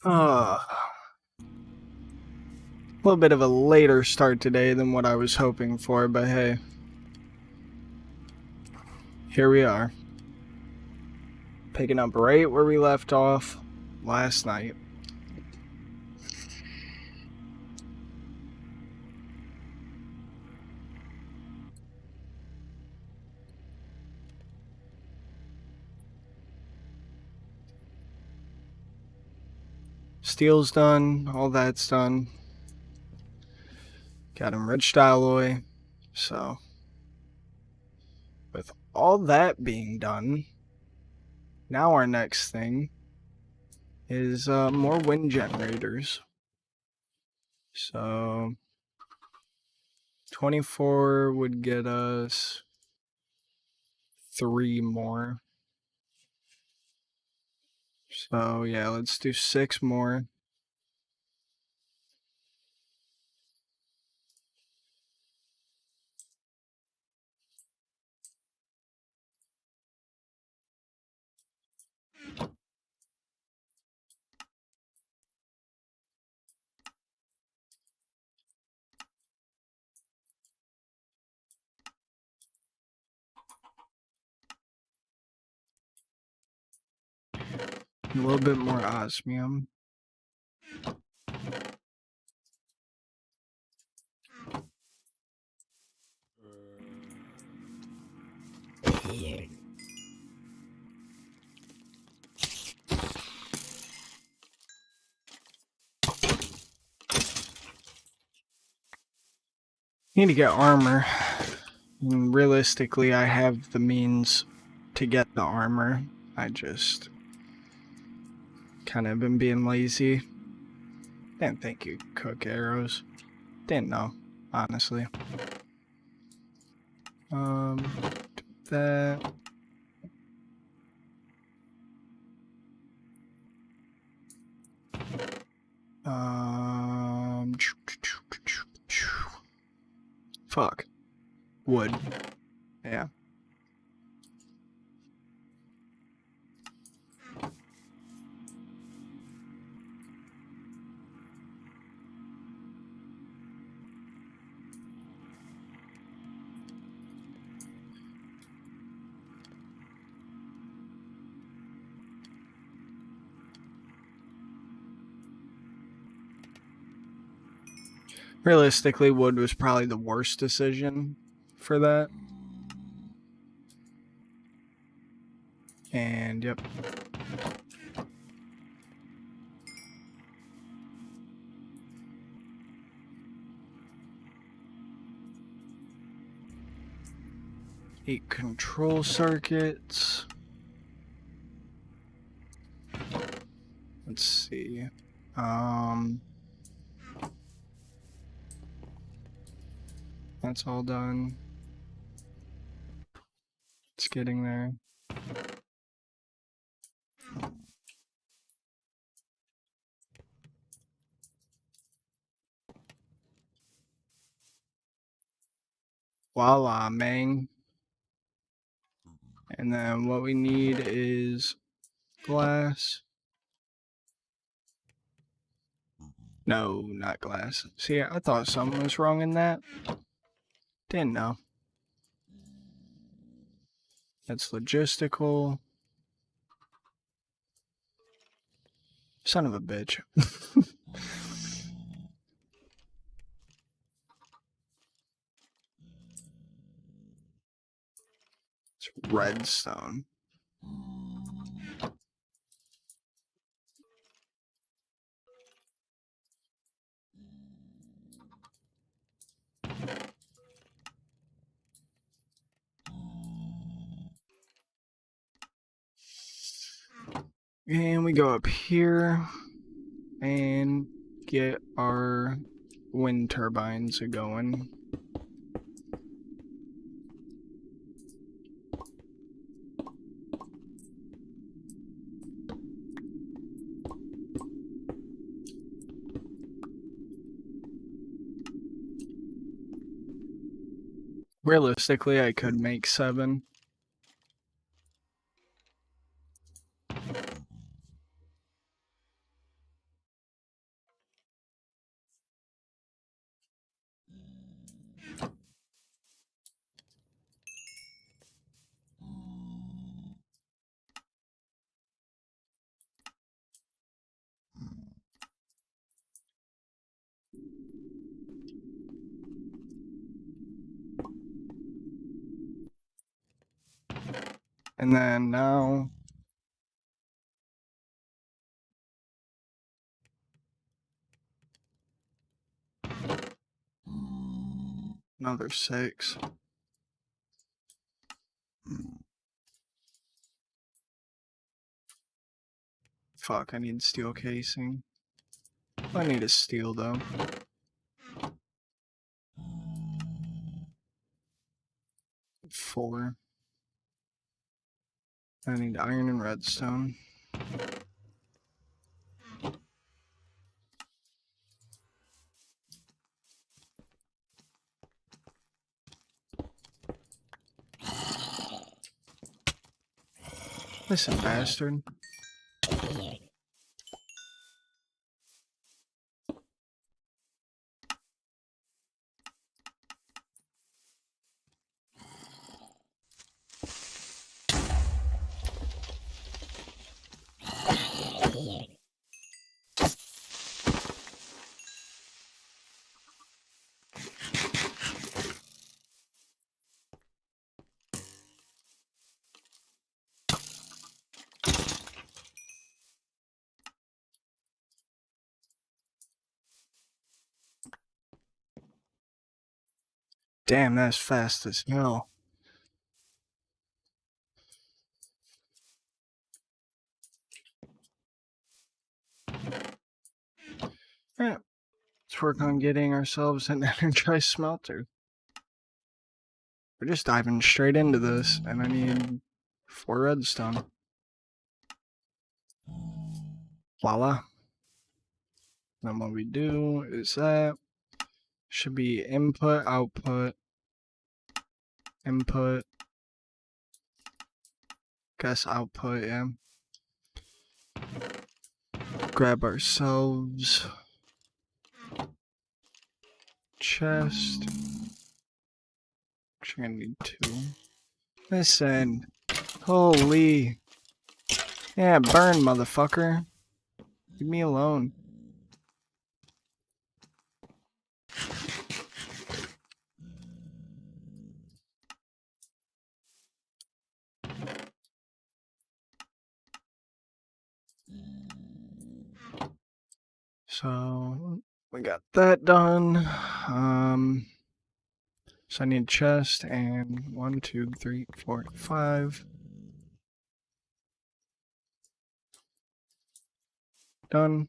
A little bit of a later start today than what I was hoping for, but hey, here we are. Picking up right where we left off last night. Steel's done, all that's done. Got enriched alloy. So, with all that being done, now our next thing is more wind generators. So, 24 would get us 3 more. So yeah, let's do 6 more. A little bit more osmium. Need to get armor. And realistically, I have the means to get the armor. I just kind of been being lazy. Didn't think you could cook arrows. Didn't know, honestly. That. Fuck. Wood. Yeah. Realistically, wood was probably the worst decision for that. And yep. Eight control circuits. Let's see. That's all done. It's getting there. Voila, man. And then what we need is glass. No, not glass. See, I thought something was wrong in that. Didn't know. That's logistical. Son of a bitch. It's redstone. And we go up here and get our wind turbines going. Realistically, I could make 7. And then now another 6. Fuck, I need steel casing. I need a steel though. Four. I need iron and redstone. Listen, bastard. Damn, that's fast as hell. Yeah, let's work on getting ourselves an energized smelter. We're just diving straight into this, and I need 4 redstone. Voila. Then what we do is that should be input, output, input, guess output, yeah. Grab ourselves chest. Actually, gonna need 2. Listen, holy, yeah, burn, motherfucker. Leave me alone. So we got that done. So I need chest and 1, 2, 3, 4, 5. Done.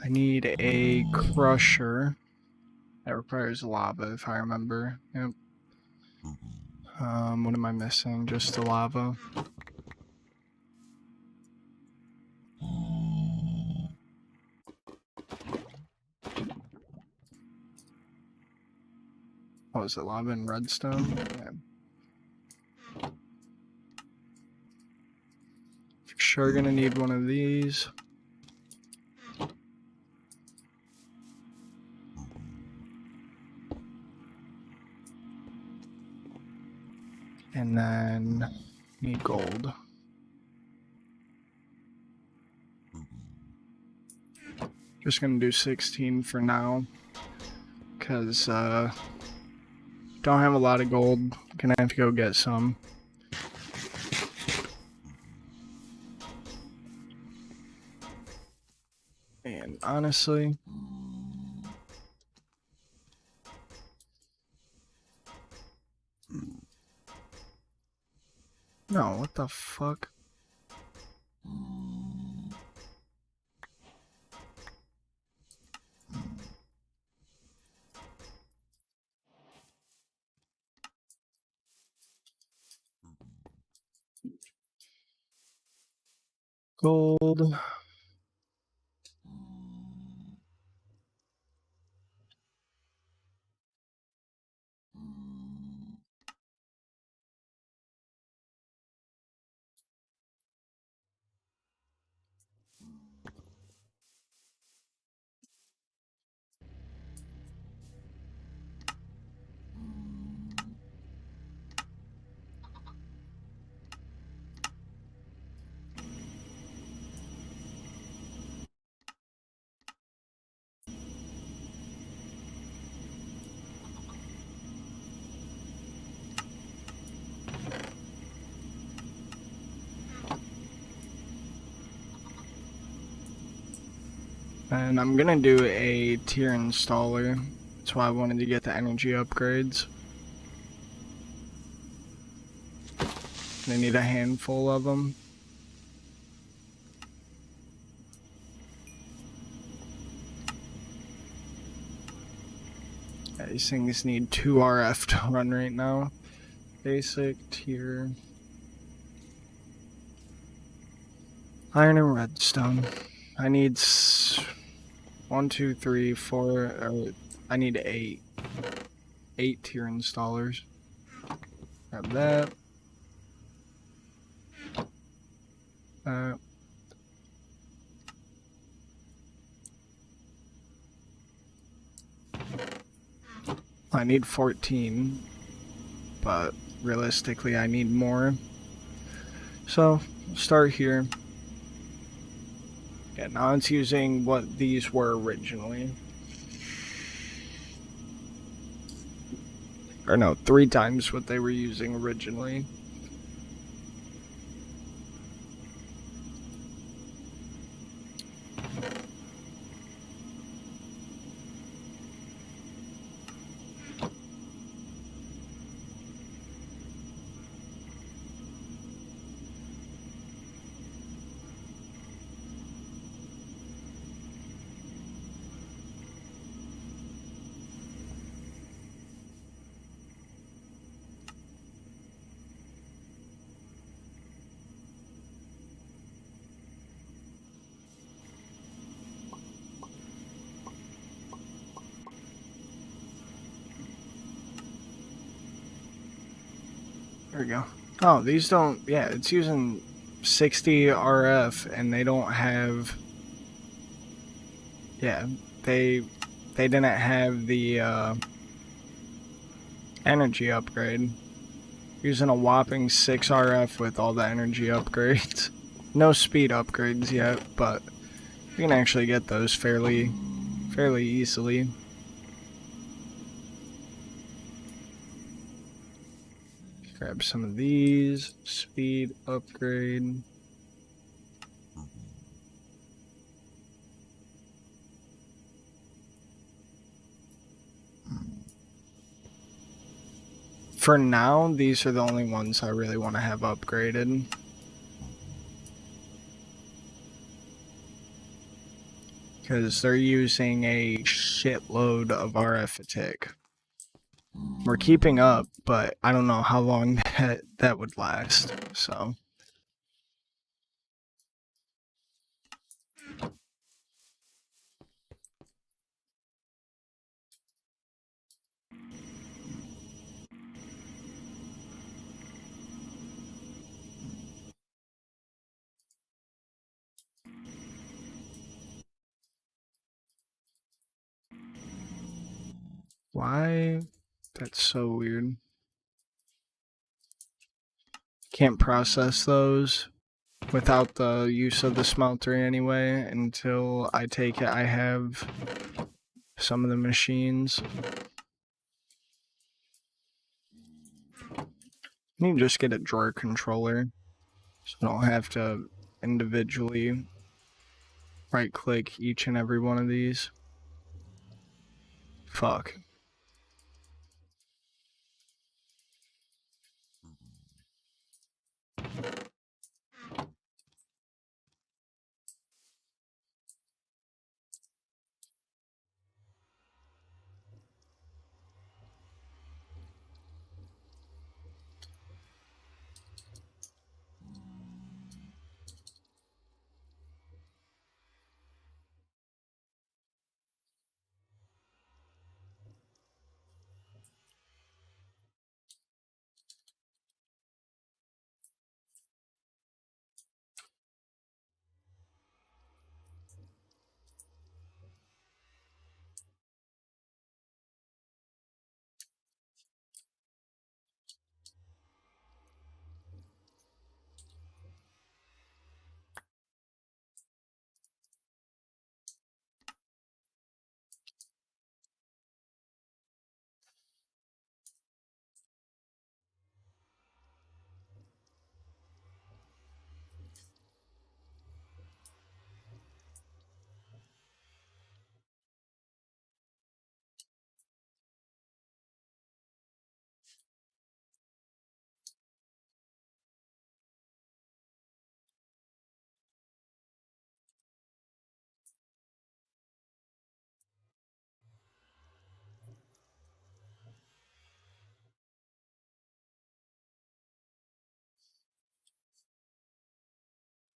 I need a crusher. That requires lava, if I remember. Yep. What am I missing? Just the lava. What was it? Lava and redstone? Yeah. For sure gonna need one of these. And then need gold. Just gonna do 16 for now. Cause don't have a lot of gold. Gonna have to go get some. And honestly, no, what the fuck? Gold. And I'm gonna do a tier installer. That's why I wanted to get the energy upgrades. I need a handful of them. Yeah, these things need 2 RF to run right now. Basic, tier. Iron and redstone. I need 1, 2, 3, 4, I need 8. 8 tier installers. Grab that. I need 14, but realistically I need more. So, start here. Yeah, now it's using what these were originally. Or no, 3 times what they were using originally. There we go. Oh, these don't, yeah, it's using 60 RF and they don't have, yeah, they didn't have the energy upgrade. Using a whopping 6 RF with all the energy upgrades. No speed upgrades yet, but you can actually get those fairly easily. Grab some of these. Speed upgrade. For now, these are the only ones I really want to have upgraded. Because they're using a shitload of RF a tick. We're keeping up, but I don't know how long that would last, so. Why? That's so weird. Can't process those without the use of the smelter anyway until I take it. I have some of the machines. I need to just get a drawer controller so I don't have to individually right click each and every one of these. Fuck.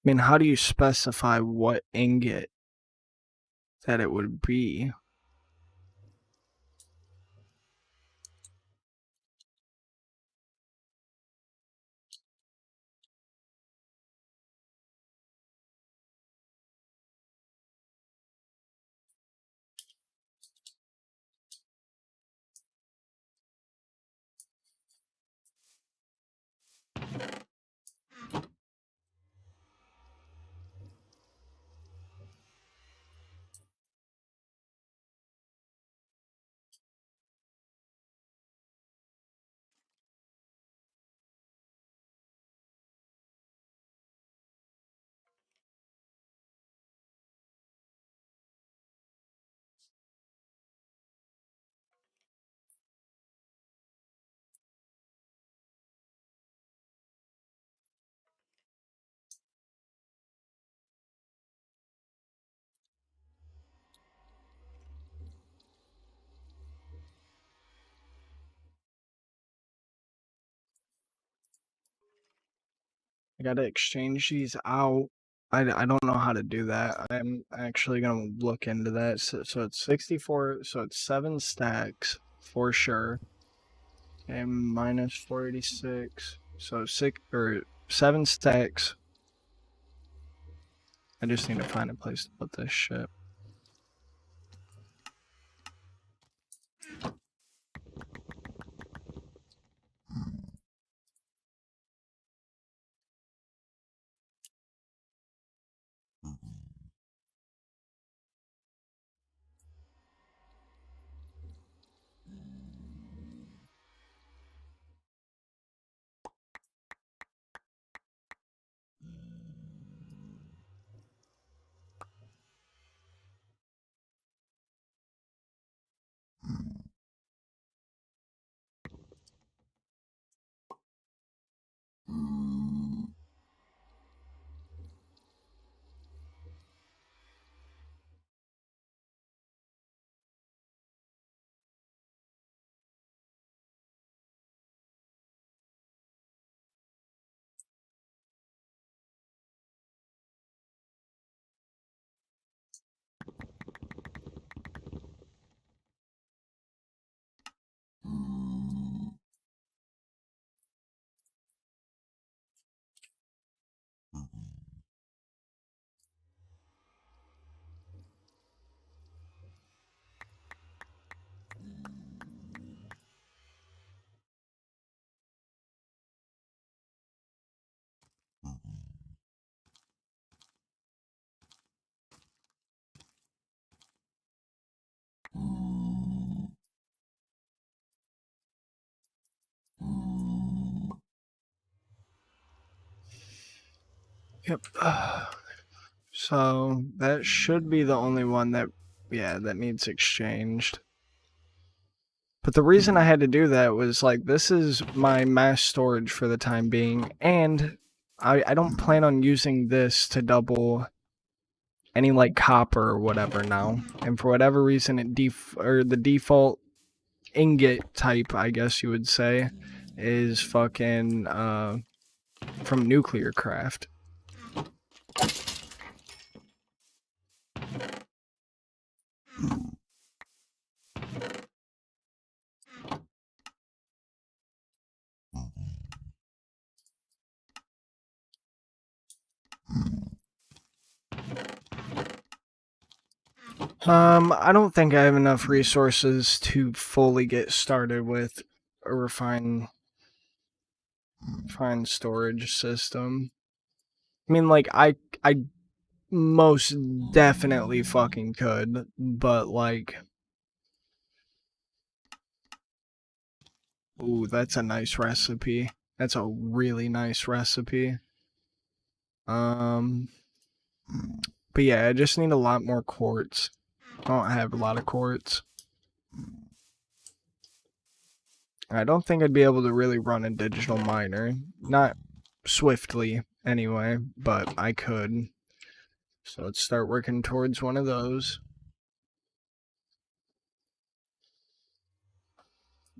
mean, how do you specify what ingot that it would be? I gotta exchange these out. I don't know how to do that. I'm actually gonna look into that. So it's 64, so it's 7 stacks for sure. And minus 486. So 7 stacks. I just need to find a place to put this shit. Yep. So that should be the only one that, yeah, that needs exchanged. But the reason I had to do that was like, this is my mass storage for the time being, and I don't plan on using this to double any like copper or whatever now. And for whatever reason, the default ingot type, I guess you would say, is fucking from NuclearCraft. I don't think I have enough resources to fully get started with a refined storage system. I mean, like, I most definitely fucking could, but like, ooh, that's a nice recipe. That's a really nice recipe. But yeah, I just need a lot more quartz. I don't have a lot of quartz. I don't think I'd be able to really run a digital miner. Not swiftly, anyway, but I could. So let's start working towards one of those.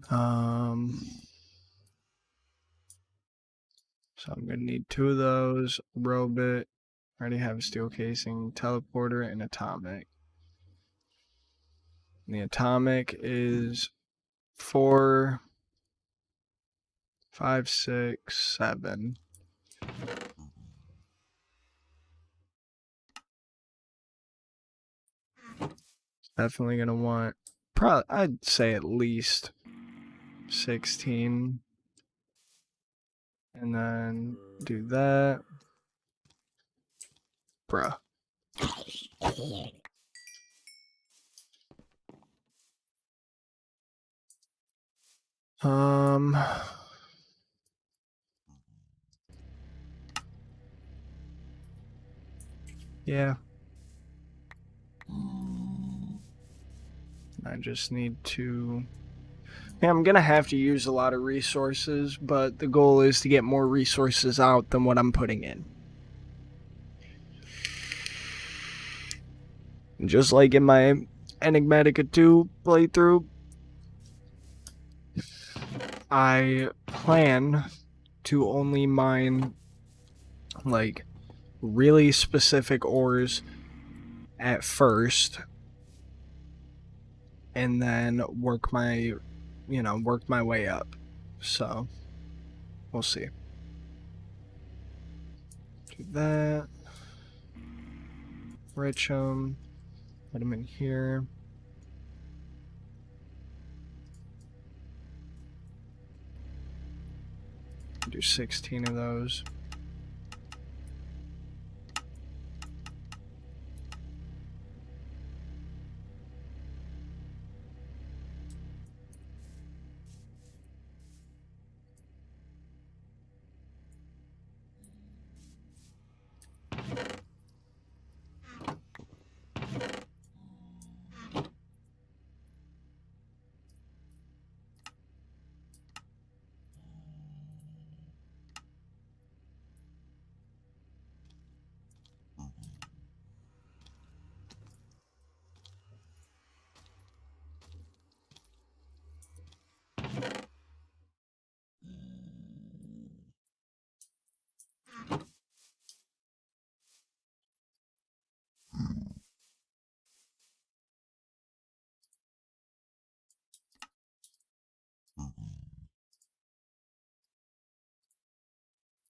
So I'm gonna need 2 of those, a robot, Already have steel casing, teleporter, and atomic. And the atomic is 4, 5, 6, 7. Definitely gonna want, probably, I'd say at least 16. And then do that. Bruh. Yeah. I just need to... Yeah, I'm gonna have to use a lot of resources, but the goal is to get more resources out than what I'm putting in. Just like in my Enigmatica 2 playthrough, I plan to only mine like really specific ores at first, and then work my way up. So we'll see. Do that. Rich them. Put them in here. Do 16 of those.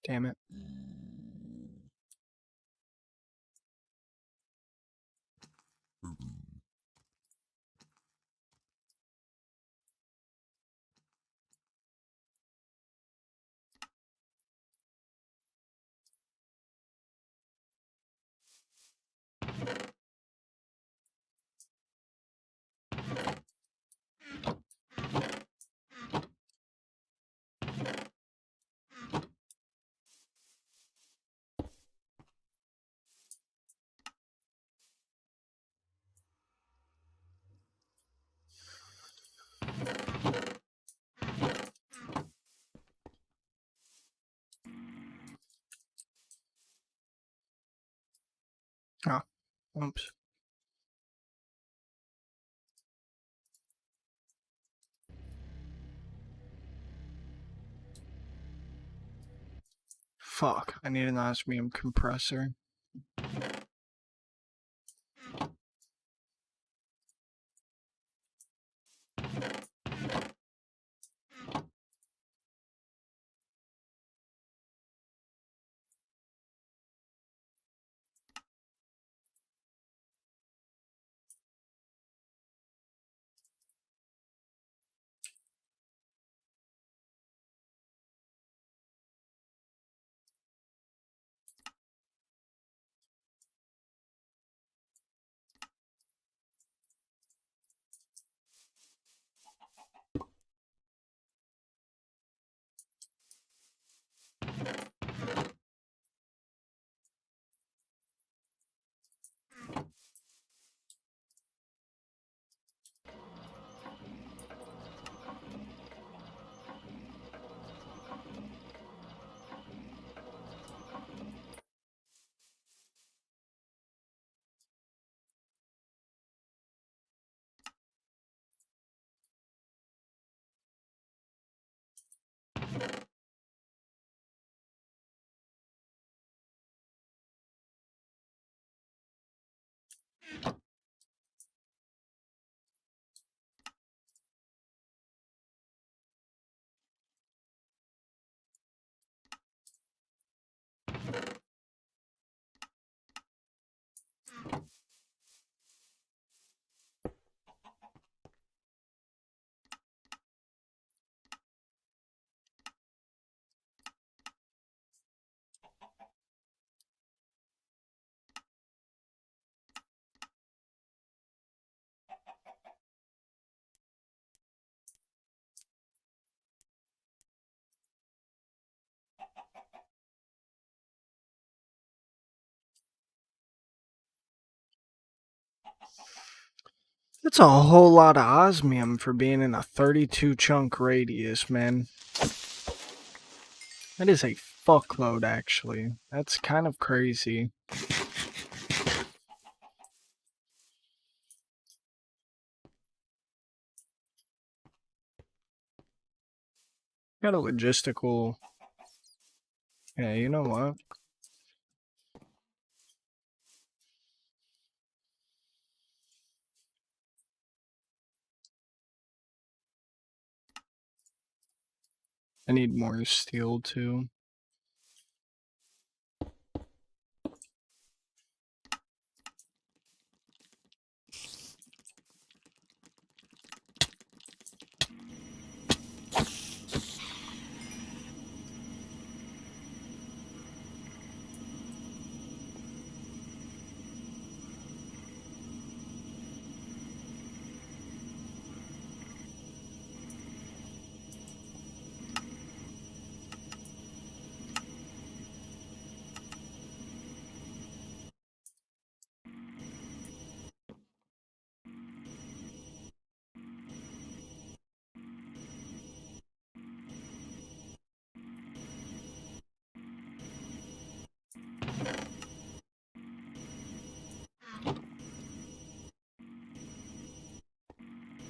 Damn it. Oh, oops. Fuck, I need an osmium compressor. That's a whole lot of osmium for being in a 32 chunk radius, man. That is a fuckload, actually. That's kind of crazy. Got a logistical... Yeah, you know what? I need more steel, too.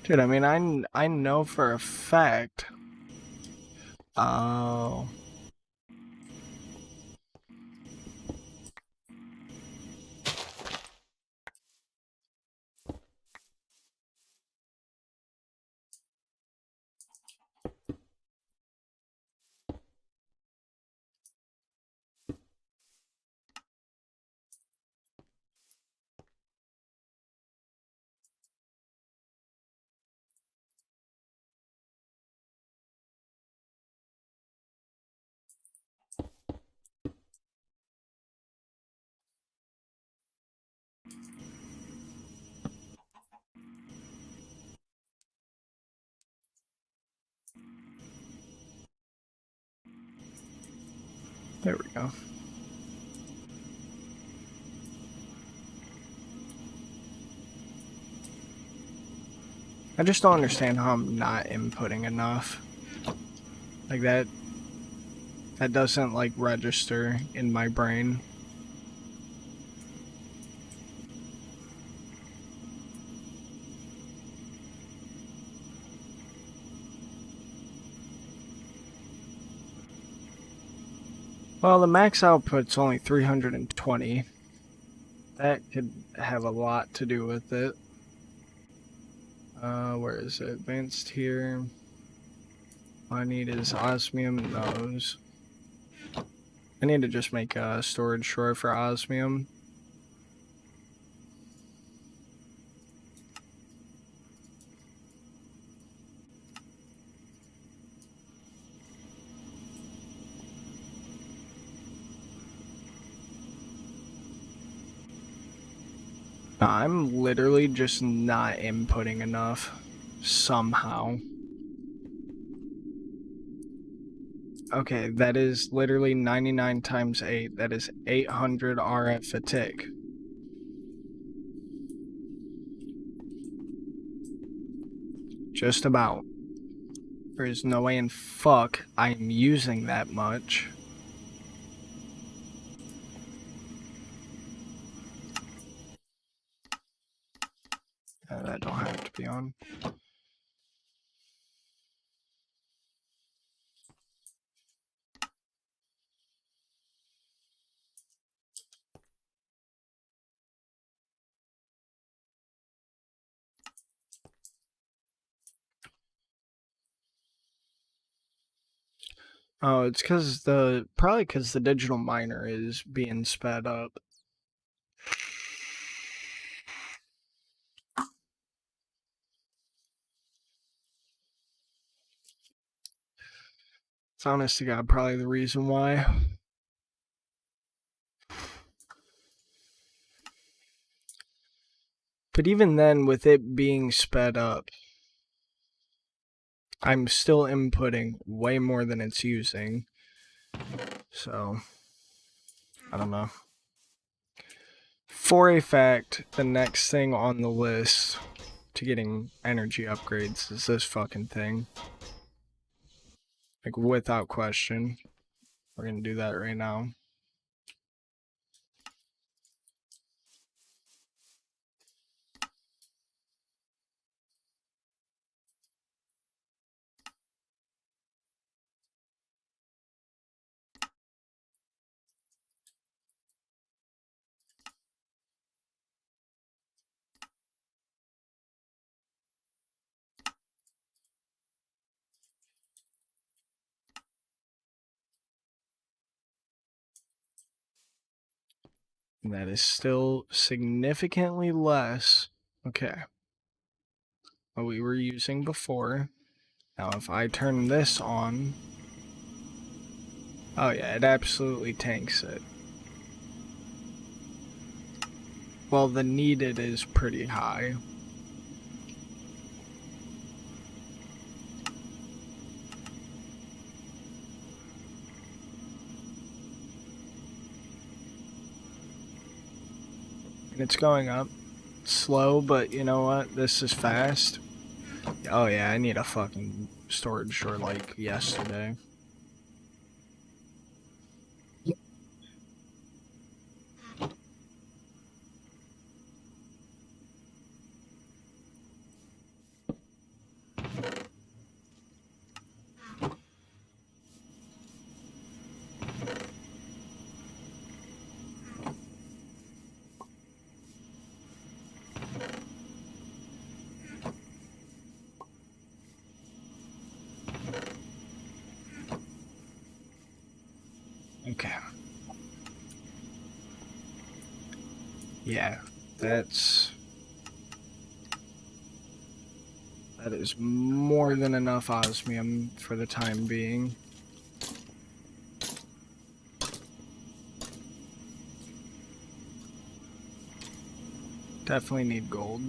Dude, I mean, I know for a fact. Oh. There we go. I just don't understand how I'm not inputting enough. Like that doesn't like register in my brain. Well, the max output's only 320. That could have a lot to do with it. Where is it? Advanced here. All I need is osmium and those. I need to just make a storage drawer for osmium. I'm literally just not inputting enough. Somehow. Okay, that is literally 99 times 8. That is 800 RF a tick. Just about. There is no way in fuck I'm using that much. That don't have to be on. Oh, it's probably because the digital miner is being sped up. It's honest to God probably the reason why. But even then, with it being sped up, I'm still inputting way more than it's using. So, I don't know. For a fact, the next thing on the list to getting energy upgrades is this fucking thing. Like, without question. We're gonna do that right now. And that is still significantly less. Okay. What we were using before. Now, if I turn this on. Oh, yeah, it absolutely tanks it. Well, the needed is pretty high. And it's going up. Slow, but you know what? This is fast. Oh, yeah, I need a fucking storage for like yesterday. Okay. Yeah, that is more than enough osmium for the time being. Definitely need gold.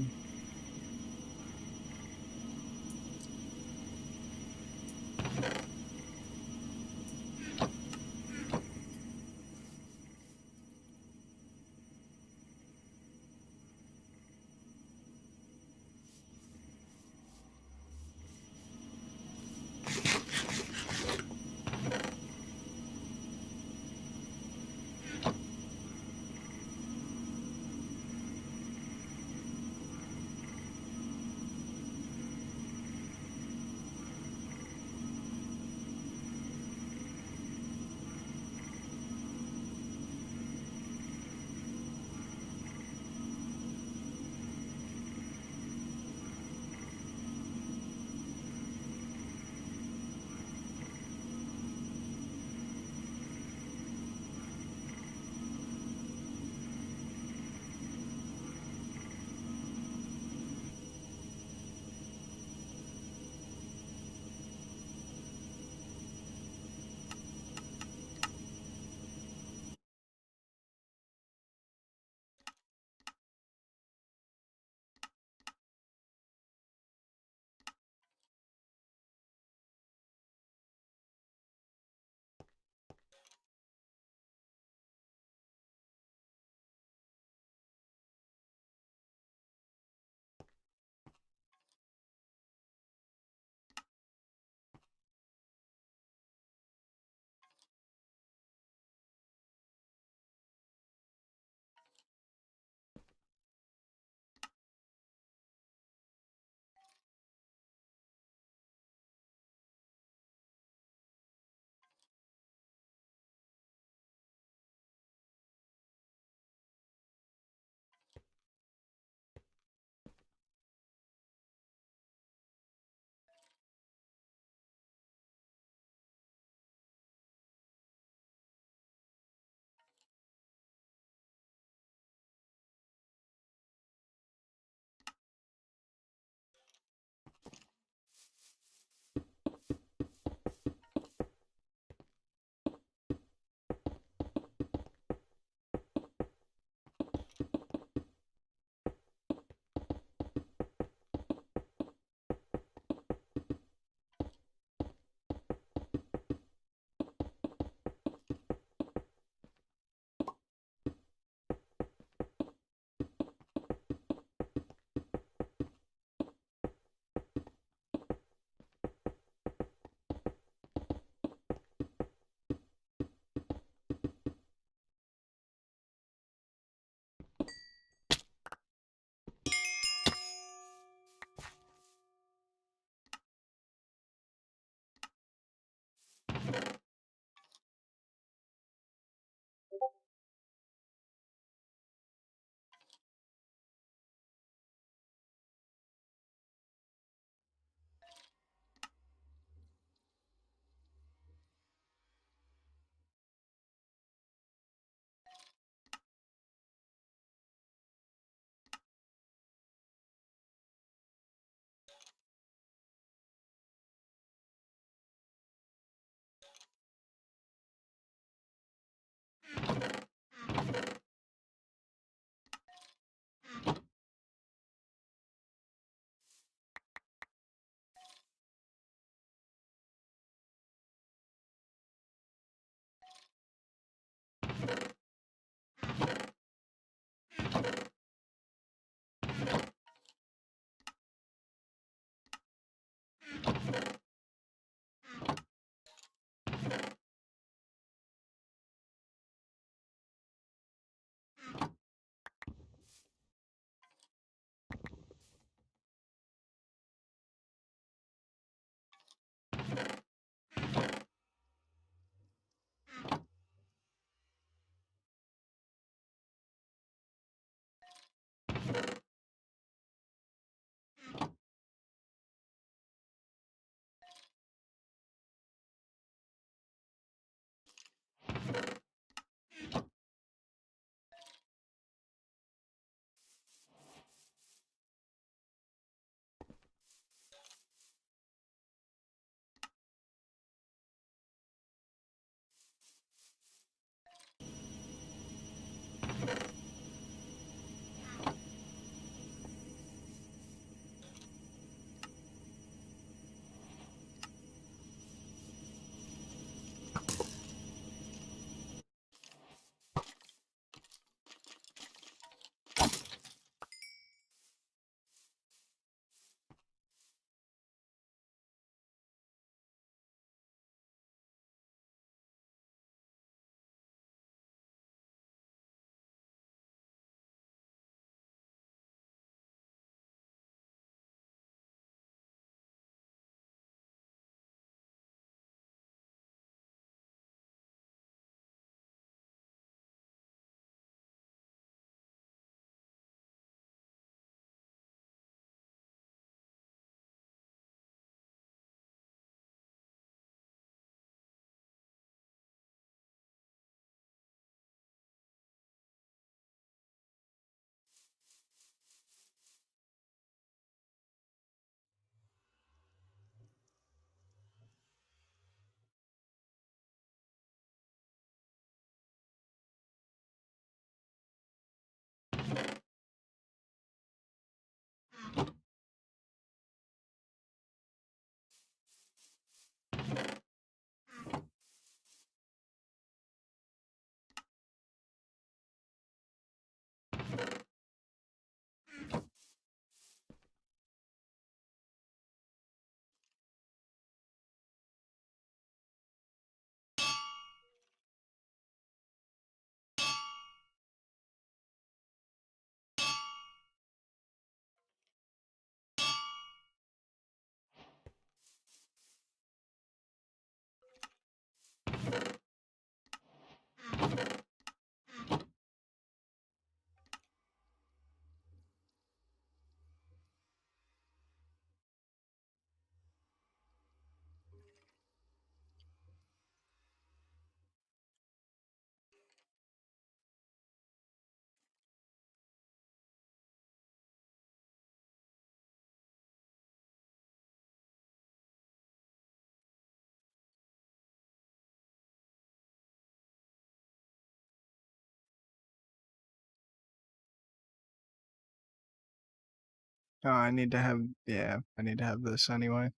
Oh, I need to have, yeah, I need to have this anyway.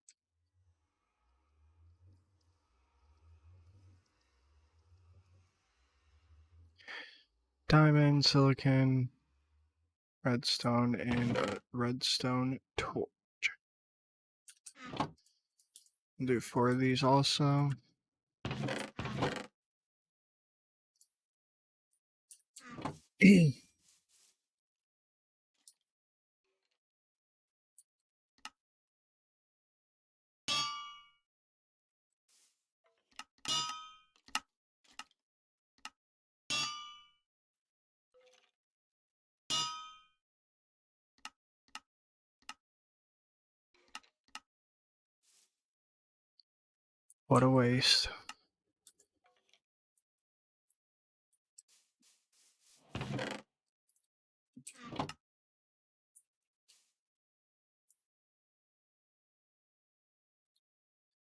Diamond, silicon, redstone, and a redstone torch. Do 4 of these also. What a waste.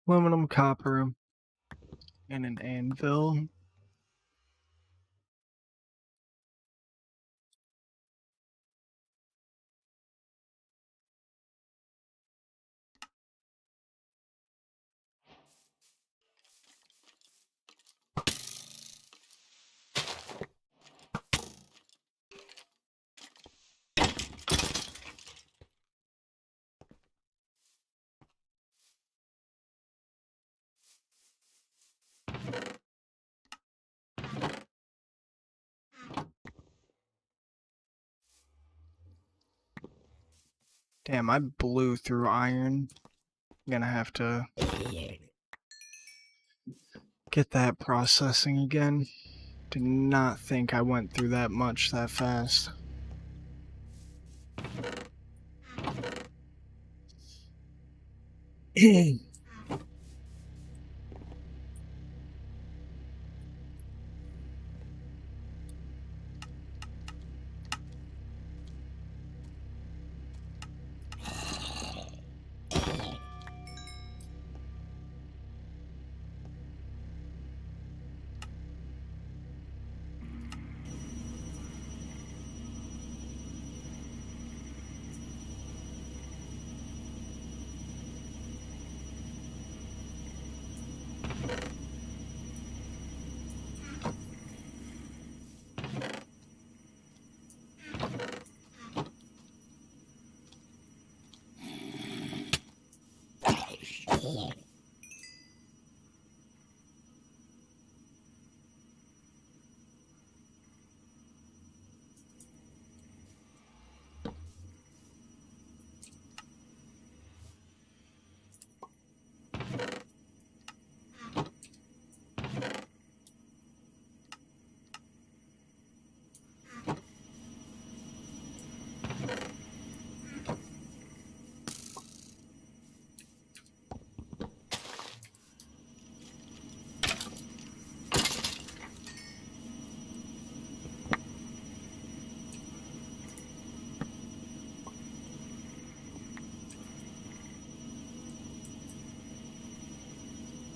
Aluminum, copper, and an anvil. Damn, I blew through iron. I'm gonna have to get that processing again. Did not think I went through that much that fast.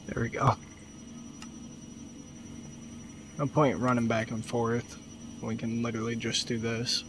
There we go. No point running back and forth. We can literally just do this.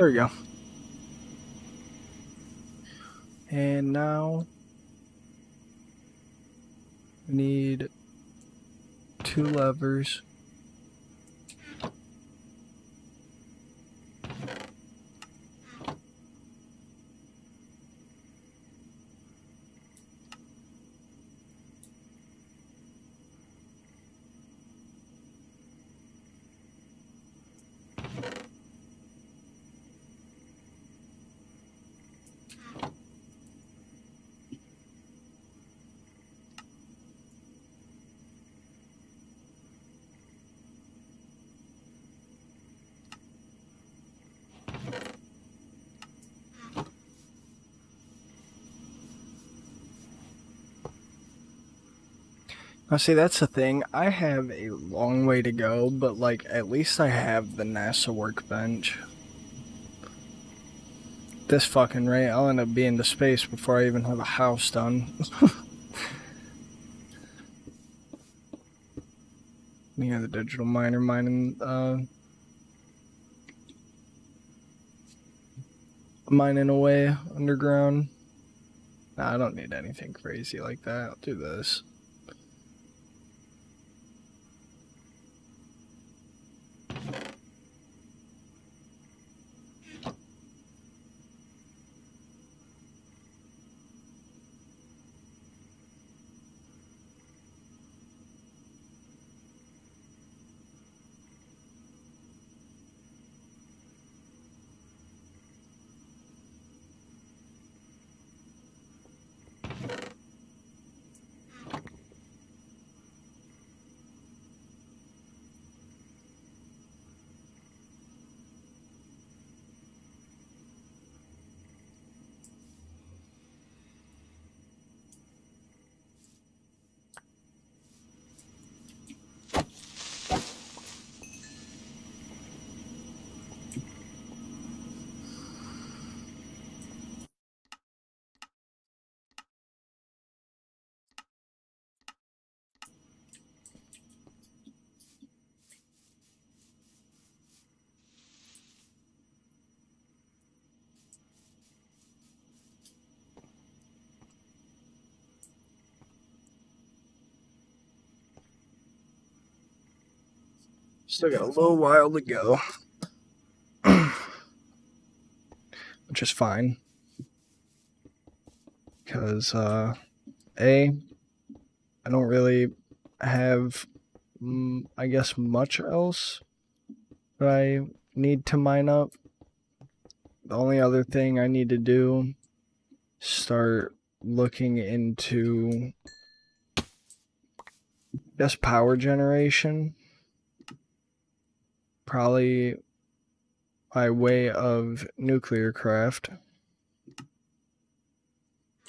There we go. And now we need 2 levers. Now see, that's the thing. I have a long way to go, but like at least I have the NASA workbench. This fucking rate, I'll end up being to space before I even have a house done. You have the digital miner mining away underground. Nah, I don't need anything crazy like that. I'll do this. Still got a little while to go. Which is fine. Because, I don't really have, I guess, much else that I need to mine up. The only other thing I need to do is start looking into, I guess, power generation. Probably by way of NuclearCraft.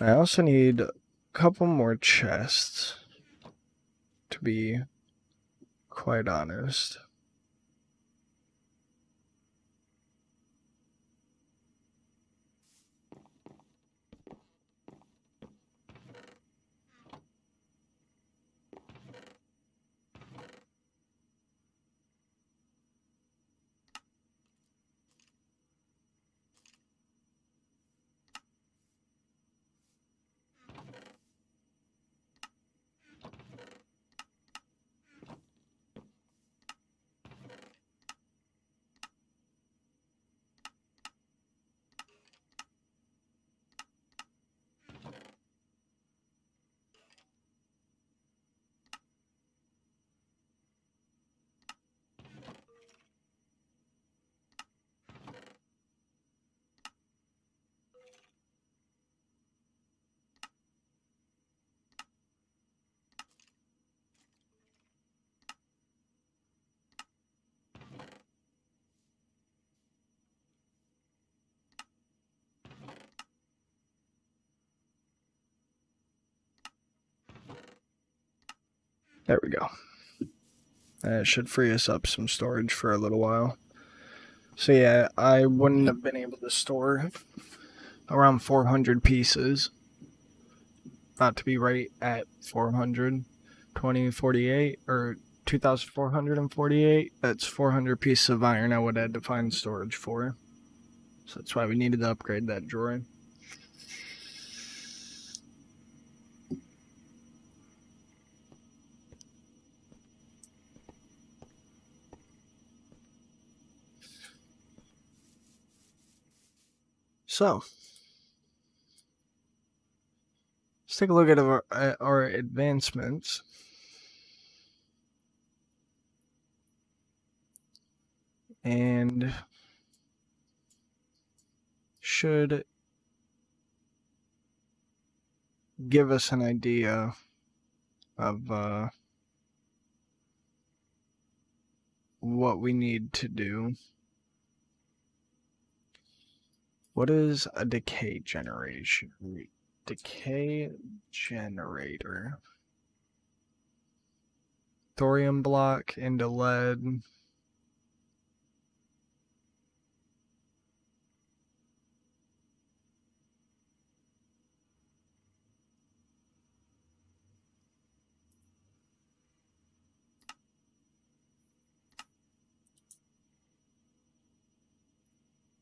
I also need a couple more chests, to be quite honest. There we go. That should free us up some storage for a little while. So yeah, I wouldn't have been able to store around 400 pieces. Not to be right at 400. 2048 or 2448. That's 400 pieces of iron I would have to find storage for. So that's why we needed to upgrade that drawer. So, let's take a look at our advancements. And should give us an idea of what we need to do. What is a decay generation? Decay generator. Thorium block into lead.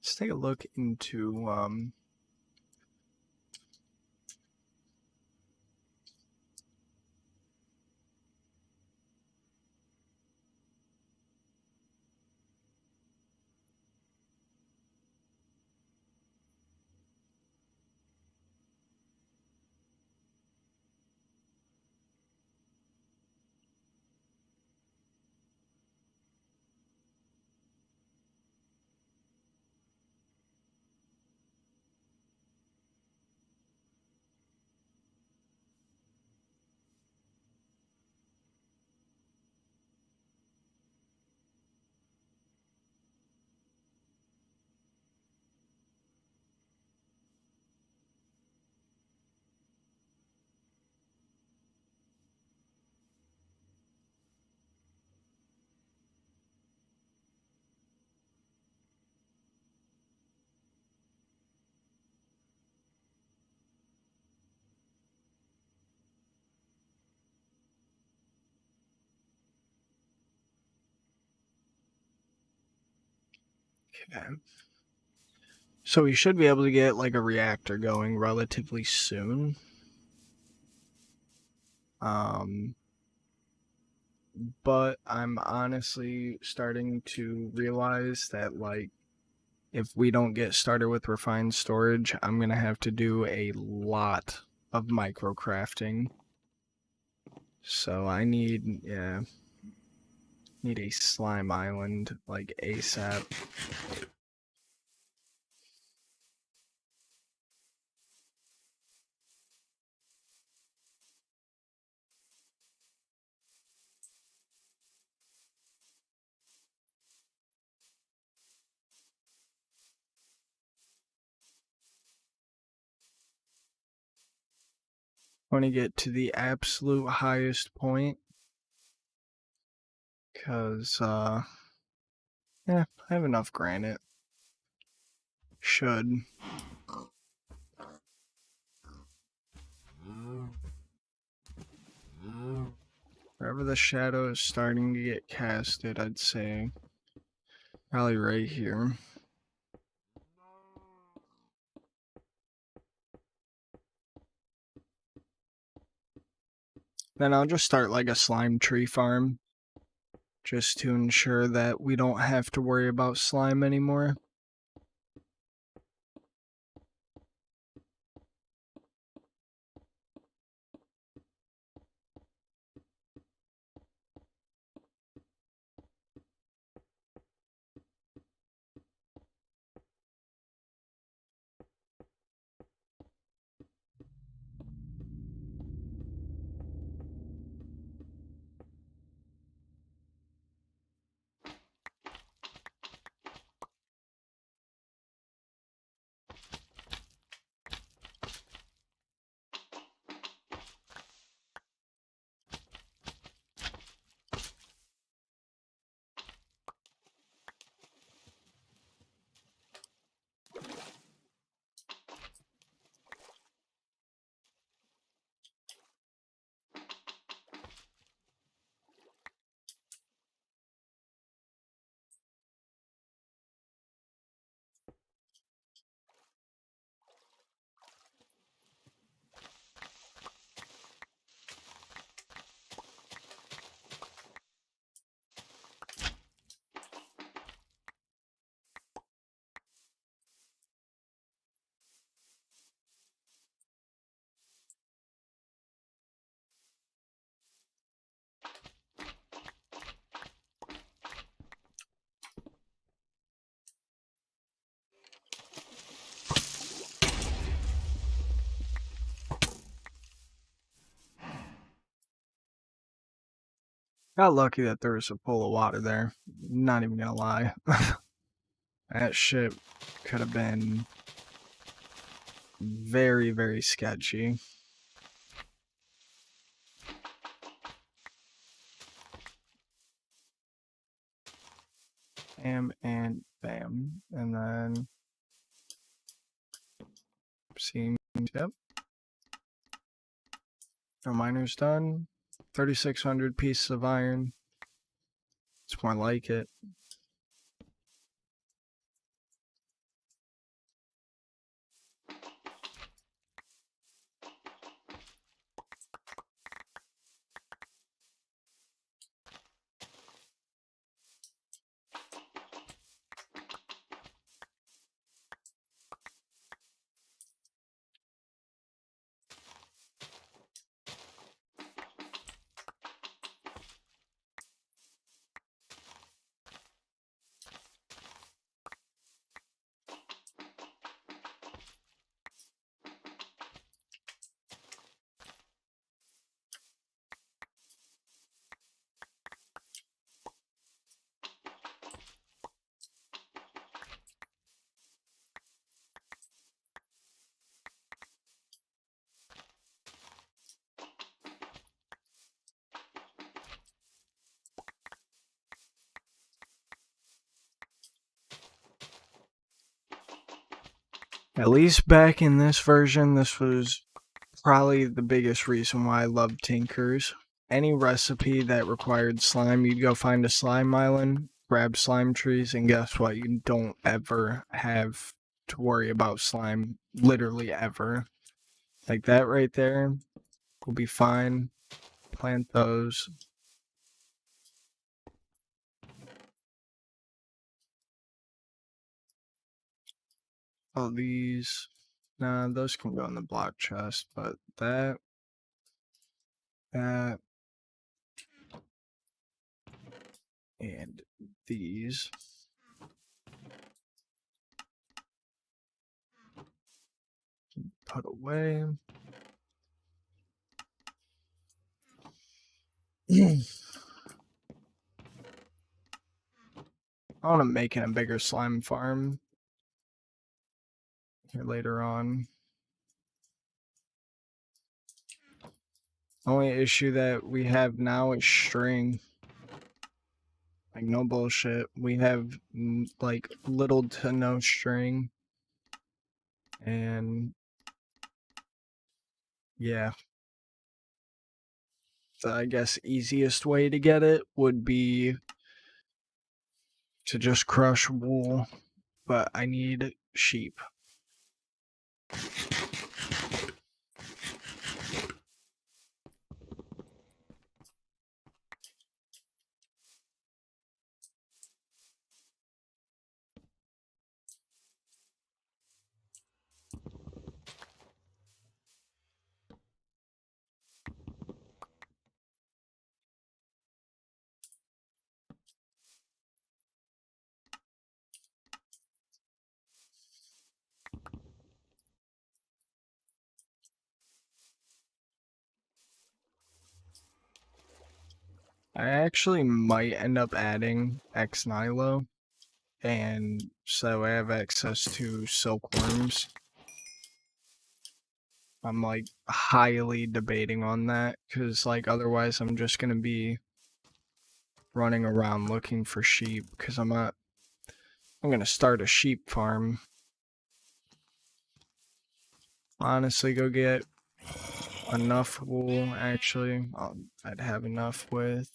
Let's take a look into okay. So we should be able to get like a reactor going relatively soon. But I'm honestly starting to realize that like if we don't get started with refined storage, I'm gonna have to do a lot of microcrafting. So I need a slime island like ASAP. I want to get to the absolute highest point because yeah, I have enough granite. Should. Wherever the shadow is starting to get casted, I'd say probably right here. Then I'll just start like a slime tree farm just to ensure that we don't have to worry about slime anymore. Got lucky that there was a pool of water there. Not even gonna lie. That shit could have been very, very sketchy. Bam and bam. And then seems, yep. No miner's done. 3,600 pieces of iron. It's more like it. At least back in this version, this was probably the biggest reason why I loved Tinkers. Any recipe that required slime, you'd go find a slime island, grab slime trees, and guess what? You don't ever have to worry about slime, literally ever. Like that right there will be fine. Plant those. All these. Nah, those can go in the block chest, but that, and these. Put away. I want to make it a bigger slime farm here later on. Only issue that we have now is string. Like, no bullshit. We have, like, little to no string. And, yeah. The, I guess, easiest way to get it would be to just crush wool. But I need sheep. I actually might end up adding X Nilo, and so I have access to silkworms. I'm like highly debating on that, because like otherwise I'm just gonna be running around looking for sheep, because I'm gonna start a sheep farm. Honestly, go get enough wool. Actually, I'd have enough with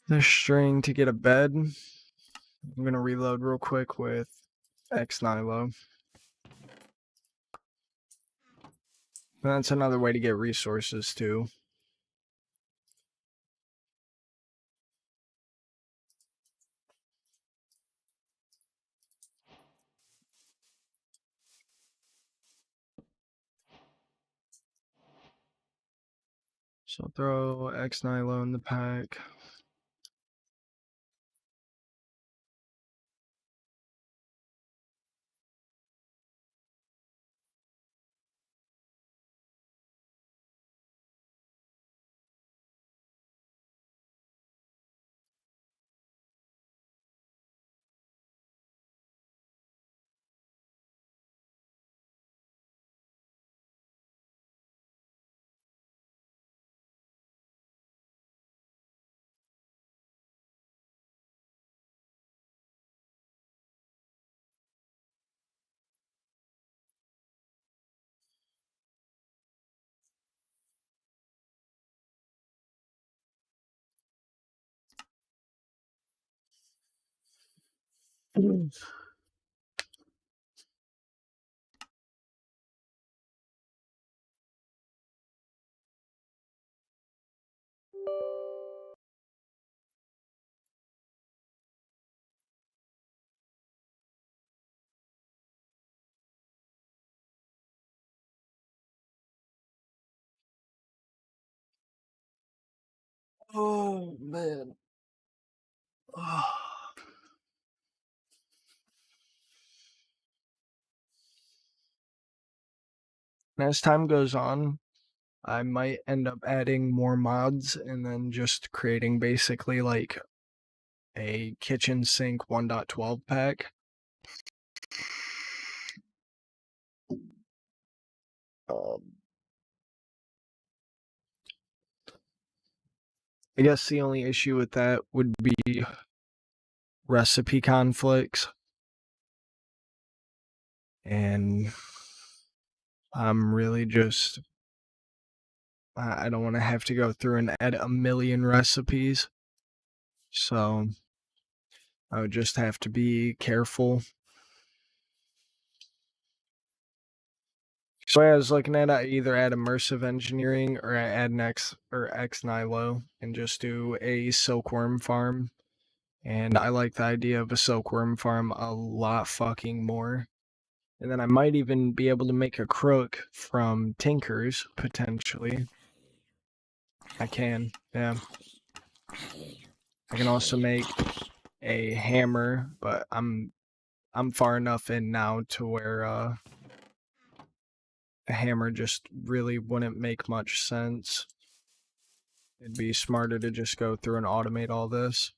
the string to get a bed. I'm gonna reload real quick with X Nilo. That's another way to get resources too. So throw X Nilo in the pack. Oh, man. As time goes on, I might end up adding more mods and then just creating basically like a kitchen sink 1.12 pack. I guess the only issue with that would be recipe conflicts. And I'm really just, I don't want to have to go through and add a million recipes. So I would just have to be careful. So I was looking at either add immersive engineering or I add X Nilo and just do a silkworm farm. And I like the idea of a silkworm farm a lot fucking more. And then I might even be able to make a crook from Tinkers, potentially. I can, yeah. I can also make a hammer, but I'm far enough in now to where a hammer just really wouldn't make much sense. It'd be smarter to just go through and automate all this.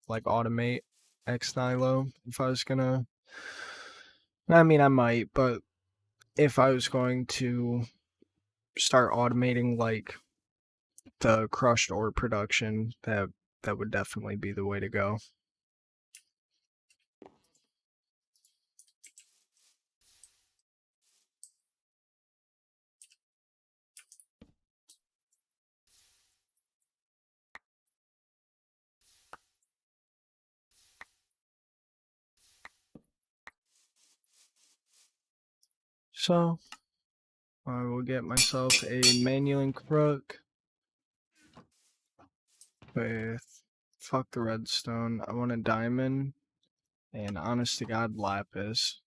Like automate X Nilo if I was gonna. I mean, I might, but if I was going to start automating like the crushed ore production, that would definitely be the way to go. So I will get myself a manual crook with fuck the redstone. I want a diamond and honest to God lapis.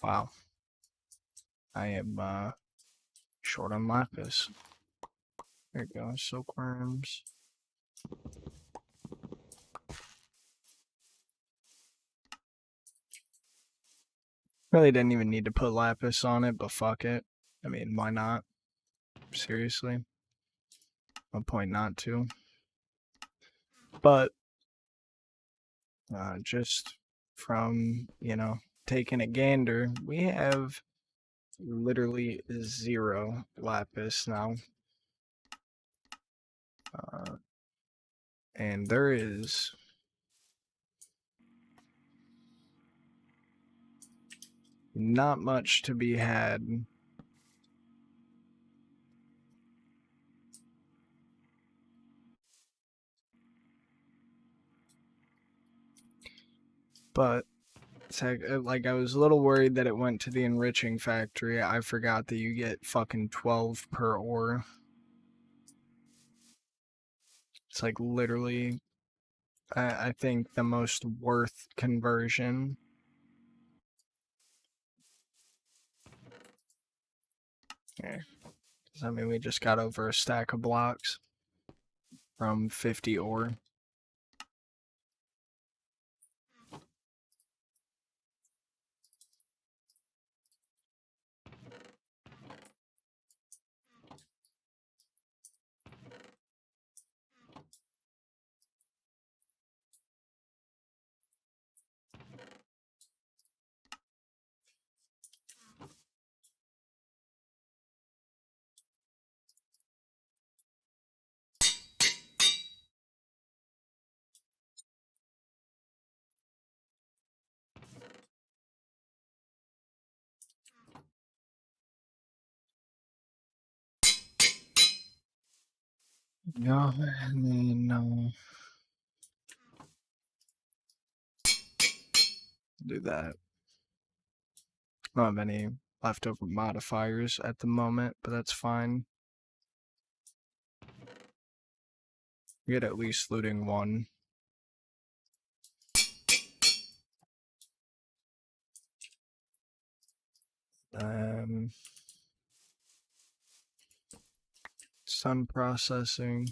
Wow. I am short on lapis. There you go, silkworms. Really didn't even need to put lapis on it, but fuck it. I mean, why not? Seriously. No point not to. But just from, you know, taking a gander, we have literally 0 lapis now. And there is not much to be had. But like I was a little worried that it went to the enriching factory. I forgot that you get fucking 12 per ore. It's like literally, I think the most worth conversion. Yeah. I mean, we just got over a stack of blocks from 50 ore. No, and then do that. I don't have any leftover modifiers at the moment, but that's fine. We get at least looting one. Sun processing.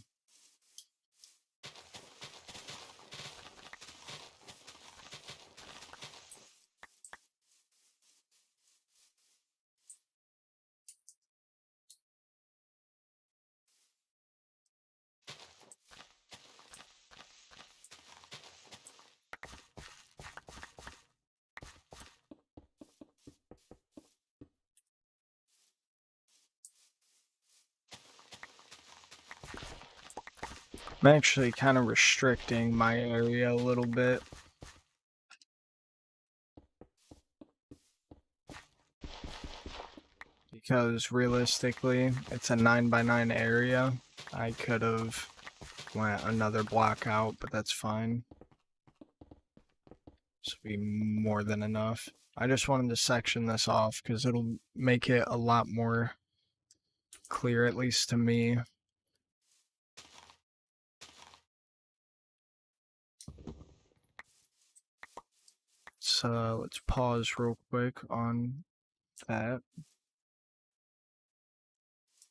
I'm actually kind of restricting my area a little bit. Because realistically, it's a 9x9 area. I could have went another block out, but that's fine. This will be more than enough. I just wanted to section this off because it'll make it a lot more clear, at least to me. So let's pause real quick on that.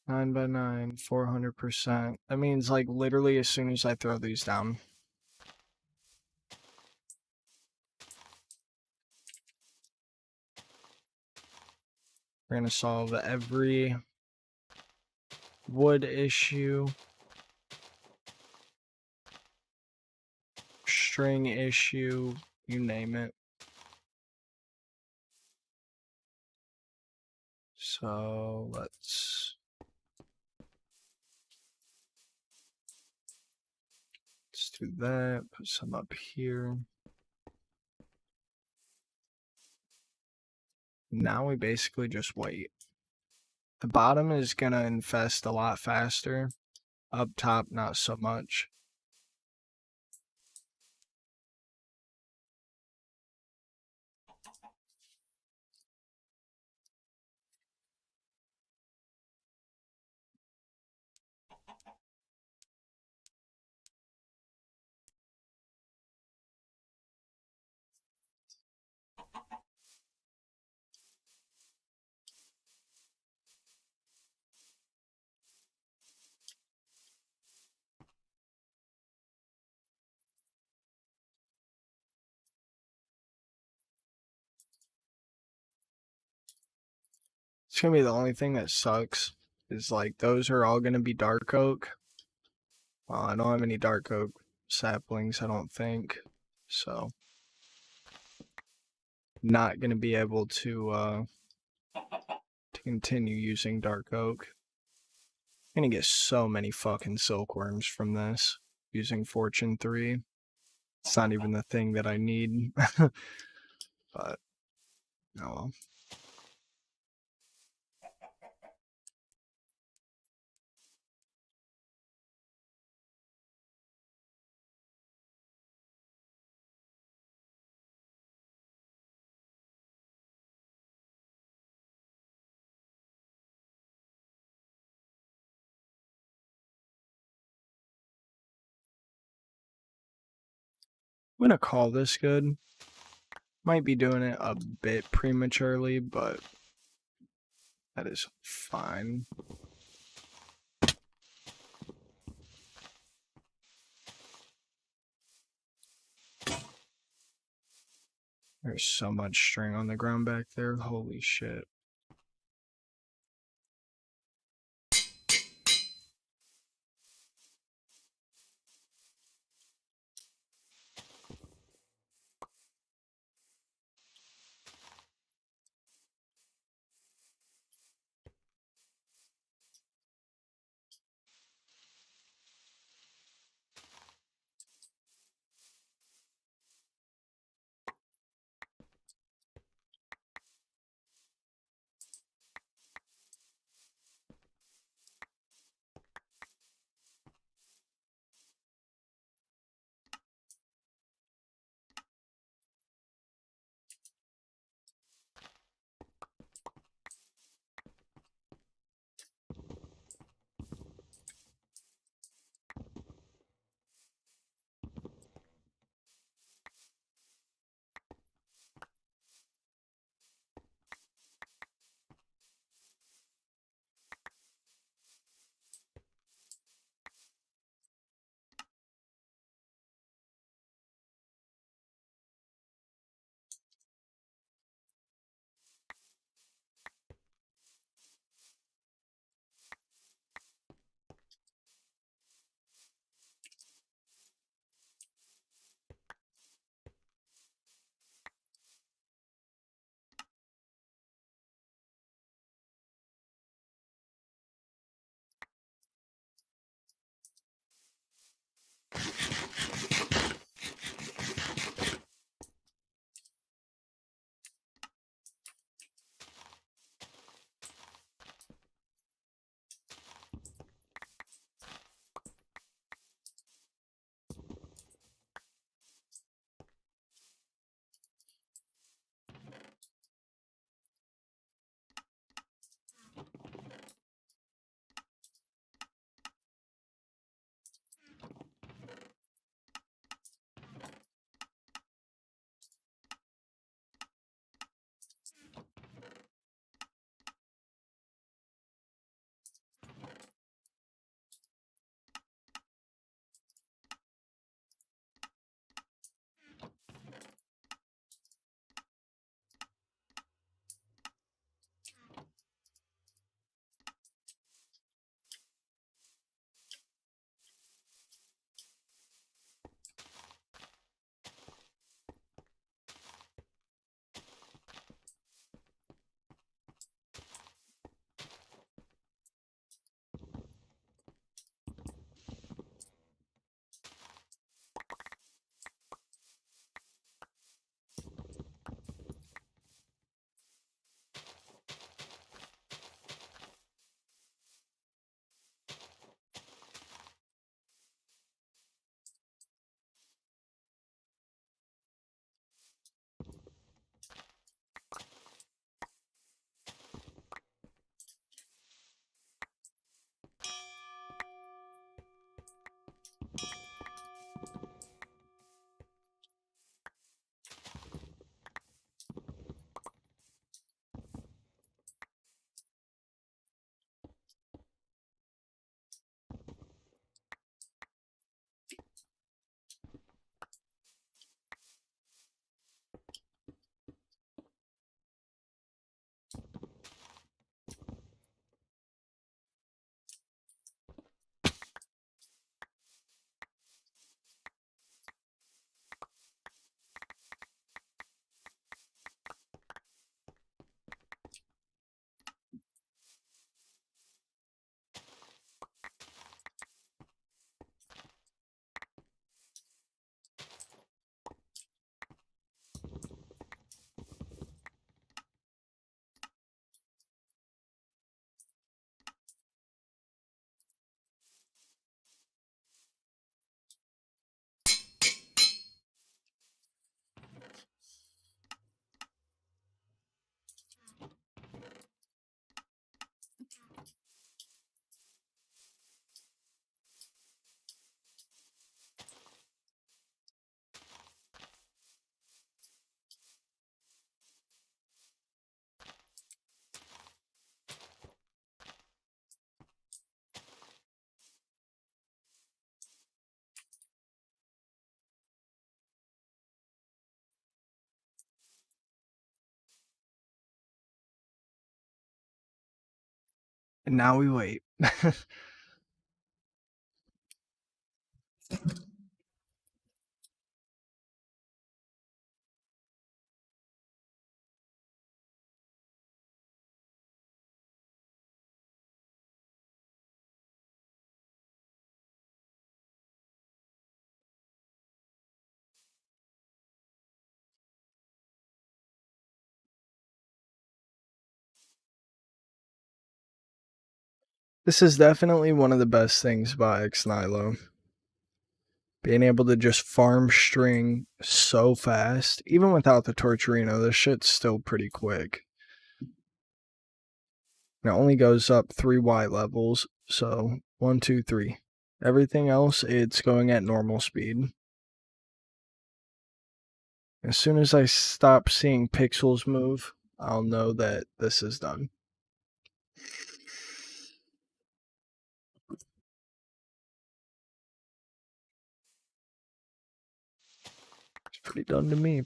9x9, 400%. That means like literally as soon as I throw these down. We're gonna solve every wood issue, string issue, you name it. So let's do that, put some up here. Now we basically just wait. The bottom is gonna infest a lot faster. Up top, not so much. It's gonna be the only thing that sucks is like those are all gonna be dark oak. Well, I don't have any dark oak saplings, I don't think. So not gonna be able to continue using dark oak. I'm gonna get so many fucking silkworms from this using Fortune 3. It's not even the thing that I need. But oh well. I'm gonna call this good. Might be doing it a bit prematurely, but that is fine. There's so much string on the ground back there. Holy shit. And now we wait. This is definitely one of the best things about Xnilo. Being able to just farm string so fast. Even without the Torturino, this shit's still pretty quick. And it only goes up 3 Y levels. So 1, 2, 3. Everything else, it's going at normal speed. As soon as I stop seeing pixels move, I'll know that this is done. It's pretty done to me.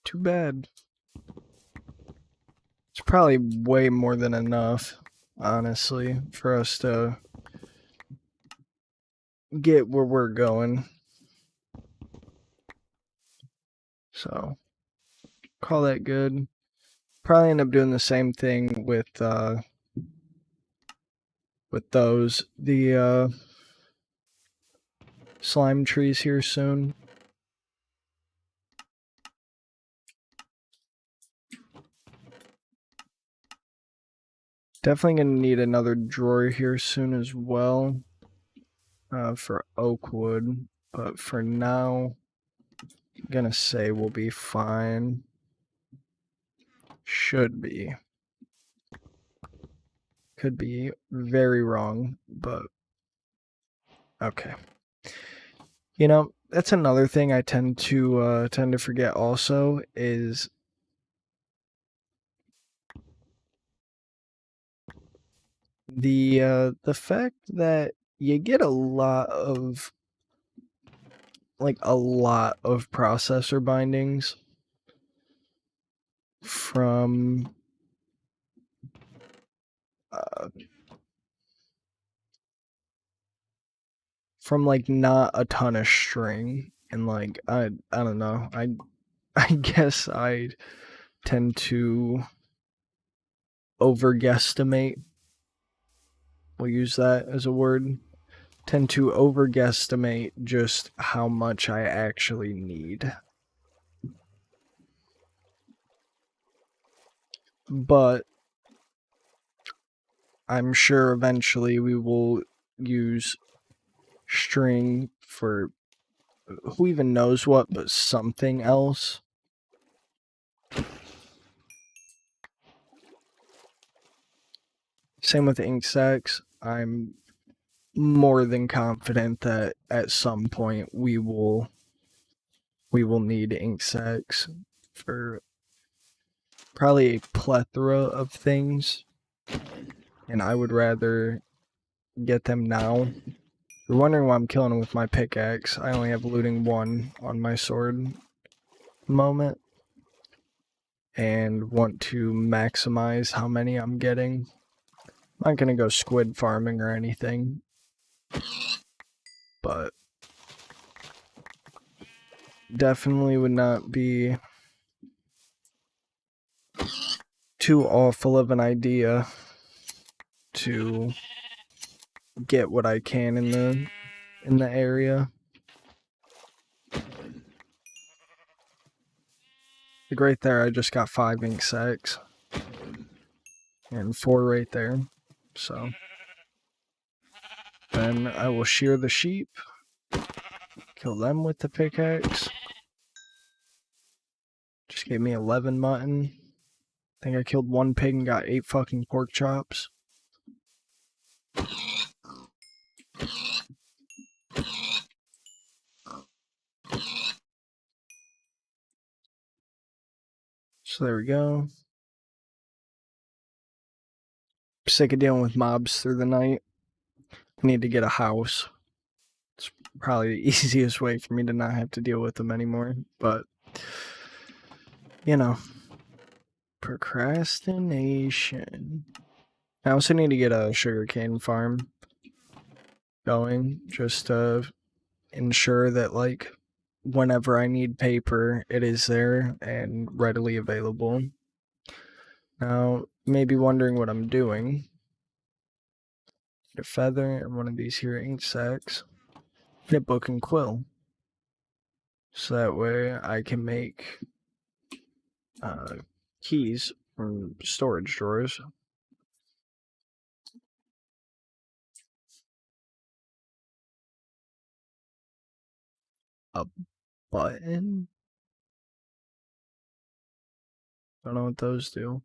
Too bad. It's probably way more than enough, honestly, for us to get where we're going. So, call that good. Probably end up doing the same thing with those. The slime trees here soon. Definitely gonna need another drawer here soon as well for oak wood, but for now, I'm gonna say we'll be fine. Should be. Could be very wrong, but okay. You know, that's another thing I tend to forget also is the fact that you get a lot of processor bindings from like not a ton of string, and like I don't know, I guess I tend to overguesstimate. We'll use that as a word. Tend to overguesstimate just how much I actually need. But I'm sure eventually we will use string for who even knows what, but something else. Same with ink sacs. I'm more than confident that at some point we will need ink sacs for probably a plethora of things, and I would rather get them now. You're wondering why I'm killing him with my pickaxe. I only have looting 1 on my sword moment and want to maximize how many I'm getting. I'm not gonna go squid farming or anything, but definitely would not be too awful of an idea to get what I can in the area. Like right there, I just got 5 ink sacs and 4 right there. So then I will shear the sheep, kill them with the pickaxe. Just gave me 11 mutton. I think I killed 1 pig and got 8 fucking pork chops. So there we go. sick of dealing with mobs through the night. I need to get a house. It's probably the easiest way for me to not have to deal with them anymore. But, you know, procrastination. I also need to get a sugarcane farm going just to ensure that, like, whenever I need paper, it is there and readily available. Now, you may be wondering what I'm doing. Get a feather and one of these here ink sacs. Get a book and quill. So that way I can make keys from storage drawers. A button? Don't know what those do.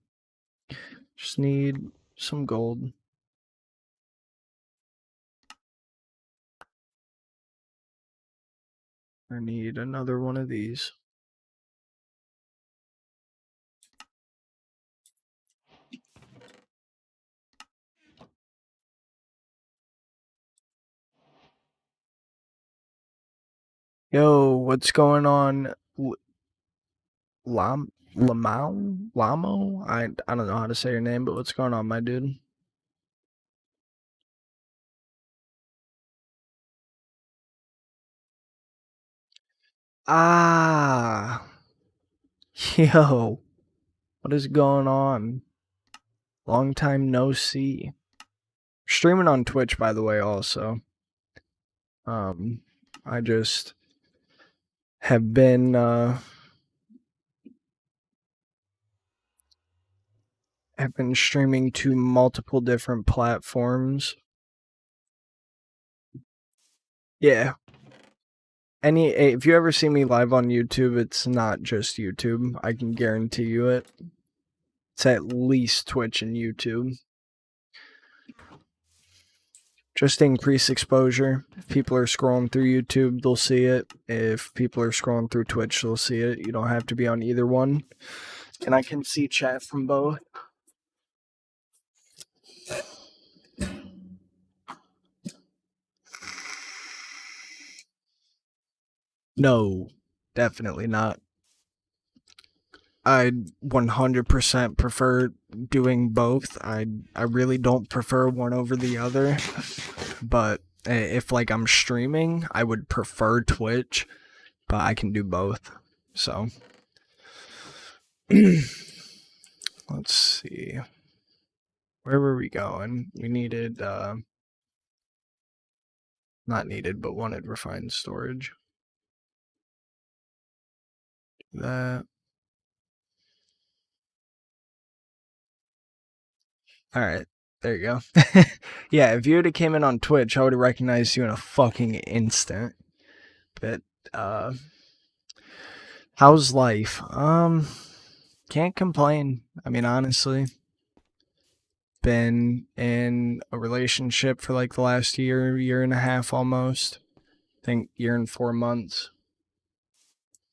Just need some gold. I need another one of these. Yo, what's going on? Lamo? I don't know how to say your name, but what's going on, my dude? Ah, yo, what is going on? Long time no see. Streaming on Twitch, by the way, also. I just have been streaming to multiple different platforms. Yeah. If you ever see me live on YouTube, it's not just YouTube. I can guarantee you it. It's at least Twitch and YouTube. Just increase exposure. If people are scrolling through YouTube, they'll see it. If people are scrolling through Twitch, they'll see it. You don't have to be on either one. And I can see chat from both. No, definitely not. I 100% prefer doing both. I really don't prefer one over the other. But if like I'm streaming, I would prefer Twitch, but I can do both. So let's see. Where were we going? We needed not needed, but wanted refined storage. Do that. Alright, there you go. Yeah, if you would have came in on Twitch, I would have recognized you in a fucking instant. But how's life? Can't complain. I mean, honestly, been in a relationship for like the last year and a half almost. I think year and 4 months.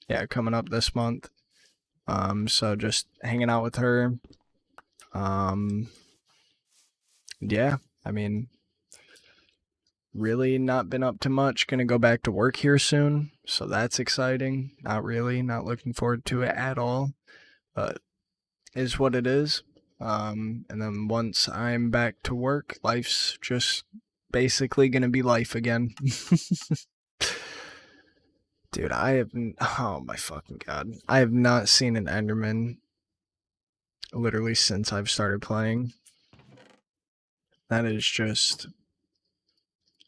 Yeah, coming up this month. So just hanging out with her. Yeah, I mean, really not been up to much. Gonna go back to work here soon, so that's exciting. Not really, not looking forward to it at all, but is what it is. And then once I'm back to work, life's just basically gonna be life again. Dude, oh my fucking god. I have not seen an Enderman literally since I've started playing. That is just,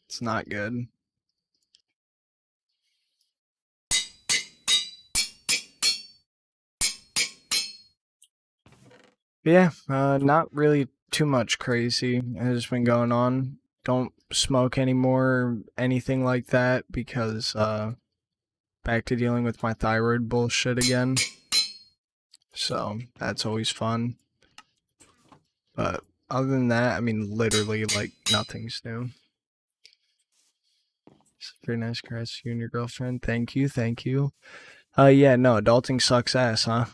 it's not good. Yeah, not really too much crazy has been going on. Don't smoke anymore or anything like that because back to dealing with my thyroid bullshit again. So that's always fun. But other than that, I mean, literally, like, nothing's new. Very nice, congrats, you and your girlfriend. Thank you, thank you. Yeah, no, adulting sucks ass, huh?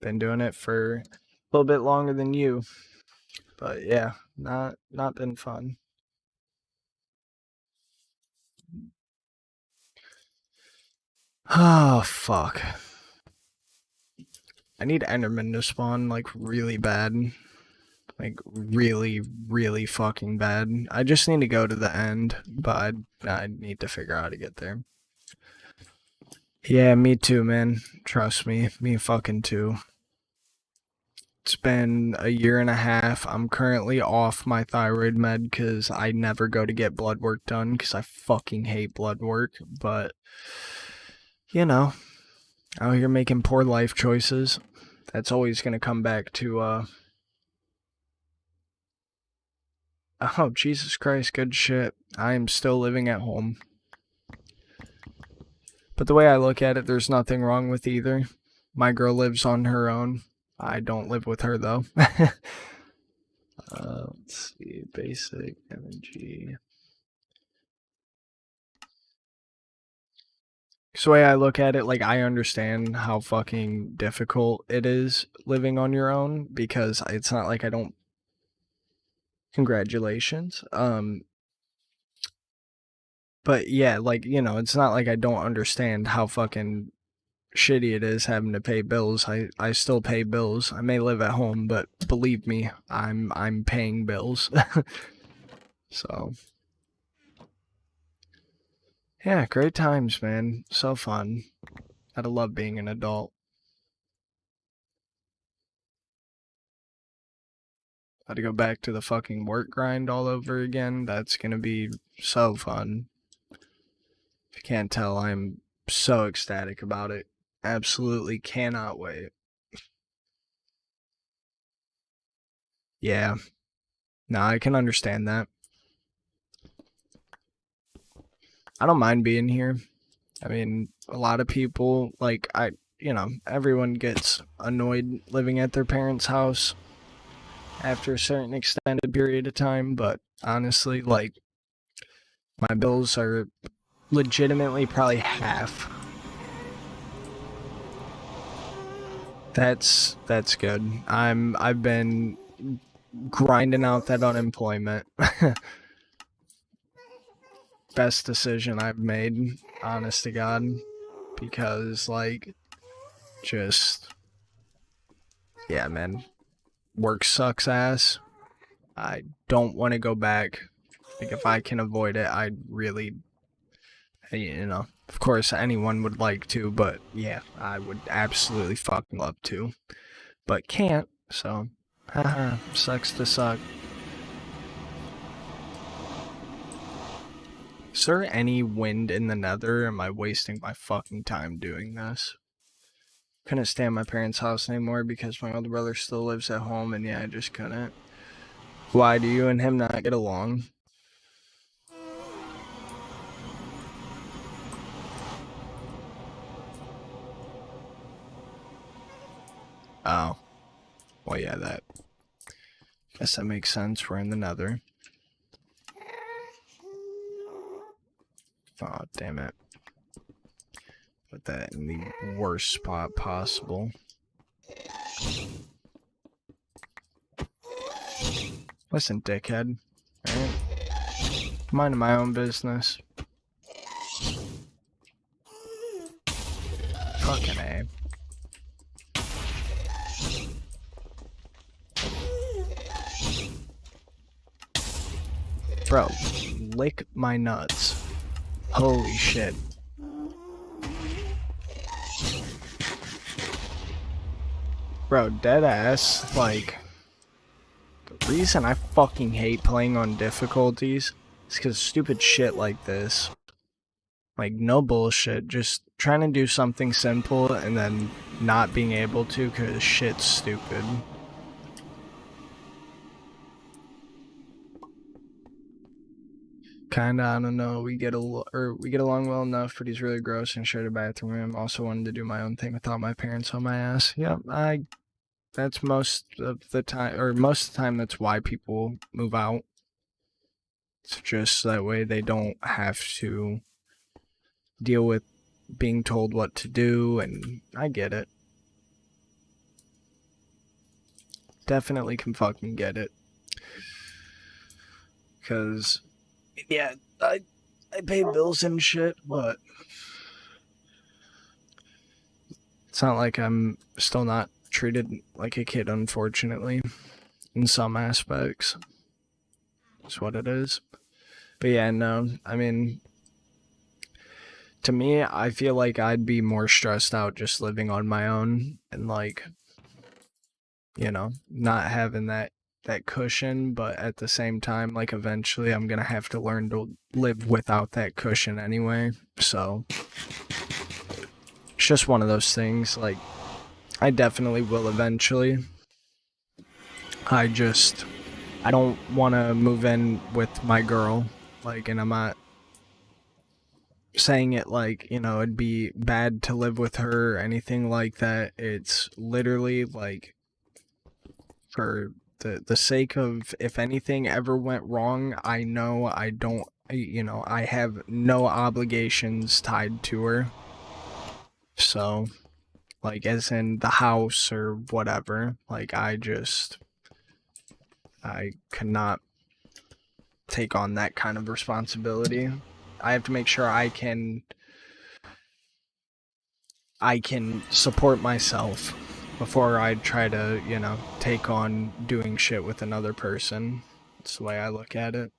Been doing it for a little bit longer than you. But yeah, not been fun. Oh, fuck. I need Enderman to spawn, like, really bad. Like, really, really fucking bad. I just need to go to the end, but I need to figure out how to get there. Yeah, me too, man. Trust me. Me fucking too. It's been a year and a half. I'm currently off my thyroid med because I never go to get blood work done because I fucking hate blood work. But, you know, out here making poor life choices. That's always going to come back to, oh, Jesus Christ, good shit. I am still living at home. But the way I look at it, there's nothing wrong with either. My girl lives on her own. I don't live with her, though. Let's see. Basic energy. So the way I look at it, like, I understand how fucking difficult it is living on your own, because it's not like I don't... Congratulations. But yeah, like, you know, it's not like I don't understand how fucking shitty it is having to pay bills. I still pay bills. I may live at home, but believe me, I'm paying bills. So yeah, great times, man. So fun. Gotta love being an adult. Gotta go back to the fucking work grind all over again. That's gonna be so fun. If you can't tell, I'm so ecstatic about it. Absolutely cannot wait. Yeah. No, I can understand that. I don't mind being here. I mean, a lot of people, like, you know, everyone gets annoyed living at their parents' house after a certain extended period of time, but honestly, like, my bills are legitimately probably half. That's good. I've been grinding out that unemployment. Best decision I've made, honest to God, because, like, just, yeah, man, work sucks ass. I don't want to go back. Like, if I can avoid it, I'd really, you know, of course anyone would like to, but yeah, I would absolutely fucking love to, but can't, so, haha, sucks to suck. Is there any wind in the nether, or am I wasting my fucking time doing this? Couldn't stay at my parents' house anymore because my older brother still lives at home, and yeah, I just couldn't. Why do you and him not get along? Oh. Well, yeah, that... Guess that makes sense. We're in the nether. Oh, damn it. Put that in the worst spot possible. Listen, dickhead. Alright? Minding my own business. Fucking A. Bro, lick my nuts. Holy shit. Bro, dead ass, like, the reason I fucking hate playing on difficulties is because stupid shit like this. Like, no bullshit, just trying to do something simple and then not being able to because shit's stupid. Kinda, I don't know, we get along well enough, but he's really gross and shared a bathroom room. Also wanted to do my own thing without my parents on my ass. Yep, that's most of the time, that's why people move out. It's just that way they don't have to deal with being told what to do, and I get it. Definitely can fucking get it. Because, yeah, I pay bills and shit, but it's not like I'm still not treated like a kid, unfortunately, in some aspects. That's what it is. But yeah, no, I mean, to me, I feel like I'd be more stressed out just living on my own and, like, you know, not having that cushion, but at the same time, like, eventually I'm gonna have to learn to live without that cushion anyway. So it's just one of those things. Like, I definitely will eventually. I don't want to move in with my girl, like, and I'm not saying it like, you know, it'd be bad to live with her or anything like that. It's literally like, for the sake of, if anything ever went wrong, I know I don't, you know, I have no obligations tied to her. So, like, as in the house or whatever, like, I cannot take on that kind of responsibility. I have to make sure I can support myself before I try to, you know, take on doing shit with another person. That's the way I look at it.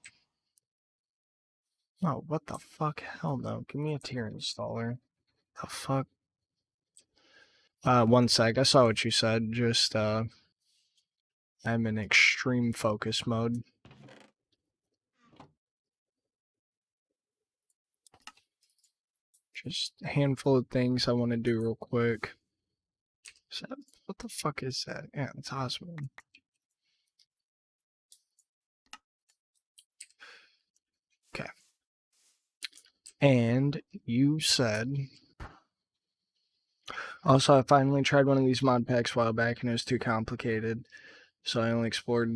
Oh, what the fuck? Hell no. Give me a tier installer. The fuck? One sec. I saw what you said. Just, I'm in extreme focus mode. Just a handful of things I want to do real quick. What the fuck is that? Yeah, it's Osmond. Okay. And you said... Also, I finally tried one of these mod packs a while back and it was too complicated. So I only explored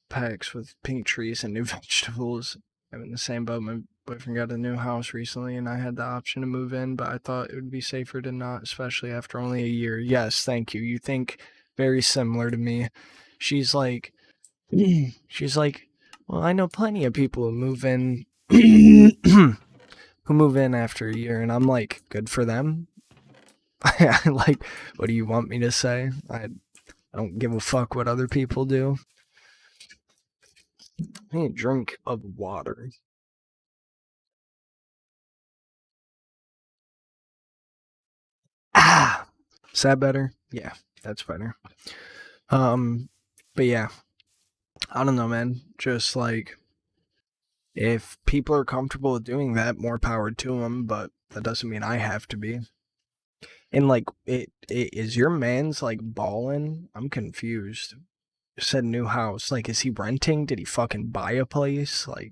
packs with pink trees and new vegetables. I'm in the same boat. My boyfriend got a new house recently and I had the option to move in, but I thought it would be safer to not, especially after only a year. Yes, thank you. You think very similar to me. She's like, well, I know plenty of people who move in who move in after a year, and I'm like, good for them. Like, what do you want me to say? I don't give a fuck what other people do. I need a drink of water. Ah! Is that better? Yeah, that's better. But yeah. I don't know, man. Just like, if people are comfortable with doing that, more power to them, but that doesn't mean I have to be. And like, it is your man's like ballin'? I'm confused. You said new house. Like, is he renting? Did he fucking buy a place? Like,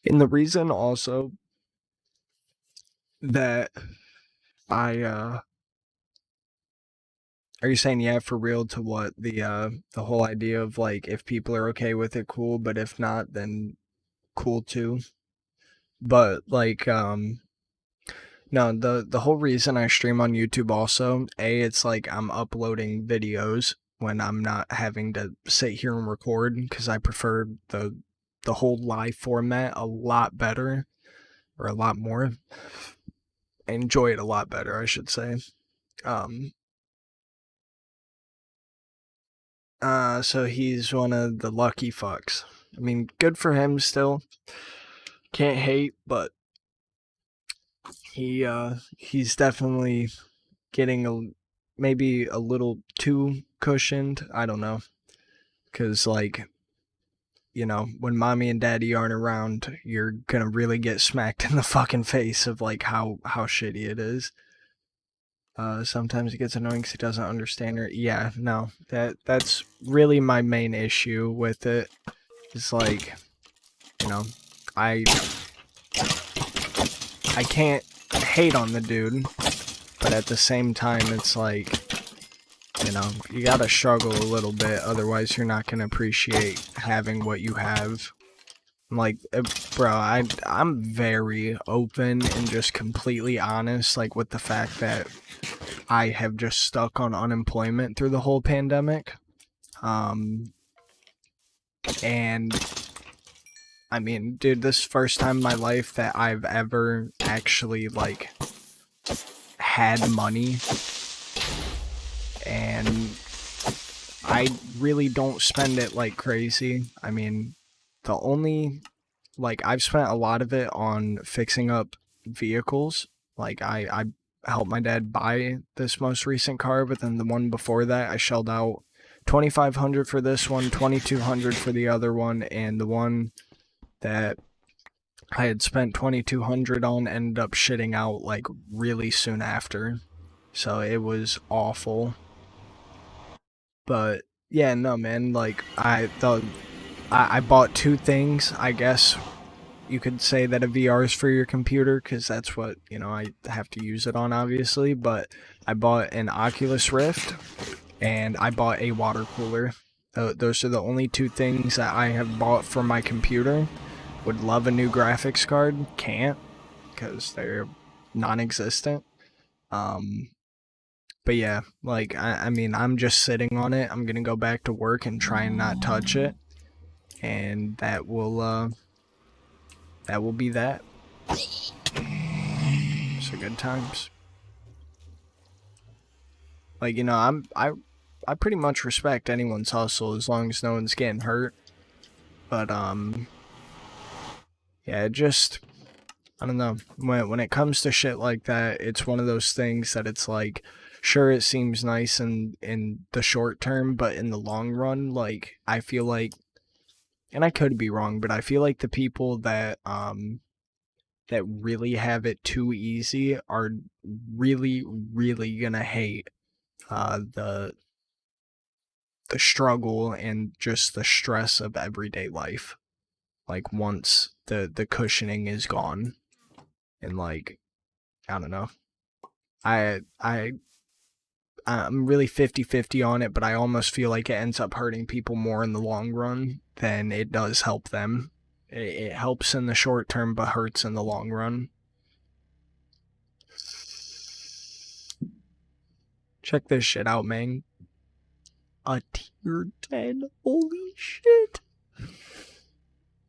and the reason also that are you saying, yeah, for real, to what? The whole idea of like, if people are okay with it, cool, but if not, then cool too. But like, no, the whole reason I stream on YouTube also, it's like I'm uploading videos when I'm not having to sit here and record, because I prefer the whole live format a lot better, or a lot more. I enjoy it a lot better, I should say. So he's one of the lucky fucks. I mean, good for him still. Can't hate, but he's definitely getting maybe a little too cushioned. I don't know. Cause like, you know, when mommy and daddy aren't around, you're gonna really get smacked in the fucking face of like how shitty it is. Sometimes it gets annoying because he doesn't understand her. Yeah, no, that's really my main issue with it. It's like, you know, I can't hate on the dude, but at the same time, it's like, you know, you gotta struggle a little bit, otherwise you're not gonna appreciate having what you have. Like, bro, I'm very open and just completely honest, like, with the fact that I have just stuck on unemployment through the whole pandemic. And I mean, dude, this is the first time in my life that I've ever actually, like, had money. And I really don't spend it like crazy. I mean, the only, like, I've spent a lot of it on fixing up vehicles. Like, I helped my dad buy this most recent car, but then the one before that, I shelled out $2,500 for this one, $2,200 for the other one, and the one that I had spent $2,200 on ended up shitting out like really soon after. So it was awful. But yeah, no man, like I bought two things, I guess you could say that a VR is for your computer, because that's what, you know, I have to use it on, obviously. But I bought an Oculus Rift, and I bought a water cooler. Those are the only two things that I have bought for my computer. Would love a new graphics card, can't, because they're non-existent. But yeah, like, I mean, I'm just sitting on it. I'm gonna go back to work and try and not touch it. And that will be that. So good times. Like, you know, I pretty much respect anyone's hustle as long as no one's getting hurt. But yeah, just, I don't know. When it comes to shit like that, it's one of those things that it's like, sure, it seems nice in the short term, but in the long run, like, I feel like, and I could be wrong, but I feel like the people that that really have it too easy are really, really gonna hate the struggle and just the stress of everyday life. Like, once the cushioning is gone, and like, I don't know. I'm really 50-50 on it, but I almost feel like it ends up hurting people more in the long run than it does help them. It helps in the short term, but hurts in the long run. Check this shit out, man. A tier 10? Holy shit.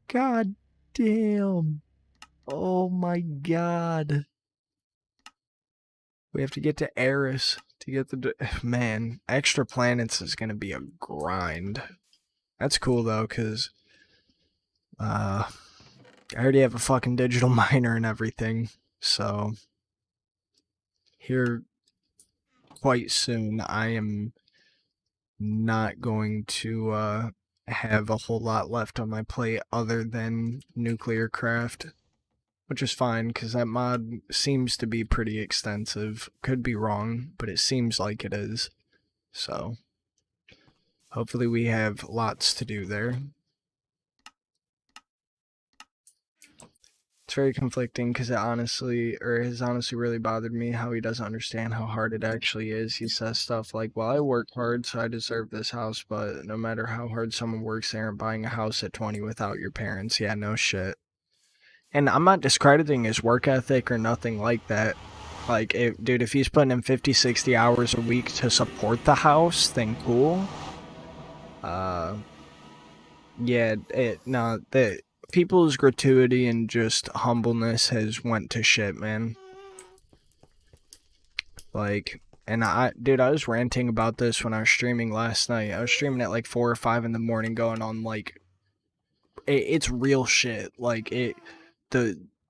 God damn. Oh my god. We have to get to Eris to get the... Man, extra planets is gonna be a grind. That's cool, though, because... I already have a fucking digital miner and everything, so... Here, quite soon, I am not going to, have a whole lot left on my plate other than NuclearCraft. Which is fine, because that mod seems to be pretty extensive. Could be wrong, but it seems like it is. So, hopefully we have lots to do there. It's very conflicting, because it has honestly really bothered me how he doesn't understand how hard it actually is. He says stuff like, well, I work hard, so I deserve this house, but no matter how hard someone works, they aren't buying a house at 20 without your parents. Yeah, no shit. And I'm not discrediting his work ethic or nothing like that. Like, dude, if he's putting in 50, 60 hours a week to support the house, then cool. Yeah, the people's gratuity and just humbleness has went to shit, man. Like, and dude, I was ranting about this when I was streaming last night. I was streaming at like 4 or 5 in the morning going on, like, it's real shit. Like,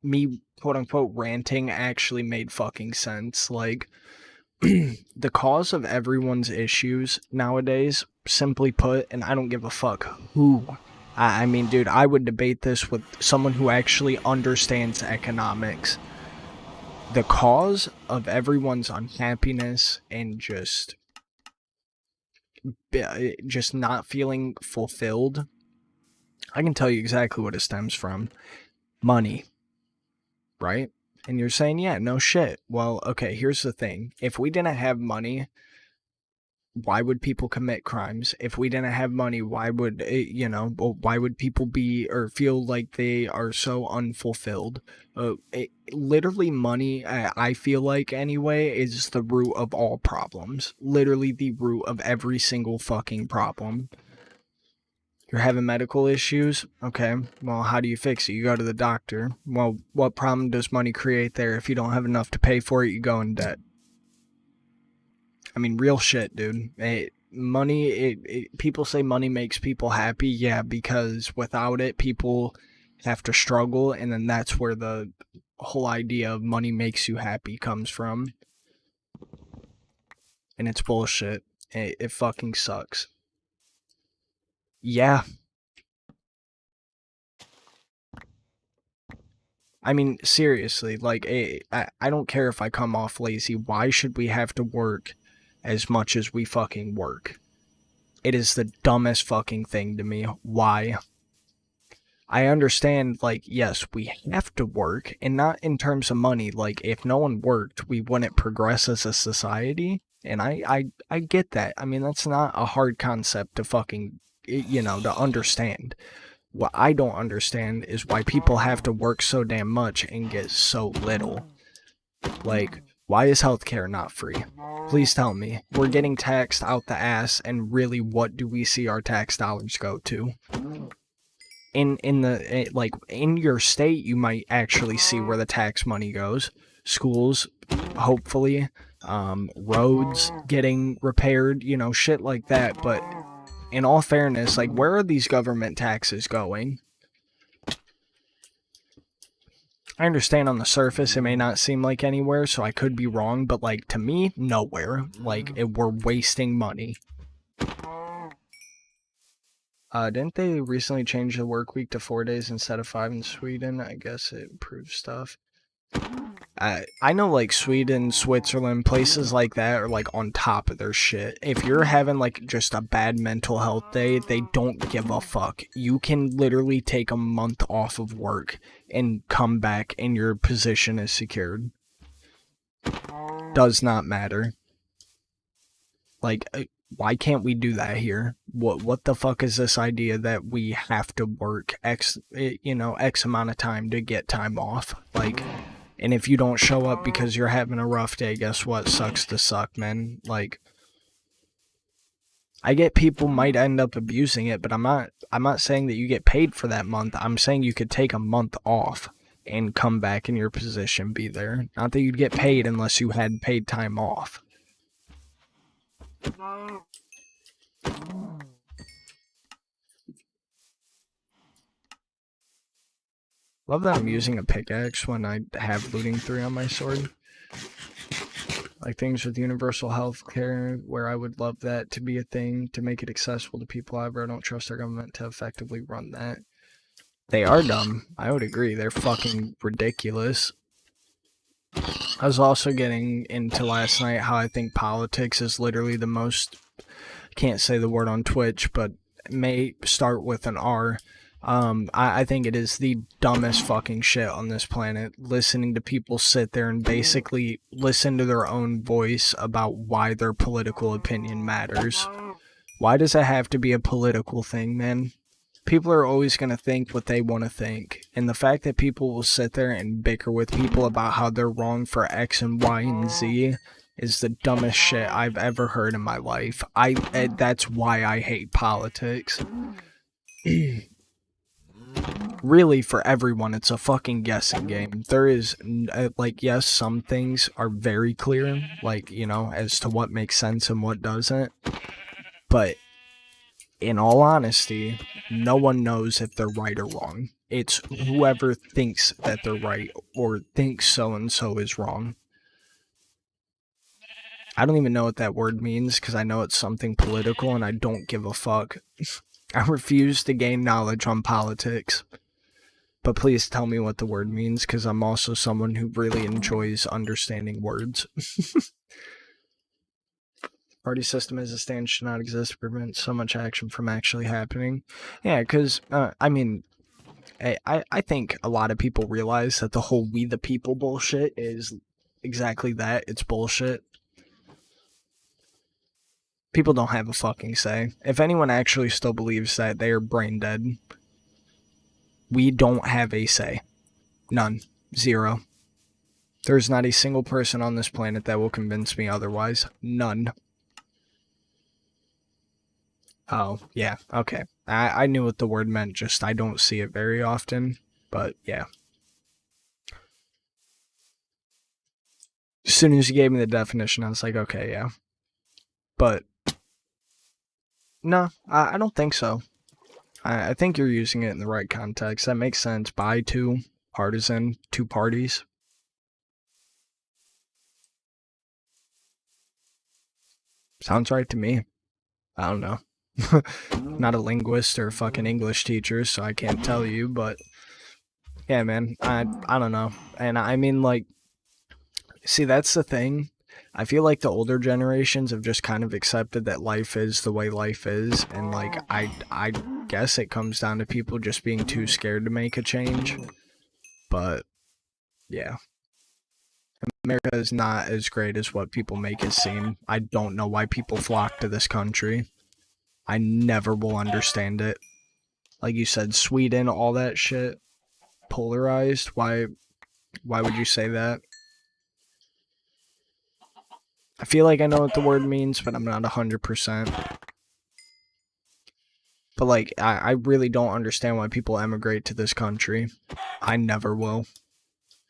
me quote unquote ranting actually made fucking sense. Like, the cause of everyone's issues nowadays, simply put, and I don't give a fuck who. I mean, dude, I would debate this with someone who actually understands economics. The cause of everyone's unhappiness and just not feeling fulfilled, I can tell you exactly what it stems from. Money. Right? And you're saying, yeah, no shit. Well, okay, here's the thing. If we didn't have money, why would people commit crimes? If we didn't have money, why would, why would people be or feel like they are so unfulfilled? Literally, money, I feel like anyway, is the root of all problems. Literally the root of every single fucking problem. You're having medical issues? Okay, well, how do you fix it? You go to the doctor. Well, what problem does money create there? If you don't have enough to pay for it, you go in debt. I mean, real shit, dude. People say money makes people happy. Yeah, because without it, people have to struggle, and then that's where the whole idea of money makes you happy comes from. And it's bullshit. It fucking sucks. Yeah. I mean, seriously, like, I don't care if I come off lazy. Why should we have to work as much as we fucking work? It is the dumbest fucking thing to me. Why? I understand, like, yes, we have to work, and not in terms of money. Like, if no one worked, we wouldn't progress as a society. And I get that. I mean, that's not a hard concept to fucking, to understand. What I don't understand is why people have to work so damn much and get so little. Like, why is healthcare not free? Please tell me. We're getting taxed out the ass, and really, what do we see our tax dollars go to? In your state, you might actually see where the tax money goes. Schools, hopefully, roads getting repaired, shit like that. But in all fairness, like, where are these government taxes going? I understand on the surface it may not seem like anywhere, so I could be wrong, but, like, to me, nowhere. Like, we're wasting money. Didn't they recently change the work week to 4 days instead of 5 in Sweden? I guess it improves stuff. I know, like, Sweden, Switzerland, places like that are, like, on top of their shit. If you're having, like, just a bad mental health day, they don't give a fuck. You can literally take a month off of work and come back and your position is secured. Does not matter. Like, why can't we do that here? What the fuck is this idea that we have to work X amount of time to get time off? Like, and if you don't show up because you're having a rough day, guess what? Sucks to suck, man. Like, I get people might end up abusing it, but I'm not saying that you get paid for that month. I'm saying you could take a month off and come back in your position, be there. Not that you'd get paid unless you had paid time off. Love that I'm using a pickaxe when I have looting 3 on my sword. Like things with universal health care, where I would love that to be a thing, to make it accessible to people. However, I don't trust our government to effectively run that. They are dumb. I would agree. They're fucking ridiculous. I was also getting into last night how I think politics is literally the most, can't say the word on Twitch, but it may start with an R. I think it is the dumbest fucking shit on this planet, listening to people sit there and basically listen to their own voice about why their political opinion matters. Why does it have to be a political thing, man? People are always going to think what they want to think, and the fact that people will sit there and bicker with people about how they're wrong for X and Y and Z is the dumbest shit I've ever heard in my life. That's why I hate politics. Really, for everyone, it's a fucking guessing game. There is, like, yes, some things are very clear, like, as to what makes sense and what doesn't, but in all honesty, no one knows if they're right or wrong. It's whoever thinks that they're right or thinks so-and-so is wrong. I don't even know what that word means because I know it's something political and I don't give a fuck. I refuse to gain knowledge on politics. But please tell me what the word means because I'm also someone who really enjoys understanding words. Party system as it stands should not exist to prevent so much action from actually happening. Yeah, because, I mean, I think a lot of people realize that the whole we the people bullshit is exactly that. It's bullshit. People don't have a fucking say. If anyone actually still believes that, they are brain dead. We don't have a say. None. Zero. There's not a single person on this planet that will convince me otherwise. None. Oh, yeah, okay. I knew what the word meant, just I don't see it very often. But, yeah. As soon as you gave me the definition, I was like, okay, yeah. But, no, I don't think so. I think you're using it in the right context. That makes sense. By two, partisan, two parties. Sounds right to me. I don't know. Not a linguist or a fucking English teacher, so I can't tell you, but yeah, man, I don't know. And I mean, like, see, that's the thing. I feel like the older generations have just kind of accepted that life is the way life is, and like I guess it comes down to people just being too scared to make a change. But yeah. America is not as great as what people make it seem. I don't know why people flock to this country. I never will understand it. Like you said, Sweden, all that shit, polarized. Why would you say that? I feel like I know what the word means, but I'm not 100%. But like, I really don't understand why people emigrate to this country. I never will.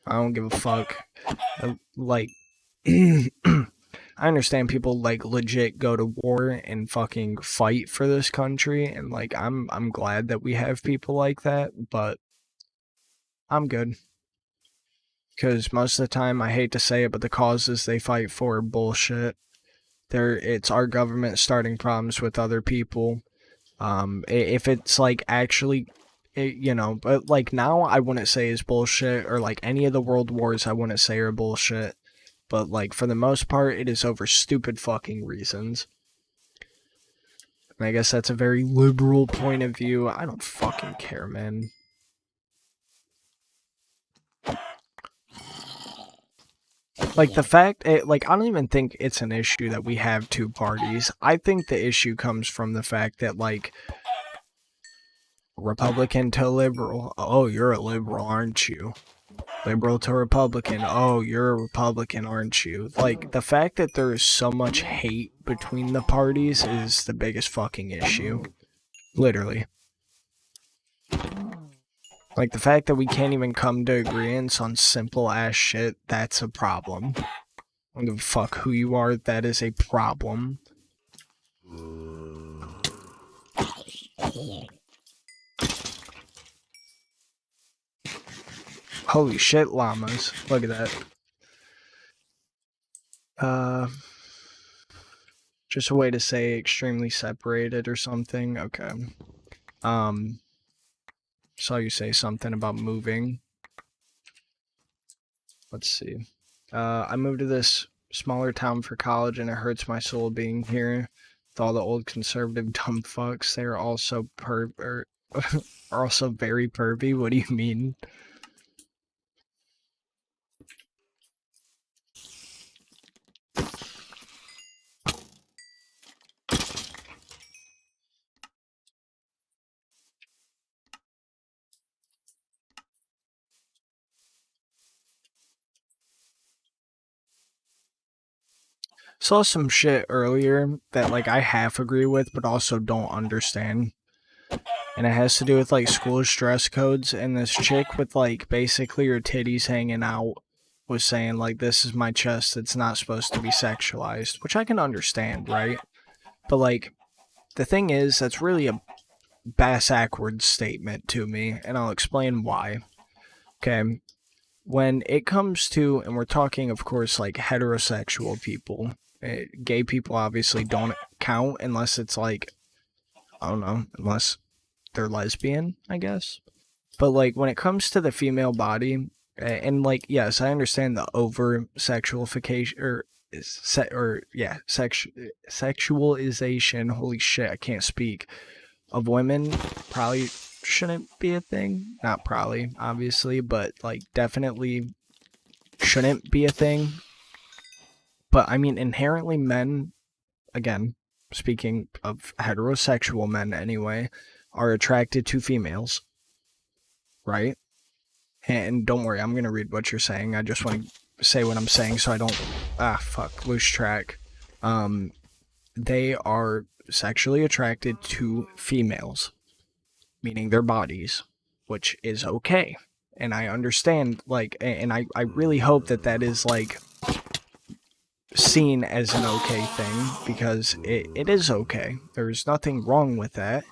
I don't give a fuck. Like, I understand people like legit go to war and fucking fight for this country, and like I'm glad that we have people like that, but I'm good. Because most of the time, I hate to say it, but the causes they fight for are bullshit. It's our government starting problems with other people. If it's like actually, but like now I wouldn't say is bullshit, or like any of the world wars I wouldn't say are bullshit. But like for the most part, it is over stupid fucking reasons. And I guess that's a very liberal point of view. I don't fucking care, man. Like the fact, like I don't even think it's an issue that we have two parties. I think the issue comes from the fact that like Republican to liberal. Oh, you're a liberal, aren't you? Liberal to Republican. Oh, you're a Republican, aren't you? Like, the fact that there is so much hate between the parties is the biggest fucking issue. Literally. Like, the fact that we can't even come to agreements on simple ass shit, that's a problem. I don't give a fuck who you are, that is a problem. Holy shit, llamas. Look at that. Just a way to say extremely separated or something. Okay. Saw you say something about moving. Let's see. I moved to this smaller town for college, and it hurts my soul being here with all the old conservative dumb fucks. They're also are also very pervy. What do you mean? Saw some shit earlier that like I half agree with, but also don't understand. And it has to do with like school dress codes, and this chick with like basically her titties hanging out was saying like, this is my chest, it's not supposed to be sexualized, which I can understand, right? But like, the thing is, that's really a bass-ackwards statement to me, and I'll explain why. Okay, when it comes to, and we're talking of course like heterosexual people, gay people obviously don't count unless it's like, I don't know, unless they're lesbian, I guess. But like when it comes to the female body, and like yes, I understand the over sexualification sexualization. Holy shit, I can't speak. Of women probably shouldn't be a thing. Not probably, obviously, but like definitely shouldn't be a thing. But I mean, inherently, men, again, speaking of heterosexual men anyway, are attracted to females, right? And don't worry, I'm going to read what you're saying. I just want to say what I'm saying so I don't, lose track. They are sexually attracted to females, meaning their bodies, which is okay. And I understand, like, and I really hope that that is, like, seen as an okay thing, because it is okay. There's nothing wrong with that.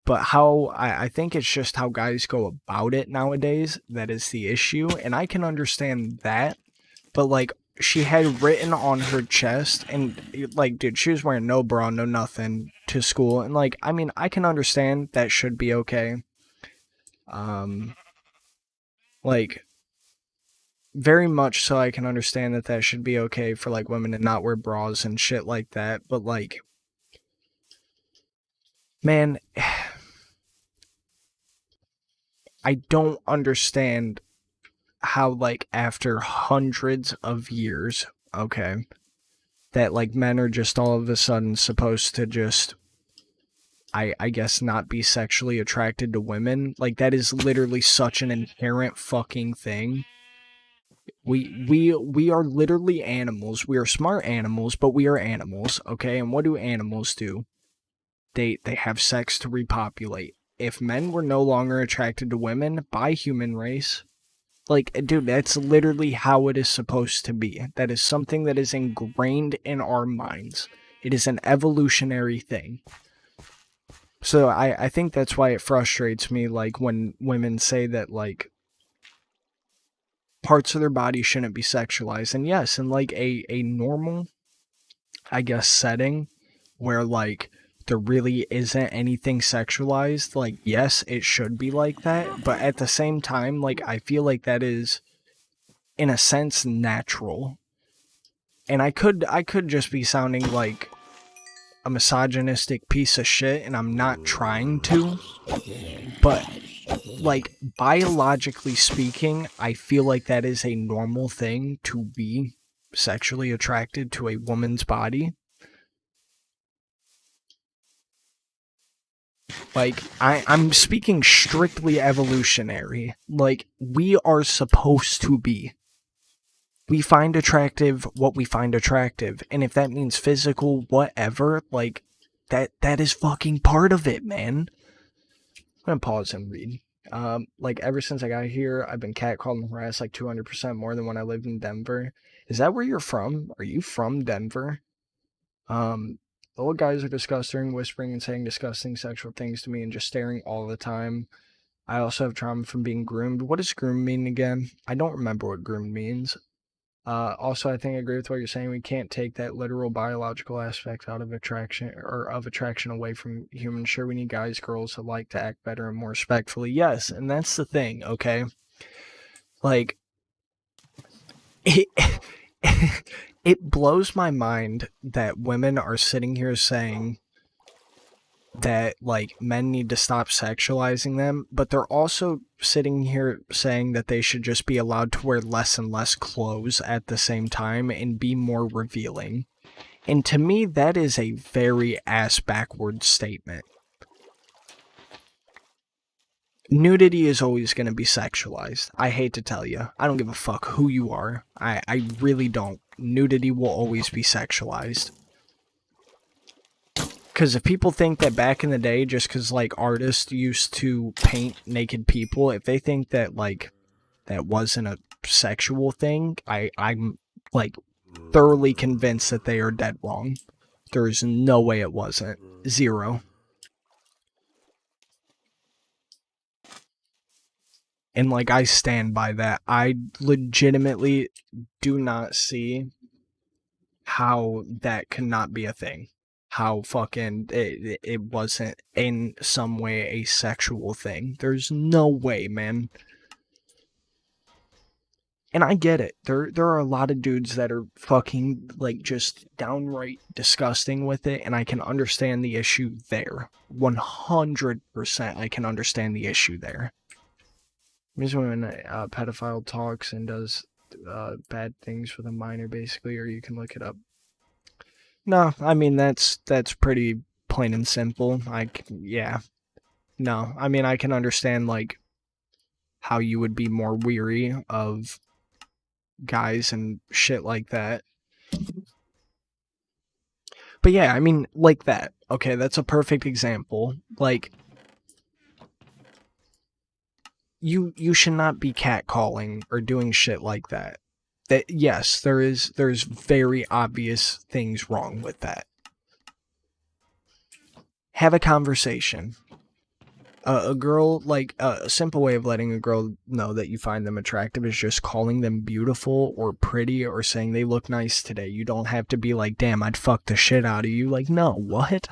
But how, I think it's just how guys go about it nowadays that is the issue, and I can understand that, but, like, she had written on her chest, and, like, dude, she was wearing no bra, no nothing to school, and, like, I mean, I can understand that should be okay. Like, very much so I can understand that that should be okay for, like, women to not wear bras and shit like that, but, like, man, I don't understand how, like, after hundreds of years, okay, that, like, men are just all of a sudden supposed to just, I guess, not be sexually attracted to women. Like, that is literally such an inherent fucking thing. We are literally animals. We are smart animals, but we are animals, okay? And what do animals do? They have sex to repopulate. If men were no longer attracted to women by human race, like, dude, that's literally how it is supposed to be. That is something that is ingrained in our minds. It is an evolutionary thing. So I think that's why it frustrates me, like, when women say that, like, parts of their body shouldn't be sexualized. And yes, in, like, a normal, I guess, setting where, like, there really isn't anything sexualized, like, yes, it should be like that. But at the same time, like, I feel like that is, in a sense, natural. And I could just be sounding like a misogynistic piece of shit, and I'm not trying to, but, like, biologically speaking, I feel like that is a normal thing to be sexually attracted to a woman's body. Like, I'm speaking strictly evolutionary. Like, we are supposed to be. We find attractive what we find attractive, and if that means physical whatever, like, that is fucking part of it, man. I'm gonna pause and read. Like, ever since I got here, I've been catcalled and harassed like 200% more than when I lived in Denver. Is that where you're from? Are you from Denver? The old guys are disgusting, whispering and saying disgusting sexual things to me and just staring all the time. I also have trauma from being groomed. What does groomed mean again? I don't remember what groomed means. Also, I think I agree with what you're saying. We can't take that literal biological aspect out of attraction, or of attraction, away from humans. Sure, we need guys, girls that like to act better and more respectfully. Yes, and that's the thing, okay? Like, it, it blows my mind that women are sitting here saying that, like, men need to stop sexualizing them, but they're also sitting here saying that they should just be allowed to wear less and less clothes at the same time and be more revealing. And to me, that is a very ass-backward statement. Nudity is always going to be sexualized. I hate to tell you. I don't give a fuck who you are. I really don't. Nudity will always be sexualized. Because if people think that back in the day, just because, like, artists used to paint naked people, if they think that, like, that wasn't a sexual thing, I'm, like, thoroughly convinced that they are dead wrong. There's no way it wasn't. Zero. And, like, I stand by that. I legitimately do not see how that could not be a thing. How fucking it wasn't in some way a sexual thing. There's no way, man. And I get it. There are a lot of dudes that are fucking, like, just downright disgusting with it, and I can understand the issue there. 100% I can understand the issue there. Means when a pedophile talks and does bad things with a minor, basically, or you can look it up. No, I mean, that's pretty plain and simple. Yeah. No, I mean, I can understand, like, how you would be more weary of guys and shit like that. But yeah, I mean, like that. Okay, that's a perfect example. Like, you should not be catcalling or doing shit like that. That, yes, there's very obvious things wrong with that. Have a conversation. A girl, like, a simple way of letting a girl know that you find them attractive is just calling them beautiful or pretty or saying they look nice today. You don't have to be like, damn, I'd fuck the shit out of you. Like, no, what?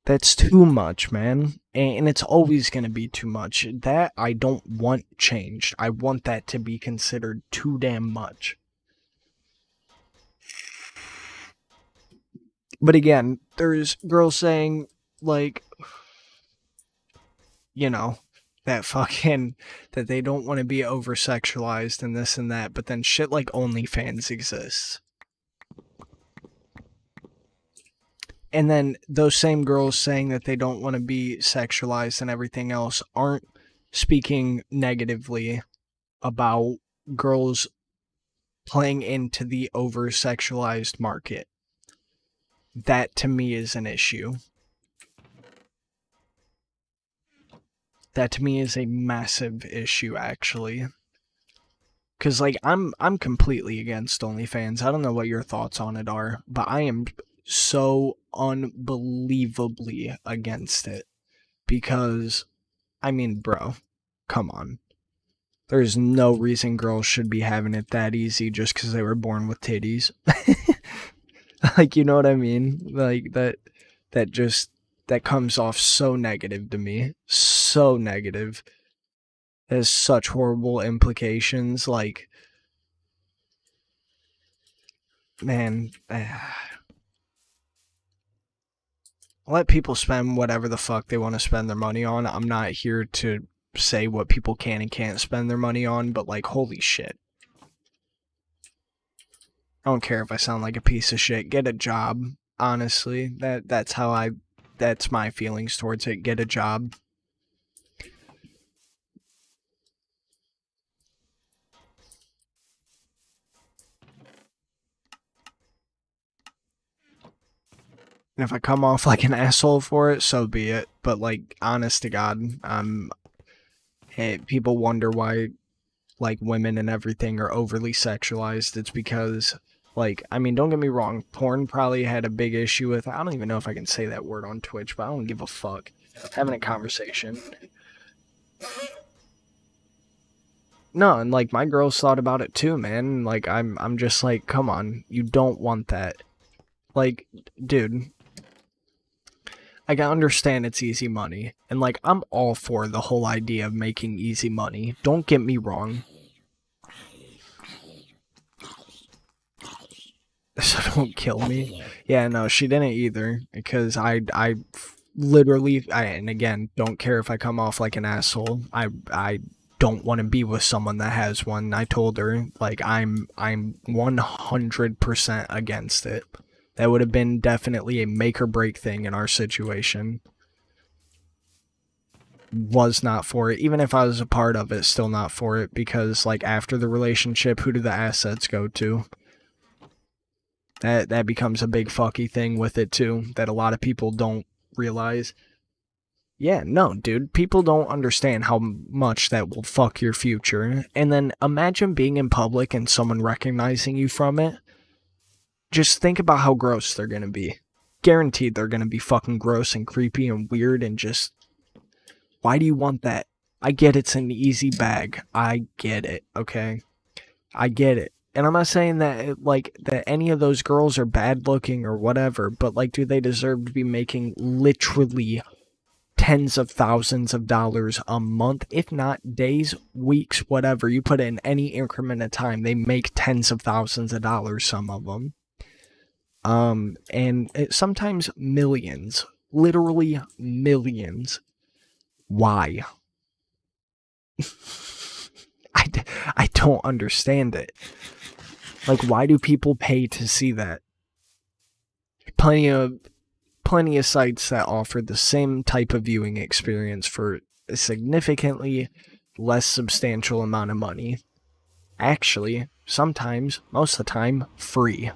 That's too much, man. And it's always going to be too much. That I don't want changed. I want that to be considered too damn much. But again, there's girls saying, like, you know, that fucking, that they don't want to be over sexualized and this and that, but then shit like OnlyFans exists. And then those same girls saying that they don't want to be sexualized and everything else aren't speaking negatively about girls playing into the over sexualized market. That to me is an issue. That to me is a massive issue, actually. Because, like, I'm completely against OnlyFans. I don't know what your thoughts on it are, but I am so unbelievably against it. Because, I mean, bro, come on. There's no reason girls should be having it that easy just because they were born with titties. Like, you know what I mean? Like, that comes off so negative to me. So negative. It has such horrible implications. Like, man, let people spend whatever the fuck they want to spend their money on. I'm not here to say what people can and can't spend their money on, but, like, holy shit. I don't care if I sound like a piece of shit. Get a job. Honestly, that's my feelings towards it. Get a job. And if I come off like an asshole for it, so be it. But, like, honest to God, people wonder why, like, women and everything are overly sexualized. It's because, like, I mean, don't get me wrong, porn probably had a big issue with, I don't even know if I can say that word on Twitch, but I don't give a fuck. Having a conversation. No, and, like, my girls thought about it too, man. Like, I'm just like, come on, you don't want that. Like, dude, I can understand it's easy money, and, like, I'm all for the whole idea of making easy money. Don't get me wrong. So don't kill me. Yeah, no, she didn't either, because I literally, and again, don't care if I come off like an asshole. I don't want to be with someone that has one. I told her, like, I'm 100% against it. That would have been definitely a make or break thing in our situation. Was not for it. Even if I was a part of it, still not for it, because, like, after the relationship, who do the assets go to? That becomes a big fucky thing with it too, that a lot of people don't realize. Yeah, no, dude, people don't understand how much that will fuck your future. And then imagine being in public and someone recognizing you from it. Just think about how gross they're gonna be. Guaranteed they're gonna be fucking gross and creepy and weird and just... Why do you want that? I get it's an easy bag. I get it, okay? I get it. And I'm not saying that, like, that any of those girls are bad looking or whatever, but, like, do they deserve to be making literally tens of thousands of dollars a month, if not days, weeks, whatever? You put it in any increment of time, they make tens of thousands of dollars, some of them. And sometimes millions, literally millions. Why? I don't understand it. Like, why do people pay to see that? Plenty of sites that offer the same type of viewing experience for a significantly less substantial amount of money. Actually, sometimes, most of the time, free.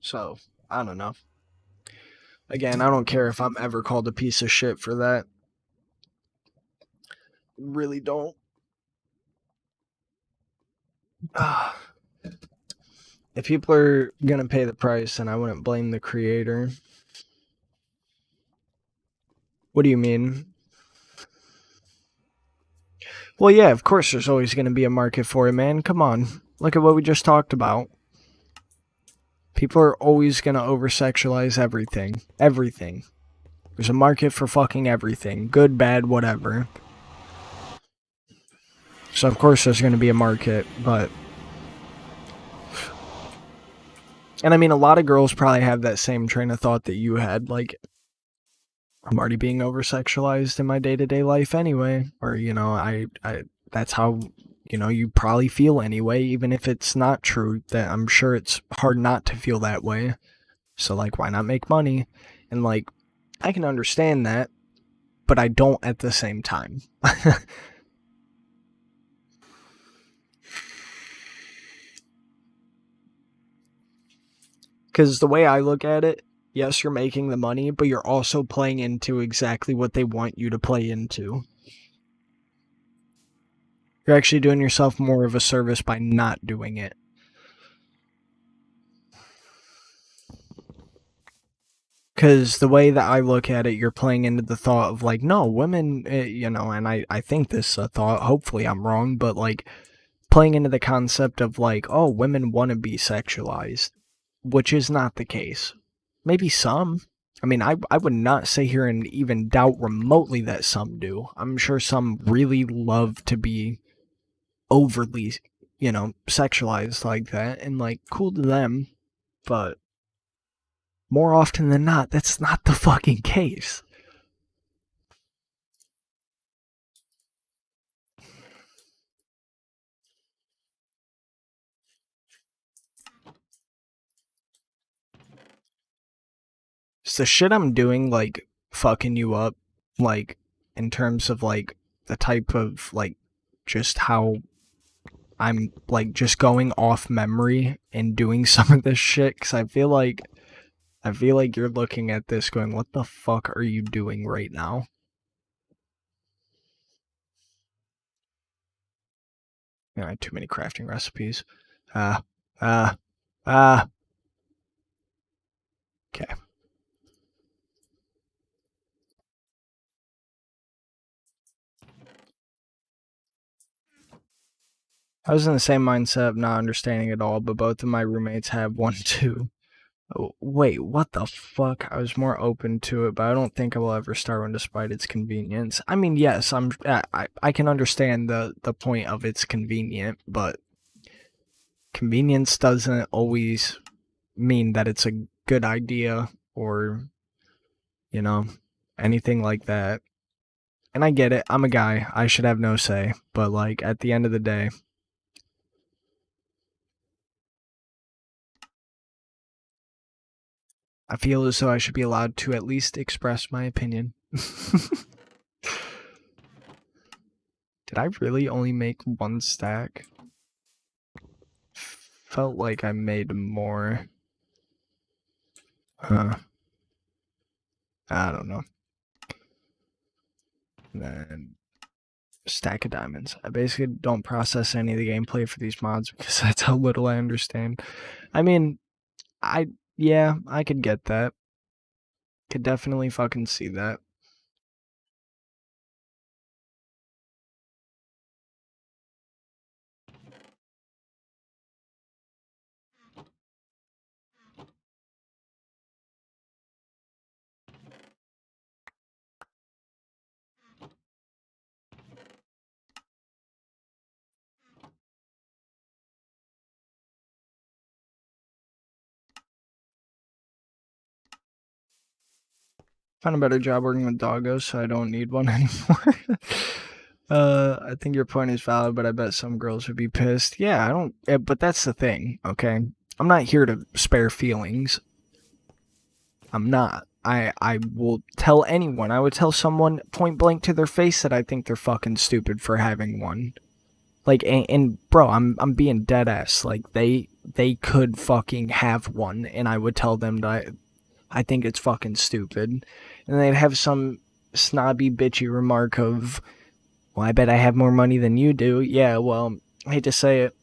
So, I don't know. Again, I don't care if I'm ever called a piece of shit for that. Really don't. If people are gonna pay the price, then I wouldn't blame the creator. What do you mean? Well, yeah, of course there's always gonna be a market for it, man. Come on. Look at what we just talked about. People are always gonna over-sexualize everything. Everything. There's a market for fucking everything. Good, bad, whatever. So of course there's gonna be a market, but... And I mean, a lot of girls probably have that same train of thought that you had, like, I'm already being over-sexualized in my day-to-day life anyway. Or, you know, I that's how, you know, you probably feel anyway, even if it's not true. That I'm sure it's hard not to feel that way. So, like, why not make money? And, like, I can understand that, but I don't at the same time. Because the way I look at it, yes, you're making the money, but you're also playing into exactly what they want you to play into. You're actually doing yourself more of a service by not doing it. Because the way that I look at it, you're playing into the thought of, like, no, women, you know, and I think this thought, hopefully I'm wrong, but, like, playing into the concept of, like, oh, women want to be sexualized, which is not the case. Maybe some. I mean, I would not sit here and even doubt remotely that some do. I'm sure some really love to be overly, you know, sexualized like that, and, like, cool to them, but more often than not, that's not the fucking case. Is the shit I'm doing, like, fucking you up, like, in terms of, like, the type of, like, just how I'm, like, just going off memory and doing some of this shit? Because I feel like you're looking at this going, what the fuck are you doing right now? Yeah, I had too many crafting recipes. Ah, ah, ah. Okay. I was in the same mindset of not understanding it all, but both of my roommates have one too. Oh, wait, what the fuck? I was more open to it, but I don't think I will ever start one despite its convenience. I mean, yes, I can understand the point of it's convenient, but convenience doesn't always mean that it's a good idea or, you know, anything like that. And I get it. I'm a guy. I should have no say, but, like, at the end of the day, I feel as though I should be allowed to at least express my opinion. Did I really only make one stack? Felt like I made more. Huh. I don't know. Then stack of diamonds. I basically don't process any of the gameplay for these mods because that's how little I understand. I mean, yeah, I could get that. Could definitely fucking see that. Found a better job working with doggos, so I don't need one anymore. I think your point is valid, but I bet some girls would be pissed. Yeah, I don't. But that's the thing, okay? I'm not here to spare feelings. I'm not. I will tell anyone. I would tell someone point blank to their face that I think they're fucking stupid for having one. Like, and bro, I'm being dead ass. Like, they could fucking have one, and I would tell them that I think it's fucking stupid. And they'd have some snobby, bitchy remark of, well, I bet I have more money than you do. Yeah, well, I hate to say it,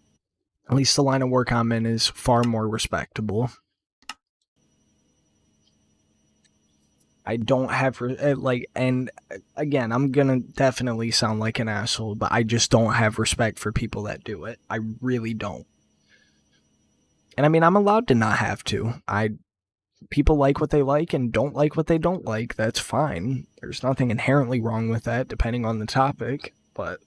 at least the line of work I'm in is far more respectable. I don't have, and again, I'm gonna definitely sound like an asshole, but I just don't have respect for people that do it. I really don't. And I mean, I'm allowed to not have to. People like what they like and don't like what they don't like. That's fine. There's nothing inherently wrong with that, depending on the topic, but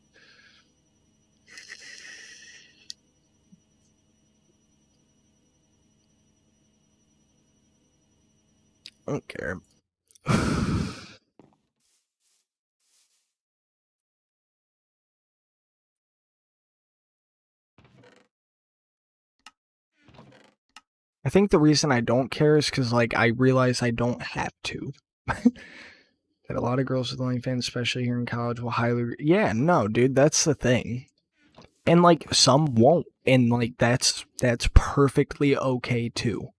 I don't care. I think the reason I don't care is because, like, I realize I don't have to. That a lot of girls with OnlyFans, especially here in college, will highly. Yeah, no, dude, that's the thing. And, like, some won't. And, like, that's perfectly okay, too.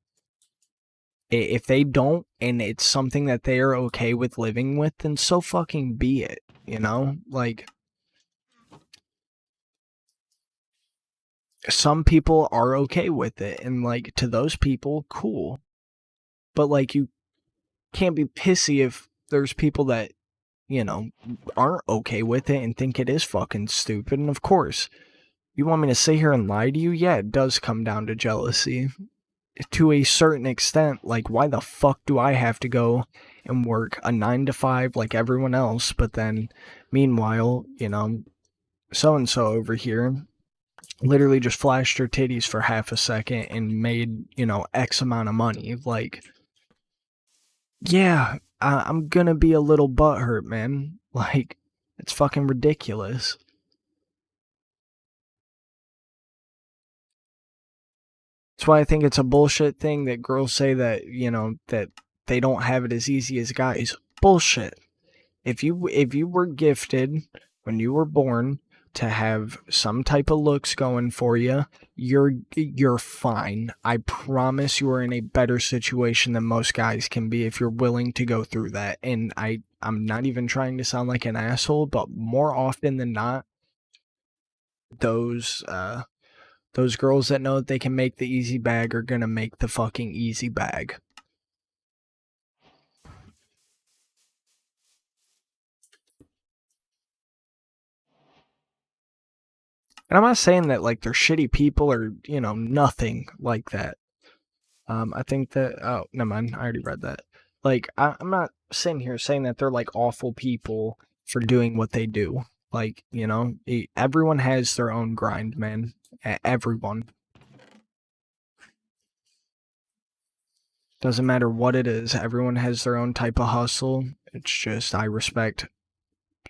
If they don't, and it's something that they are okay with living with, then so fucking be it, you know? Like, some people are okay with it, and, like, to those people, cool. But, like, you can't be pissy if there's people that, you know, aren't okay with it and think it is fucking stupid. And of course, you want me to sit here and lie to you? Yeah, it does come down to jealousy. To a certain extent, like, why the fuck do I have to go and work a 9 to 5 like everyone else, but then, meanwhile, you know, so-and-so over here literally just flashed her titties for half a second and made, you know, X amount of money. Like, yeah, I'm gonna be a little butthurt, man. Like, it's fucking ridiculous. That's why I think it's a bullshit thing that girls say that, you know, that they don't have it as easy as guys. Bullshit. If you were gifted when you were born to have some type of looks going for you, you're fine. I promise you are in a better situation than most guys can be if you're willing to go through that. And I'm not even trying to sound like an asshole, but more often than not, those those girls that know that they can make the easy bag are gonna make the fucking easy bag. And I'm not saying that, like, they're shitty people or, you know, nothing like that. I think that, oh, never mind, I already read that. Like, I'm not sitting here saying that they're, like, awful people for doing what they do. Like, you know, everyone has their own grind, man. Everyone. Doesn't matter what it is, everyone has their own type of hustle. It's just, I respect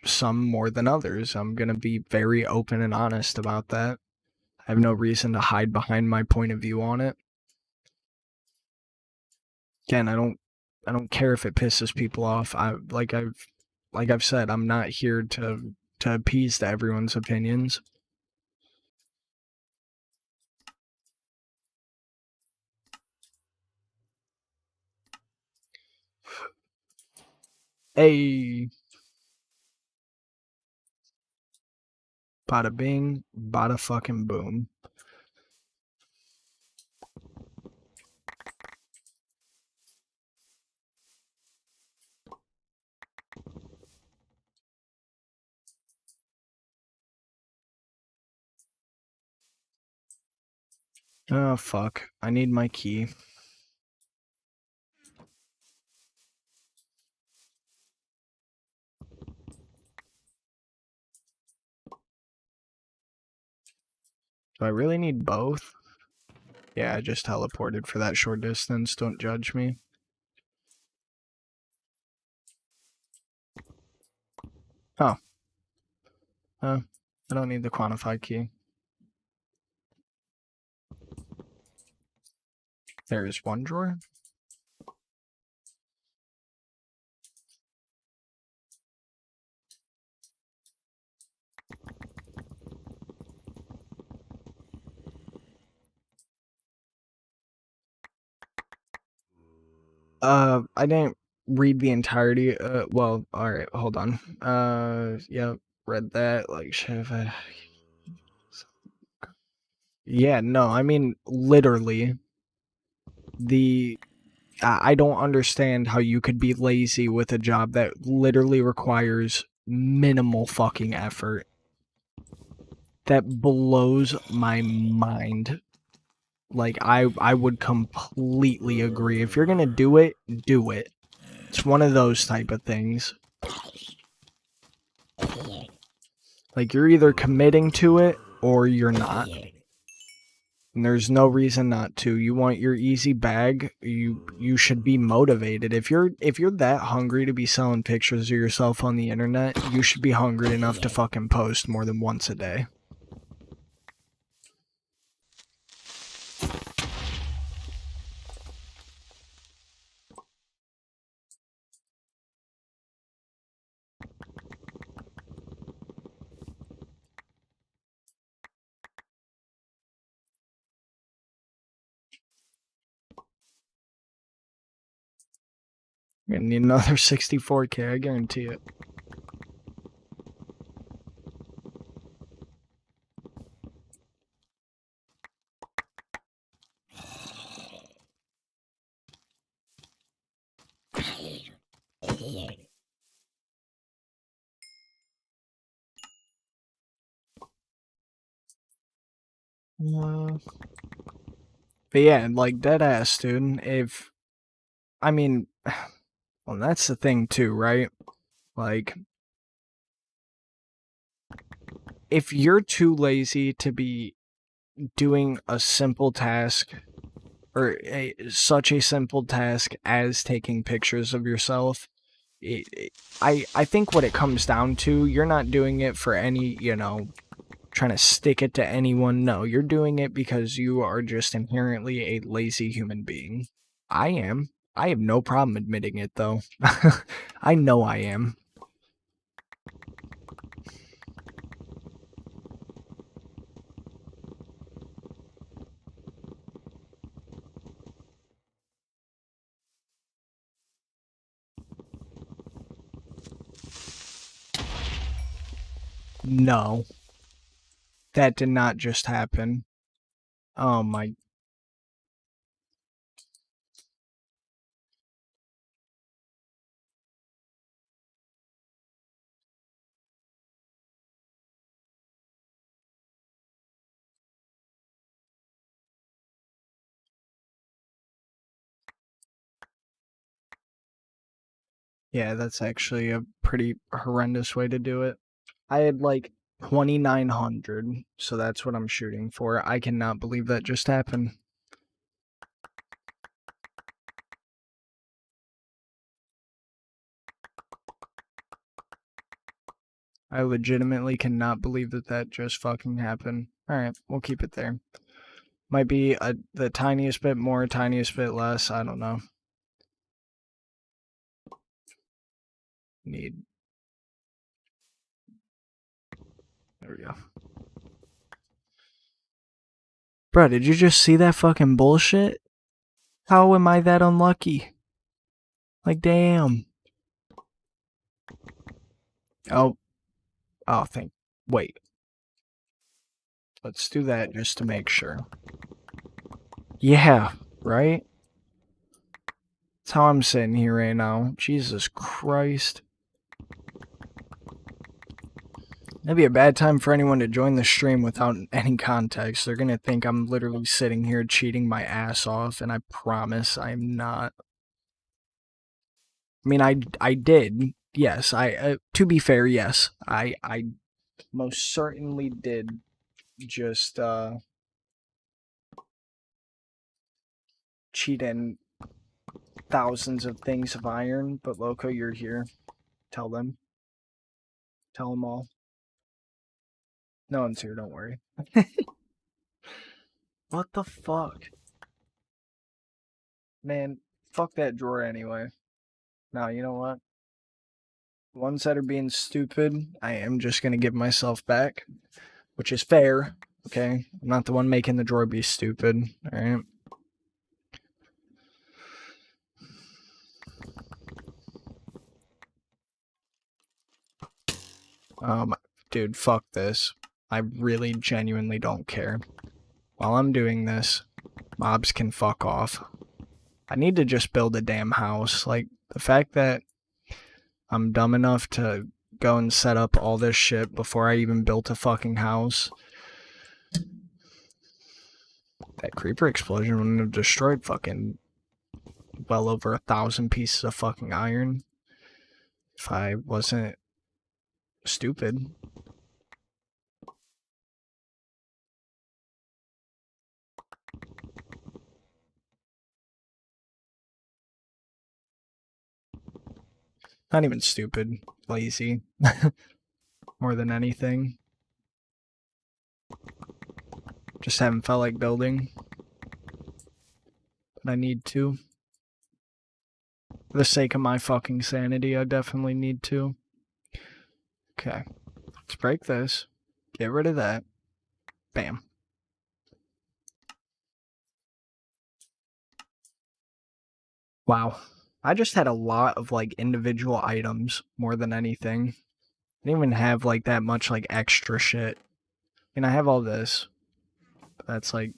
some more than others. I'm gonna be very open and honest about that. I have no reason to hide behind my point of view on it. Again, I don't care if it pisses people off. I've said, I'm not here to appease to everyone's opinions. Hey, bada bing, bada fucking boom. Oh fuck, I need my key. Do I really need both? Yeah, I just teleported for that short distance, don't judge me. Oh. I don't need the quantify key. There is one drawer. I didn't read the entirety. Well, all right, hold on. Yeah, read that. Like, shit. If I... Yeah, no, I mean, literally, I don't understand how you could be lazy with a job that literally requires minimal fucking effort. That blows my mind. Like, I would completely agree. If you're gonna do it, do it. It's one of those type of things. Like, you're either committing to it or you're not. And there's no reason not to. You want your easy bag, you should be motivated. If you're that hungry to be selling pictures of yourself on the internet, you should be hungry enough to fucking post more than once a day. You're gonna need another 64K, I guarantee it. But yeah, like, dead ass, dude. If, I mean, well, that's the thing too, right? Like, if you're too lazy to be doing a simple task, or such a simple task as taking pictures of yourself, I think what it comes down to, you're not doing it for any, trying to stick it to anyone. No, you're doing it because you are just inherently a lazy human being. I am. I have no problem admitting it, though. I know I am. No, that did not just happen. Oh my. Yeah, that's actually a pretty horrendous way to do it. I had like 2,900, so that's what I'm shooting for. I cannot believe that just happened. I legitimately cannot believe that that just fucking happened. Alright, we'll keep it there. Might be the tiniest bit more, tiniest bit less, I don't know. Need. There we go. Bro, did you just see that fucking bullshit? How am I that unlucky? Like, damn. Oh. Oh, wait. Let's do that just to make sure. Yeah, right? That's how I'm sitting here right now. Jesus Christ. That'd be a bad time for anyone to join the stream without any context. They're gonna think I'm literally sitting here cheating my ass off, and I promise I'm not. I mean, I did. Yes, to be fair, yes. I most certainly did just cheat in thousands of things of iron, but Loco, you're here. Tell them. Tell them all. No one's here, don't worry. What the fuck? Man, fuck that drawer anyway. Now, you know what? The ones that are being stupid, I am just gonna give myself back, which is fair, okay? I'm not the one making the drawer be stupid, alright? Dude, fuck this. I really genuinely don't care. While I'm doing this, mobs can fuck off. I need to just build a damn house. Like, the fact that I'm dumb enough to go and set up all this shit before I even built a fucking house. That creeper explosion wouldn't have destroyed fucking well over 1,000 pieces of fucking iron if I wasn't stupid. Not even stupid, lazy. More than anything. Just haven't felt like building. But I need to. For the sake of my fucking sanity, I definitely need to. Okay. Let's break this. Get rid of that. Bam. Wow. I just had a lot of like individual items more than anything. I didn't even have like that much like extra shit. I have all this. But that's like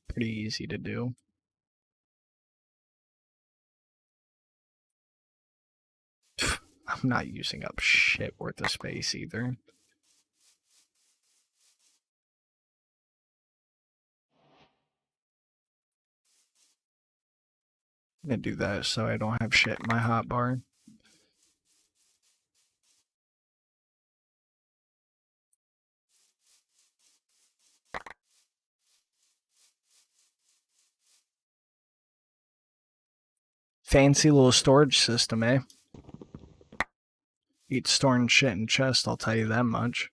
pretty easy to do. I'm not using up shit worth of space either. I'm gonna do that so I don't have shit in my hotbar. Fancy little storage system, eh? Eat storing shit in chest, I'll tell you that much.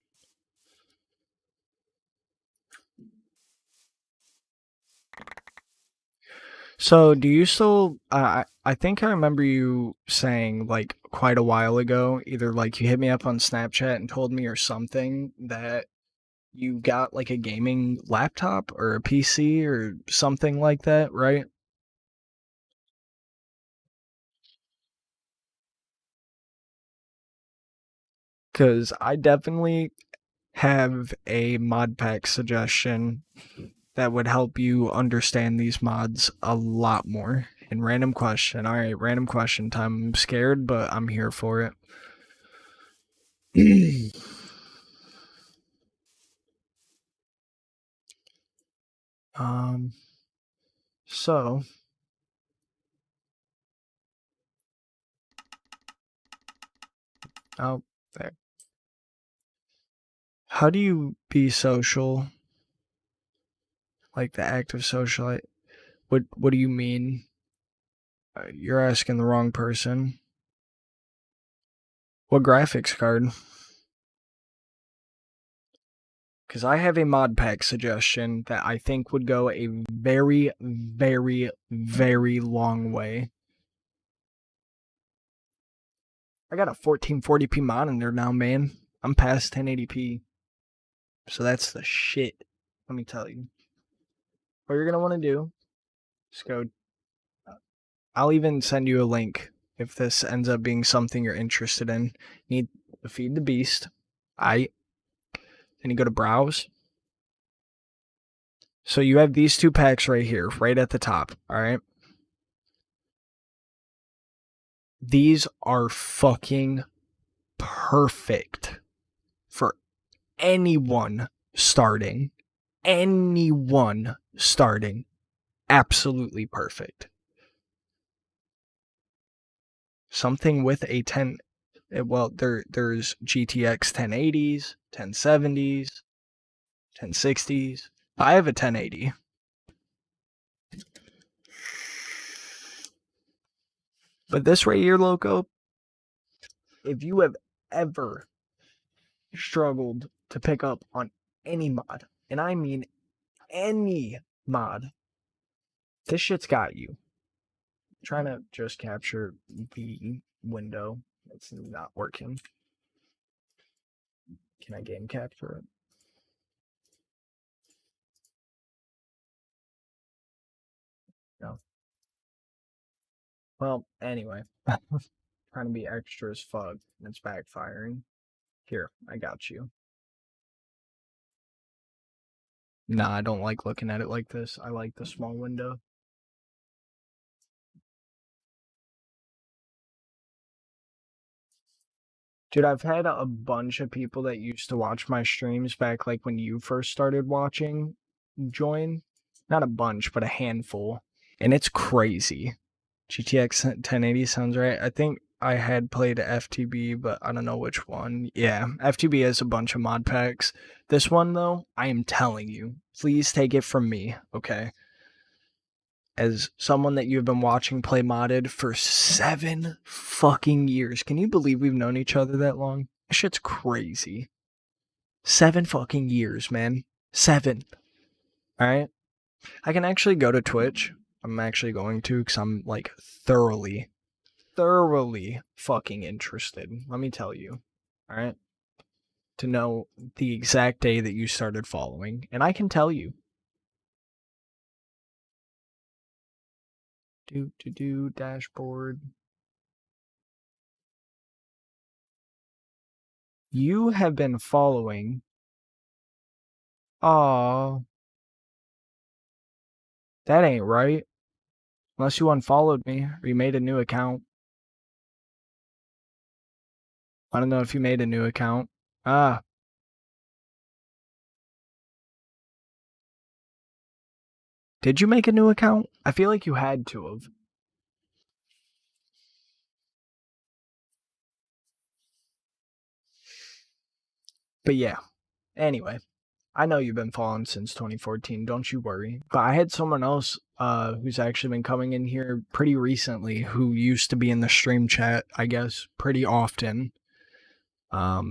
So, do you still? I think I remember you saying like quite a while ago, either like you hit me up on Snapchat and told me or something that you got like a gaming laptop or a PC or something like that, right? Because I definitely have a mod pack suggestion that would help you understand these mods a lot more. And random question. All right, random question time. I'm scared, but I'm here for it. um so oh there. How do you be social? Like the act of social. What do you mean? You're asking the wrong person. What graphics card? Because I have a mod pack suggestion that I think would go a very, very, very long way. I got a 1440p monitor now, man. I'm past 1080p. So that's the shit. Let me tell you. What you're going to want to do is go. I'll even send you a link if this ends up being something you're interested in. You need to feed the beast. Then you go to browse. So you have these two packs right here, right at the top. All right. These are fucking perfect for anyone starting. Anyone starting. Absolutely perfect. Something with a 10. Well, there's GTX 1080s, 1070s, 1060s. I have a 1080. But this right here, Loco, if you have ever struggled to pick up on any mod, and I mean any mod. This shit's got you. I'm trying to just capture the window. It's not working. Can I game capture it? No. Well, anyway. Trying to be extra as fuck, and it's backfiring. Here, I got you. Nah, I don't like looking at it like this. I like the small window. Dude, I've had a bunch of people that used to watch my streams back like when you first started watching join. Not a bunch, but a handful. And it's crazy. GTX 1080 sounds right. I think I had played FTB, but I don't know which one. Yeah, FTB has a bunch of mod packs. This one, though, I am telling you, please take it from me, okay? As someone that you've been watching play modded for 7 fucking years. Can you believe we've known each other that long? That shit's crazy. 7 fucking years, man. 7. Alright? I can actually go to Twitch. I'm actually going to because I'm like thoroughly fucking interested. Let me tell you. Alright? To know the exact day that you started following. And I can tell you. Dashboard. You have been following. Aw. That ain't right. Unless you unfollowed me or you made a new account. I don't know if you made a new account. Ah. Did you make a new account? I feel like you had to have. But yeah. Anyway. I know you've been following since 2014, don't you worry. But I had someone else who's actually been coming in here pretty recently who used to be in the stream chat, I guess, pretty often. I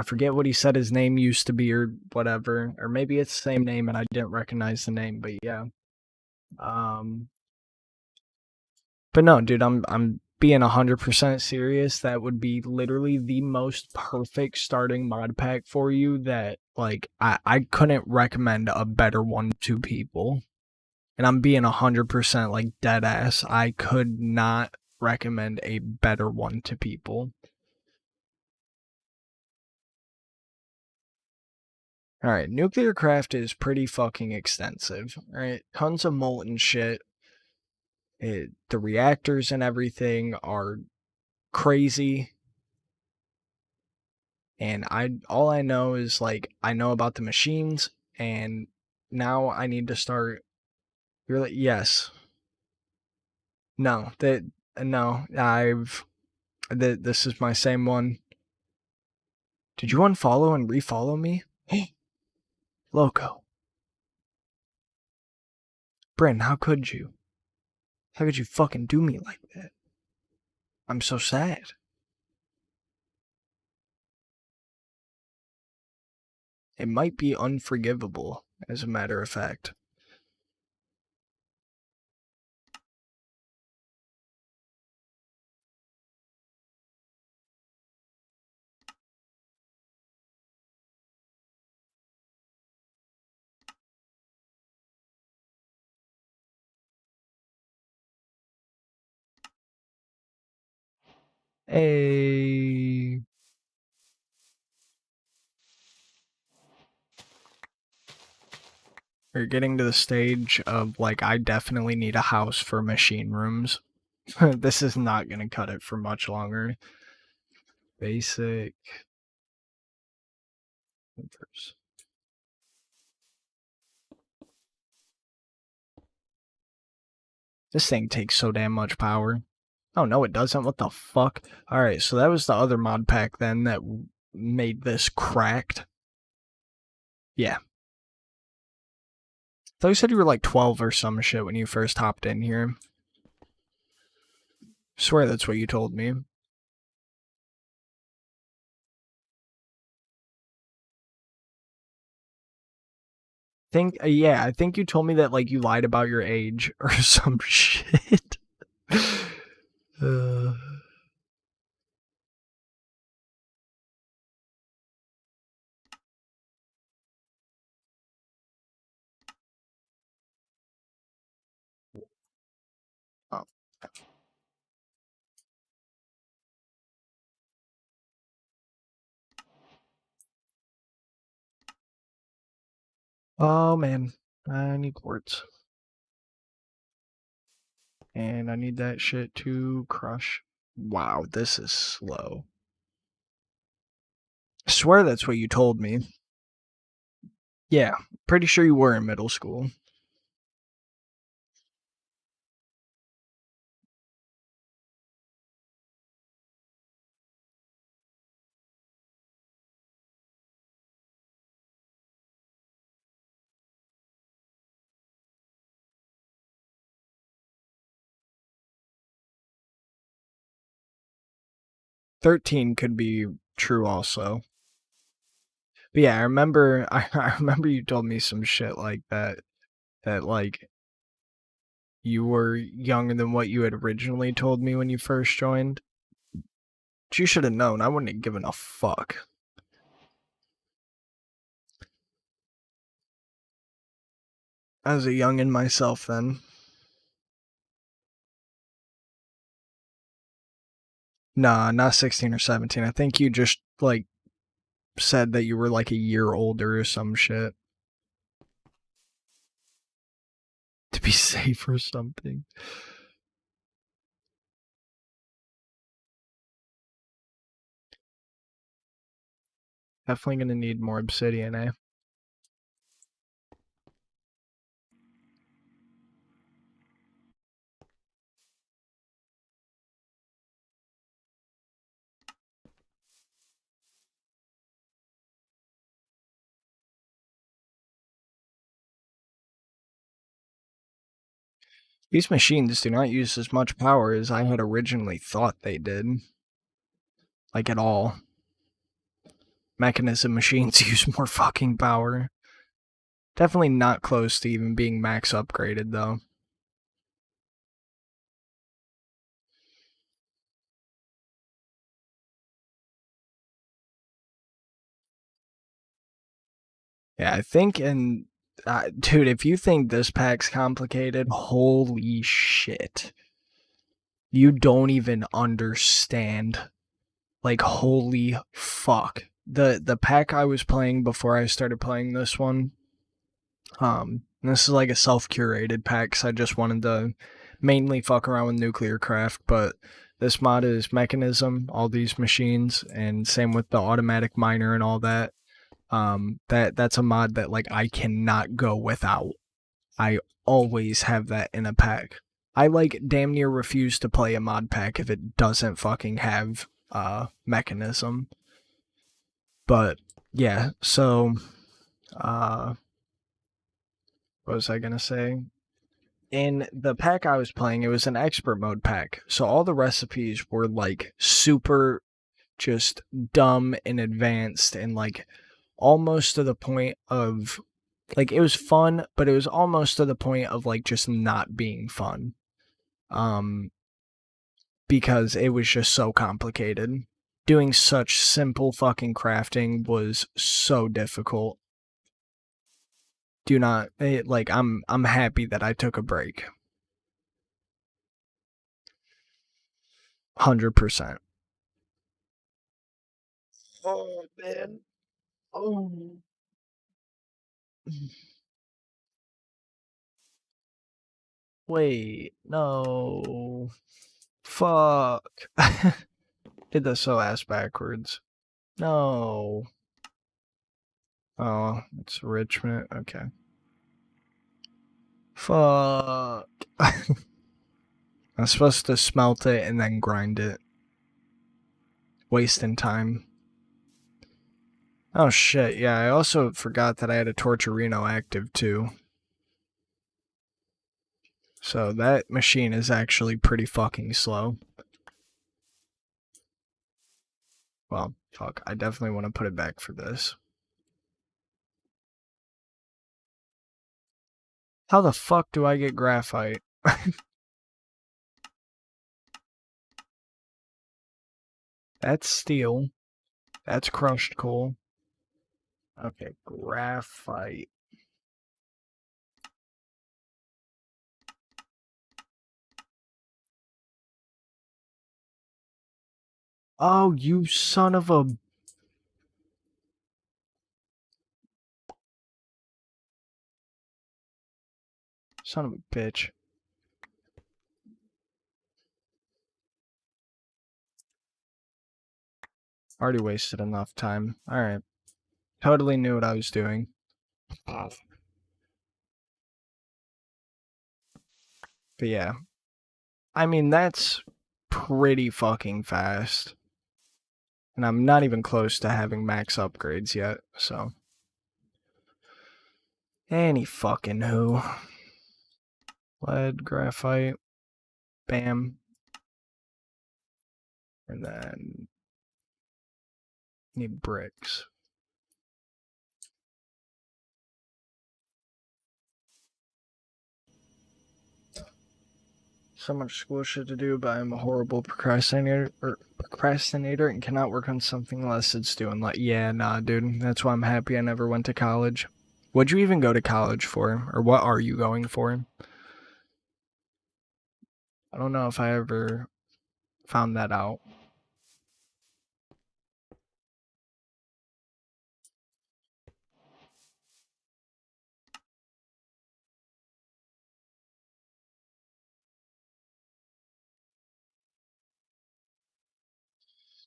forget what he said his name used to be or whatever. Or maybe it's the same name and I didn't recognize the name, but yeah. But no, dude, I'm being 100% serious. That would be literally the most perfect starting mod pack for you that, like, I couldn't recommend a better one to people. And I'm being 100% like dead ass. I could not recommend a better one to people. Alright, NuclearCraft is pretty fucking extensive. Alright, tons of molten shit. The reactors and everything are crazy. And all I know is like I know about the machines, and now I need to start. You're like, yes, no, this is my same one. Did you unfollow and refollow me? Loco, Bryn, how could you? How could you fucking do me like that? I'm so sad. It might be unforgivable, as a matter of fact. Hey. We're getting to the stage of, like, I definitely need a house for machine rooms. This is not going to cut it for much longer. Basic. This thing takes so damn much power. Oh, no, it doesn't. What the fuck? Alright, so that was the other mod pack then that made this cracked. Yeah. I thought you said you were like 12 or some shit when you first hopped in here. I swear that's what you told me. yeah, I think you told me that like you lied about your age or some shit. uh, oh. Oh man, I need quartz. And I need that shit to crush. Wow, this is slow. I swear that's what you told me. Yeah, pretty sure you were in middle school. $13 could be true also. But yeah, I remember I remember you told me some shit like that. That like you were younger than what you had originally told me when you first joined. But you should have known. I wouldn't have given a fuck. I was a youngin' myself then. Nah, not 16 or 17. I think you just like said that you were like a year older or some shit. To be safe or something. Definitely gonna need more obsidian, eh? These machines do not use as much power as I had originally thought they did. Like at all. Mechanism machines use more fucking power. Definitely not close to even being max upgraded though. Yeah, I think, and dude, if you think this pack's complicated, holy shit. You don't even understand. Like, holy fuck. The pack I was playing before I started playing this one, this is like a self-curated pack, so I just wanted to mainly fuck around with NuclearCraft, but this mod is Mechanism, all these machines, and same with the automatic miner and all that. That's a mod that like I cannot go without. I always have that in a pack. I like damn near refuse to play a mod pack if it doesn't fucking have Mechanism. But yeah, so what was I gonna say? In the pack I was playing, it was an expert mode pack. So all the recipes were like super just dumb and advanced and like almost to the point of like it was fun, but it was almost to the point of like just not being fun. Um because it was just so complicated. Doing such simple fucking crafting was so difficult. Do not like I'm happy that I took a break. 100%. Oh man. Oh. Wait, no. Fuck. Did the so ass backwards. No. Oh, it's Richmond. Okay. Fuck. I'm supposed to smelt it and then grind it. Wasting time. Oh shit, yeah, I also forgot that I had a Torturino active too. So that machine is actually pretty fucking slow. Well, fuck, I definitely want to put it back for this. How the fuck do I get graphite? That's steel. That's crushed coal. Okay, graphite. Oh, you son of a... Son of a bitch. Already wasted enough time. Alright. Totally knew what I was doing. But yeah. I mean, that's pretty fucking fast. And I'm not even close to having max upgrades yet, so. Any fucking who. Lead, graphite, bam. And then need bricks. So much school shit to do, but I'm a horrible procrastinator and cannot work on something unless it's doing like, yeah, nah, dude. That's why I'm happy I never went to college. What'd you even go to college for? Or what are you going for? I don't know if I ever found that out.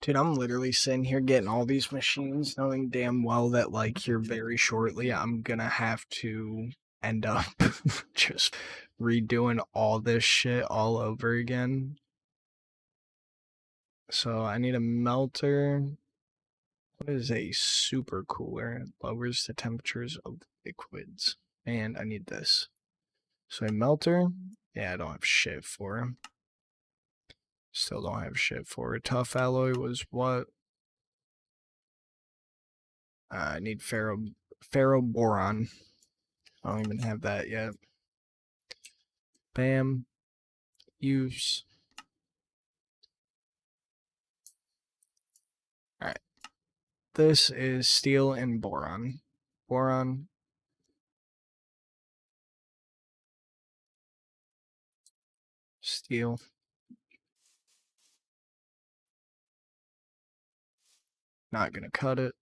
Dude, I'm literally sitting here getting all these machines, knowing damn well that, like, here very shortly, I'm gonna have to end up just redoing all this shit all over again. So I need a melter. What is a super cooler? It lowers the temperatures of liquids. And I need this. So a melter. Yeah, I don't have shit for. Still don't have shit for. Tough alloy was what? I need ferroboron. I don't even have that yet. Bam. Use. Alright. This is steel and boron. Boron. Steel. Not gonna cut it.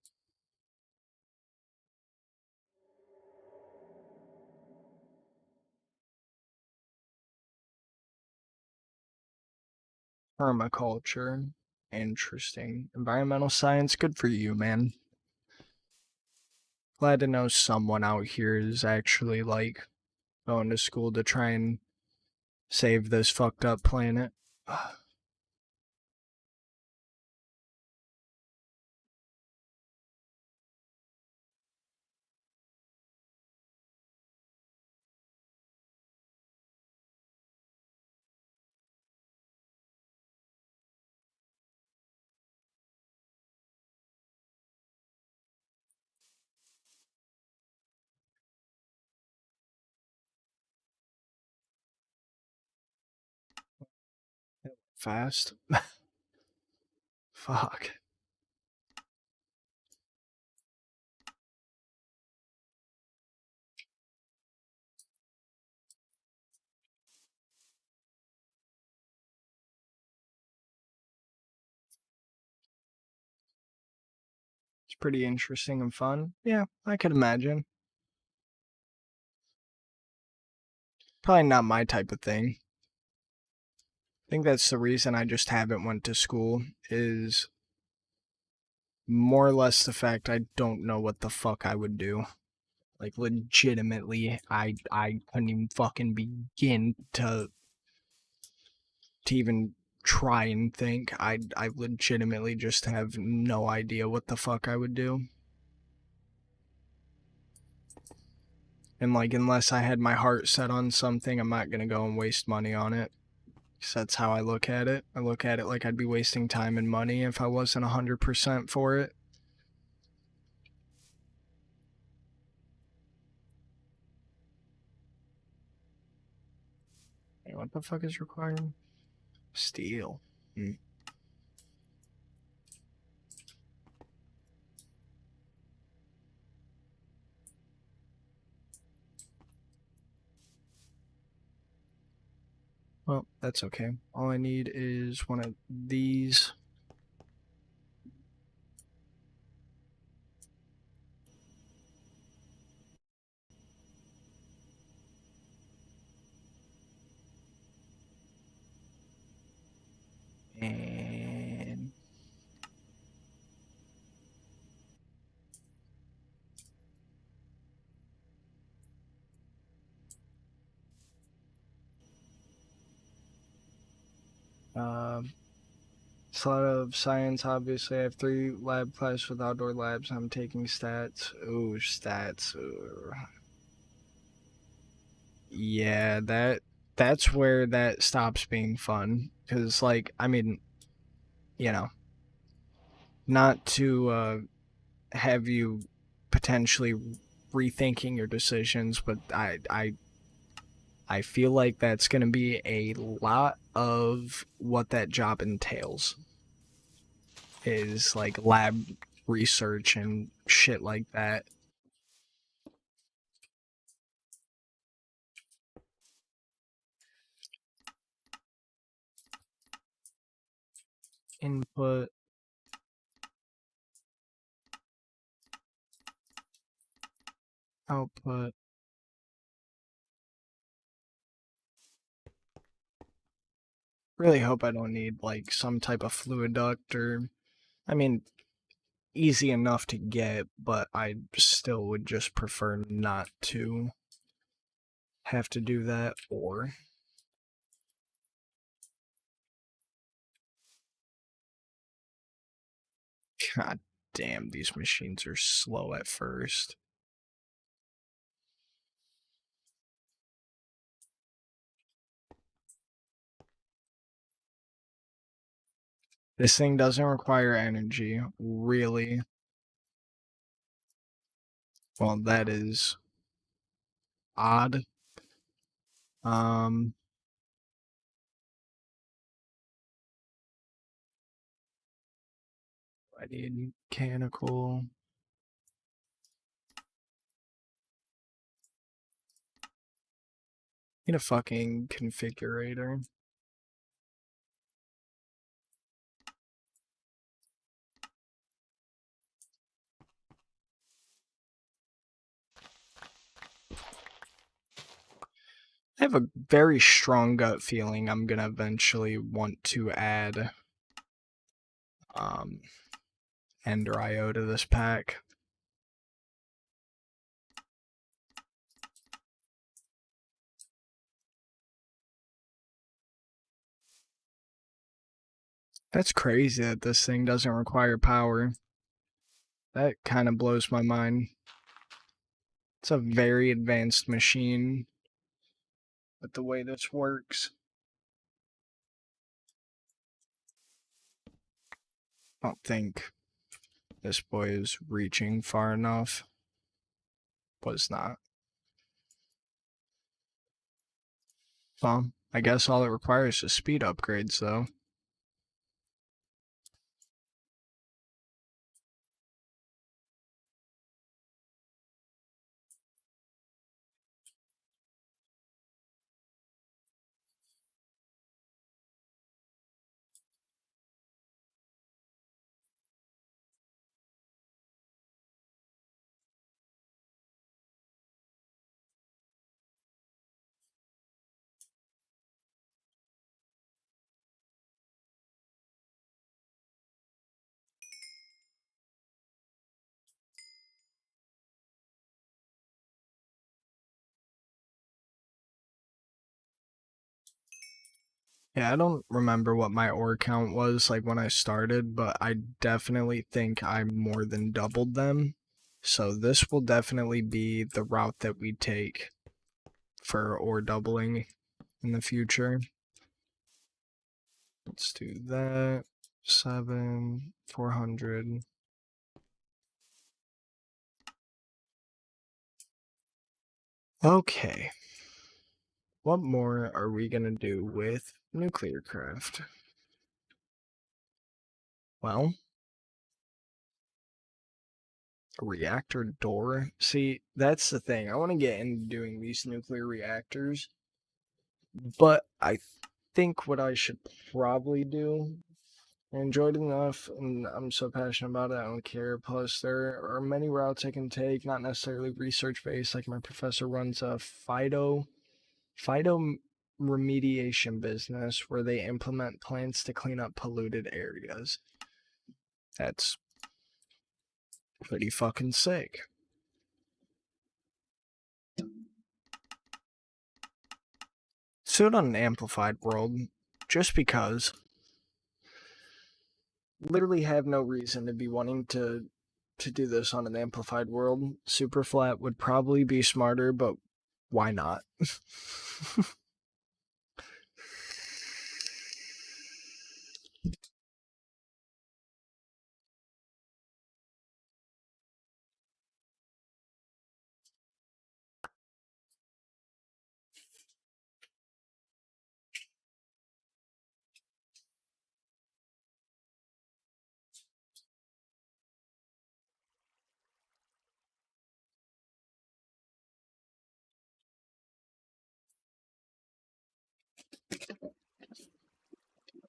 Permaculture. Interesting. Environmental science, good for you, man. Glad to know someone out here is actually, like, going to school to try and save this fucked up planet. Fast. Fuck. It's pretty interesting and fun. Yeah, I could imagine. Probably not my type of thing. I think that's the reason I just haven't went to school, is more or less the fact I don't know what the fuck I would do. Like, legitimately, I couldn't even fucking begin to even try and think. I legitimately just have no idea what the fuck I would do. And, like, unless I had my heart set on something, I'm not gonna go and waste money on it. Because that's how I look at it. I look at it like I'd be wasting time and money if I wasn't 100% for it. Wait, what the fuck is required? Steel. Well, that's okay. All I need is one of these. And it's a lot of science, obviously. I have 3 lab classes with outdoor labs. I'm taking stats. Ooh, stats. Ooh. Yeah, that's where that stops being fun. Because, like, I mean, you know, not to have you potentially rethinking your decisions, but I feel like that's going to be a lot of what that job entails. Is like lab research and shit like that. Input, output. Really hope I don't need like some type of fluid duct or, I mean, easy enough to get, but I still would just prefer not to have to do that. Or god damn, these machines are slow at first. This thing doesn't require energy, really. Well, that is odd. Um, I need mechanical. Need a fucking configurator. I have a very strong gut feeling I'm gonna eventually want to add Ender IO to this pack. That's crazy that this thing doesn't require power. That kind of blows my mind. It's a very advanced machine with the way this works. I don't think this boy is reaching far enough. Was not. Well, I guess all it requires is speed upgrades, though. Yeah, I don't remember what my ore count was like when I started, but I definitely think I more than doubled them. So this will definitely be the route that we take for ore doubling in the future. Let's do that. 400. Okay. What more are we gonna do with NuclearCraft? Well, a reactor door. See, that's the thing. I want to get into doing these nuclear reactors, but I think what I should probably do. I enjoyed it enough, and I'm so passionate about it. I don't care. Plus, there are many routes I can take, not necessarily research based. Like my professor runs a phyto remediation business where they implement plants to clean up polluted areas. That's pretty fucking sick. Suit on an amplified world, just because. Literally have no reason to be wanting to do this on an amplified world. Super flat would probably be smarter, but why not?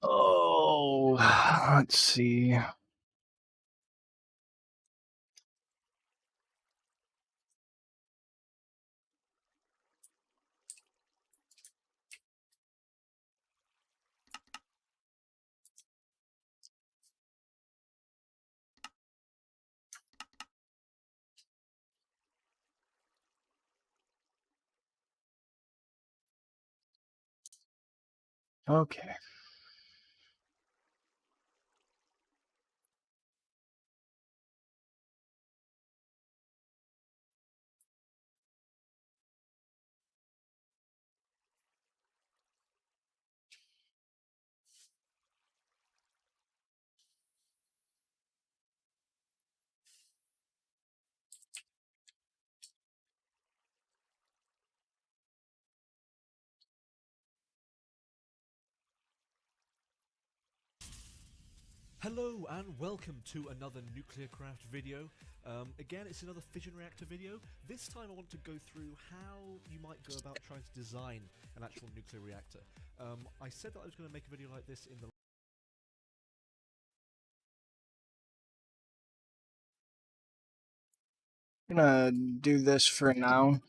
Oh, let's see. Okay. Hello and welcome to another NuclearCraft video. Again, it's another fission reactor video. This time I want to go through how you might go about trying to design an actual nuclear reactor. I said that I was going to make a video like this in the I'm gonna do this for now,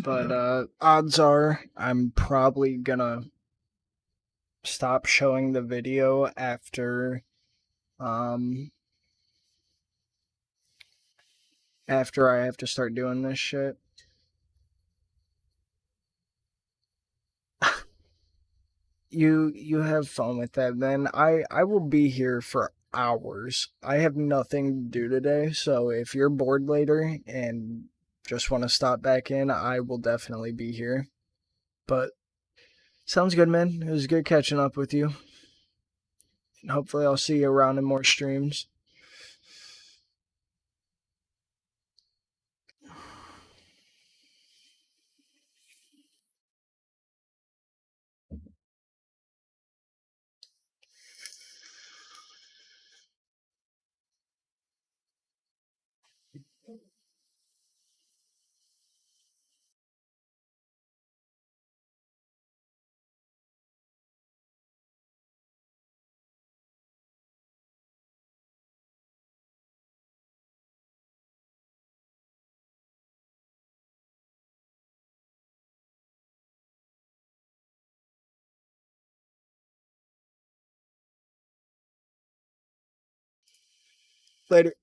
but odds are I'm probably gonna stop showing the video after I have to start doing this shit. You have fun with that then. I will be here for hours. I have nothing to do today, so if you're bored later and just want to stop back in, I will definitely be here. But sounds good, man. It was good catching up with you. And hopefully I'll see you around in more streams. Later.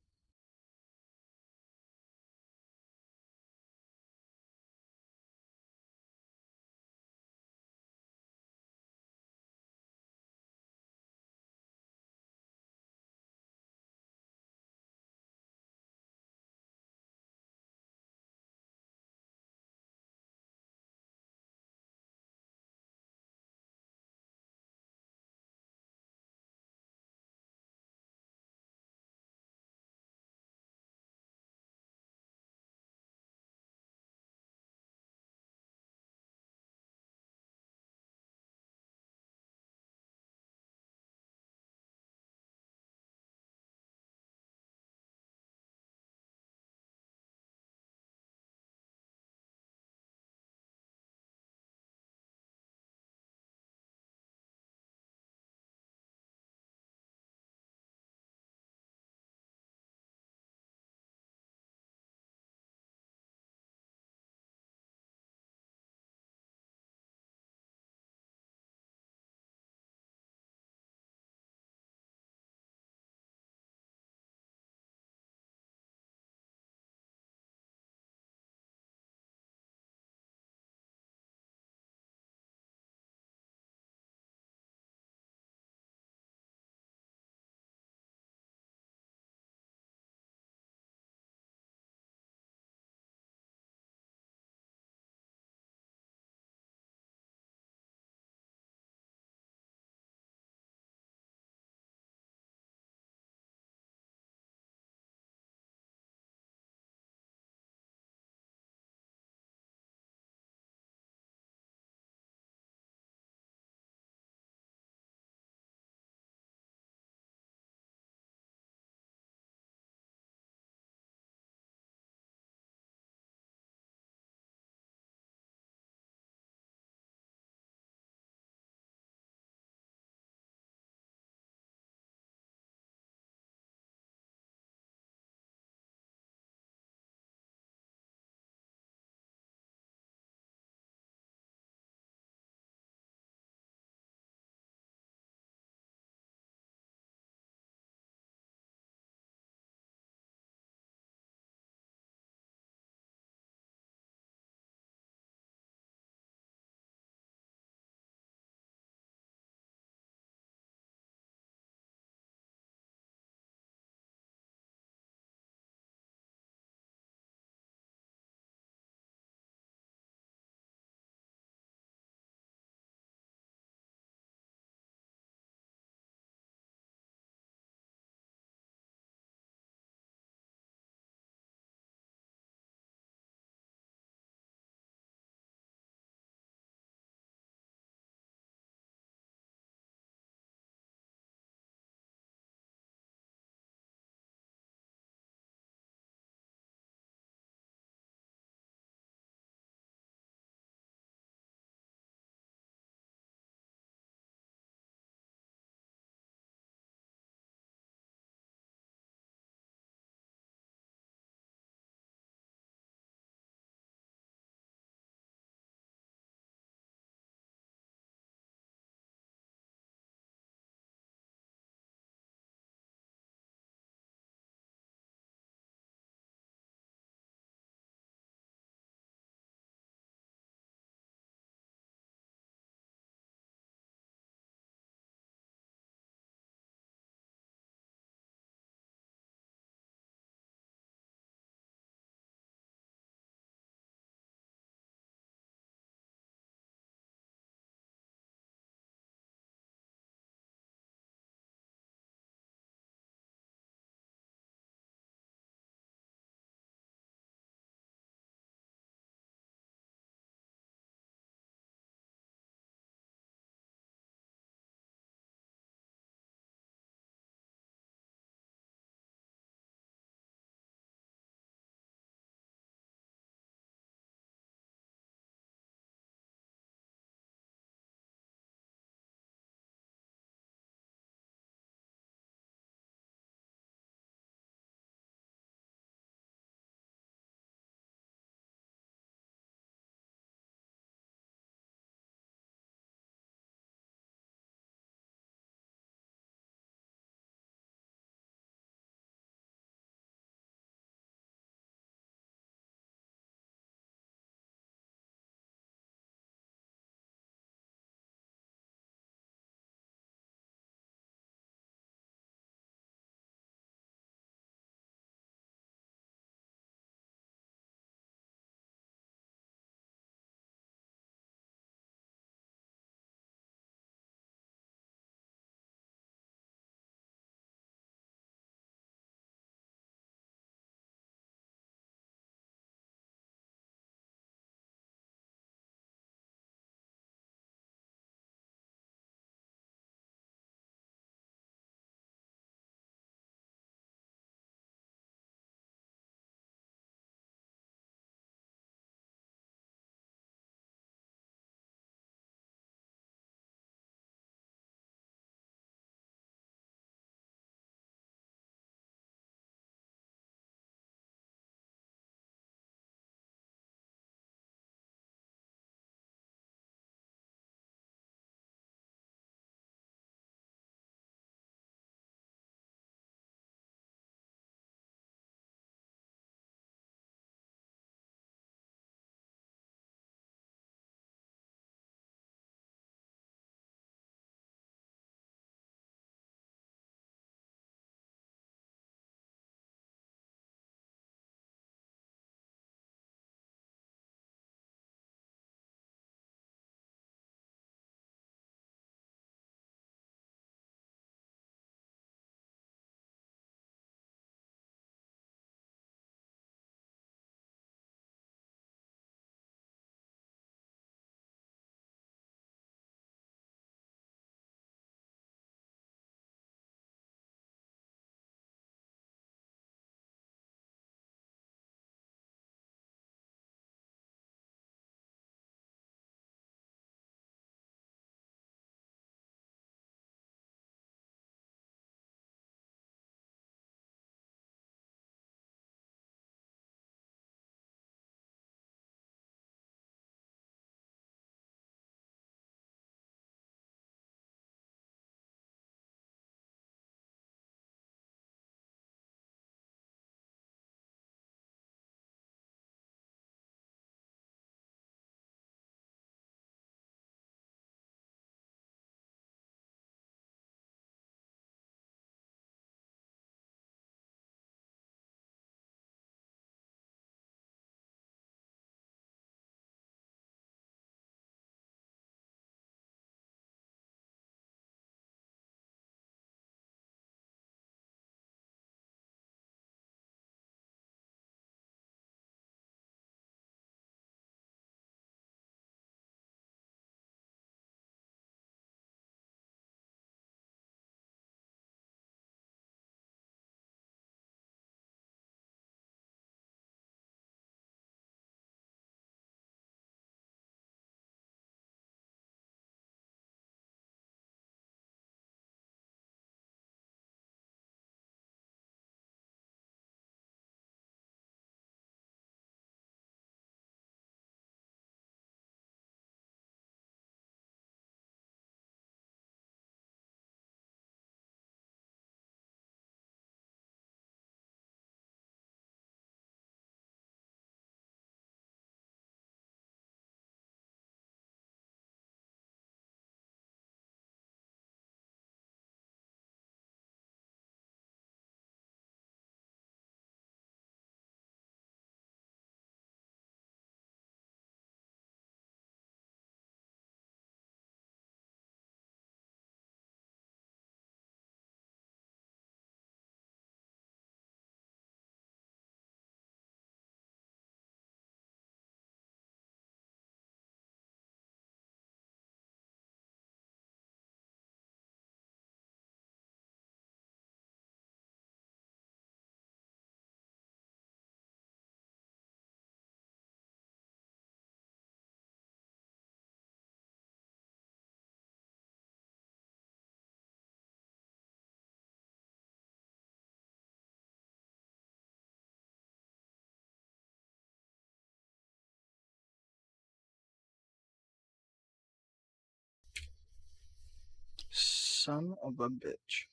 Son of a bitch.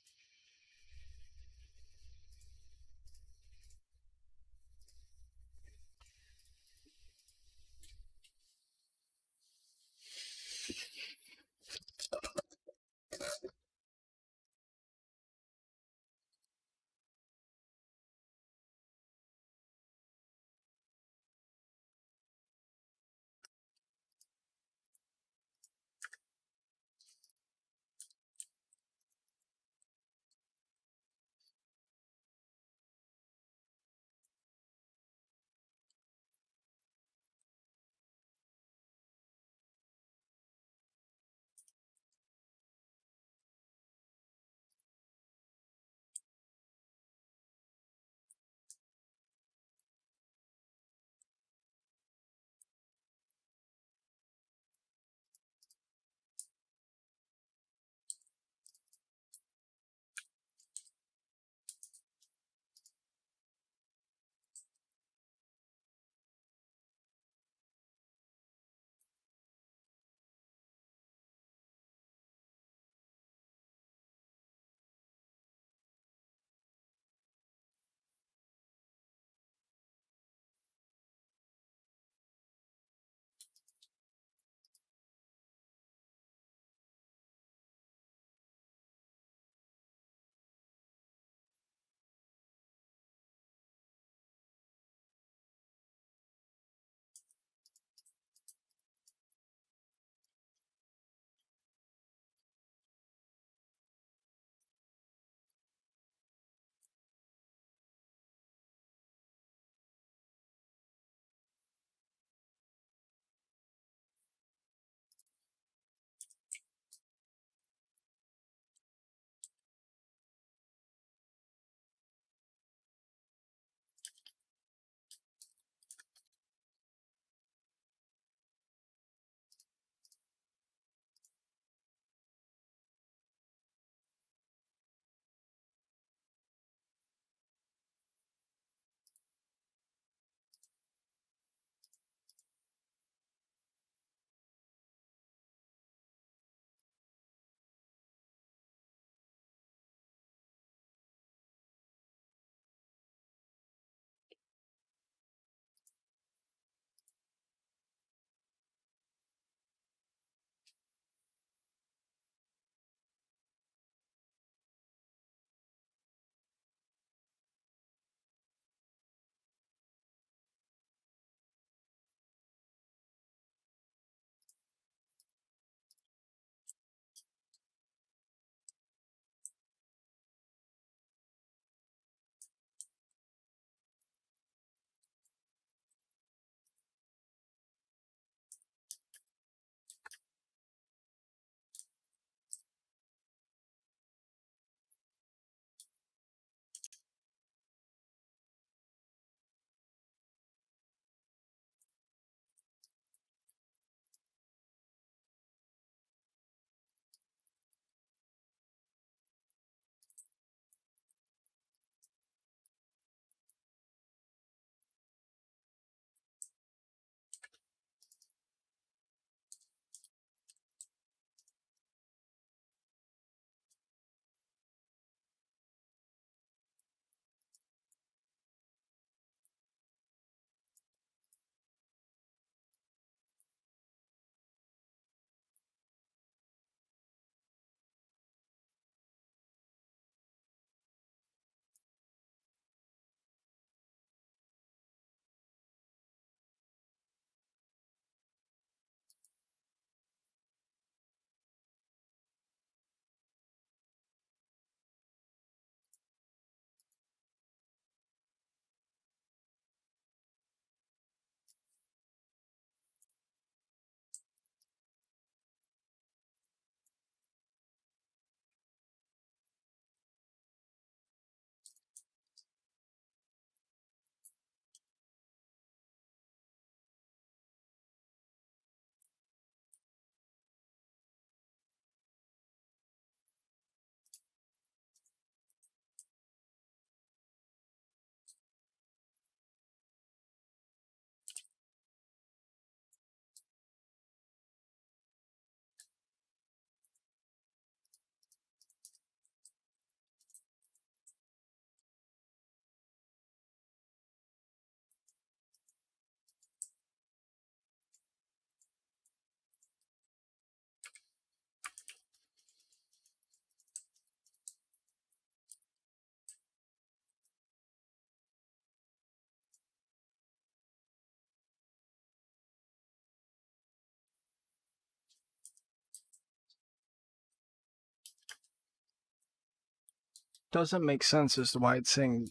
doesn't make sense as to why it's saying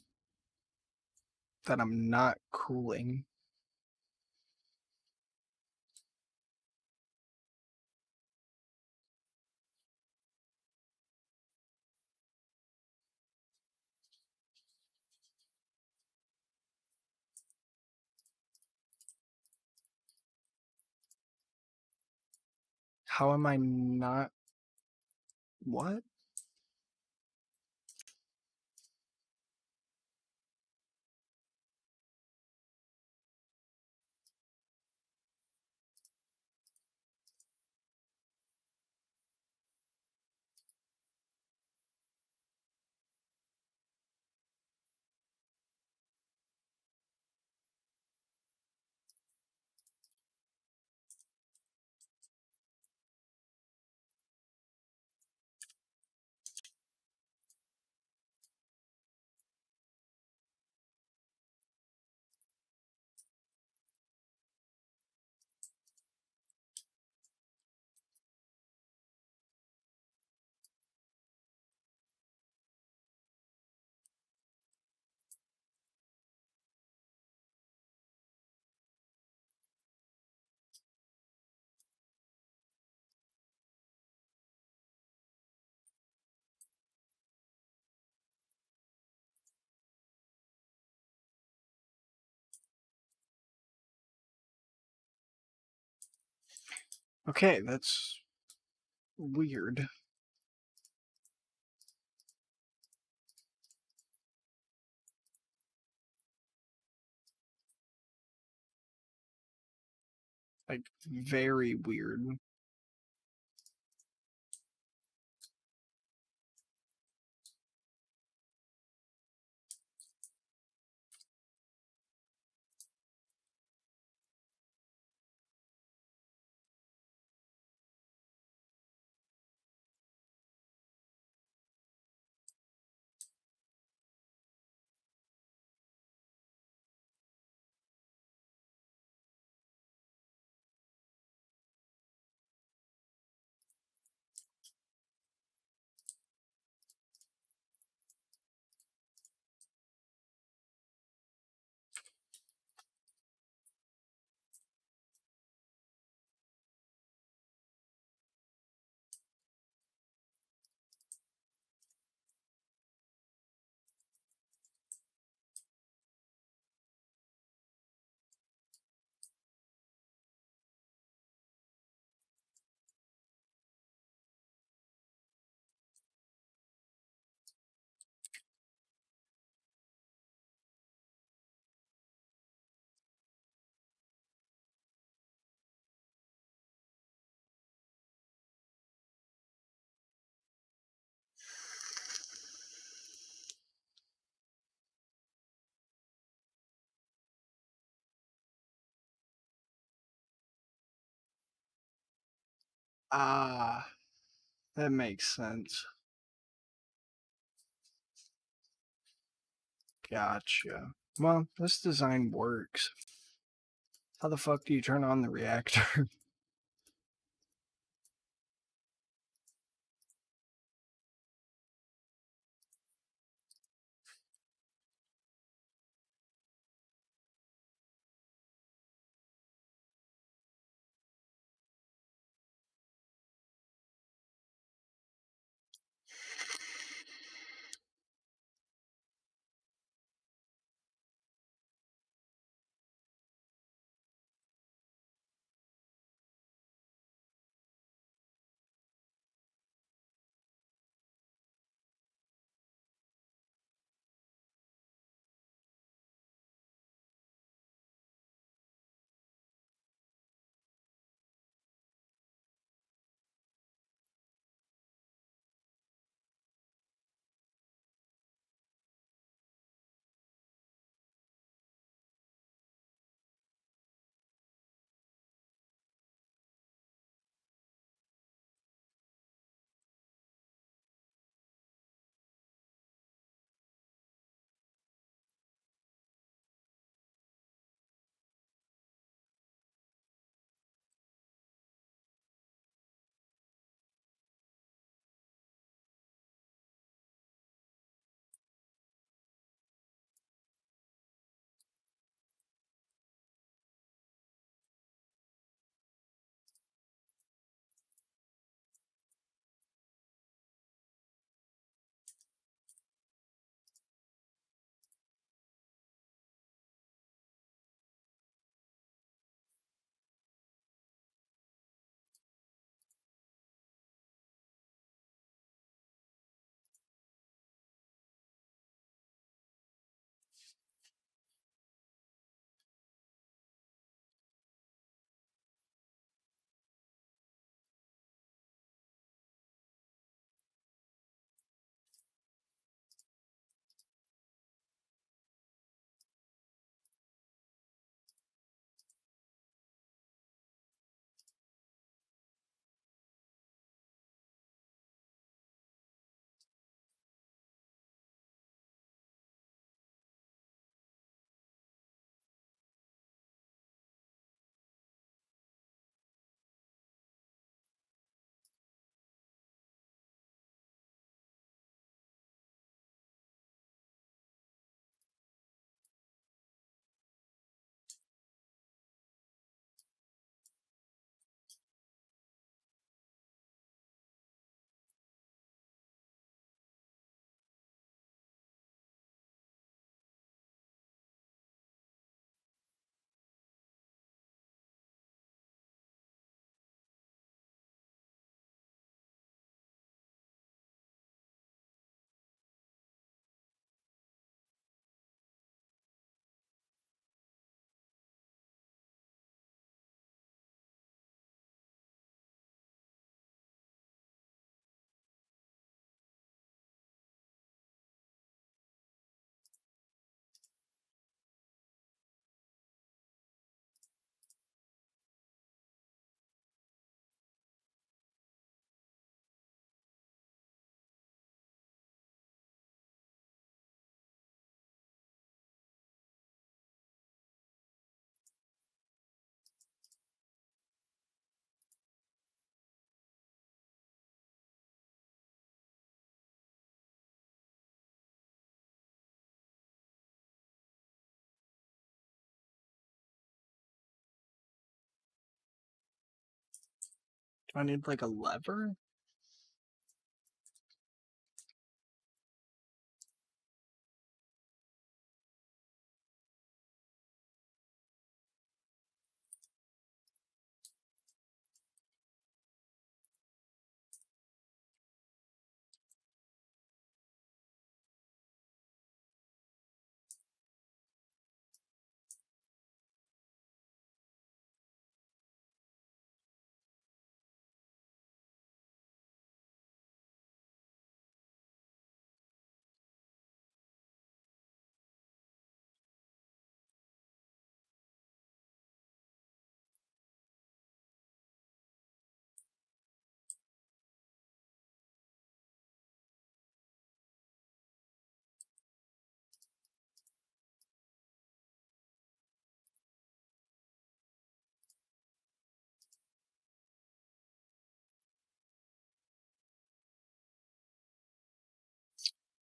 that I'm not cooling. How am I not? What? Okay, that's weird. Like, very weird. Ah, that makes sense. Gotcha. Well, this design works. How the fuck do you turn on the reactor? Do I need like a lever?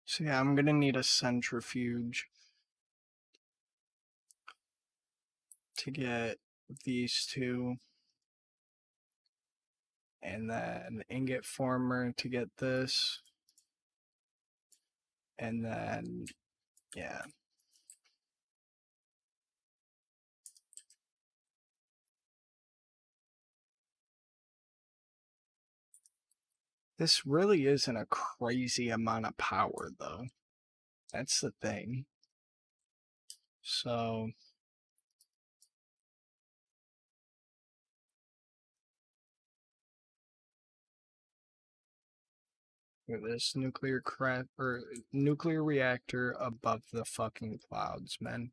So yeah, I'm gonna need a centrifuge to get these two, and then ingot former to get this, and then yeah. This really isn't a crazy amount of power though. That's the thing. So with this nuclear reactor above the fucking clouds, man.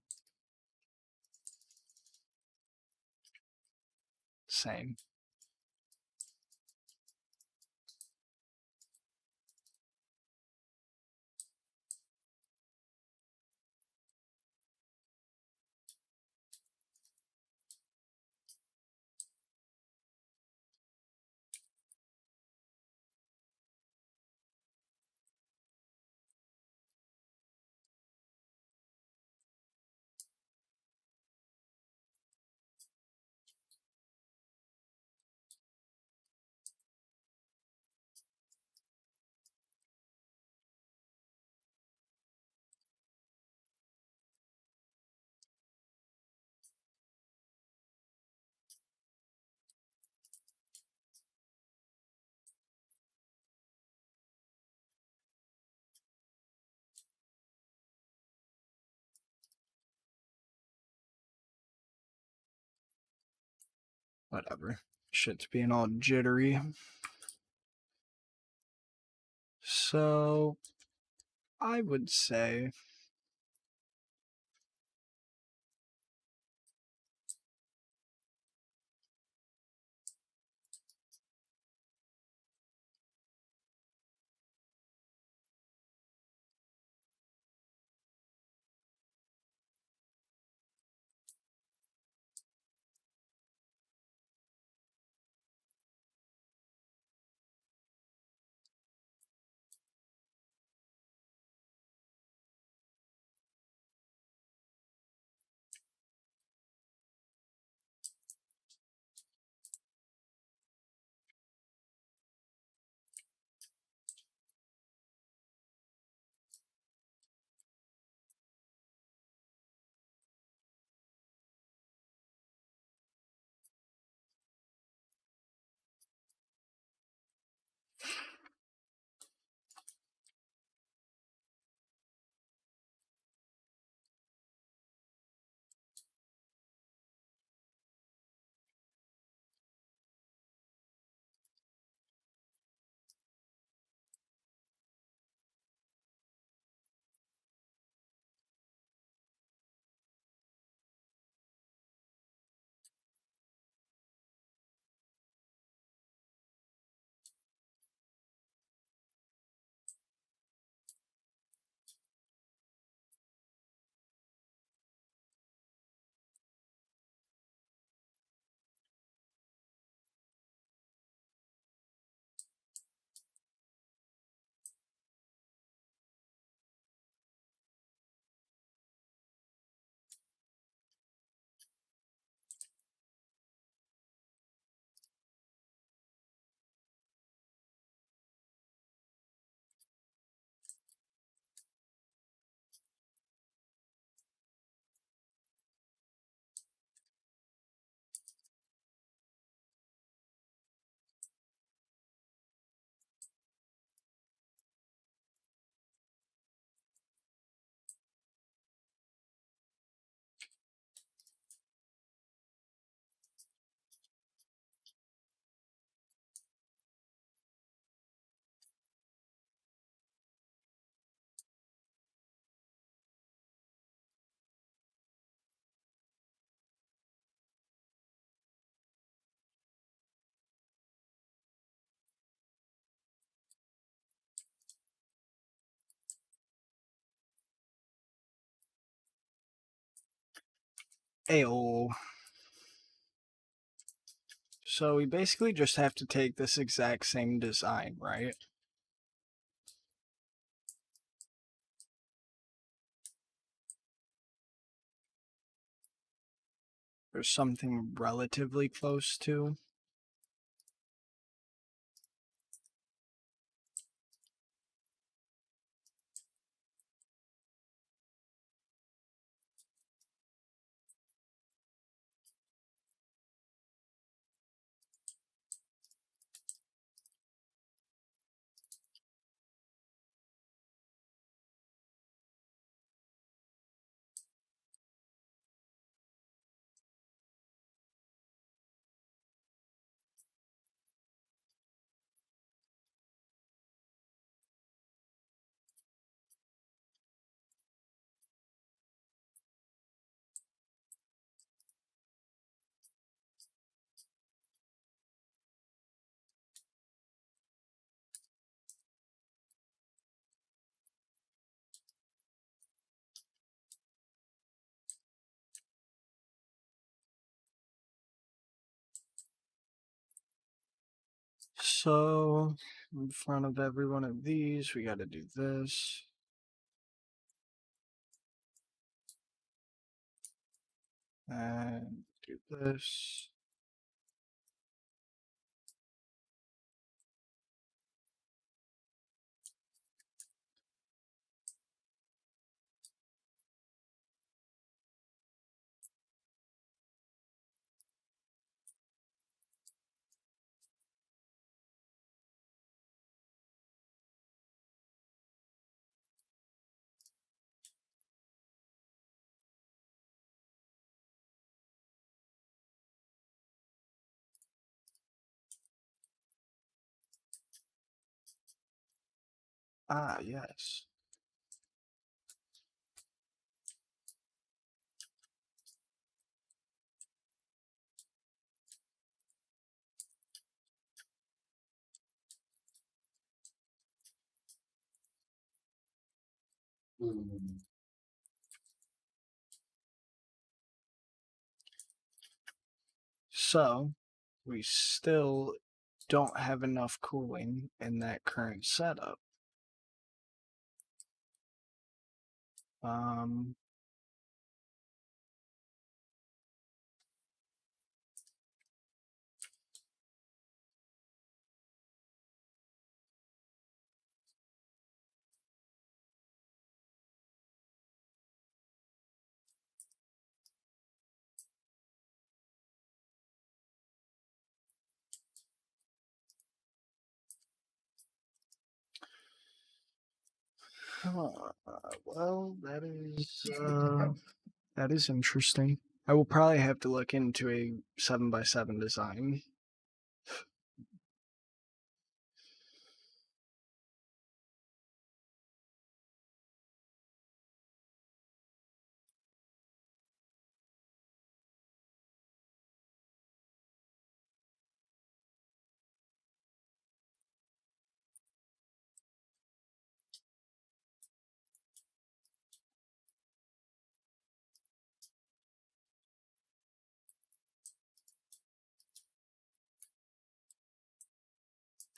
Same. Whatever. Shit's being all jittery. So I would say Ayo. So we basically just have to take this exact same design, right? Or something relatively close to. So, in front of every one of these, we got to do this. And do this. Ah, yes. So, we still don't have enough cooling in that current setup. Um, well, that is interesting. I will probably have to look into a 7x7 design.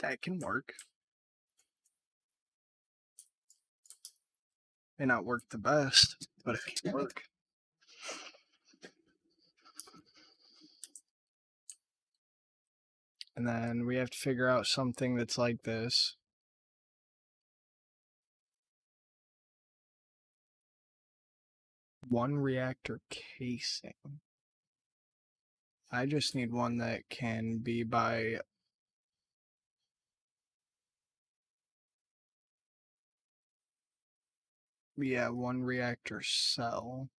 That can work. May not work the best, but it can work. And then we have to figure out something that's like this. One reactor casing. I just need one that can be by one reactor cell.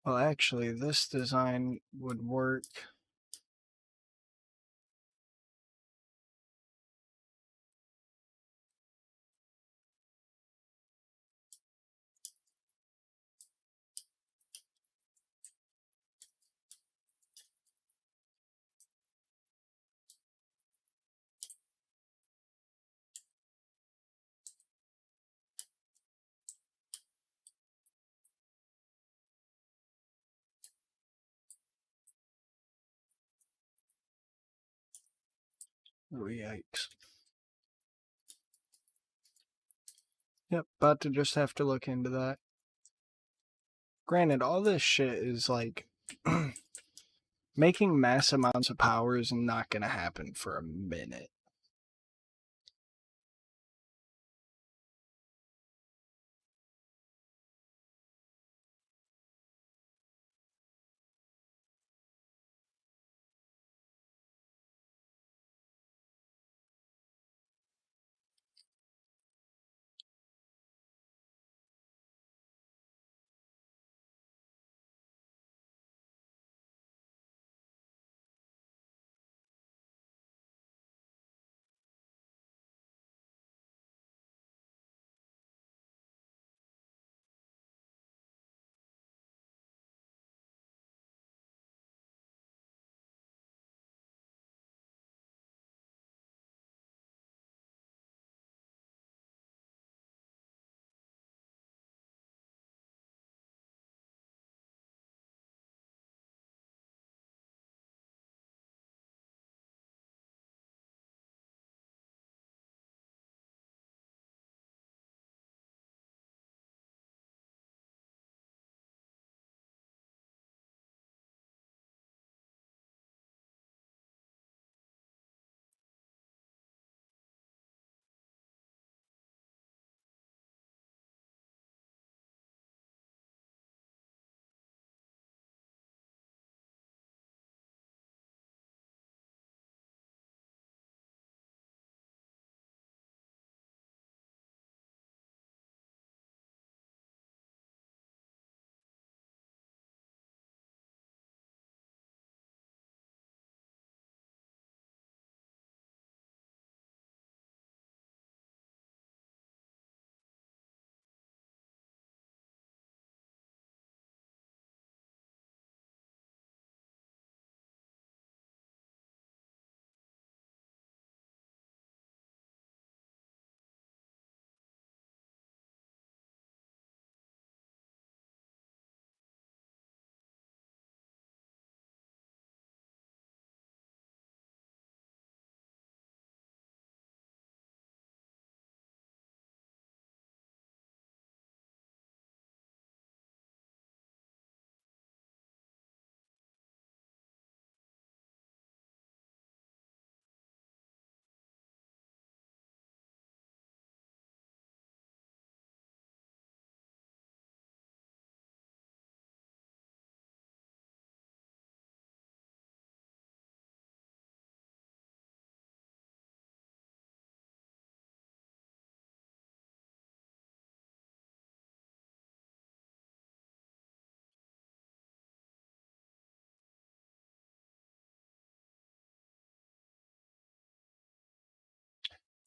Well, actually, this design would work. Oh, yikes. Yep, about to just have to look into that. Granted, all this shit is like making mass amounts of power is not gonna happen for a minute.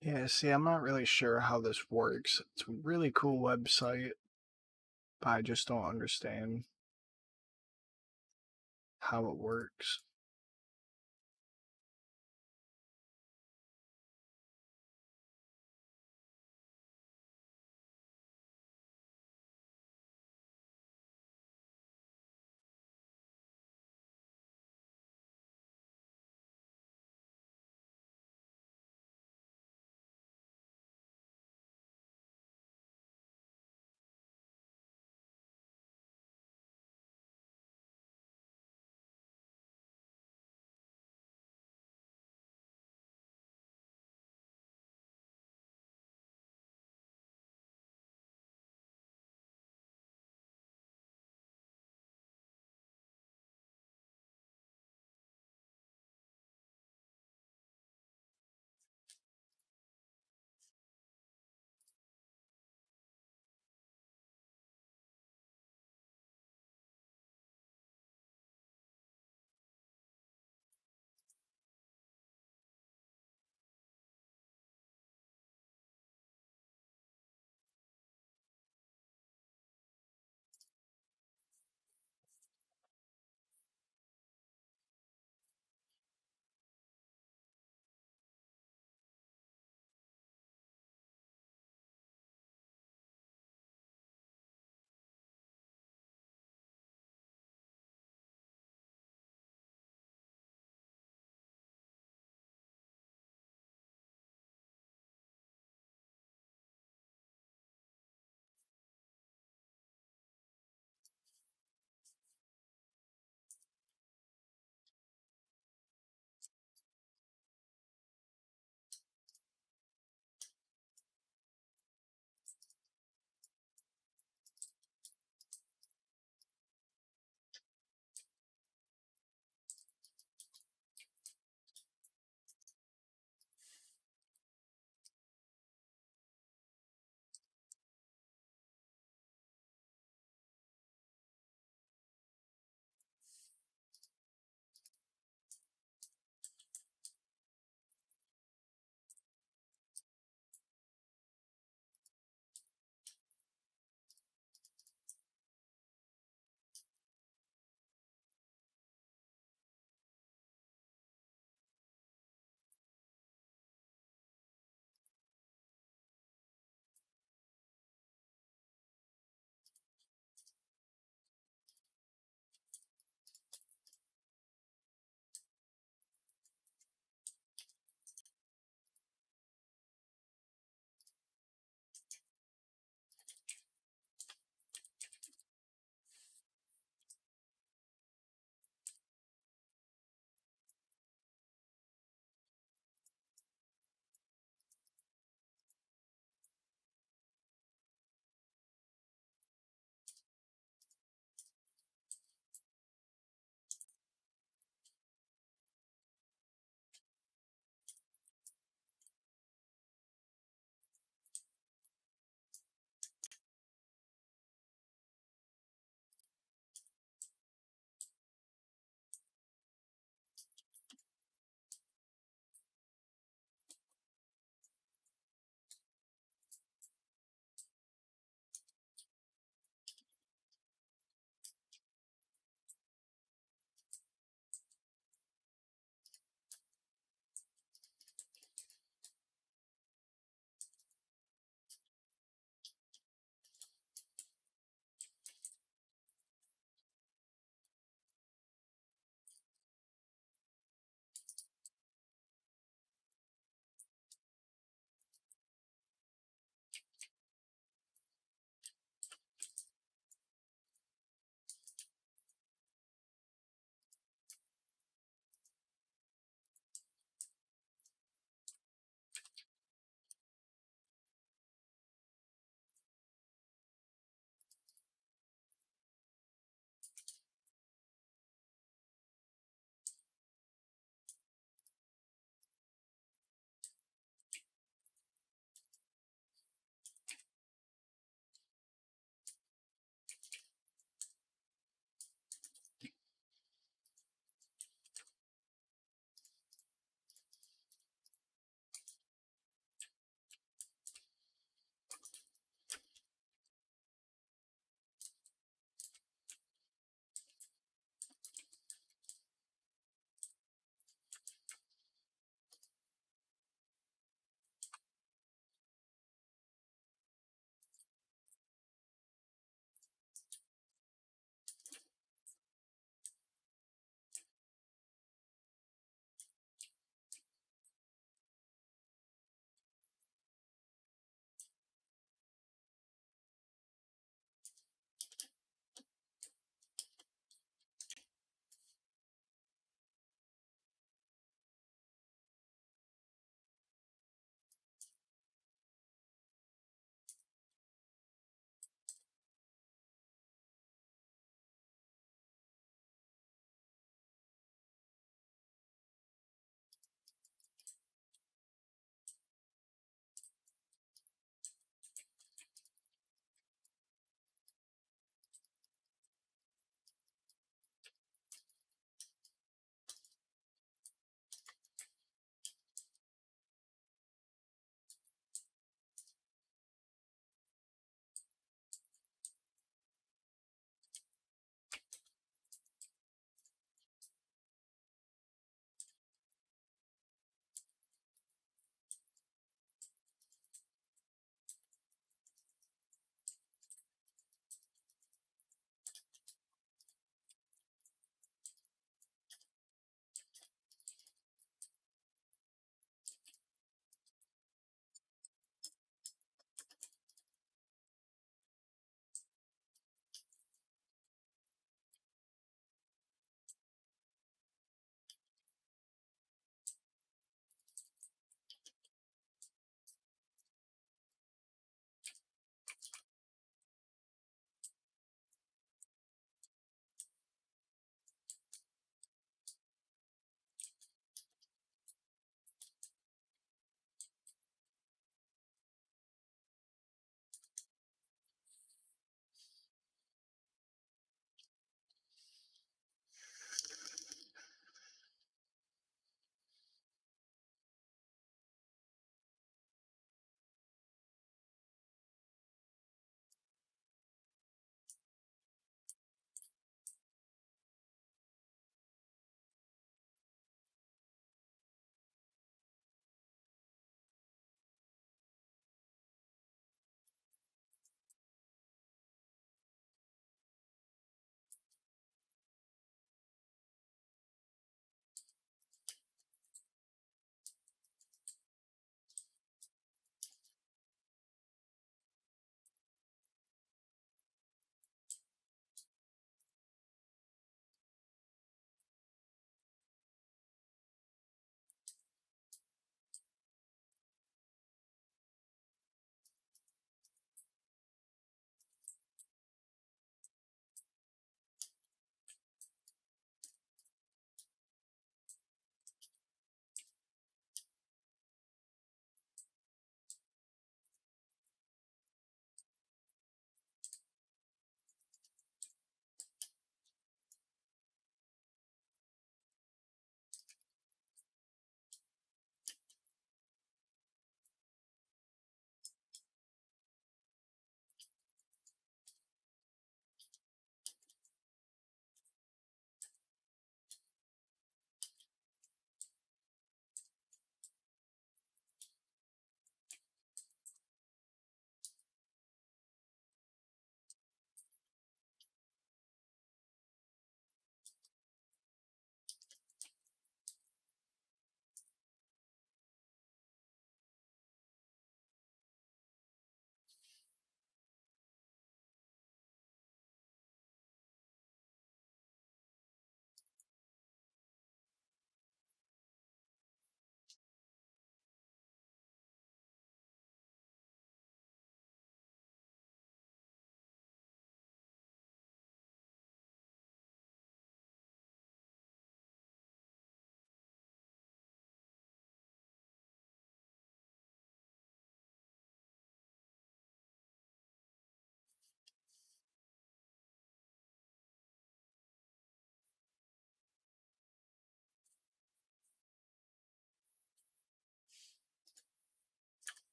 Yeah, see, I'm not really sure how this works. It's a really cool website, but I just don't understand how it works.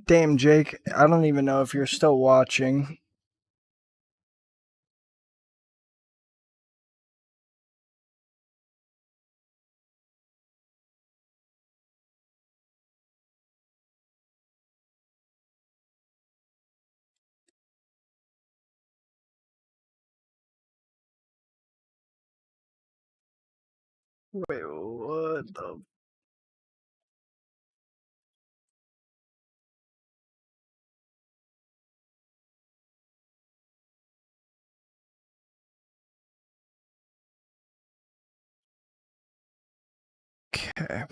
Damn, Jake, I don't even know if you're still watching. Wait, what the? Okay.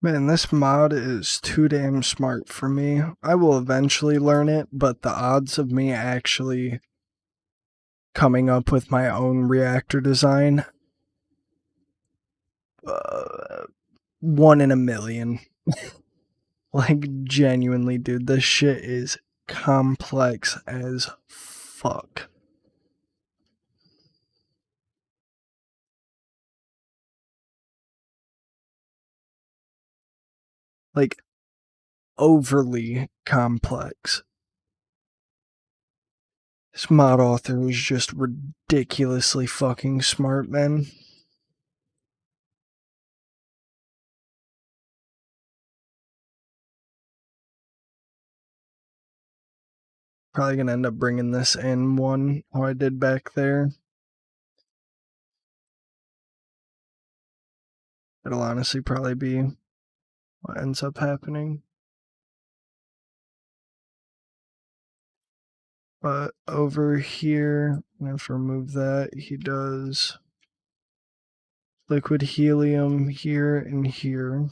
Man, this mod is too damn smart for me. I will eventually learn it, but the odds of me actually coming up with my own reactor design, 1 in a million. Like, genuinely, dude, this shit is complex as fuck. Like, overly complex. This mod author is just ridiculously fucking smart, man. Probably gonna end up bringing this in one, how I did back there. It'll honestly probably be what ends up happening. But over here, I'm gonna have to remove that. He does liquid helium here and here.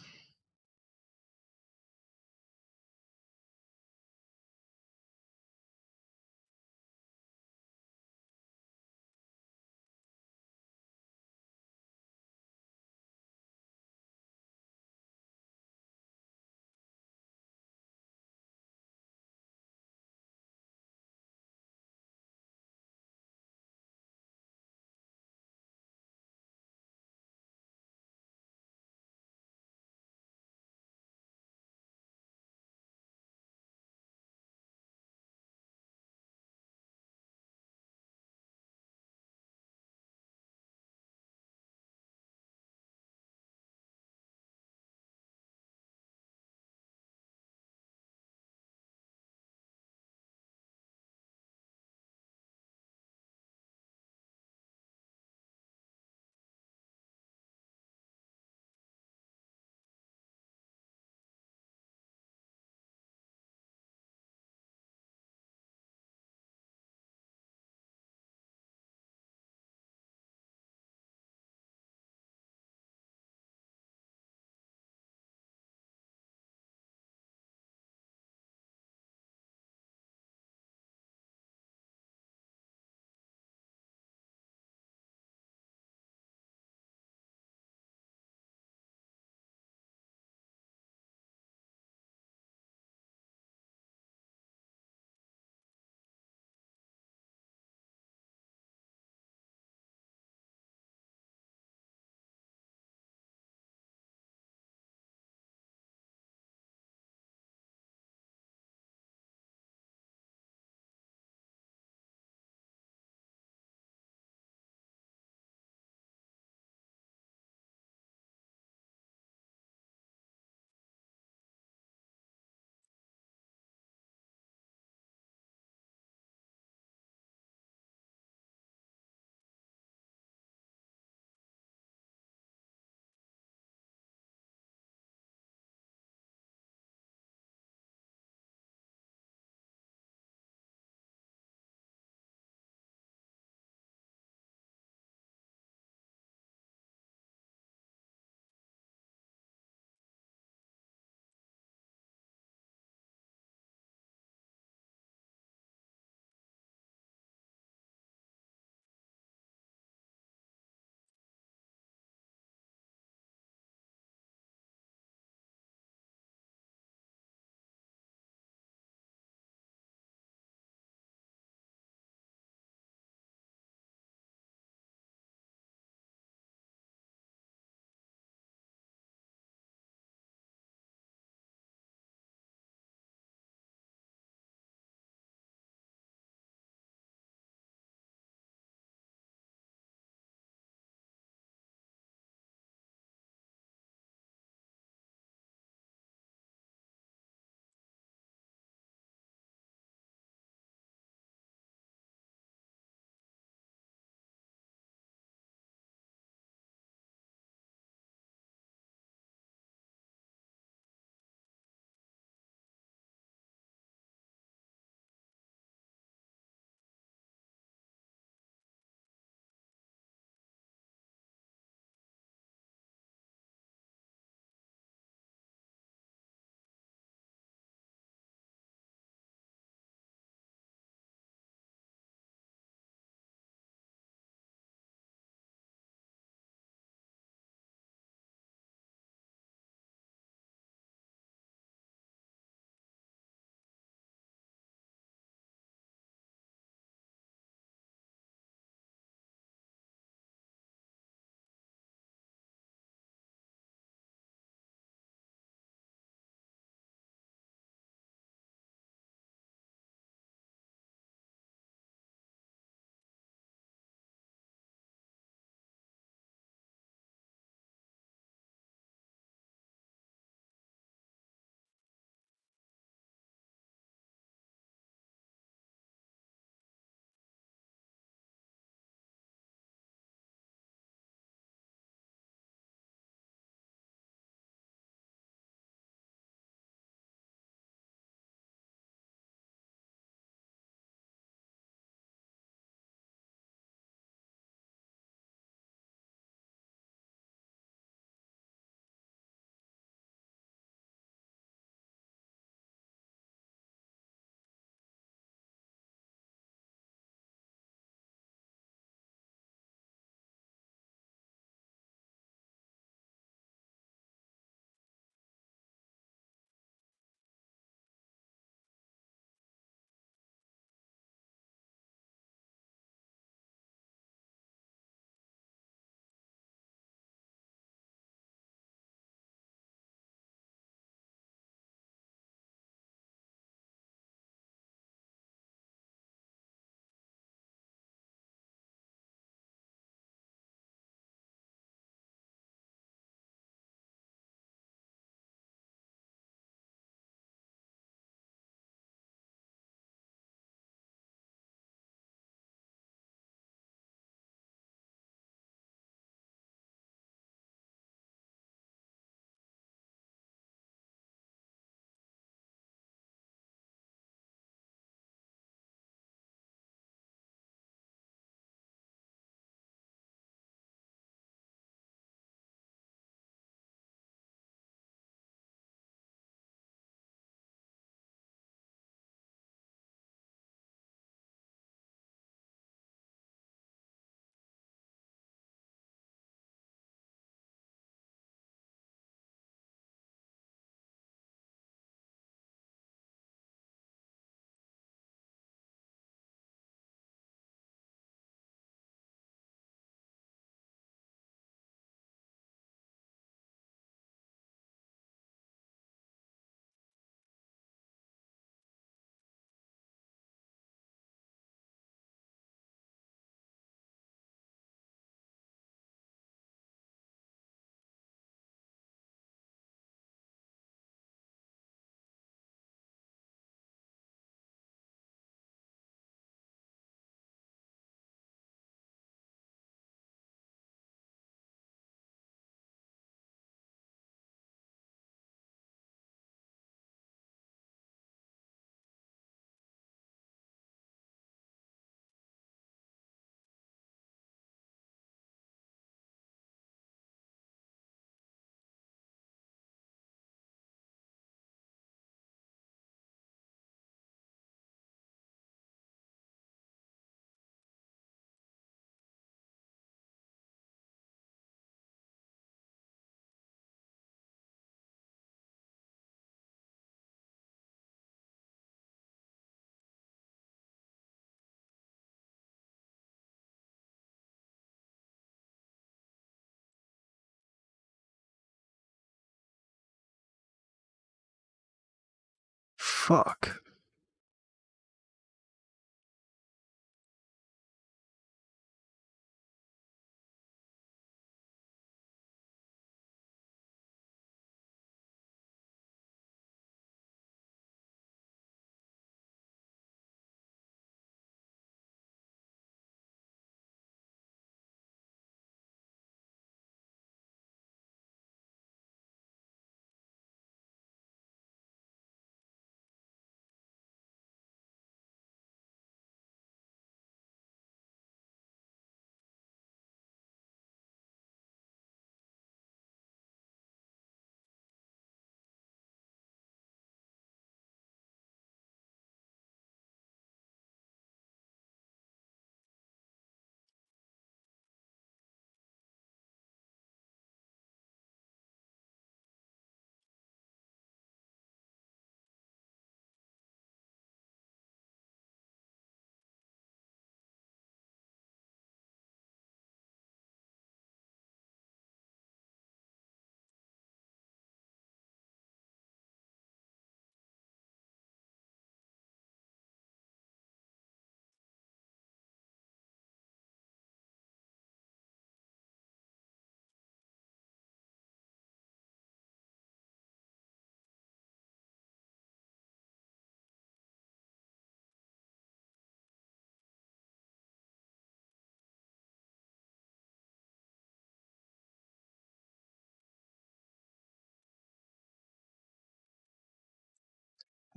fuck?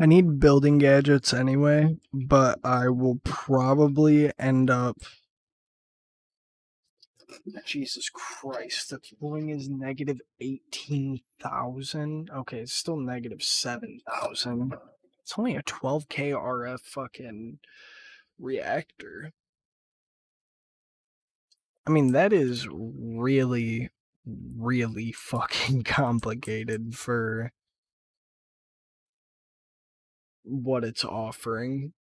I need building gadgets anyway, but I will probably end up. Jesus Christ, the cooling is negative 18,000. Okay, it's still negative 7,000. It's only a 12K RF fucking reactor. I mean, that is really, really fucking complicated for what it's offering.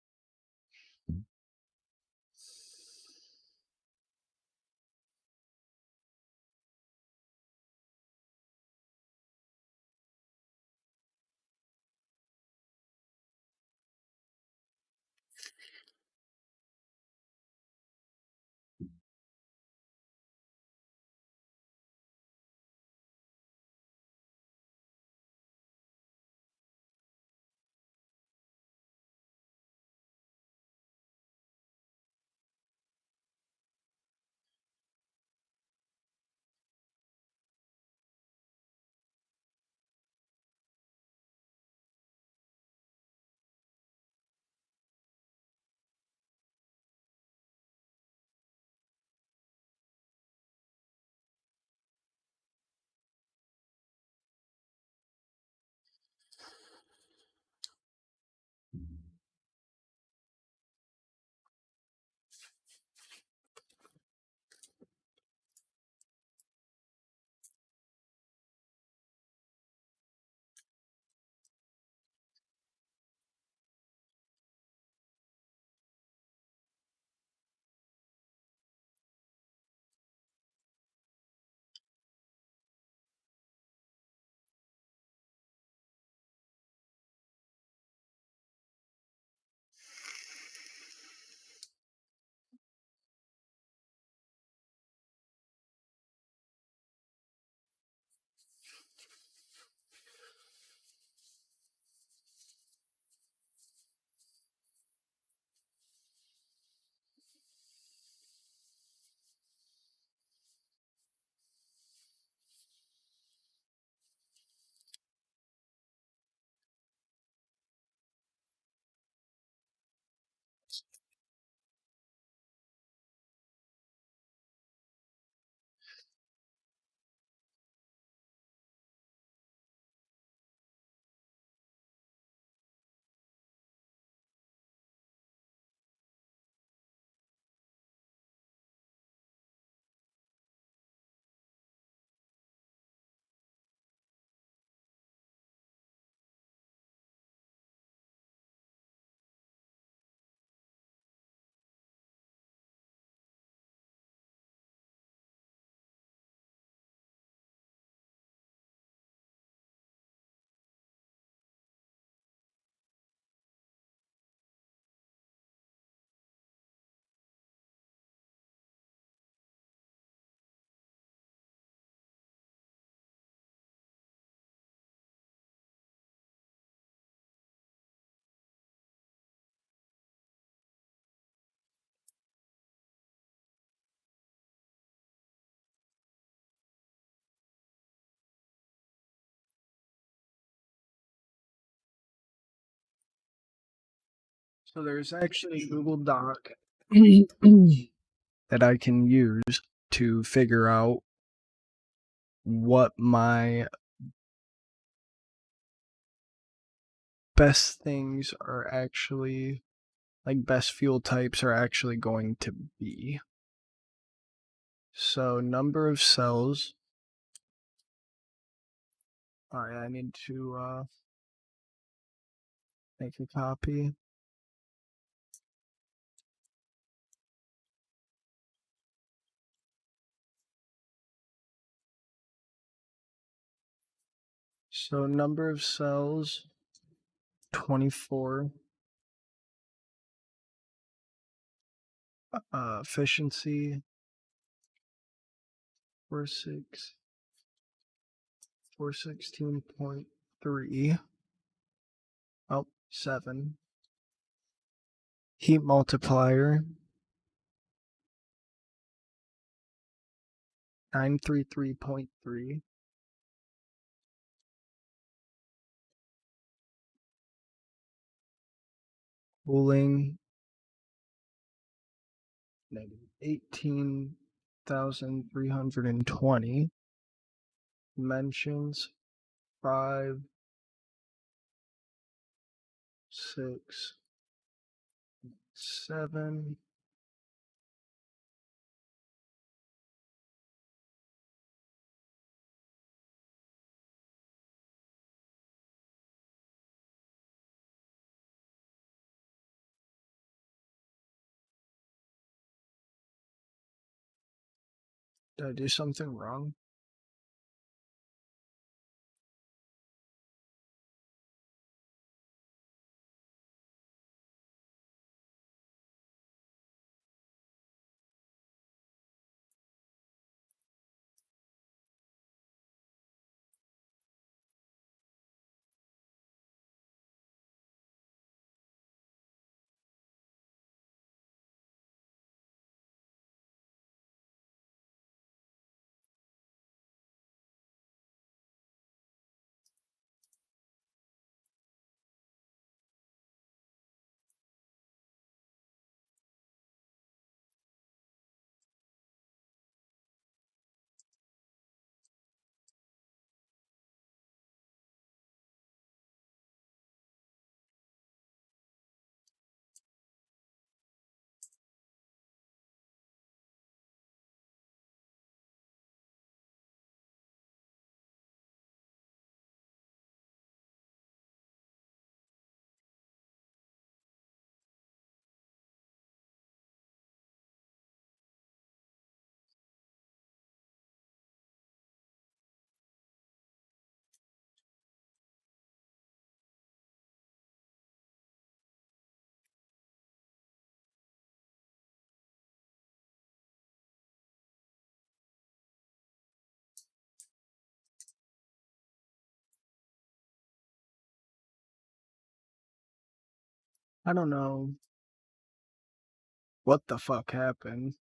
So there's actually a Google Doc that I can use to figure out what my best things are actually, like best fuel types are actually going to be. So number of cells. Alright, I need to make a copy. So number of cells, 24. Efficiency, 416.3. Oh, 7. Heat multiplier, 933.3. Cooling, negative 18,320. Dimensions, 5, 6, 7. Did I do something wrong? I don't know what the fuck happened.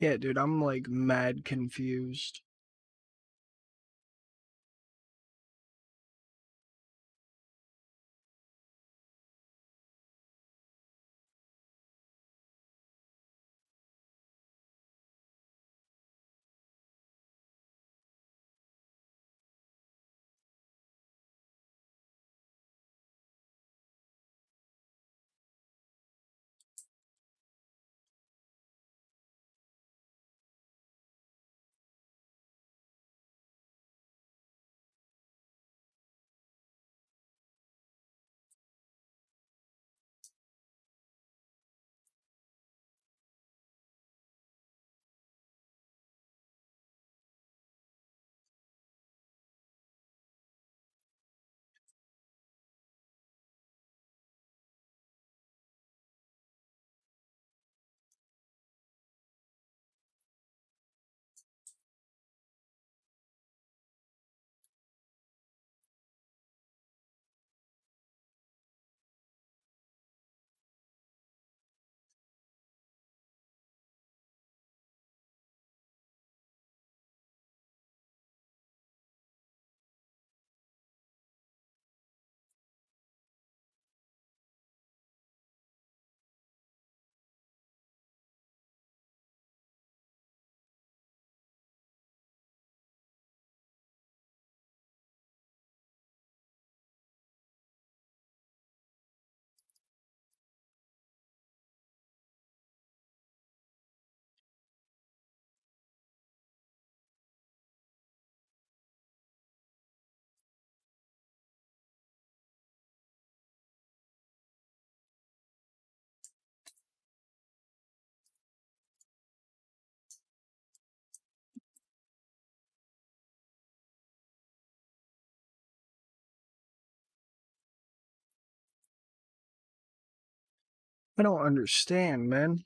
Yeah, dude, I'm like mad confused. I don't understand, man.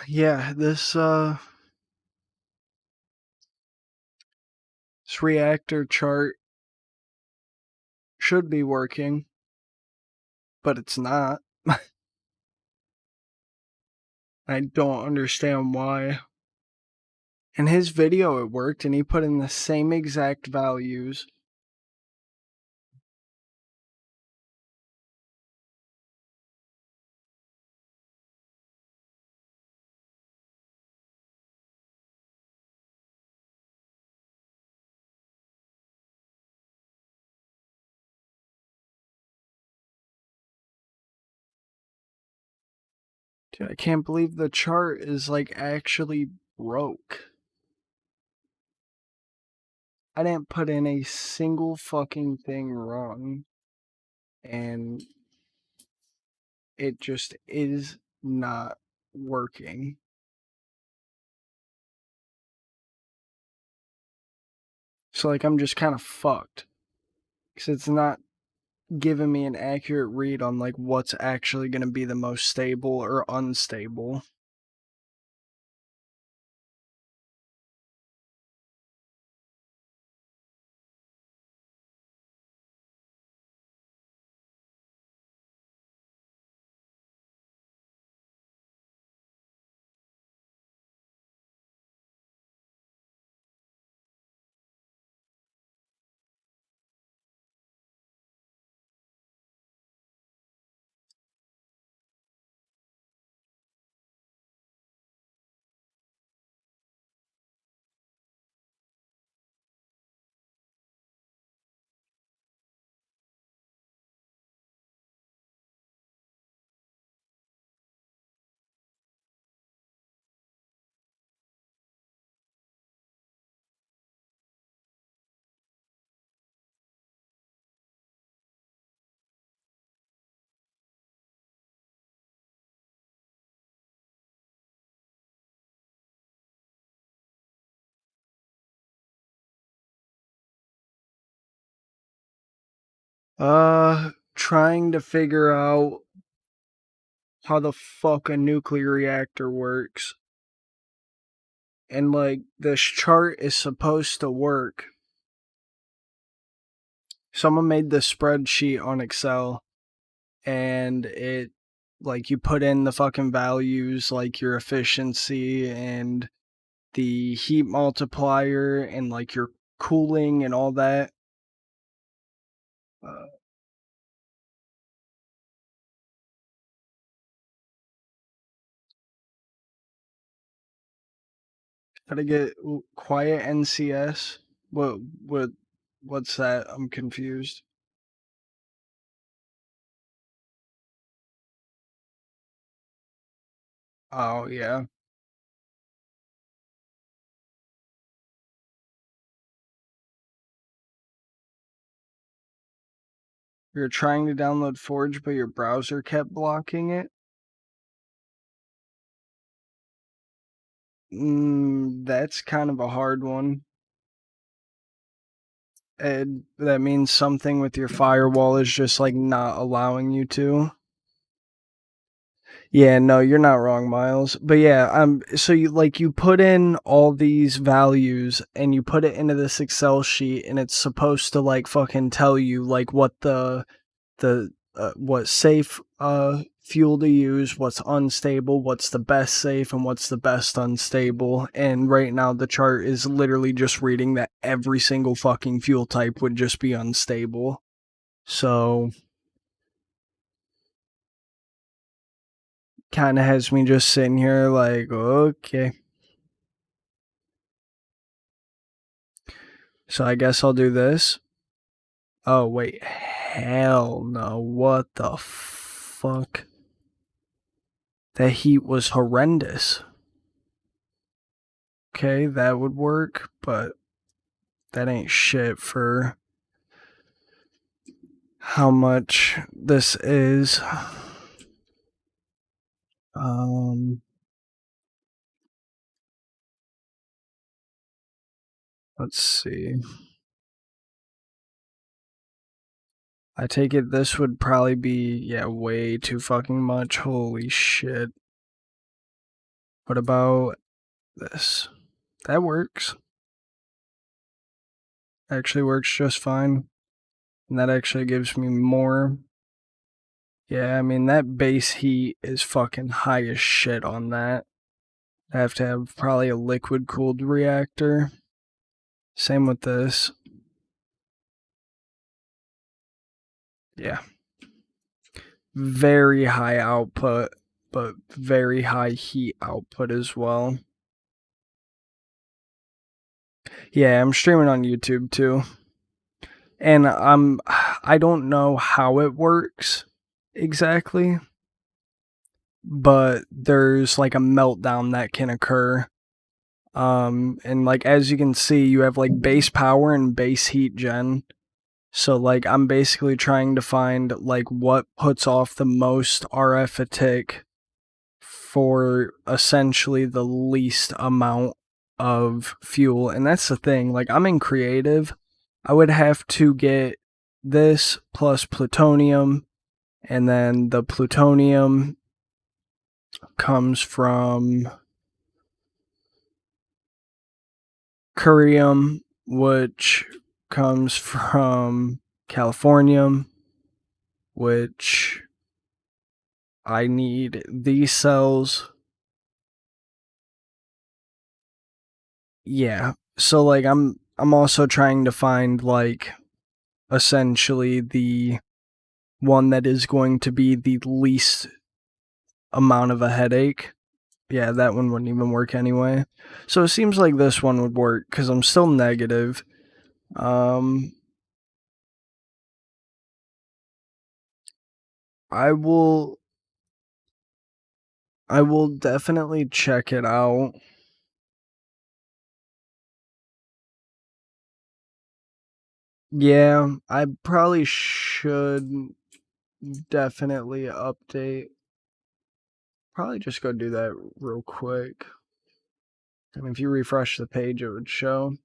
Yeah, this reactor chart should be working, but it's not. I don't understand why. In his video, it worked, and he put in the same exact values. Dude, I can't believe the chart is like actually broke. I didn't put in a single fucking thing wrong, and it just is not working. So, like, I'm just kind of fucked because it's not giving me an accurate read on like what's actually going to be the most stable or unstable. Trying to figure out how the fuck a nuclear reactor works. And like this chart is supposed to work. Someone made this spreadsheet on Excel, and it like you put in the fucking values like your efficiency and the heat multiplier and like your cooling and all that. Uh, Gotta get quiet NCS. What what what's that? I'm confused. Oh yeah. You're trying to download Forge, but your browser kept blocking it. That's kind of a hard one. And that means something with your firewall is just like not allowing you to. Yeah, no, you're not wrong, Miles. But yeah, so you put in all these values and you put it into this Excel sheet and it's supposed to like fucking tell you like what the what safe fuel to use, what's unstable, what's the best safe, and what's the best unstable. And right now the chart is literally just reading that every single fucking fuel type would just be unstable. So kind of has me just sitting here like, okay. So I guess I'll do this. Oh wait, hell no. What the fuck? That heat was horrendous. Okay, that would work, but that ain't shit for how much this is. Um, let's see. I take it this would probably be, yeah, way too fucking much. Holy shit. What about this? That works. Actually works just fine. And that actually gives me more. Yeah, I mean, that base heat is fucking high as shit on that. I have to have probably a liquid cooled reactor. Same with this. Yeah. Very high output, but very high heat output as well. Yeah, I'm streaming on YouTube too. And I don't know how it works exactly, but there's like a meltdown that can occur. And like as you can see, you have like base power and base heat gen. So like I'm basically trying to find like what puts off the most RF a tick for essentially the least amount of fuel. And that's the thing, like I'm in creative. I would have to get this plus plutonium, and then the plutonium comes from curium, which comes from californium, which I need these cells. Yeah. So like I'm also trying to find like essentially the one that is going to be the least amount of a headache. Yeah, that one wouldn't even work anyway. So it seems like this one would work cuz I'm still negative. Um I will definitely check it out. Yeah, I probably should definitely update. Probably just go do that real quick. And if you refresh the page, it would show.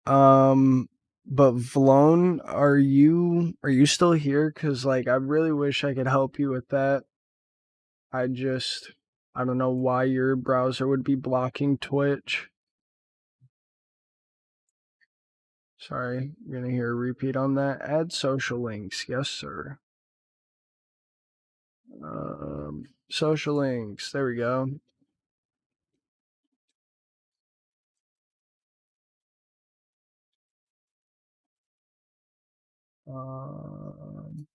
Um, but Vlone, are you still here? Cause like I really wish I could help you with that. I don't know why your browser would be blocking Twitch. Sorry, you're gonna hear a repeat on that. Add social links, yes sir. Social links. There we go. Um,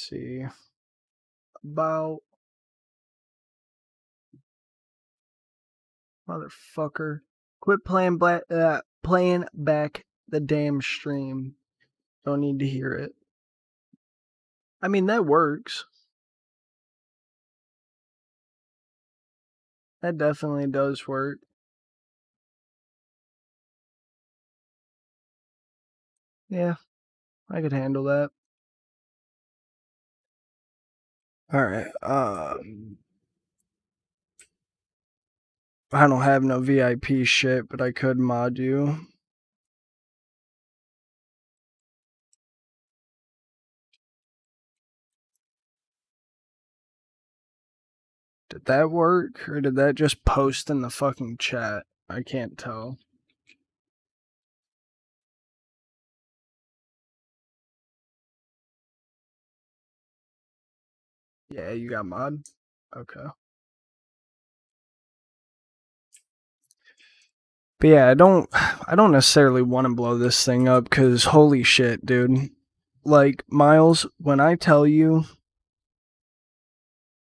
see. About motherfucker. Quit playing playing back the damn stream. Don't need to hear it. I mean, that works. That definitely does work. Yeah, I could handle that. Alright, I don't have no VIP shit, but I could mod you. Did that work? Or did that just post in the fucking chat? I can't tell. Yeah, you got mod? Okay. But yeah, I don't necessarily want to blow this thing up because holy shit, dude. Like, Miles, when I tell you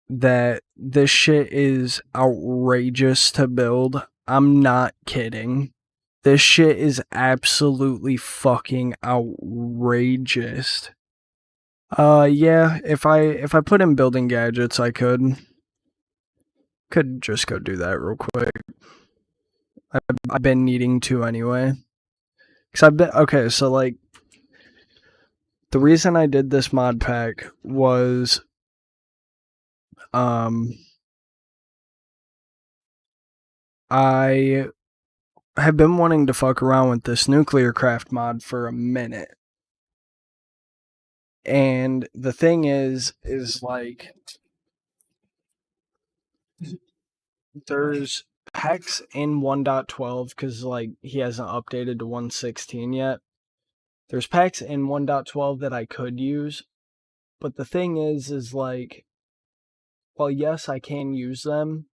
that this shit is outrageous to build, I'm not kidding. This shit is absolutely fucking outrageous. Yeah, if I put in building gadgets, I could just go do that real quick. I've been needing to anyway. Cause I've been okay, so like the reason I did this mod pack was I have been wanting to fuck around with this NuclearCraft mod for a minute. And the thing is like there's packs in 1.12 because like he hasn't updated to 1.16 yet. There's packs in 1.12 that I could use, but the thing is like, well, yes, I can use them.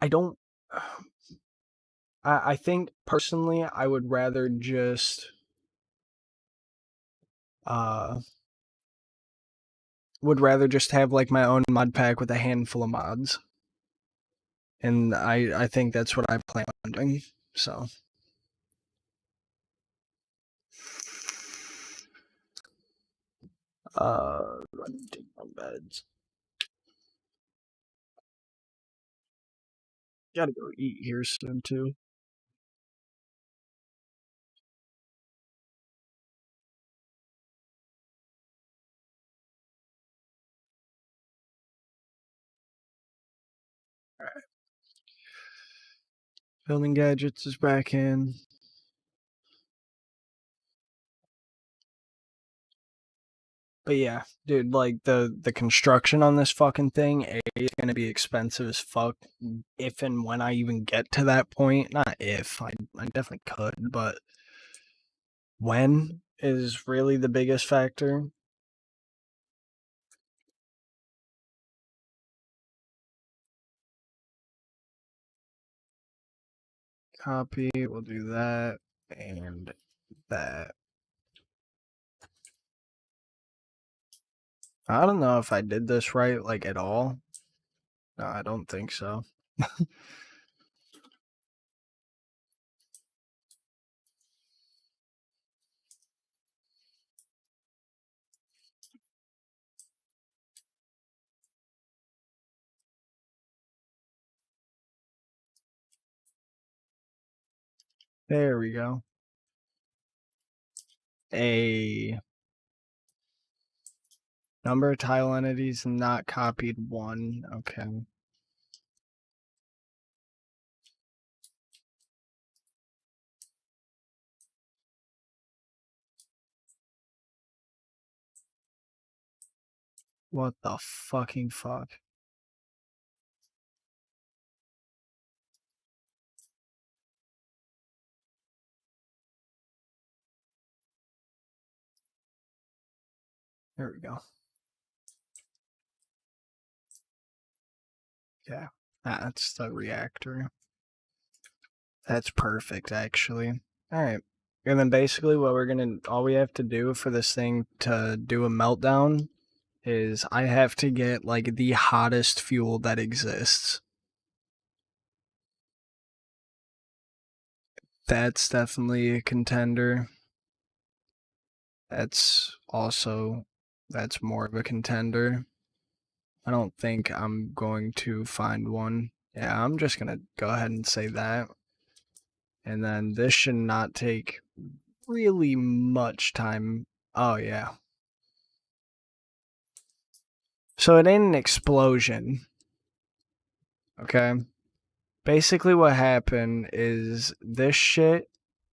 I don't. I think personally, I would rather just have like my own mod pack with a handful of mods, and I think that's what I plan on doing. So. Run to my beds. Gotta go eat here soon too. Alright. Building gadgets is back in. But yeah, dude, like the construction on this fucking thing is gonna be expensive as fuck if and when I even get to that point. Not if, I definitely could, but when is really the biggest factor. Copy, we'll do that and that. I don't know if I did this right, like at all. No, I don't think so. There we go. A number of tile entities not copied 1. Okay. What the fucking fuck? There we go. Yeah, that's the reactor. That's perfect, actually. Alright. And then basically all we have to do for this thing to do a meltdown is I have to get like the hottest fuel that exists. That's definitely a contender. That's more of a contender. I don't think I'm going to find one. Yeah, I'm just gonna go ahead and say that. And then this should not take really much time. Oh, yeah. So it ain't an explosion. Okay. Basically, what happened is this shit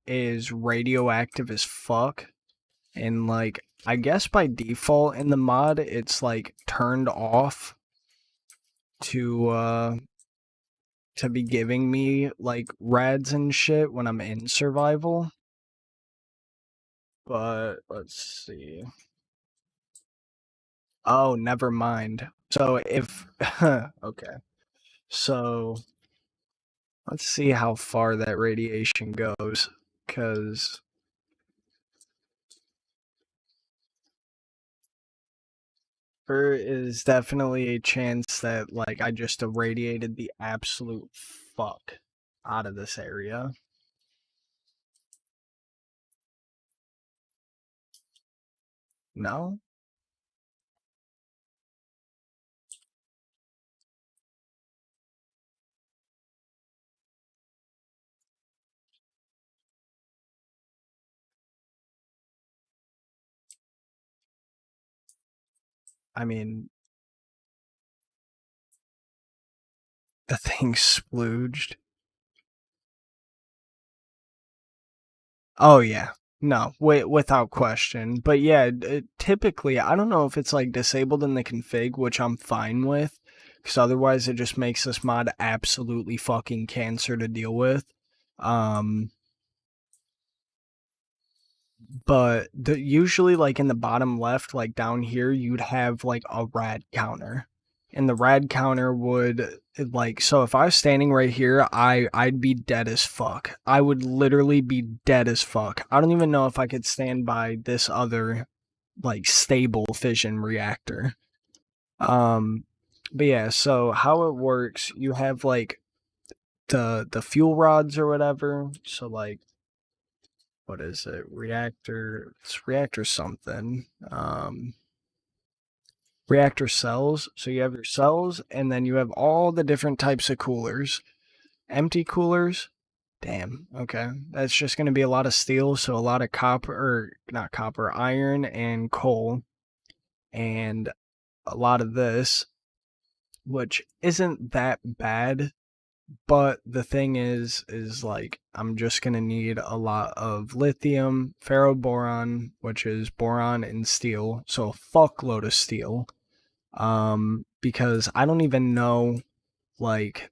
is radioactive as fuck. And, like, I guess by default in the mod, it's, like, turned off to be giving me, like, rads and shit when I'm in survival. But, let's see. Oh, never mind. So if... okay. So, let's see how far that radiation goes. Because... there is definitely a chance that, like, I just irradiated the absolute fuck out of this area. No? I mean, the thing splooged. Oh, yeah. No, without question. But yeah, typically, I don't know if it's like disabled in the config, which I'm fine with, because otherwise it just makes this mod absolutely fucking cancer to deal with. But usually, like in the bottom left, like down here, you'd have like a rad counter. And the rad counter would like, so if I was standing right here, I'd be dead as fuck. I would literally be dead as fuck. I don't even know if I could stand by this other like stable fission reactor. But yeah, so how it works, you have like the fuel rods or whatever. So like, what is it? It's reactor something. Reactor cells. So you have your cells, and then you have all the different types of coolers. Empty coolers. Damn. Okay. That's just going to be a lot of steel, so a lot of copper, or not copper, iron and coal, and a lot of this, which isn't that bad. But the thing is like, I'm just going to need a lot of lithium, ferroboron, which is boron and steel. So a fuckload of steel. Because I don't even know, like,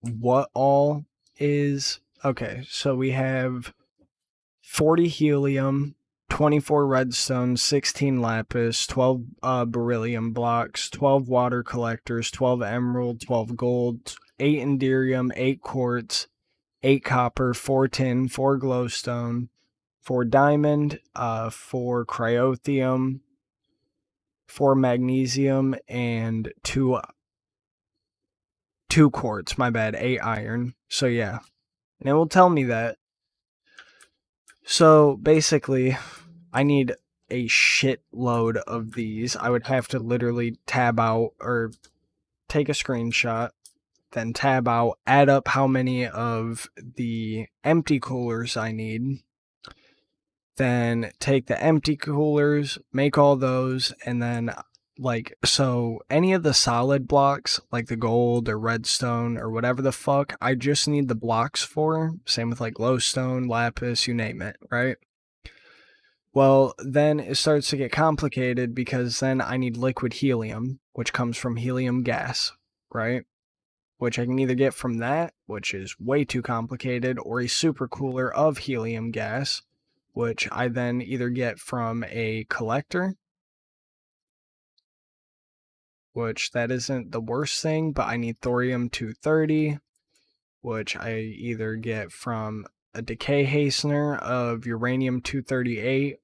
what all is... Okay, so we have 40 helium, 24 redstone, 16 lapis, 12 beryllium blocks, 12 water collectors, 12 emerald, 12 gold, 8 inderium, 8 quartz, 8 copper, 4 tin, 4 glowstone, 4 diamond, 4 cryothium, 4 magnesium, and 2 quartz, my bad, 8 iron. So yeah, and it will tell me that. So basically, I need a shitload of these. I would have to literally tab out or take a screenshot, then tab out, add up how many of the empty coolers I need, then take the empty coolers, make all those, and then like, so any of the solid blocks, like the gold or redstone or whatever the fuck, I just need the blocks for. Same with like glowstone, lapis, you name it, right? Well, then it starts to get complicated because then I need liquid helium, which comes from helium gas, right? Which I can either get from that, which is way too complicated, or a supercooler of helium gas, which I then either get from a collector, which that isn't the worst thing, but I need thorium-230, which I either get from a decay hastener of uranium-238,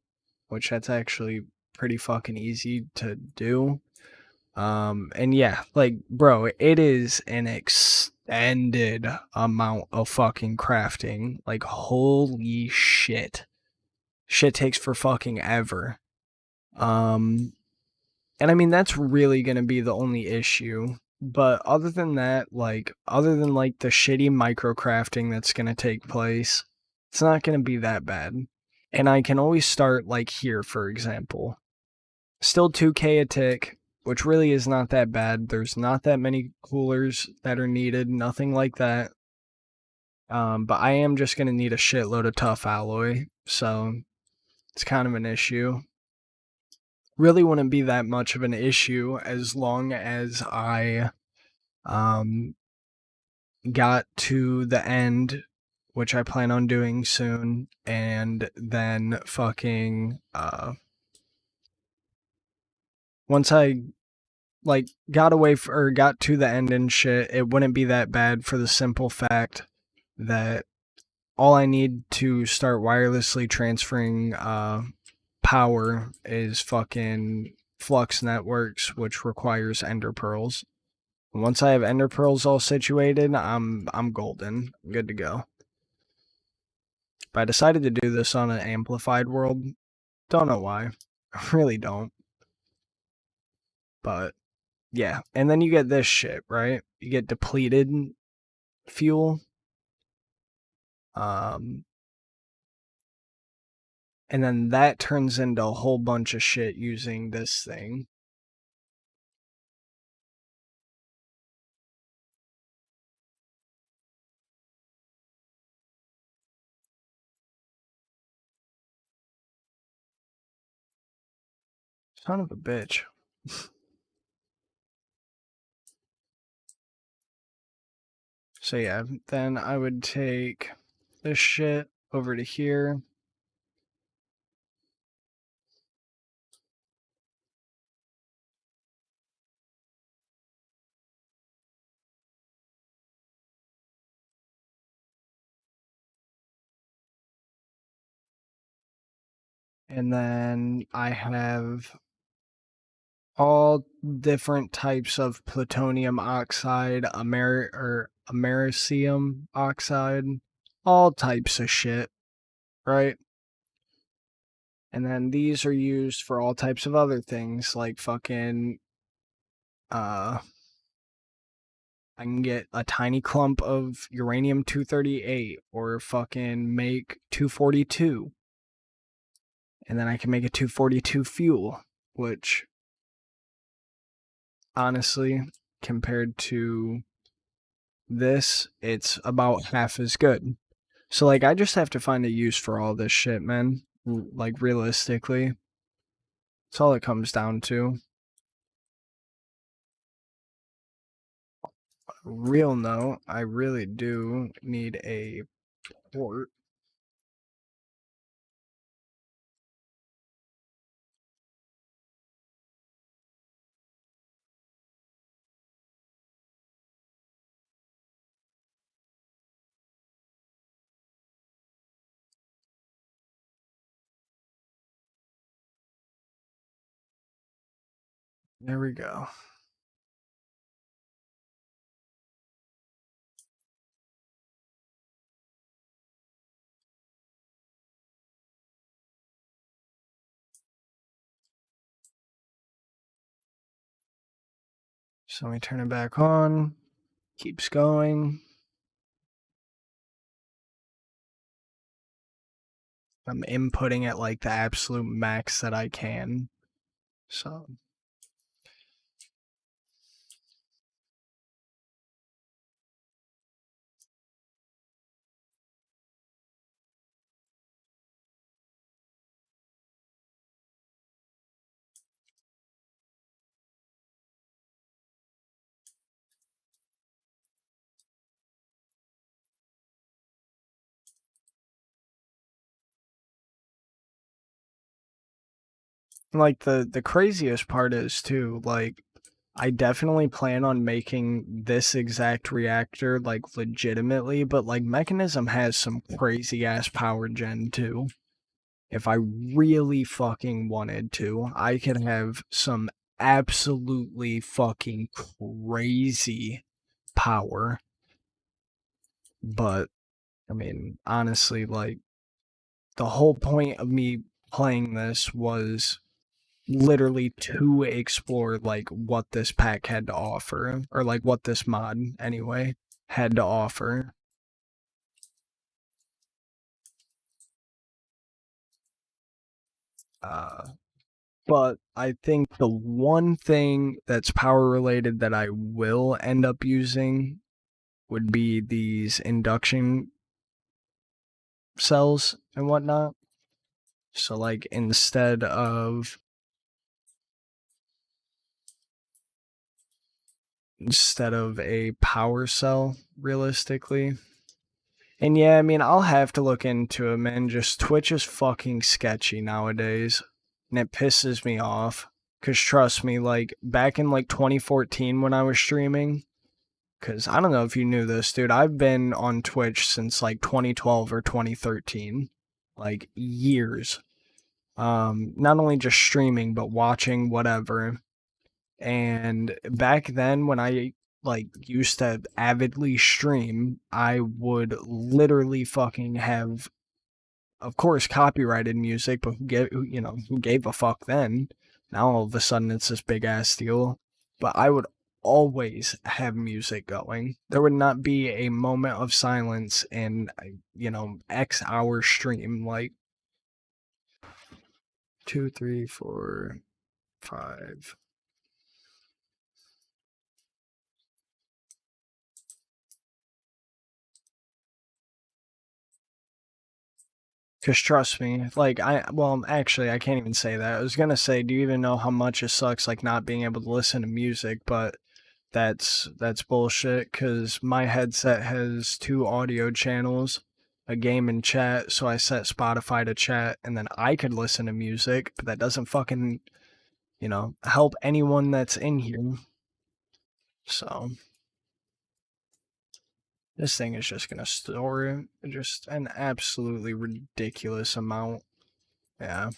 which that's actually pretty fucking easy to do. And yeah, like, bro, it is an extended amount of fucking crafting. Like, holy shit. Shit takes for fucking ever. And I mean, that's really gonna be the only issue. But other than that, like, other than like the shitty microcrafting that's gonna take place, it's not gonna be that bad. And I can always start like here, for example. Still 2k a tick, which really is not that bad. There's not that many coolers that are needed, nothing like that. But I am just gonna need a shitload of tough alloy, so it's kind of an issue. Really wouldn't be that much of an issue as long as I got to the end, which I plan on doing soon, and then fucking once I like got away or got to the end and shit, it wouldn't be that bad for the simple fact that all I need to start wirelessly transferring power is fucking flux networks, which requires ender pearls. Once I have ender pearls all situated, I'm golden. I'm good to go. But I decided to do this on an amplified world. Don't know why. I really don't. But yeah, and then you get this shit, right? You get depleted fuel. And then that turns into a whole bunch of shit using this thing. Son of a bitch. So yeah, then I would take this shit over to here. And then I have all different types of plutonium oxide, americium oxide, all types of shit, right? And then these are used for all types of other things, like fucking, I can get a tiny clump of uranium-238 or fucking make 242. And then I can make a 242 fuel, which honestly, compared to this, it's about half as good. So, like, I just have to find a use for all this shit, man. Like, realistically. That's all it comes down to. Real note, I really do need a port. There we go. So let me turn it back on. Keeps going. I'm inputting at like the absolute max that I can. So like the craziest part is too, like I definitely plan on making this exact reactor, like, legitimately, but, like, Mechanism has some crazy-ass power gen, too. If I really fucking wanted to, I could have some absolutely fucking crazy power. But, I mean, honestly, like, the whole point of me playing this was literally to explore like what this pack had to offer, or like what this mod anyway had to offer. But I think the one thing that's power related that I will end up using would be these induction cells and whatnot. So like instead of a power cell, realistically. And yeah, I mean, I'll have to look into it, man. Just Twitch is fucking sketchy nowadays. And it pisses me off. Because trust me, like, back in, like, 2014 when I was streaming, because I don't know if you knew this, dude, I've been on Twitch since, like, 2012 or 2013. Like, years. Not only just streaming, but watching, whatever. And back then, when I like used to avidly stream, I would literally fucking have, of course, copyrighted music, but who gave a fuck then? Now all of a sudden it's this big ass deal. But I would always have music going. There would not be a moment of silence in X hour stream, like 2, 3, 4, 5. Because trust me, like, actually, I can't even say that. I was gonna say, do you even know how much it sucks, like, not being able to listen to music? But that's bullshit, because my headset has 2 audio channels, a game and chat, so I set Spotify to chat, and then I could listen to music, but that doesn't fucking, help anyone that's in here. So, this thing is just gonna store just an absolutely ridiculous amount. Yeah.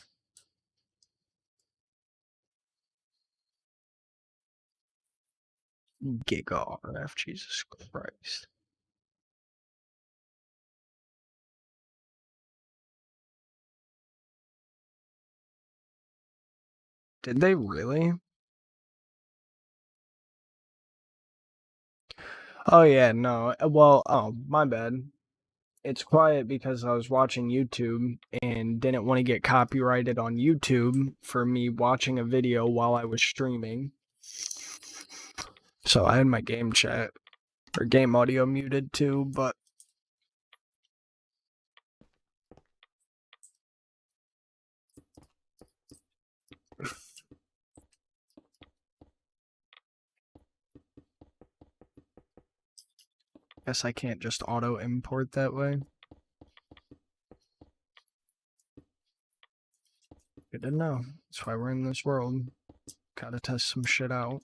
Giga RF, Jesus Christ. Did they really? Oh yeah, no. Well, oh, my bad. It's quiet because I was watching YouTube and didn't want to get copyrighted on YouTube for me watching a video while I was streaming. So I had my game chat or game audio muted too, but guess I can't just auto import that way. Good to know. That's why we're in this world. Gotta test some shit out.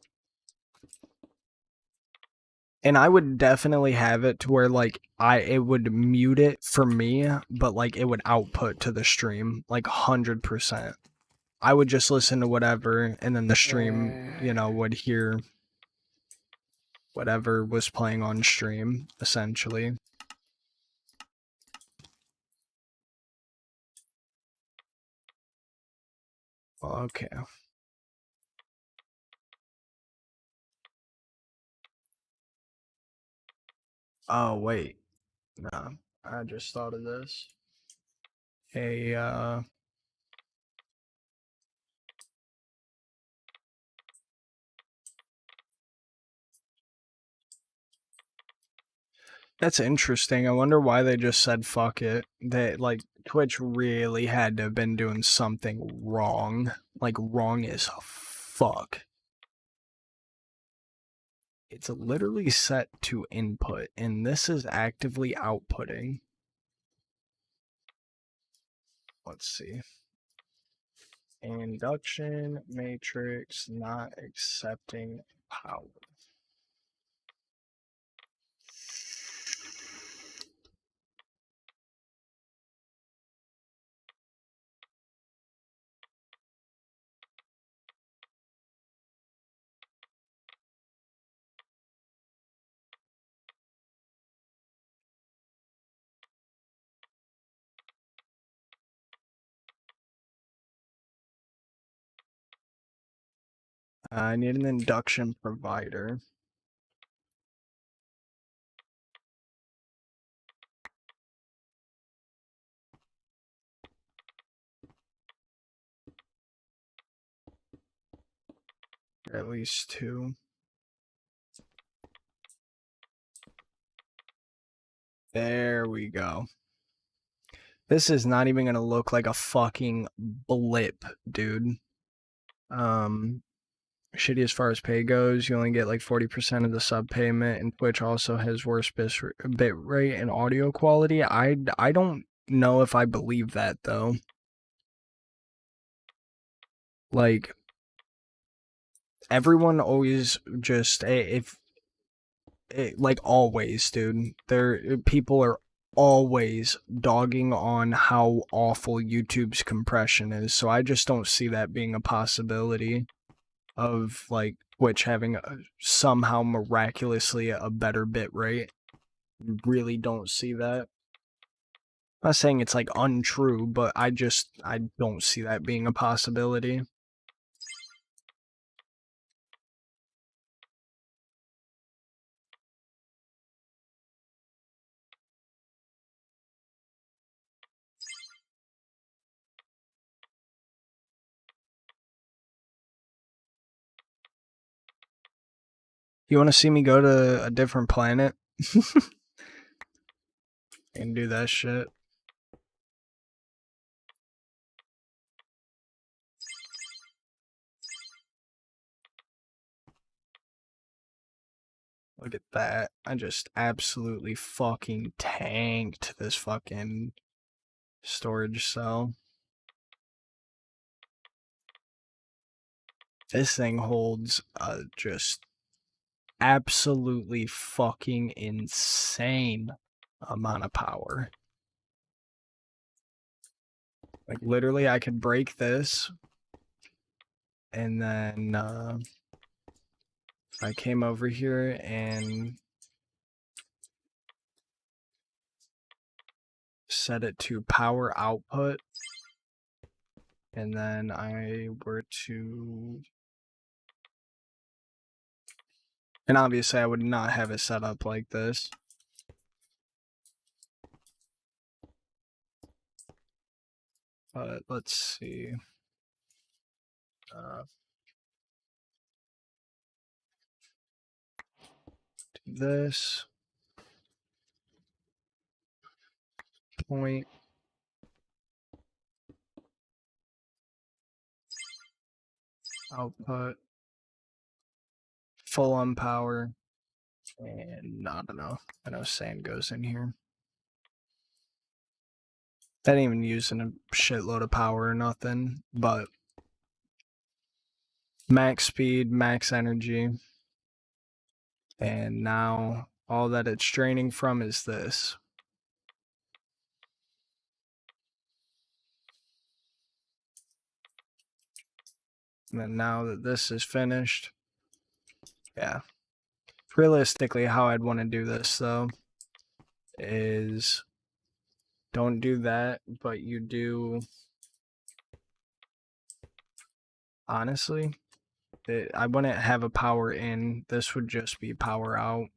And I would definitely have it to where like it would mute it for me, but like it would output to the stream like 100%. I would just listen to whatever, and then the stream, would hear whatever was playing on stream, essentially. Okay. Oh wait, no, I just thought of this. That's interesting. I wonder why they just said fuck it. They like Twitch really had to have been doing something wrong. Like wrong as fuck. It's literally set to input, and this is actively outputting. Let's see. Induction matrix not accepting Power. I need an induction provider. At least 2. There we go. This is not even gonna look like a fucking blip, dude. Shitty as far as pay goes. You only get like 40% of the sub payment, and Twitch also has worse bit rate and audio quality. I don't know if I believe that though. Like, everyone always just like always, dude. People are always dogging on how awful YouTube's compression is. So I just don't see that being a possibility of like Twitch having somehow miraculously a better bit rate. Really don't see that. I'm not saying it's like untrue, but I don't see that being a possibility. You want to see me go to a different planet and do that shit? Look at that. I just absolutely fucking tanked this fucking storage cell. This thing holds just absolutely fucking insane amount of power. Like, literally, I could break this, and then I came over here and set it to power output, and then I were to, and obviously I would not have it set up like this. But let's see. Do this. Point. Output. Full on power. And I don't know. I know sand goes in here. That ain't even using a shitload of power or nothing, but max speed, max energy. And now all that it's draining from is this. And then now that this is finished, yeah. Realistically, how I'd want to do this though is don't do that, but you do, honestly, I wouldn't have a power in. This would just be power out.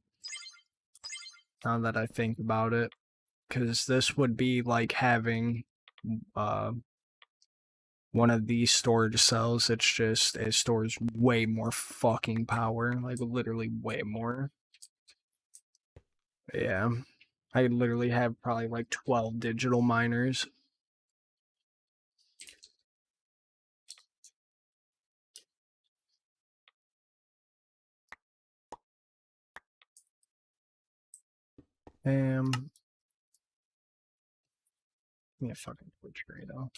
Now that I think about it, because this would be like having one of these storage cells. It's just, it stores way more fucking power, like literally way more. Yeah, I literally have probably like 12 digital miners. Give me a fucking Twitch though.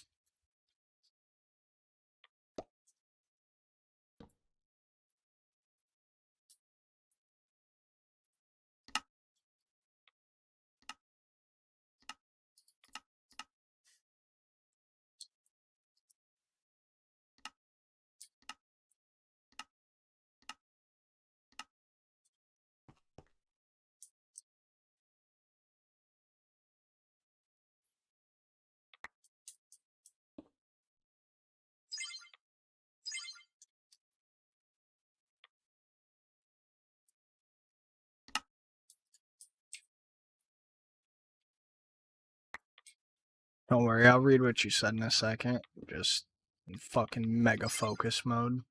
Don't worry, I'll read what you said in a second. Just in fucking mega focus mode.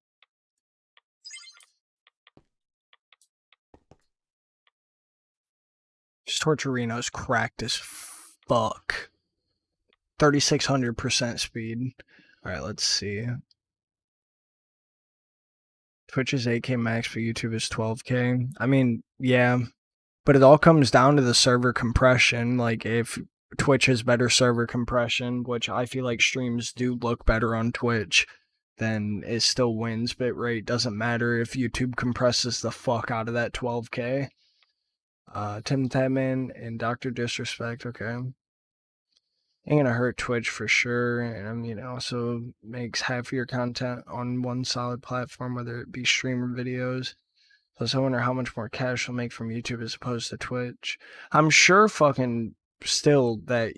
This Torturino's cracked as fuck. 3600% speed. Alright, let's see. Twitch is 8K max, but YouTube is 12K. I mean, yeah. But it all comes down to the server compression. Like, if Twitch has better server compression, which I feel like streams do look better on Twitch, then it still wins bitrate. Doesn't matter if YouTube compresses the fuck out of that 12K. Tim Tadman and Dr. Disrespect, okay. Ain't gonna hurt Twitch for sure, and I mean, it also makes half of your content on one solid platform, whether it be stream or videos. Plus, I wonder how much more cash you'll make from YouTube as opposed to Twitch. I'm sure fucking still that,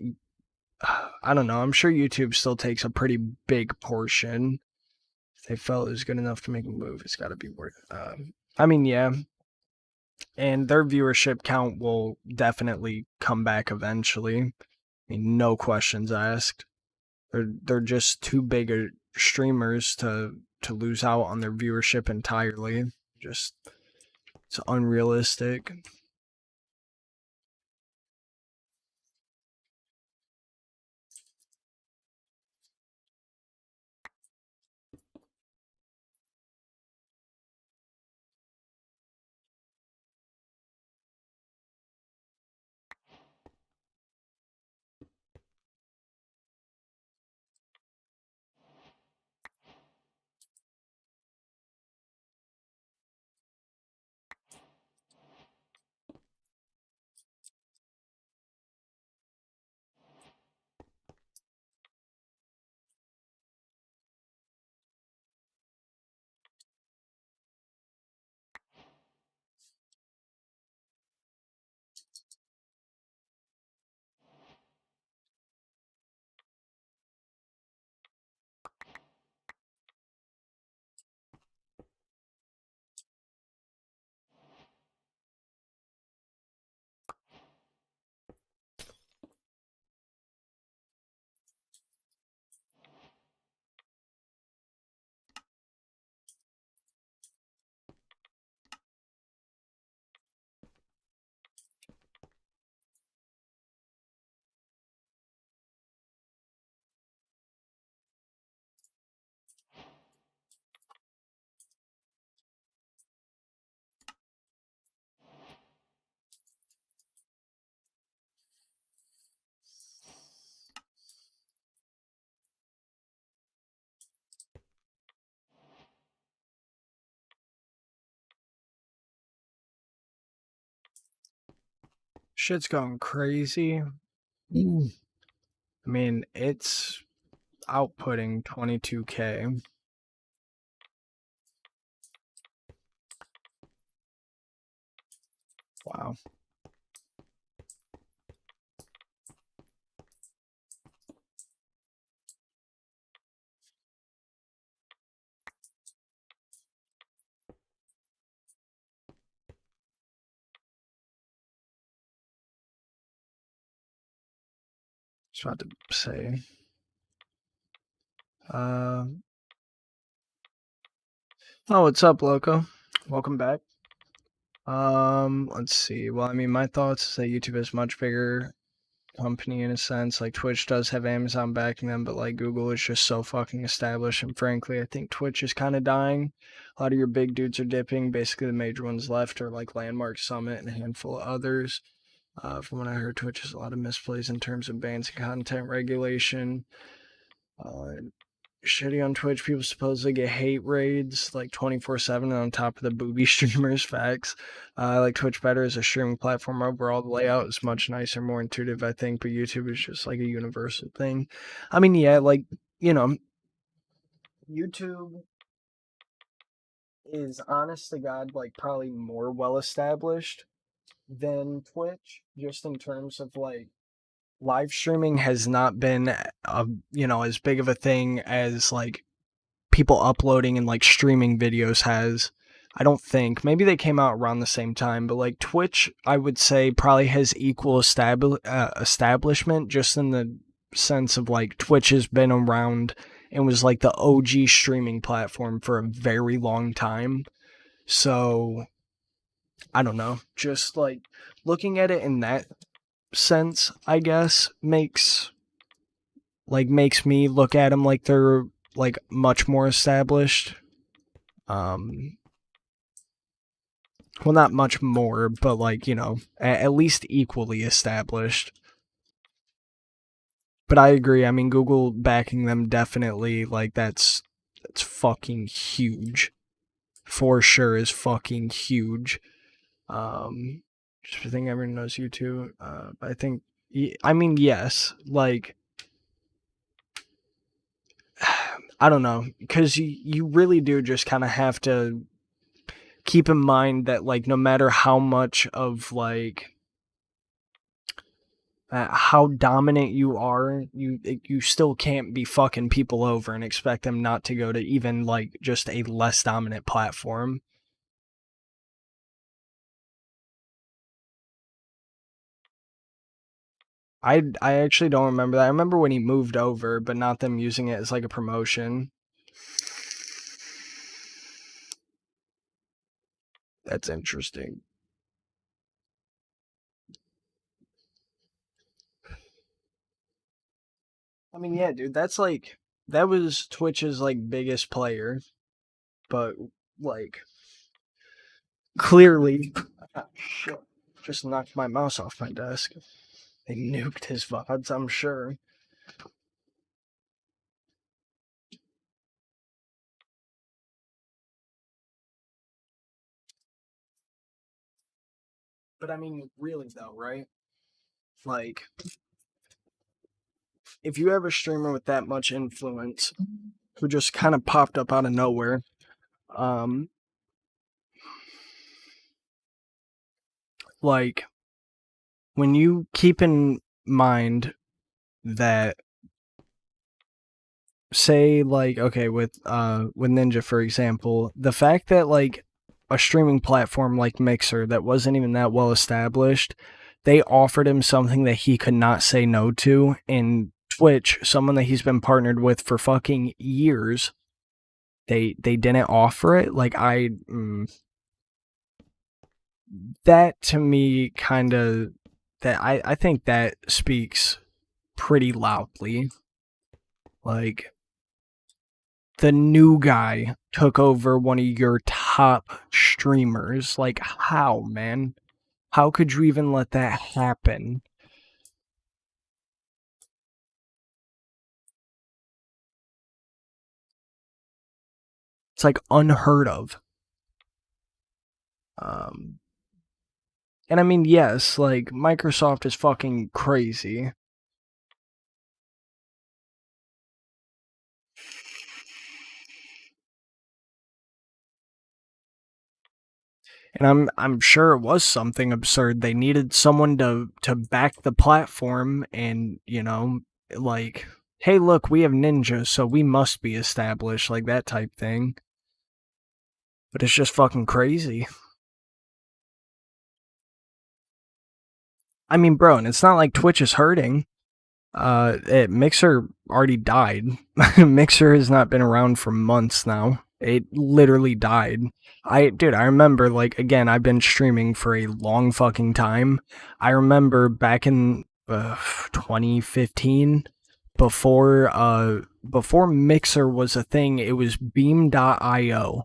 I don't know, I'm sure YouTube still takes a pretty big portion. If they felt it was good enough to make a move, it's gotta be worth it. I mean, yeah. And their viewership count will definitely come back eventually. I mean, no questions asked. They're just too big of streamers to lose out on their viewership entirely. Just, it's unrealistic. Shit's going crazy. I mean, it's outputting 22K. Wow. Just about to say. Oh, what's up, Loco? Welcome back. Let's see. Well, I mean, my thoughts is that YouTube is much bigger company in a sense. Like, Twitch does have Amazon backing them, but like Google is just so fucking established. And frankly, I think Twitch is kind of dying. A lot of your big dudes are dipping. Basically, the major ones left are like Landmark, Summit, and a handful of others. From what I heard, Twitch has a lot of misplays in terms of bans and content regulation. Shitty on Twitch, people supposedly get hate raids like 24/7 on top of the booby streamers. Facts. I like Twitch better as a streaming platform overall. The layout is much nicer, more intuitive, I think, but YouTube is just like a universal thing. I mean, yeah, like, you know, YouTube is honest to God like probably more well established than Twitch, just in terms of like live streaming has not been as big of a thing as like people uploading and like streaming videos has. I don't think. Maybe they came out around the same time, but like Twitch, I would say probably has equal establishment just in the sense of like Twitch has been around and was like the OG streaming platform for a very long time. So I don't know, just like looking at it in that sense, I guess makes me look at them like they're like much more established. Well, not much more, but like, you know, at least equally established. But I agree. I mean, Google backing them definitely, like, that's fucking huge. For sure is fucking huge. Just I think everyone knows you too. I think, I mean, yes, like, I don't know, because you really do just kind of have to keep in mind that, like, no matter how much of, like, how dominant you are, you still can't be fucking people over and expect them not to go to even like just a less dominant platform. I actually don't remember that. I remember when he moved over, but not them using it as like a promotion. That's interesting. I mean, yeah, dude, that's like that was Twitch's like biggest player, but like clearly, shit, just knocked my mouse off my desk. They nuked his VODs, I'm sure. But I mean, really though, right? Like, if you have a streamer with that much influence who just kind of popped up out of nowhere, um, like, when you keep in mind that, say, like, okay, with Ninja, for example, the fact that, like, a streaming platform like Mixer that wasn't even that well established, they offered him something that he could not say no to, and Twitch, someone that he's been partnered with for fucking years, they didn't offer it. Like that to me kind of that I think that speaks pretty loudly. Like the new guy took over one of your top streamers. Like how, man? How could you even let that happen? It's like unheard of. Um and I mean, yes, like Microsoft is fucking crazy. And I'm sure it was something absurd. They needed someone to back the platform and, you know, like, hey, look, we have Ninja, so we must be established, like that type thing. But it's just fucking crazy. I mean, bro, and it's not like Twitch is hurting. Mixer already died. Mixer has not been around for months now. It literally died. I remember, like, again, I've been streaming for a long fucking time. I remember back in 2015, before Mixer was a thing, it was Beam.io,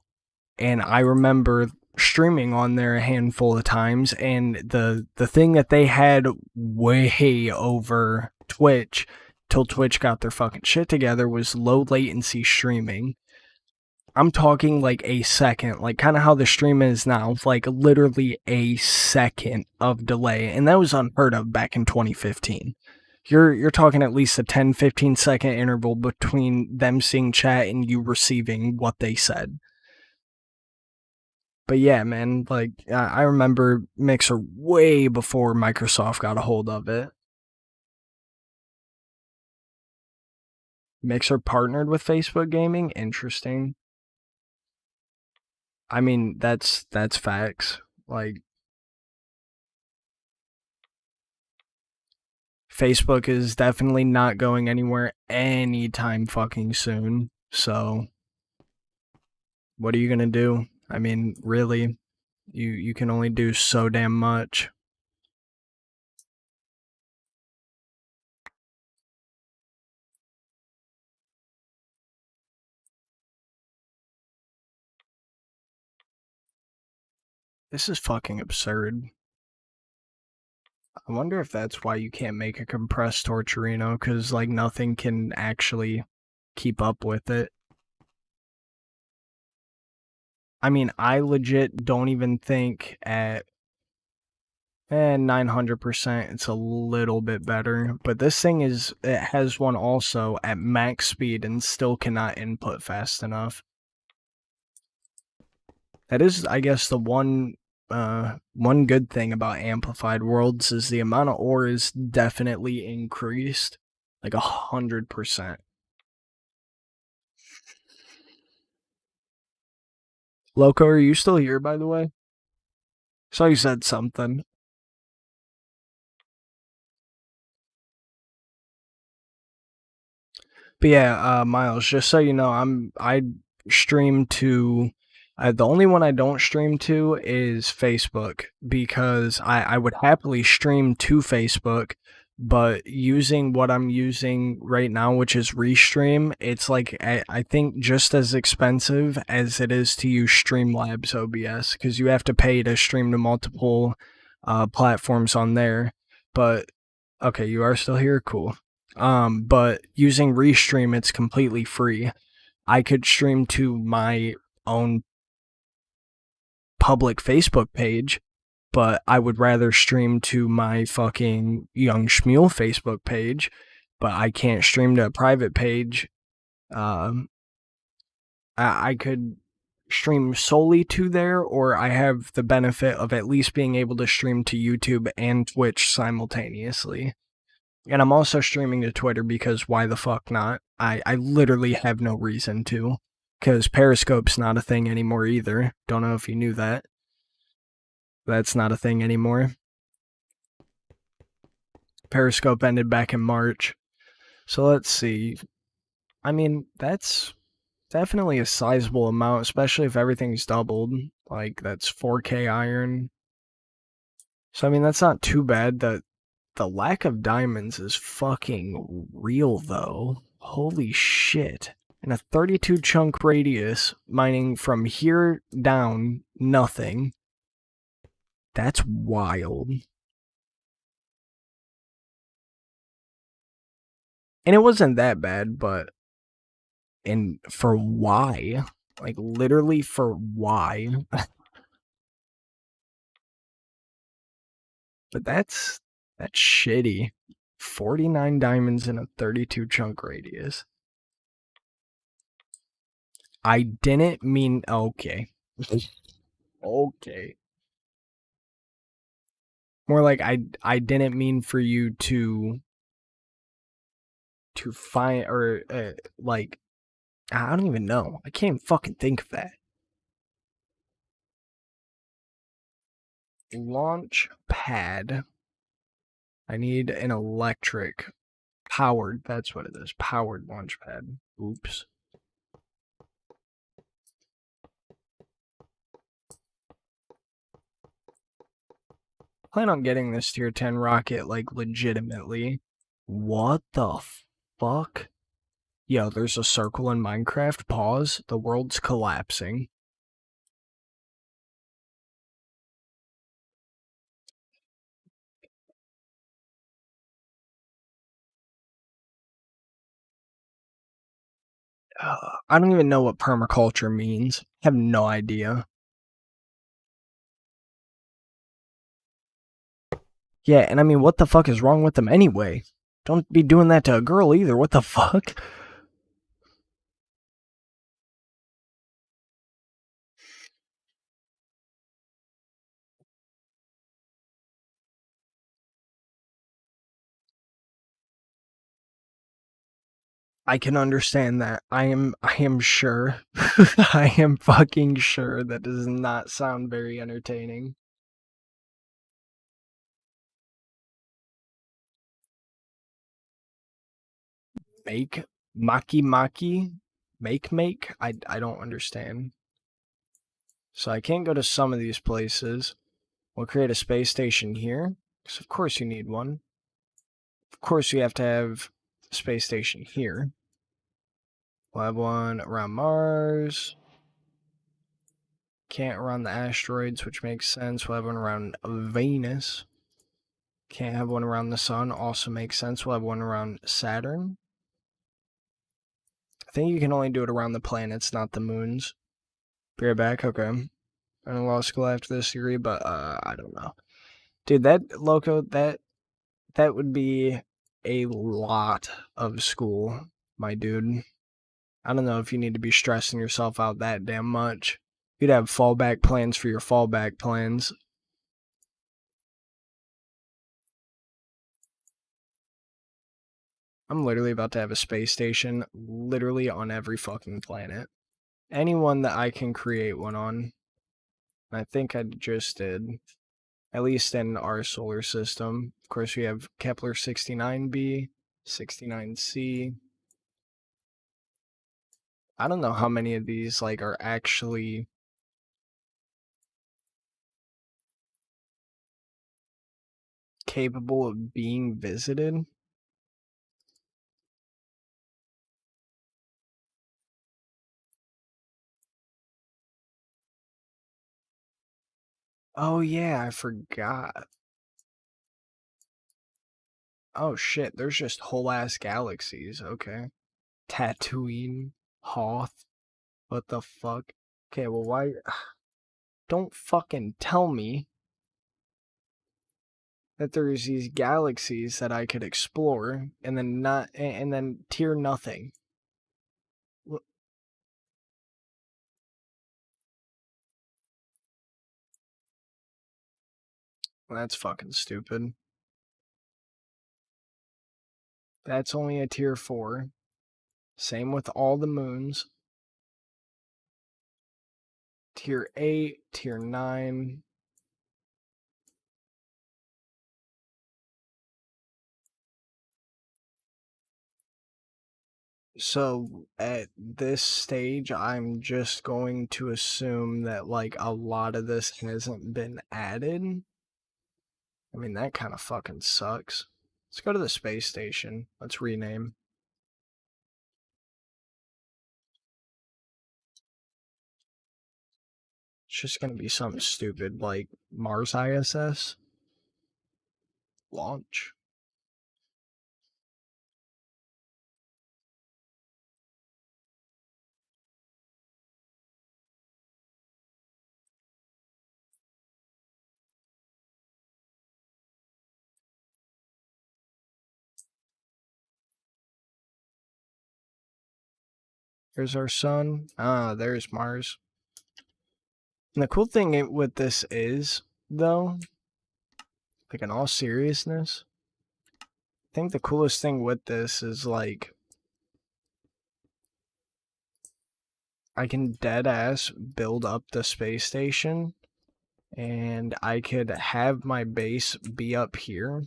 and I remember streaming on there a handful of times, and the thing that they had way over Twitch till Twitch got their fucking shit together was low latency streaming. I'm talking like a second, like kind of how the stream is now, like literally a second of delay, and that was unheard of back in 2015. You're talking at least a 10-15 second interval between them seeing chat and you receiving what they said. But yeah, man, like I remember Mixer way before Microsoft got a hold of it. Mixer partnered with Facebook Gaming. Interesting. I mean, that's facts. Like Facebook is definitely not going anywhere anytime fucking soon. So, what are you gonna do? I mean, really, you can only do so damn much. This is fucking absurd. I wonder if that's why you can't make a compressed Torturino, because, like, nothing can actually keep up with it. I mean, I legit don't even think at 900% it's a little bit better, but this thing it has one also at max speed and still cannot input fast enough. That is, I guess, the one good thing about amplified worlds is the amount of ore is definitely increased, like 100%. Loco, are you still here, by the way? So you said something. But yeah, Miles, just so you know, I stream to the only one I don't stream to is Facebook, because I would happily stream to Facebook, but using what I'm using right now, which is Restream, it's like I think just as expensive as it is to use Streamlabs OBS, because you have to pay to stream to multiple platforms on there. But okay, you are still here, cool. But using Restream, it's completely free. I could stream to my own public Facebook page, but I would rather stream to my fucking Young Shmuel Facebook page, but I can't stream to a private page. I could stream solely to there, or I have the benefit of at least being able to stream to YouTube and Twitch simultaneously. And I'm also streaming to Twitter because why the fuck not? I literally have no reason to. Because Periscope's not a thing anymore either. Don't know if you knew that. That's not a thing anymore. Periscope ended back in March. So let's see. I mean, that's definitely a sizable amount, especially if everything's doubled. Like, that's 4K iron. So, I mean, that's not too bad. The lack of diamonds is fucking real, though. Holy shit. In a 32 chunk radius, mining from here down, nothing. That's wild. And it wasn't that bad, but... And for why? Like, literally for why? But that's shitty. 49 diamonds in a 32 chunk radius. I didn't mean... Okay. Okay. More like I didn't mean for you to find, or like, I don't even know. I can't even fucking think of that. Launch pad. I need an electric powered. That's what it is. Powered launch pad. Oops. Plan on getting this tier 10 rocket, like, legitimately. What the fuck? Yo, there's a circle in Minecraft. Pause. The world's collapsing. I don't even know what permaculture means. I have no idea. Yeah, and I mean, what the fuck is wrong with them anyway? Don't be doing that to a girl either. What the fuck? I can understand that. I am sure. I am fucking sure that does not sound very entertaining. Make maki? Make? I don't understand. So I can't go to some of these places. We'll create a space station here, because of course you need one. Of course you have to have a space station here. We'll have one around Mars. Can't around the asteroids, which makes sense. We'll have one around Venus. Can't have one around the sun, also makes sense. We'll have one around Saturn. I think you can only do it around the planets, not the moons. Be right back, okay. I'm in law school after this degree, but I don't know. Dude, that loco, that would be a lot of school, my dude. I don't know if you need to be stressing yourself out that damn much. You'd have fallback plans for your fallback plans. I'm literally about to have a space station literally on every fucking planet. Anyone that I can create one on. I think I just did. At least in our solar system. Of course, we have Kepler 69b, 69c. I don't know how many of these like are actually capable of being visited. Oh yeah, I forgot. Oh shit, there's just whole ass galaxies. Okay. Tatooine, Hoth. What the fuck? Okay, well why don't fucking tell me that there's these galaxies that I could explore and then not and then tier nothing. That's fucking stupid. That's only a tier 4. Same with all the moons. Tier 8, tier 9. So at this stage, I'm just going to assume that like a lot of this hasn't been added. I mean, that kind of fucking sucks. Let's go to the space station. Let's rename. It's just going to be something stupid like Mars ISS. Launch. Here's our sun. Ah, there's Mars. And the cool thing with this is, though, like in all seriousness, I think the coolest thing with this is like I can dead ass build up the space station and I could have my base be up here.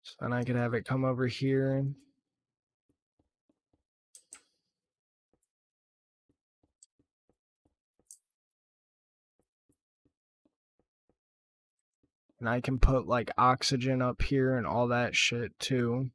So then I could have it come over here. And I can put like oxygen up here and all that shit too.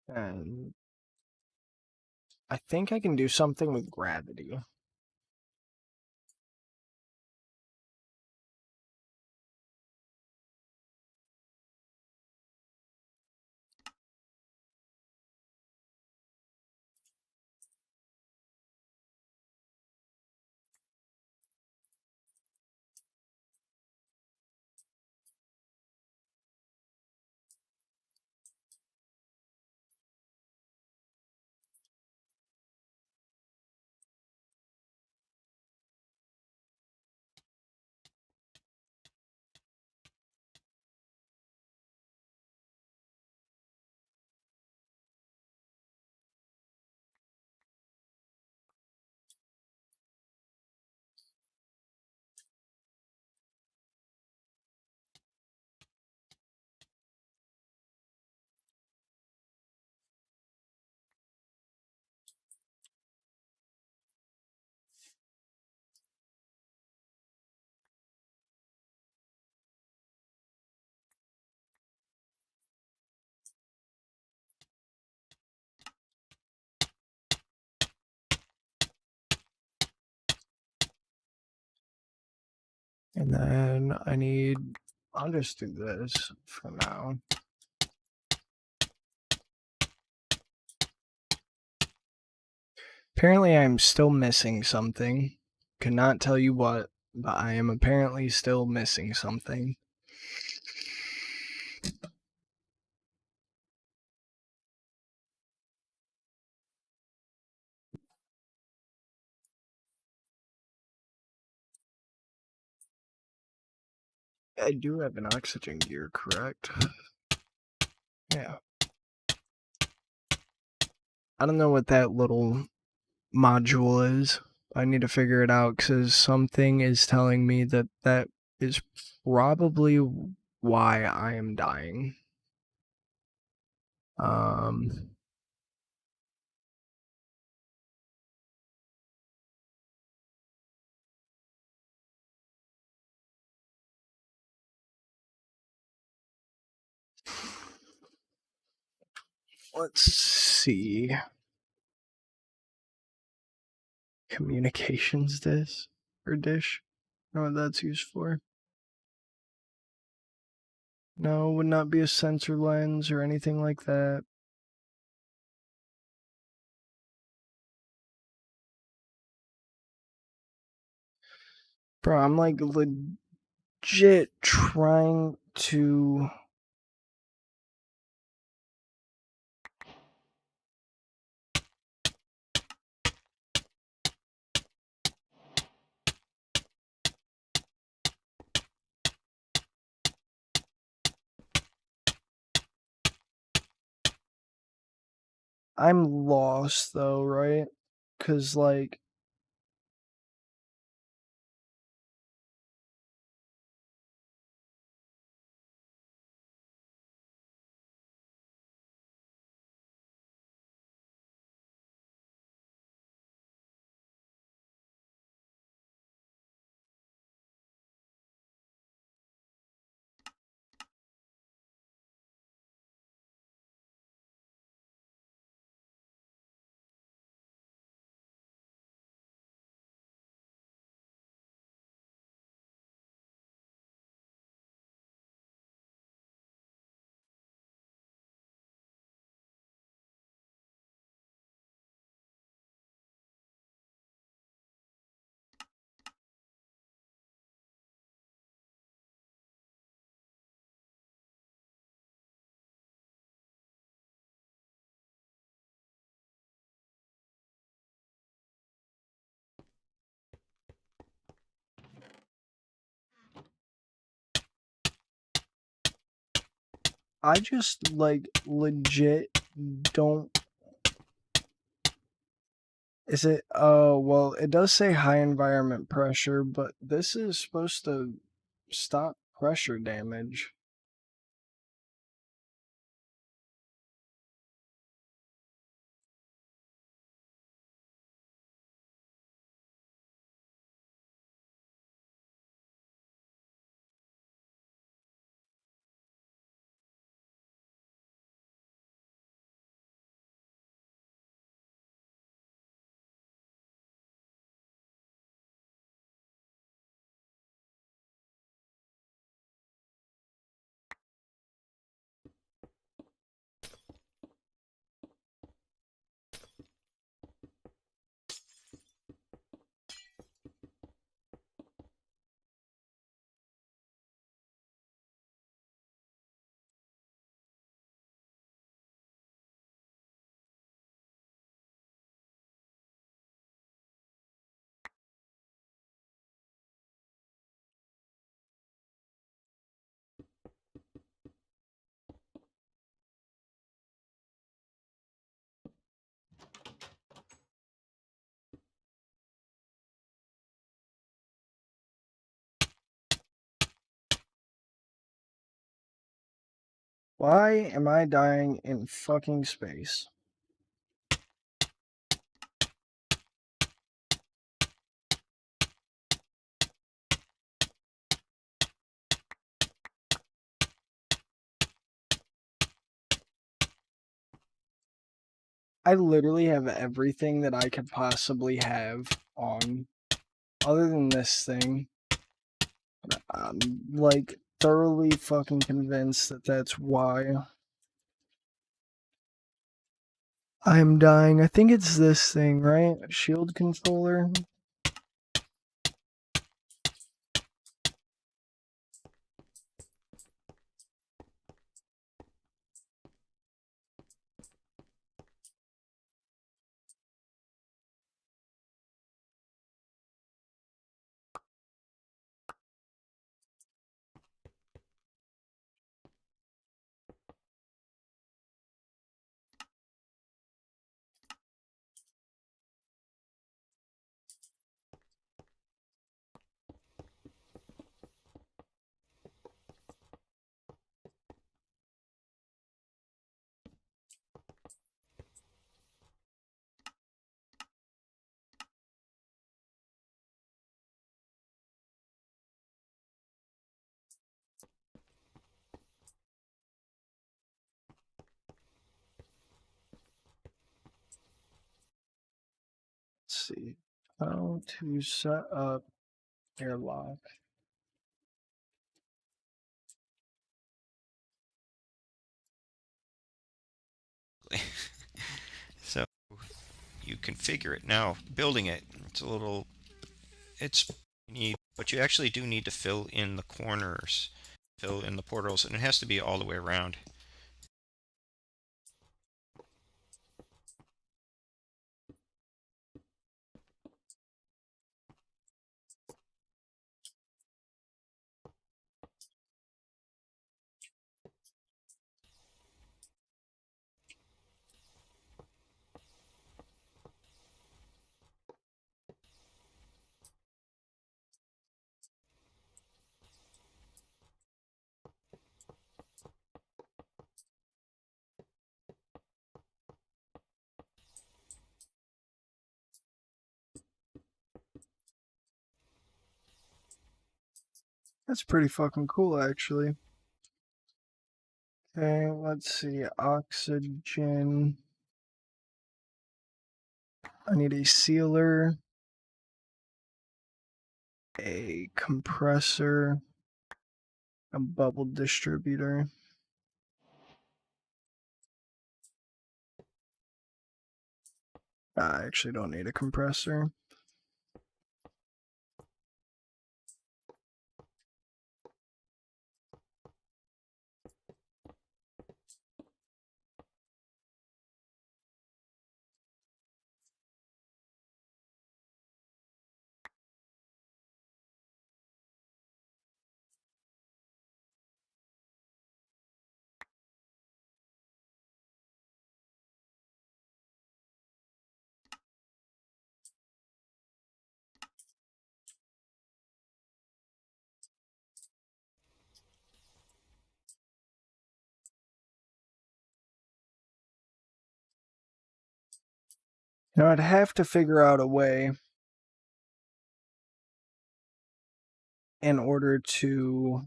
And I think I can do something with gravity. And then I'll just do this for now. Apparently I'm still missing something. Could not tell you what, but I am apparently still missing something. I do have an oxygen gear, correct? Yeah. I don't know what that little module is. I need to figure it out because something is telling me that that is probably why I am dying. Let's see. Communications dish or dish? I don't know what that's used for. No, would not be a sensor lens or anything like that. Bro, I'm like legit trying to. I'm lost though, right? Because, like, I just, like, legit don't. Is it? Oh, well, it does say high environment pressure, but this is supposed to stop pressure damage. Why am I dying in fucking space? I literally have everything that I could possibly have on, other than this thing. I'm like thoroughly fucking convinced that that's why I'm dying. I think it's this thing, right? Shield controller. Let's see. How to set up airlock. So you configure it now. Building it, it's a little, it's neat, but you actually do need to fill in the corners, fill in the portals, and it has to be all the way around. That's pretty fucking cool, actually. Okay, let's see. Oxygen. I need a sealer, a compressor, a bubble distributor. I actually don't need a compressor. Now I'd have to figure out a way in order to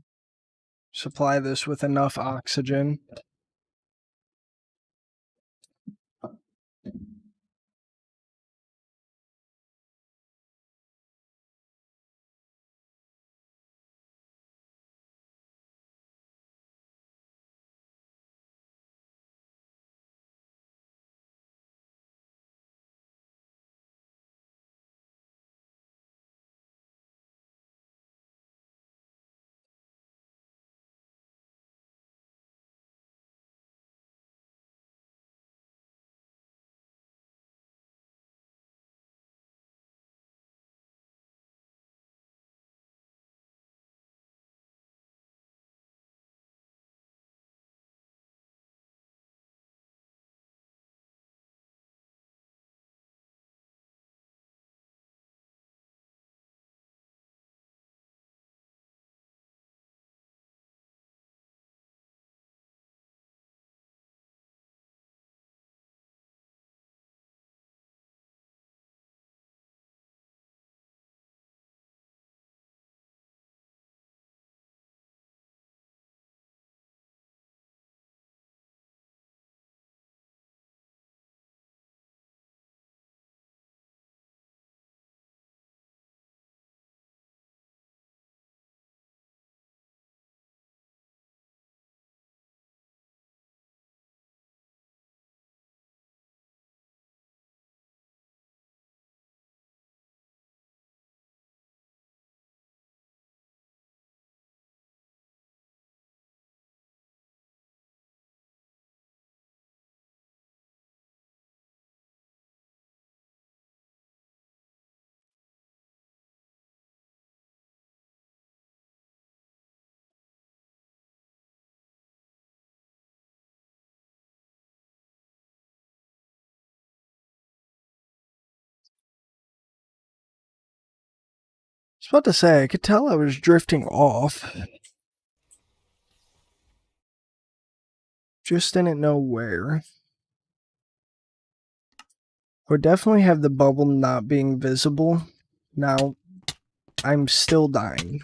supply this with enough oxygen. about to say, I could tell I was drifting off. Just didn't know where. Would definitely have the bubble not being visible. Now, I'm still dying.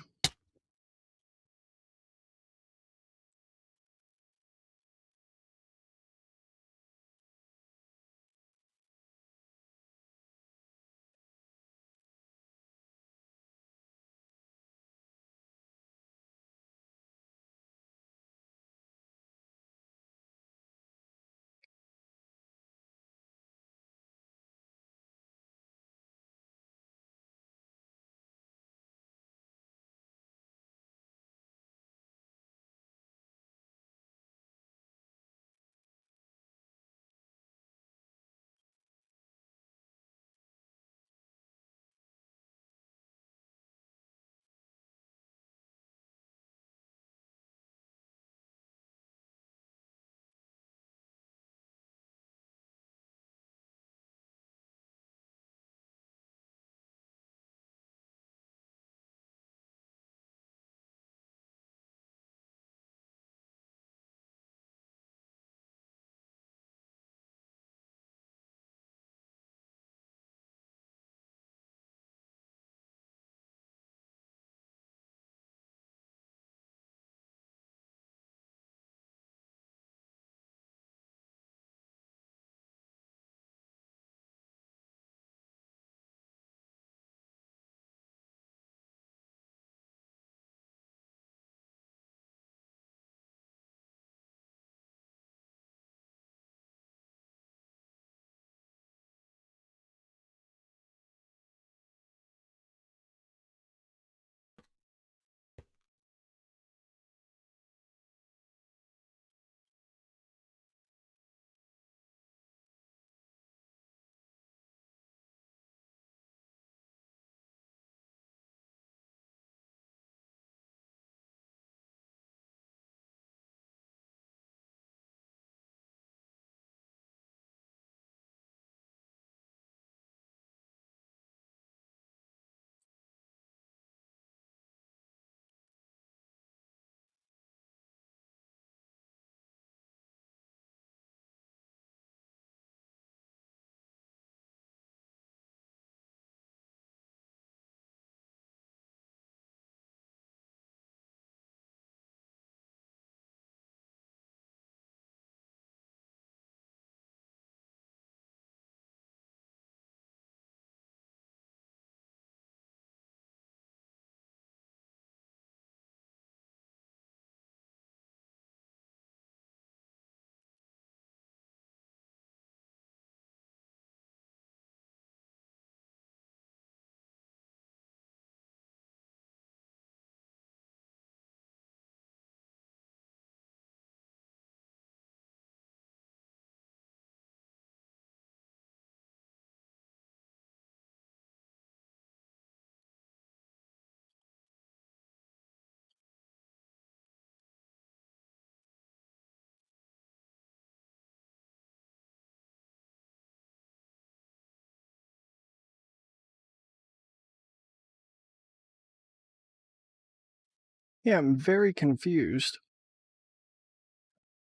Yeah, I'm very confused.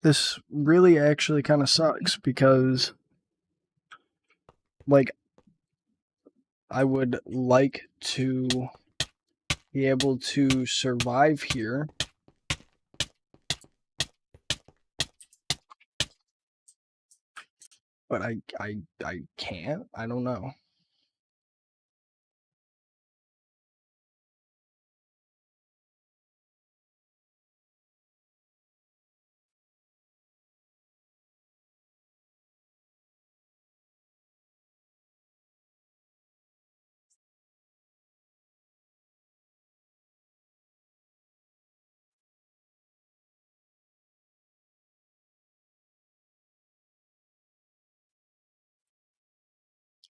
This really actually kind of sucks because, like, I would like to be able to survive here. But I can't. I don't know.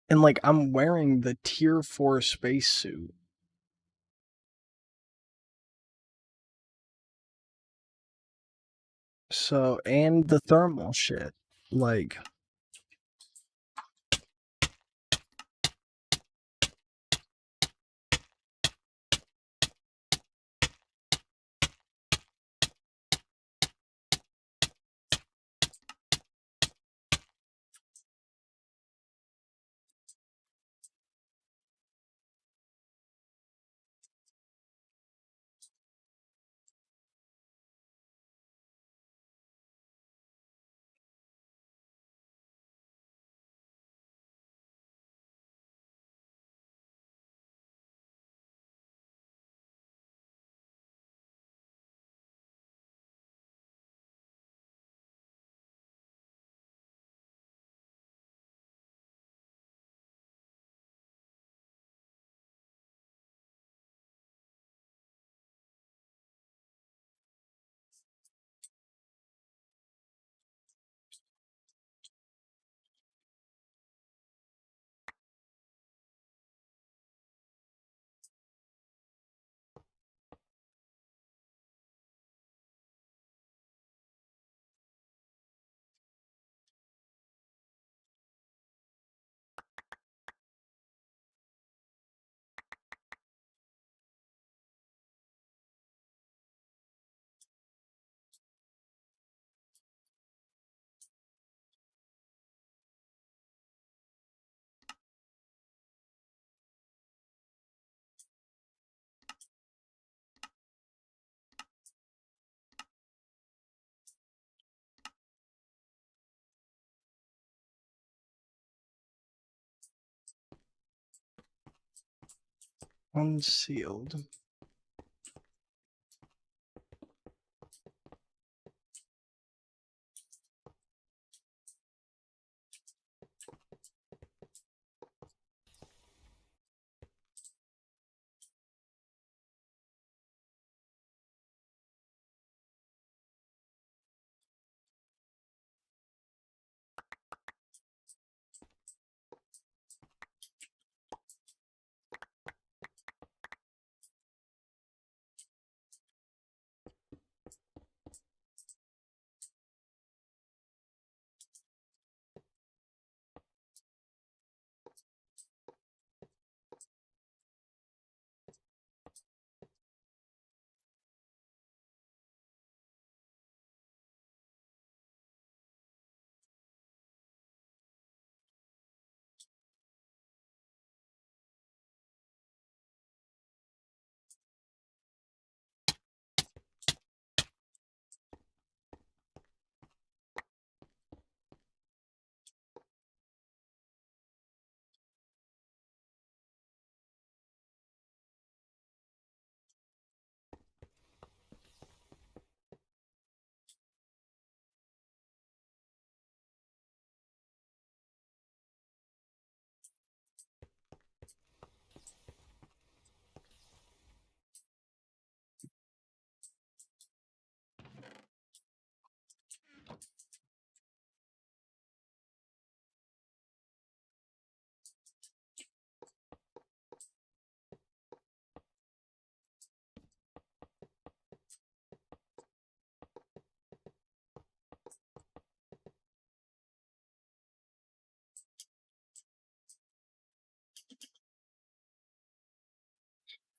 And like I'm wearing the tier 4 spacesuit. So, and the thermal shit. Like, Unsealed.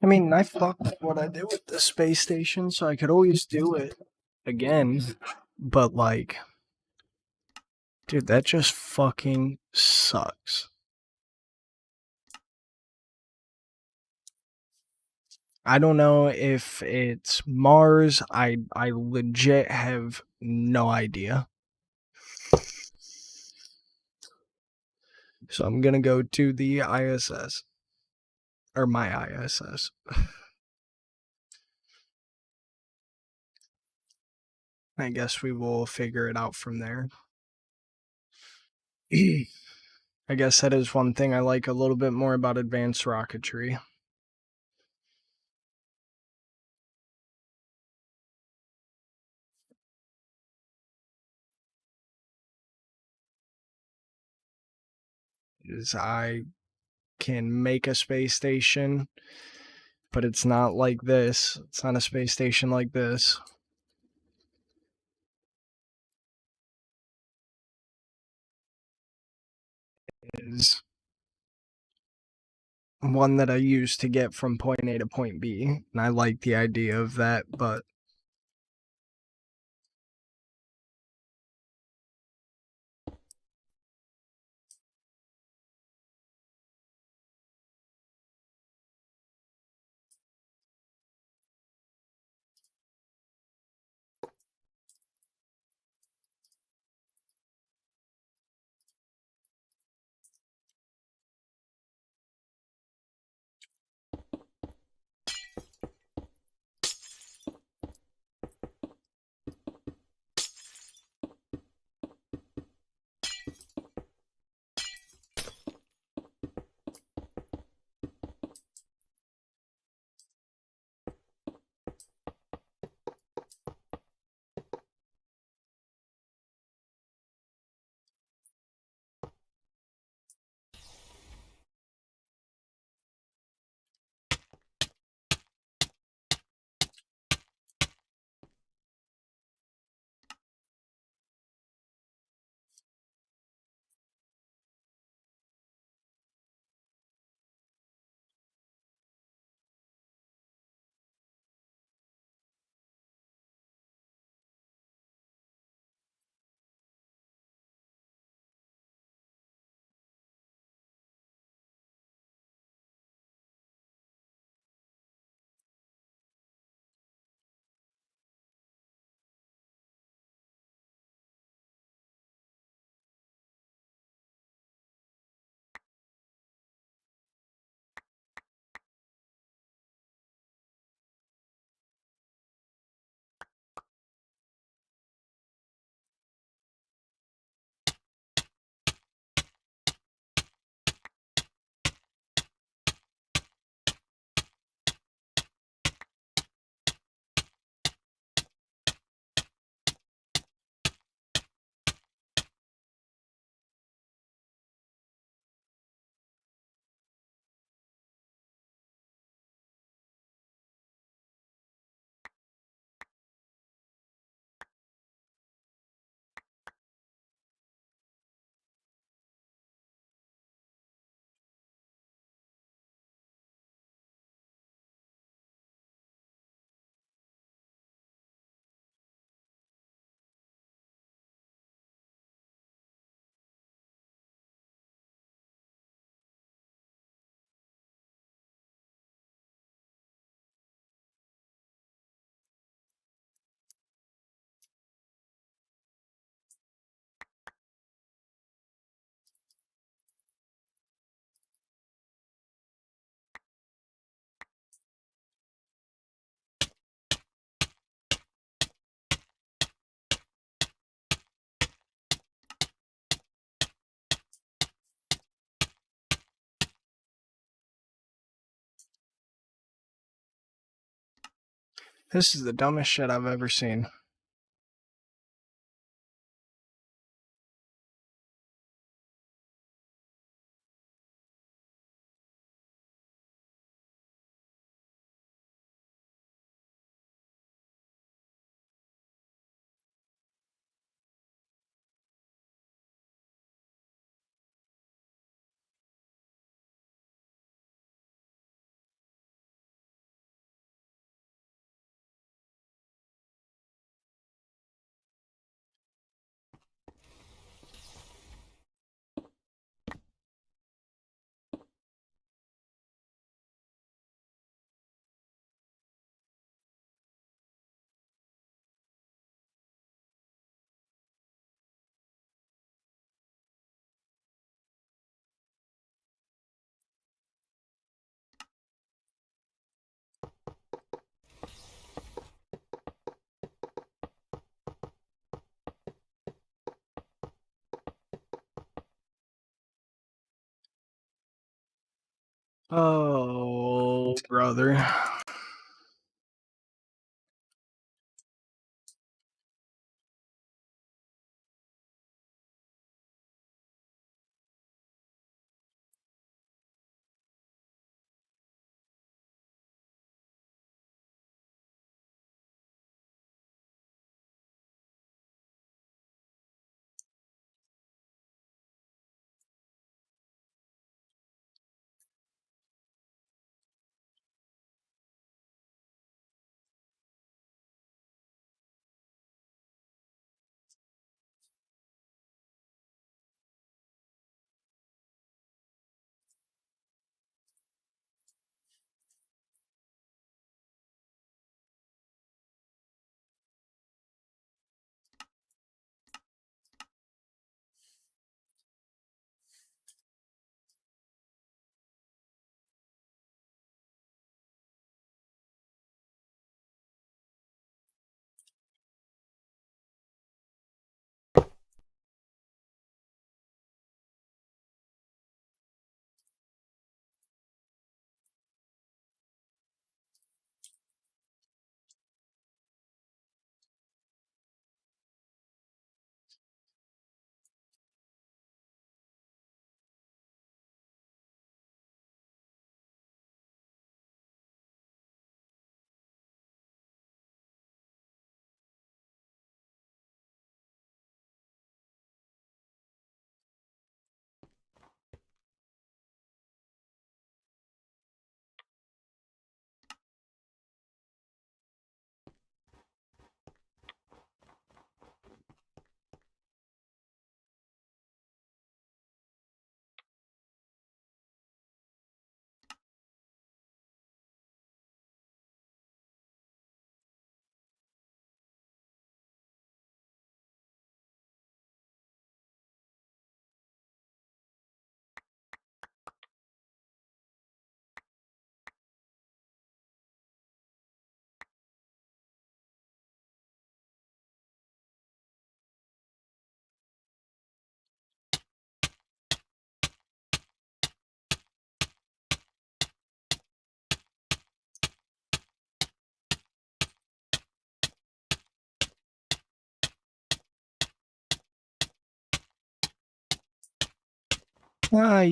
I mean, I fucked with what I did with the space station, so I could always do it again. But, like, dude, that just fucking sucks. I don't know if it's Mars. I legit have no idea. So I'm gonna go to the ISS. Or my ISS. I guess we will figure it out from there. I guess that is one thing I like a little bit more about advanced rocketry. Is I can make a space station, but it's not like this. It's not a space station like this. Is one that I use to get from point A to point B, and I like the idea of that, but This is the dumbest shit I've ever seen. Oh, brother.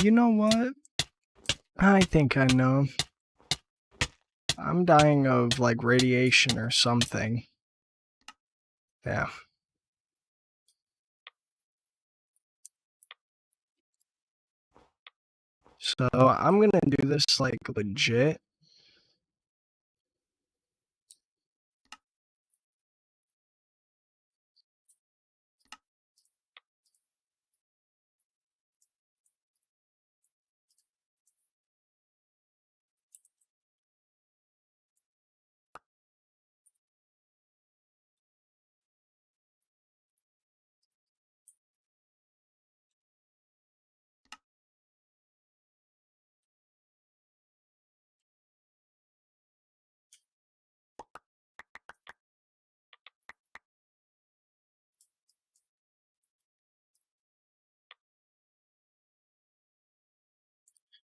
You know what? I think I know. I'm dying of, like, radiation or something. Yeah. So, I'm gonna do this, like, legit.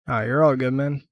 You're all good, man.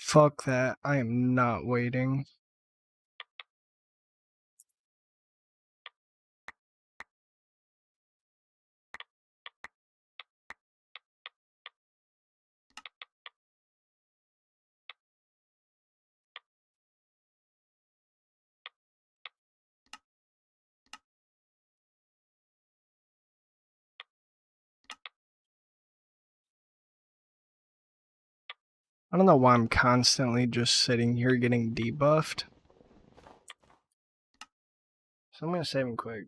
Fuck that. I am not waiting. I don't know why I'm constantly just sitting here getting debuffed. So I'm gonna save him quick.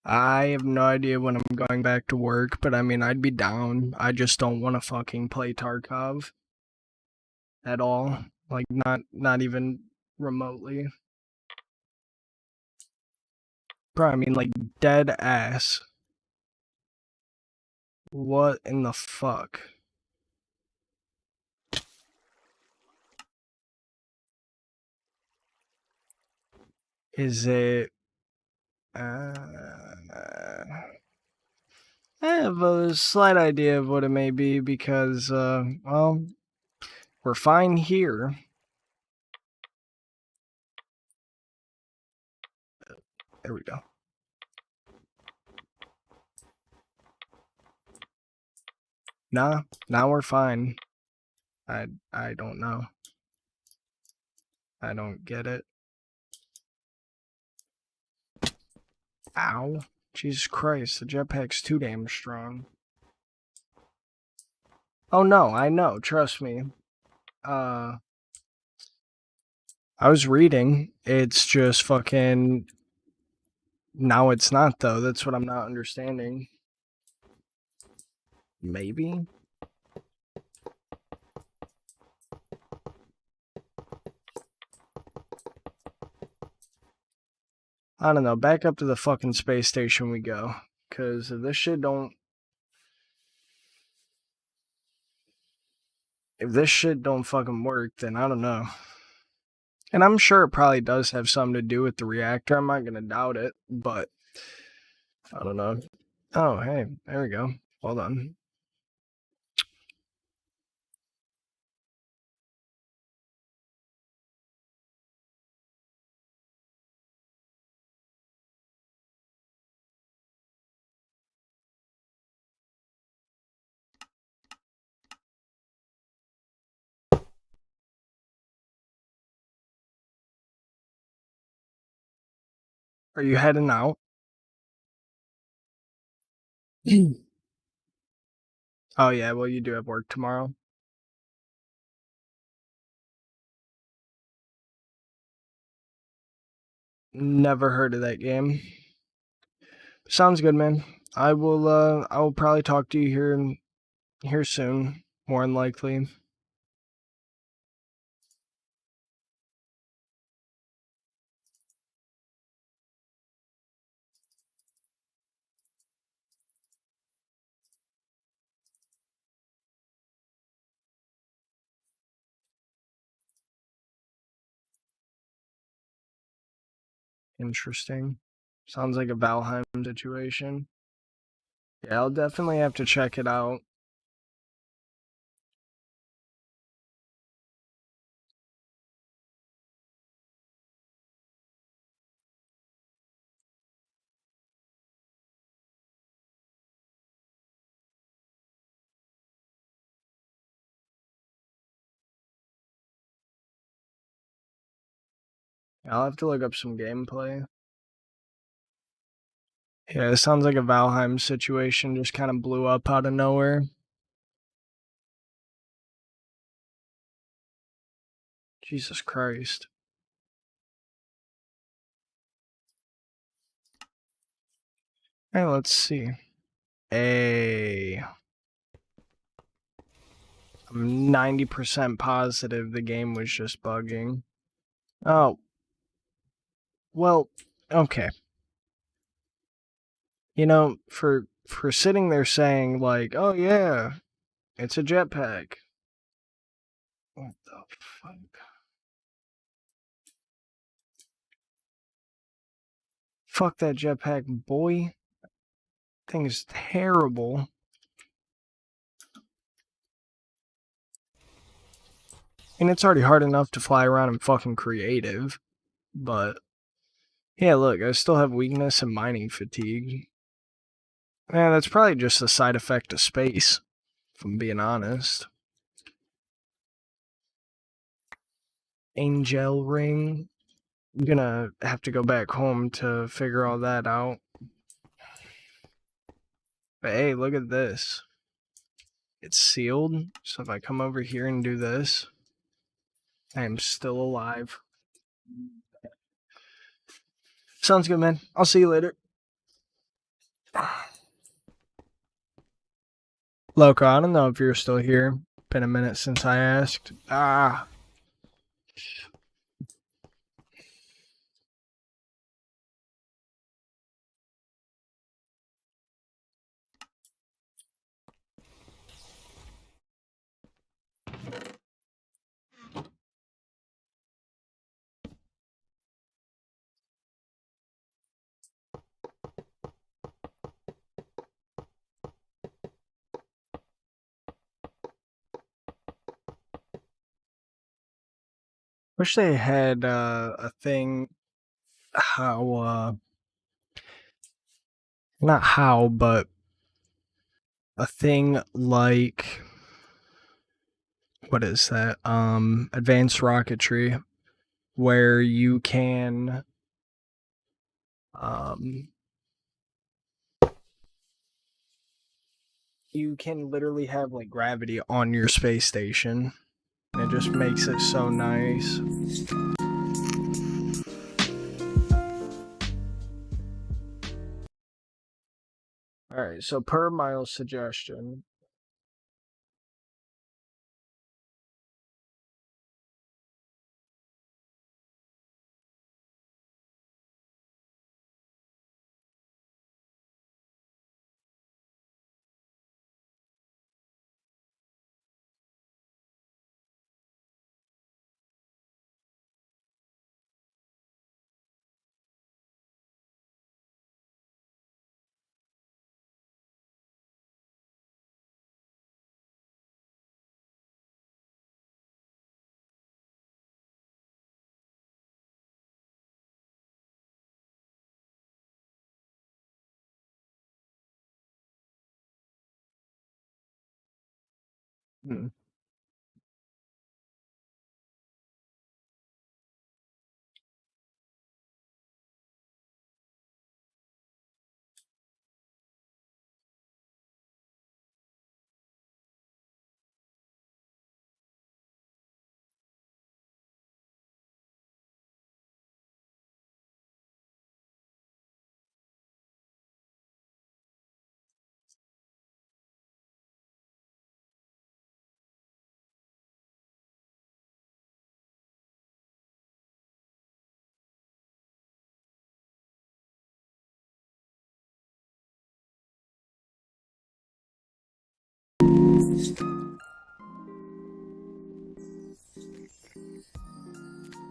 I have no idea when I'm going back to work, but I mean, I'd be down. I just don't want to fucking play Tarkov at all. Like, not even remotely. Bro, I mean, like, dead ass. What in the fuck? Is it... I have a slight idea of what it may be because, well, we're fine here. There we go. Nah, now we're fine. I don't know. I don't get it. Ow. Jesus Christ, the jetpack's too damn strong. Oh no, I know, trust me. I was reading. It's just fucking... Now it's not, though. That's what I'm not understanding. Maybe? I don't know. Back up to the fucking space station we go. Because if this shit don't... If this shit don't fucking work, then I don't know. And I'm sure it probably does have something to do with the reactor. I'm not gonna doubt it, but... I don't know. Oh, hey. There we go. Hold on. Are you heading out? Oh, yeah. Well, you do have work tomorrow. Never heard of that game. Sounds good, man. I will probably talk to you here soon, more than likely. Interesting. Sounds like a Valheim situation. Yeah, I'll definitely have to check it out. I'll have to look up some gameplay. Yeah, it sounds like a Valheim situation just kind of blew up out of nowhere. Jesus Christ. Hey, let's see. I'm 90% positive the game was just bugging. Oh. Well, okay. You know, for sitting there saying like, "Oh yeah, it's a jetpack." What the fuck? Fuck that jetpack, boy. Thing's terrible. And it's already hard enough to fly around in fucking creative. But, yeah, look, I still have weakness and mining fatigue. Yeah, that's probably just a side effect of space, if I'm being honest. Angel ring. I'm gonna have to go back home to figure all that out. But hey, look at this. It's sealed, so if I come over here and do this, I am still alive. Sounds good, man. I'll see you later. Loco, I don't know if you're still here. Been a minute since I asked. Wish they had a thing how not how, but a thing like what is that? Advanced rocketry, where you can literally have like gravity on your space station. And it just makes it so nice. Alright, so per Miles' suggestion,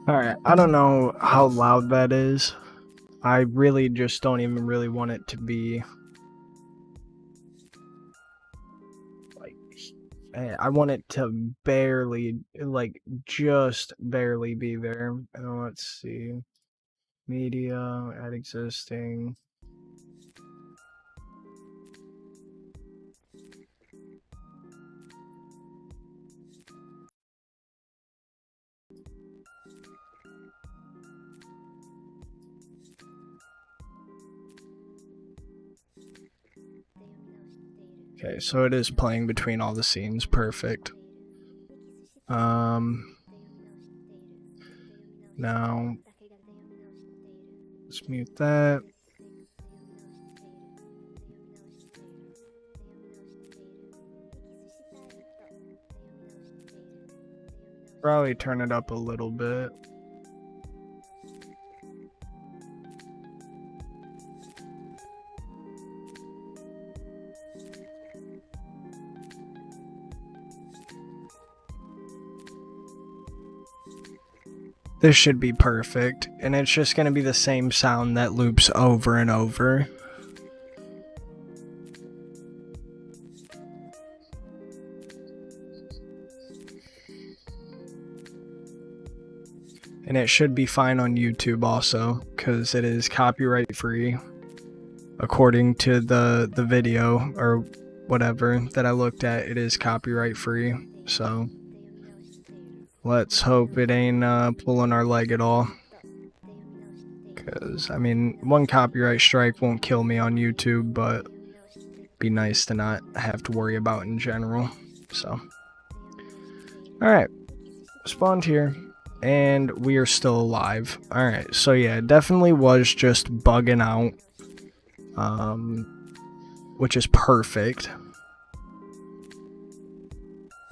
Alright, I don't know how loud that is. I really just don't even really want it to be like, I want it to barely, like, just barely be there. Let's see. Media, add existing. Okay, so it is playing between all the scenes. Perfect. Now, let's mute that. Probably turn it up a little bit. This should be perfect, and it's just going to be the same sound that loops over and over. And it should be fine on YouTube also, because it is copyright free, according to the video or whatever that I looked at. It is copyright free, so let's hope it ain't pulling our leg at all. Because, I mean, one copyright strike won't kill me on YouTube, but be nice to not have to worry about in general. So, alright, spawned here, and we are still alive. Alright, so yeah, it definitely was just bugging out, which is perfect.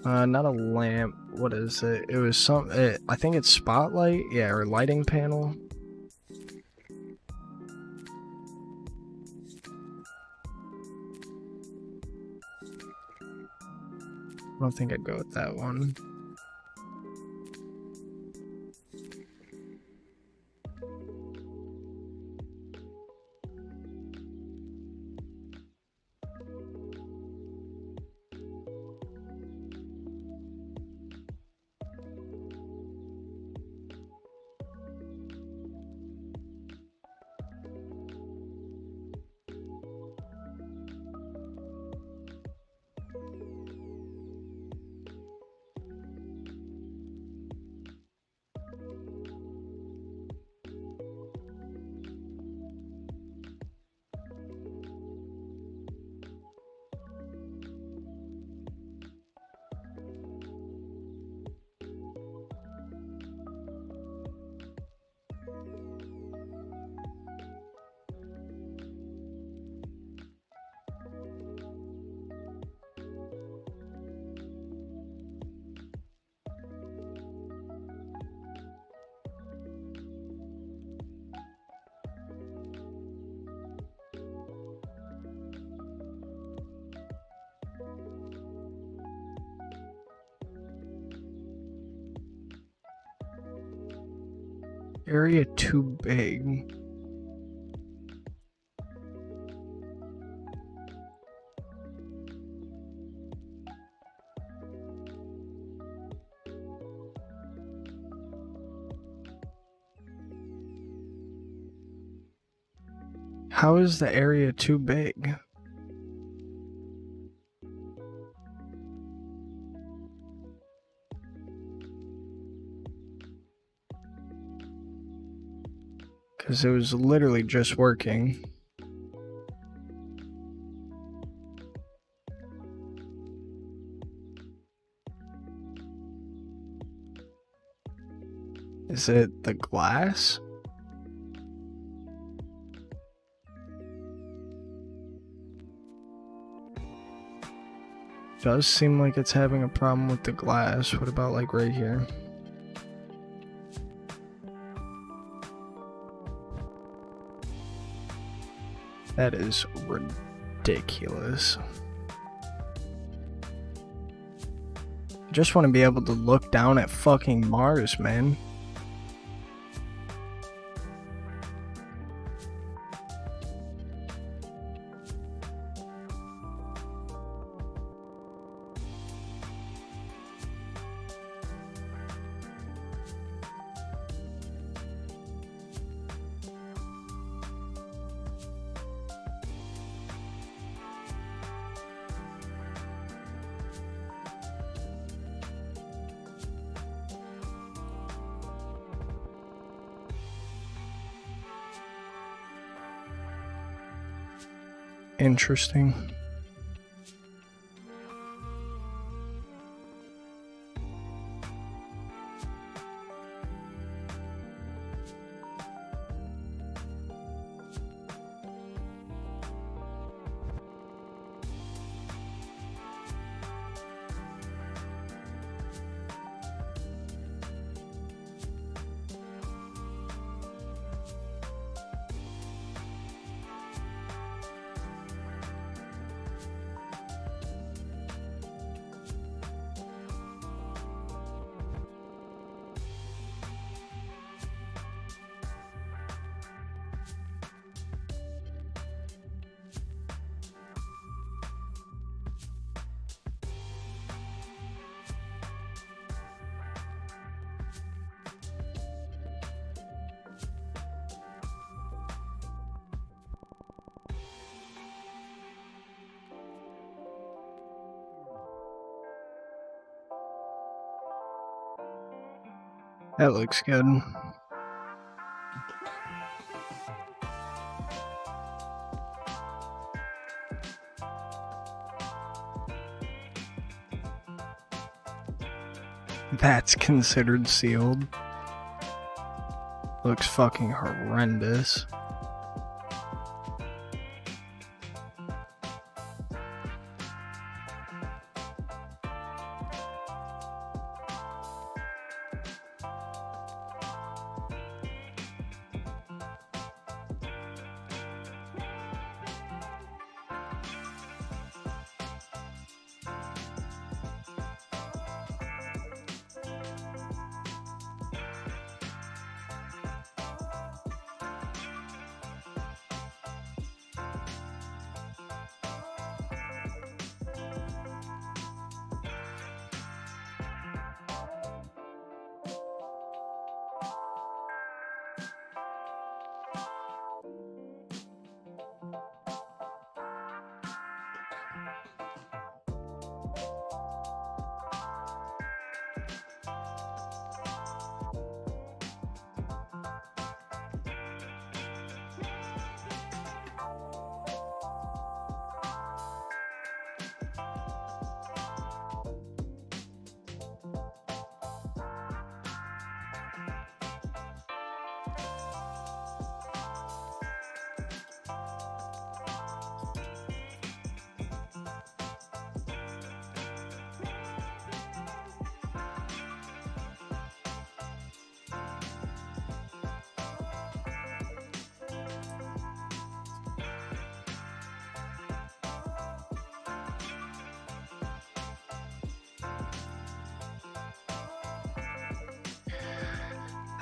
Not a lamp, what is it? It was I think it's spotlight, yeah, or lighting panel. I don't think I'd go with that one. Area too big. How is the area too big? Because it was literally just working. Is it the glass? Does seem like it's having a problem with the glass. What about like right here? That is ridiculous. I just want to be able to look down at fucking Mars, man. Interesting. That looks good. That's considered sealed. Looks fucking horrendous.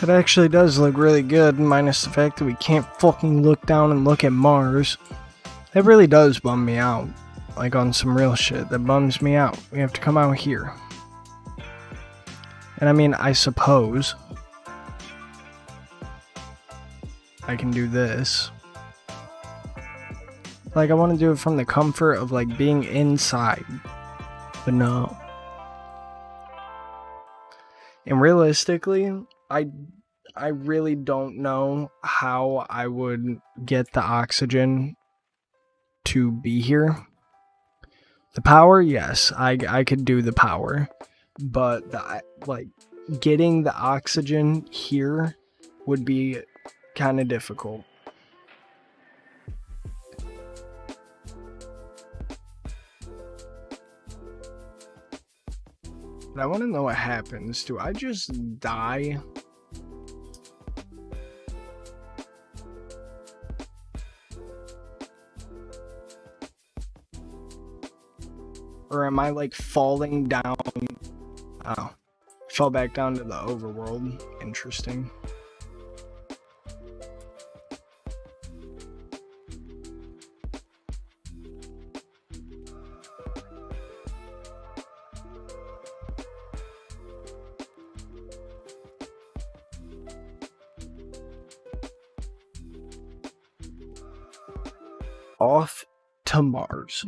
That actually does look really good, minus the fact that we can't fucking look down and look at Mars. That really does bum me out. Like on some real shit, that bums me out. We have to come out here. And I mean, I suppose I can do this. Like, I want to do it from the comfort of, like, being inside. But no. And realistically, I really don't know how I would get the oxygen to be here. The power, yes, I could do the power. But, getting the oxygen here would be kind of difficult. But I want to know what happens. Do I just die? Or am I like falling down? Oh, fell back down to the overworld. Interesting. Off to Mars.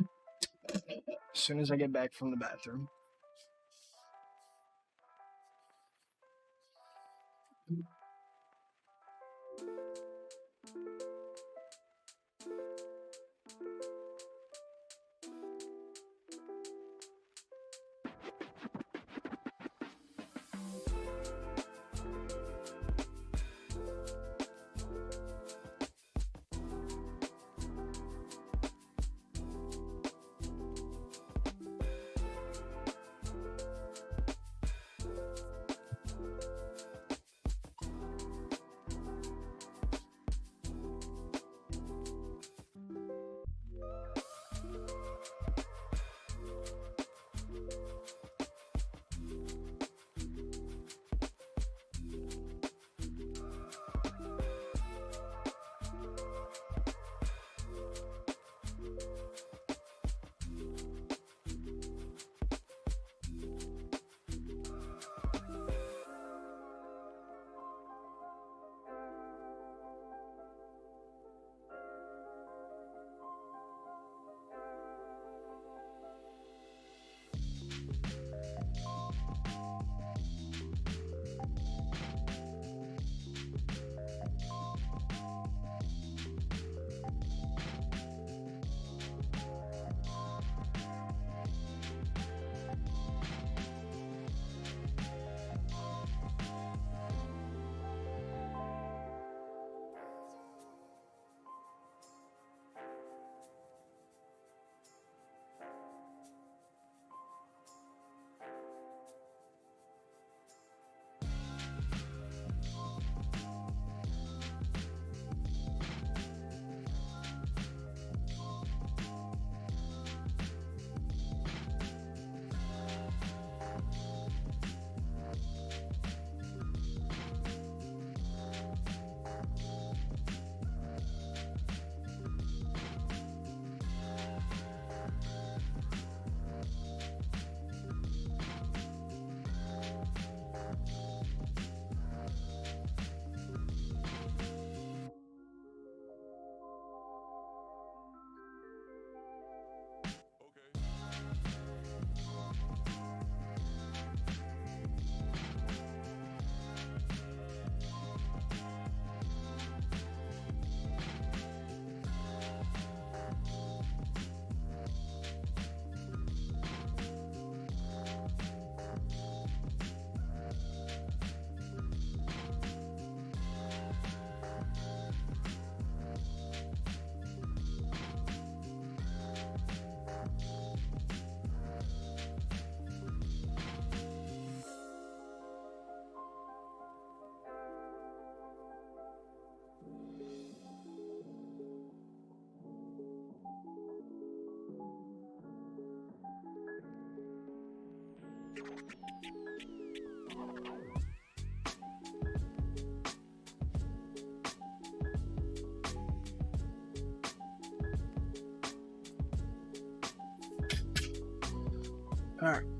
As soon as I get back from the bathroom. Alright.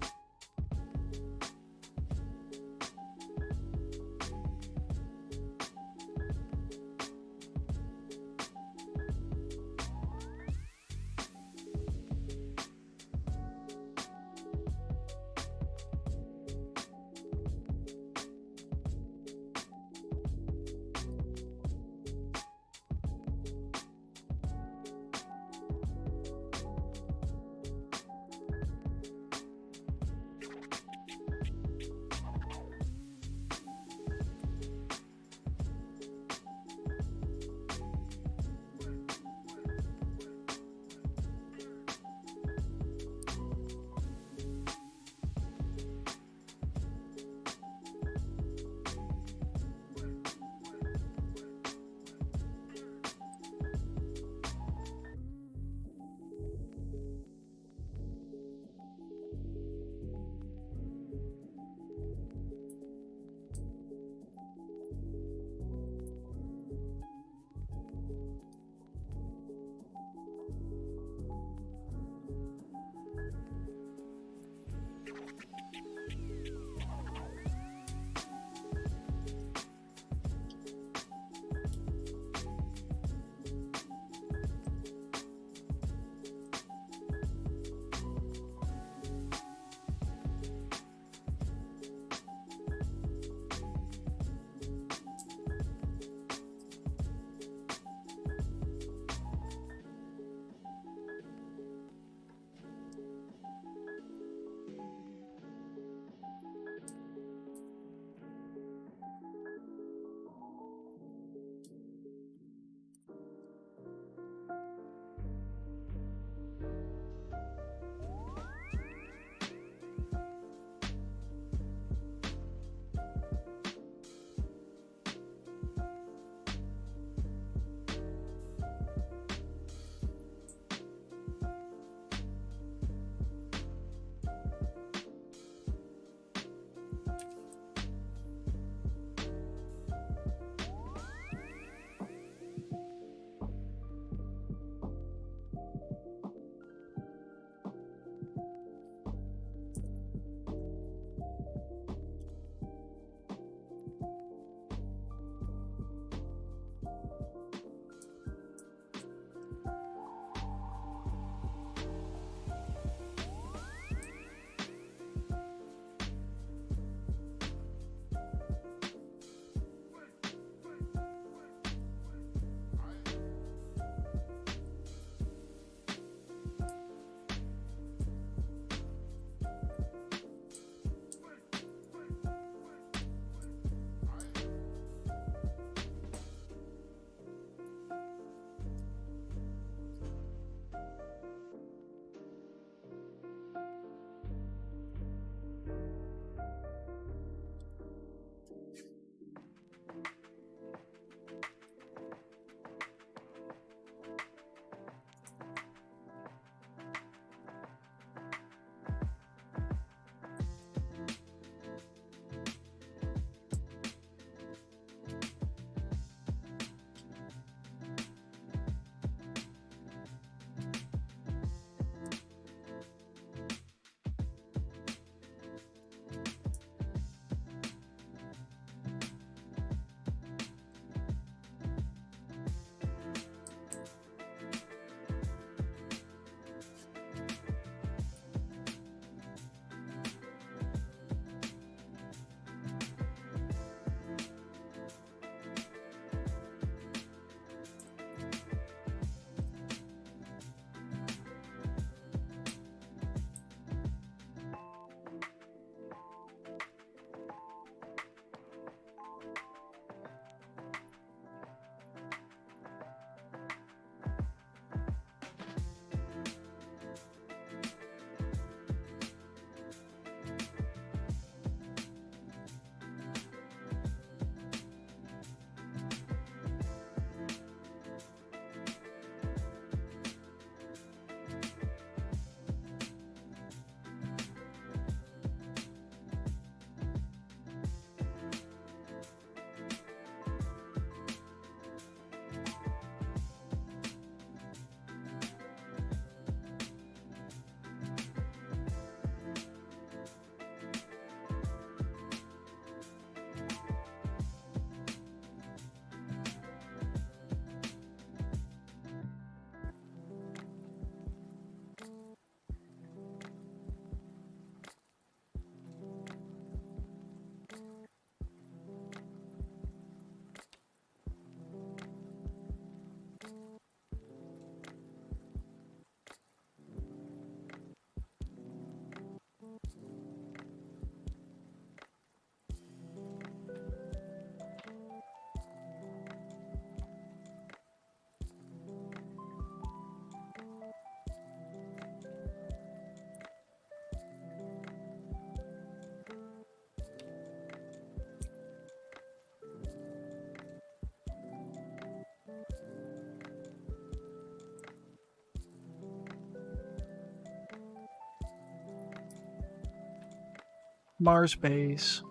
Mars base.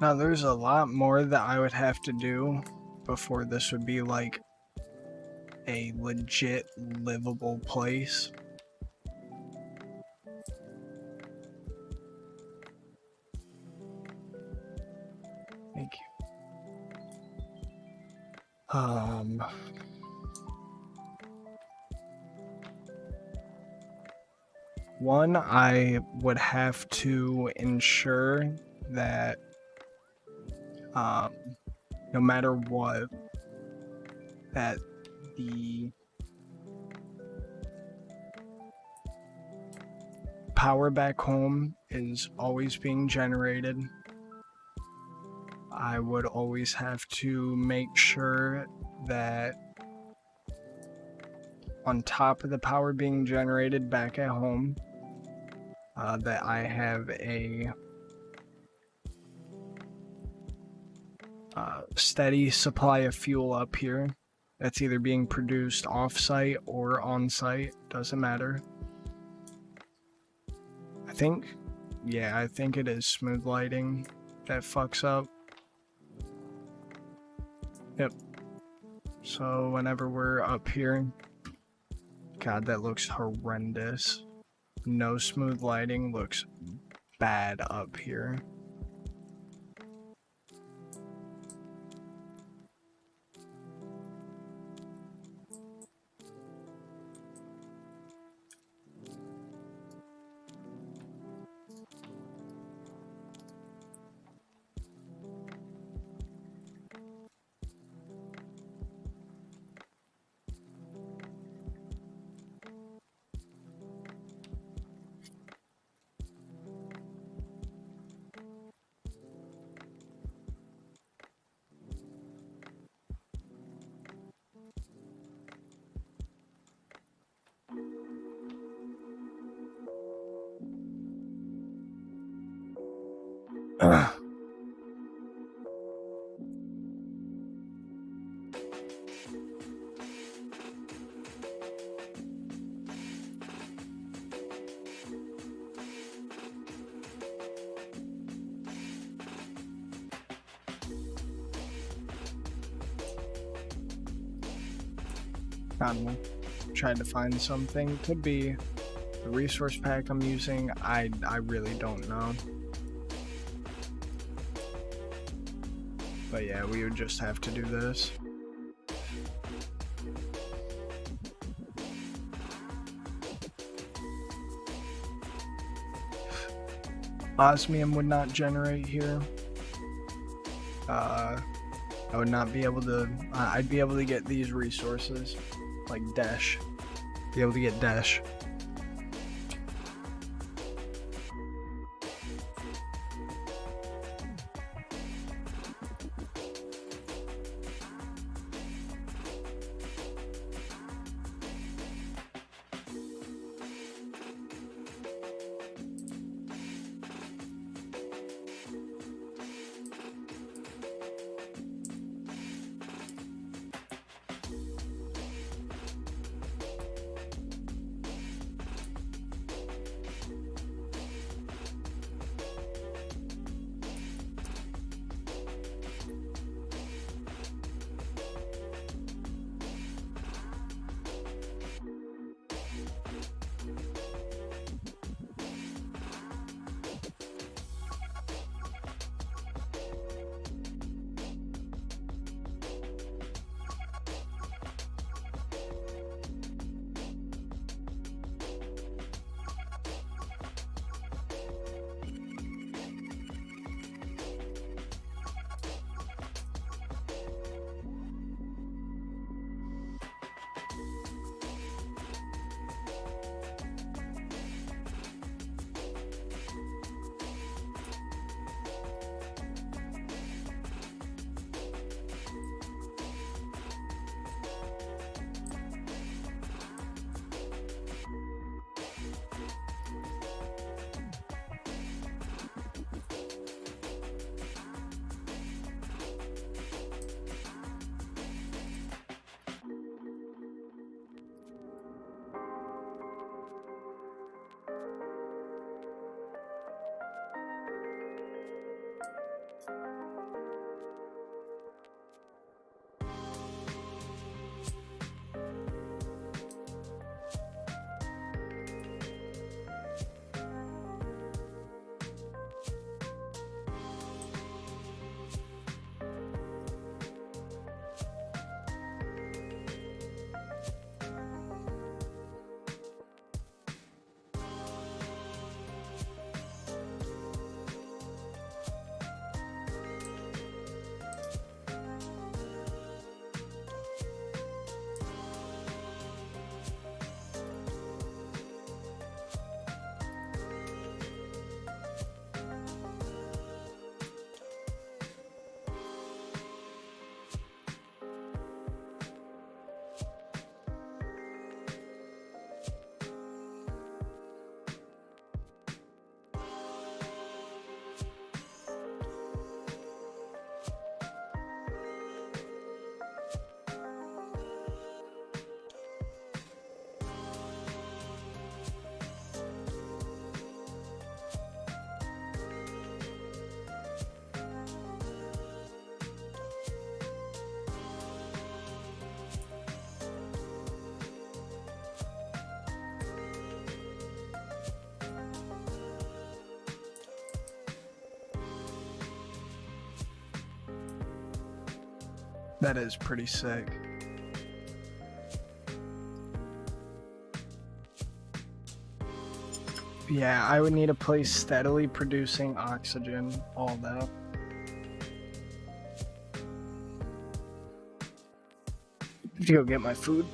Now, there's a lot more that I would have to do before this would be like a legit livable place. Thank you. One, I would have to ensure that no matter what, that the power back home is always being generated. I would always have to make sure that on top of the power being generated back at home, that I have a steady supply of fuel up here that's either being produced off-site or on-site, doesn't matter. I think it is smooth lighting that fucks up. Yep. So whenever we're up here, God, that looks horrendous. No smooth lighting, looks bad up here. I don't know. Tried to find something. Could be the resource pack I'm using. I really don't know. But yeah, we would just have to do this. Osmium would not generate here. I would not be able to. I'd be able to get these resources, like Dash. Be able to get Dash. That is pretty sick. Yeah, I would need a place steadily producing oxygen, all that. Did you go get my food?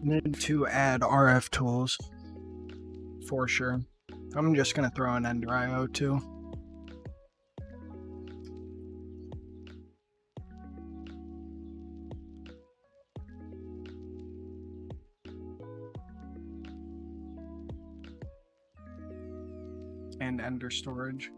Need to add RF tools. For sure. I'm just gonna throw an Ender IO too. And Ender storage.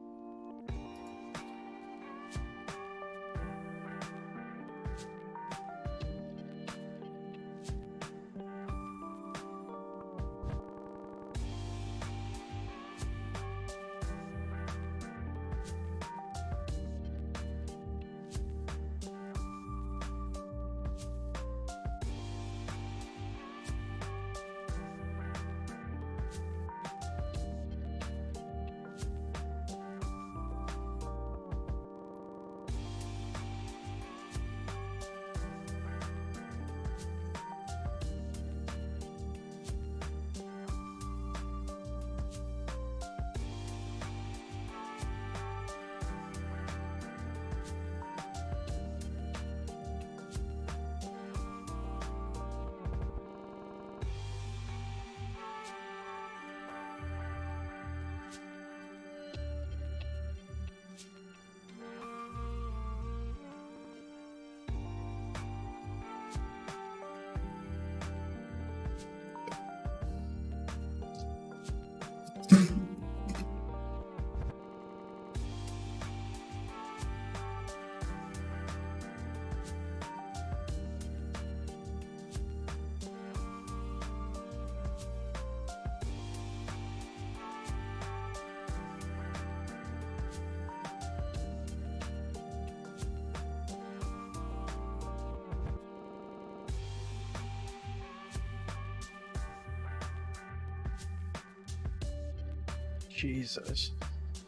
Jesus.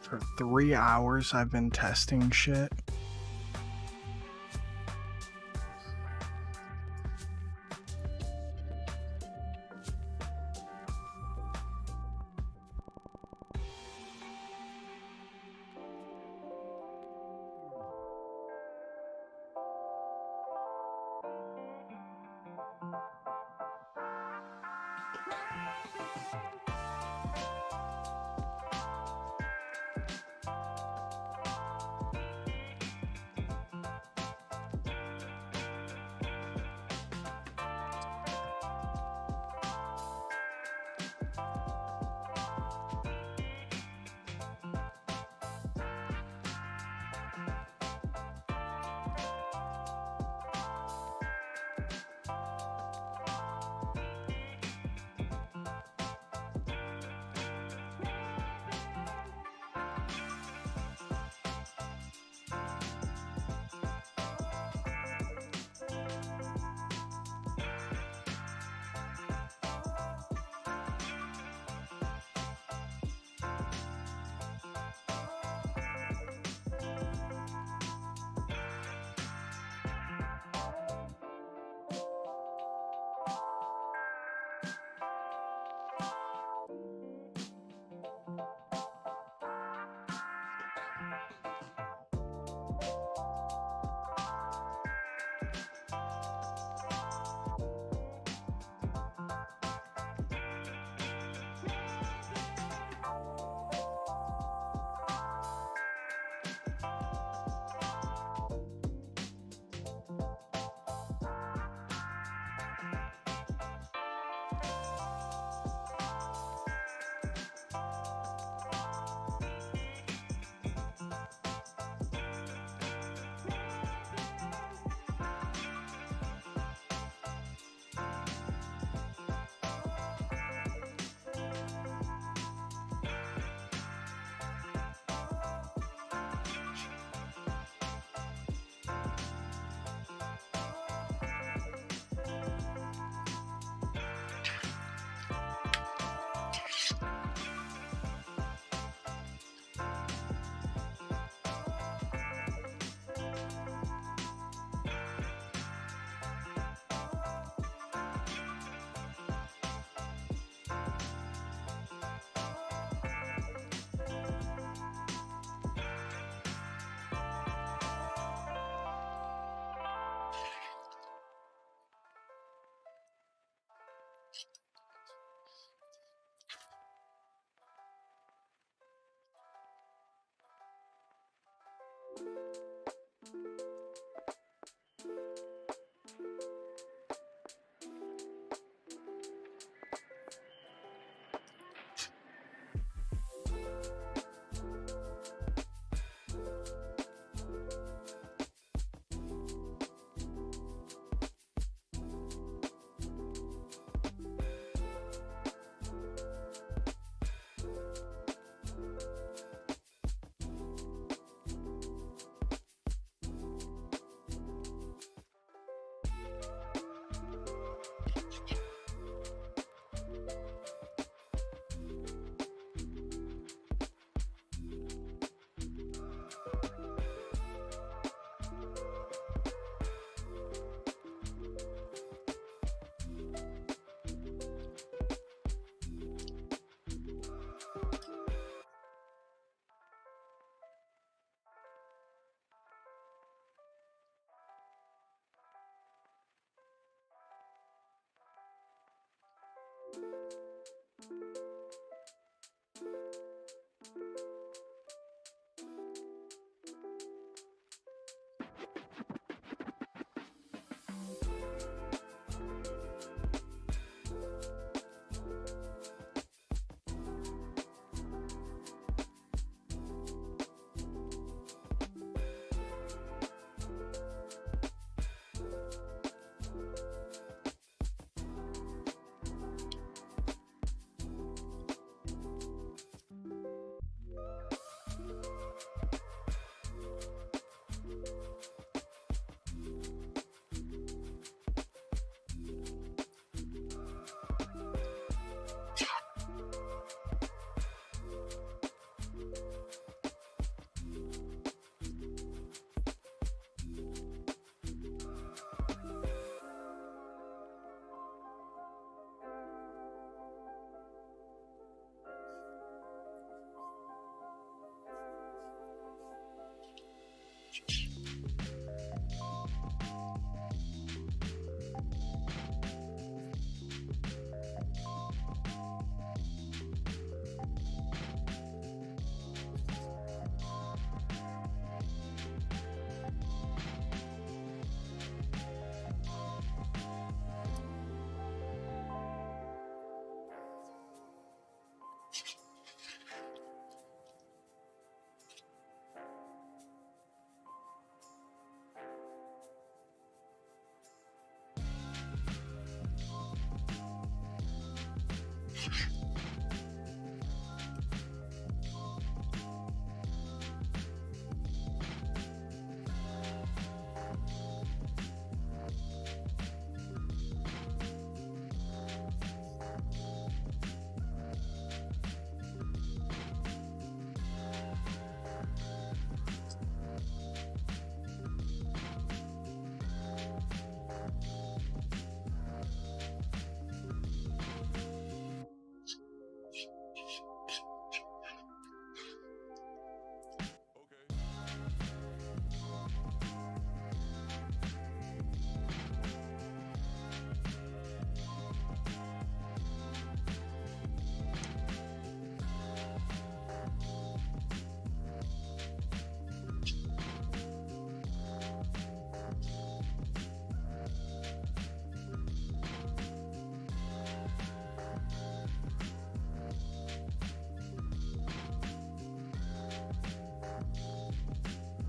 For 3 hours I've been testing shit.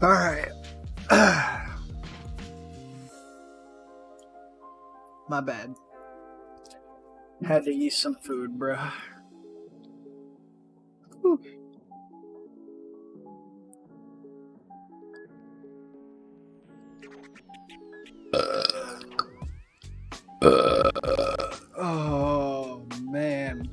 All right. My bad. Had to eat some food, bruh. Whew. Oh, man.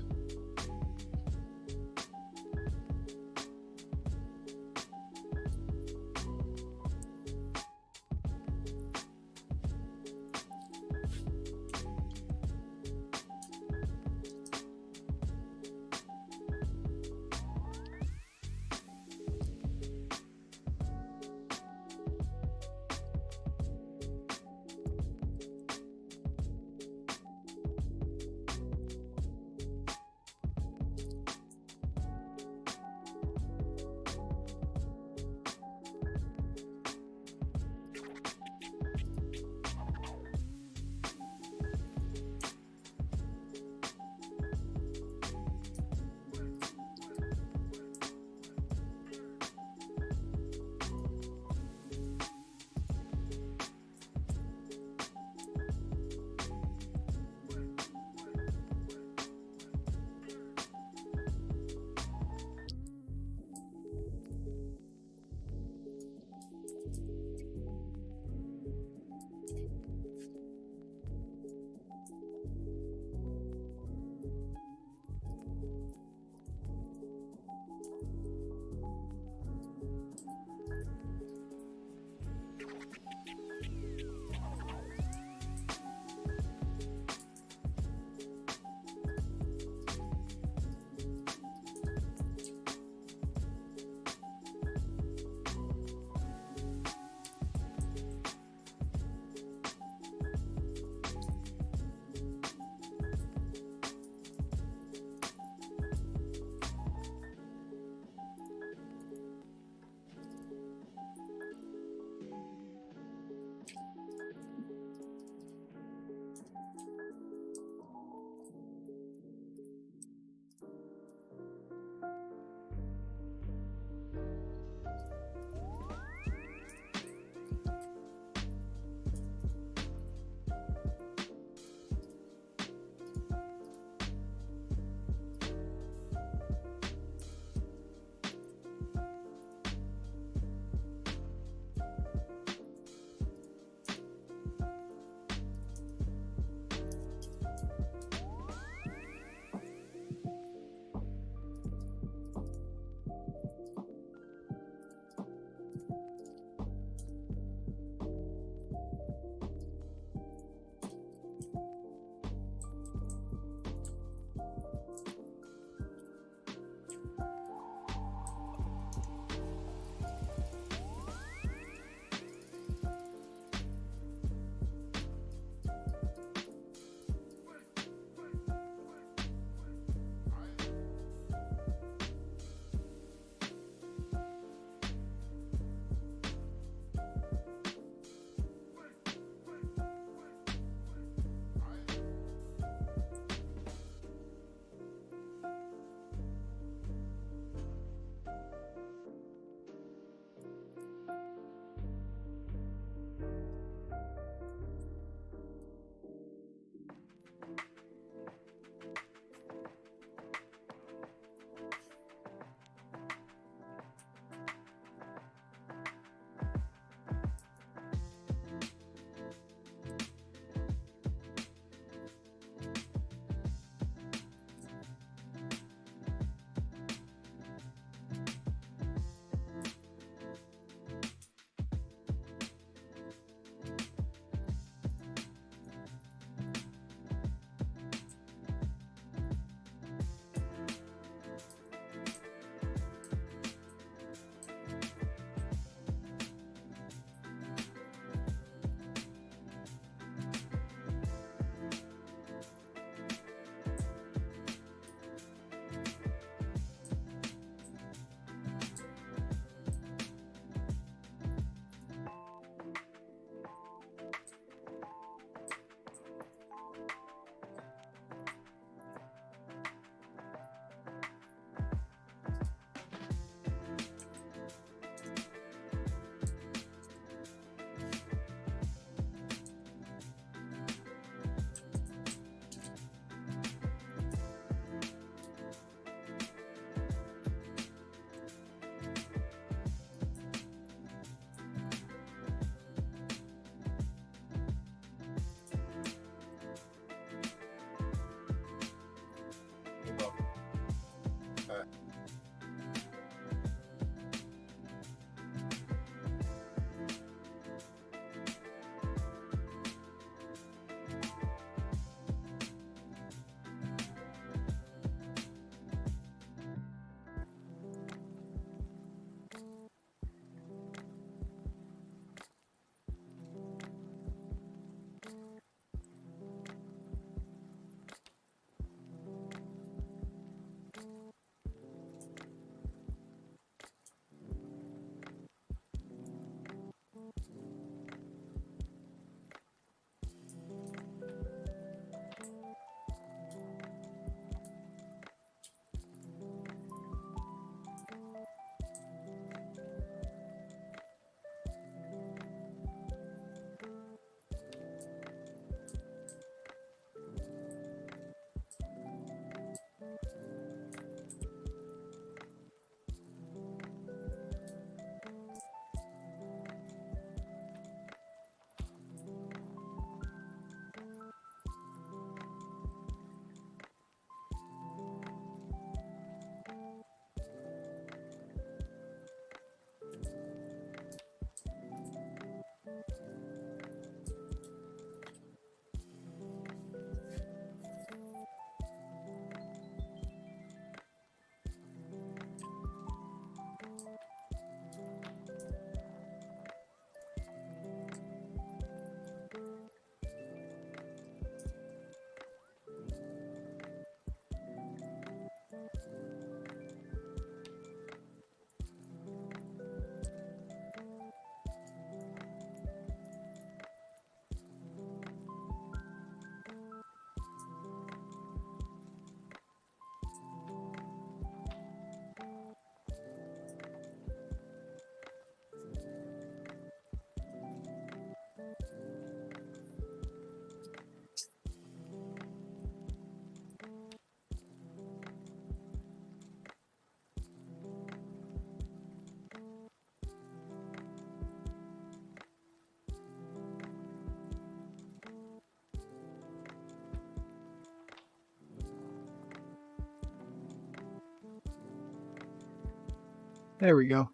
There we go.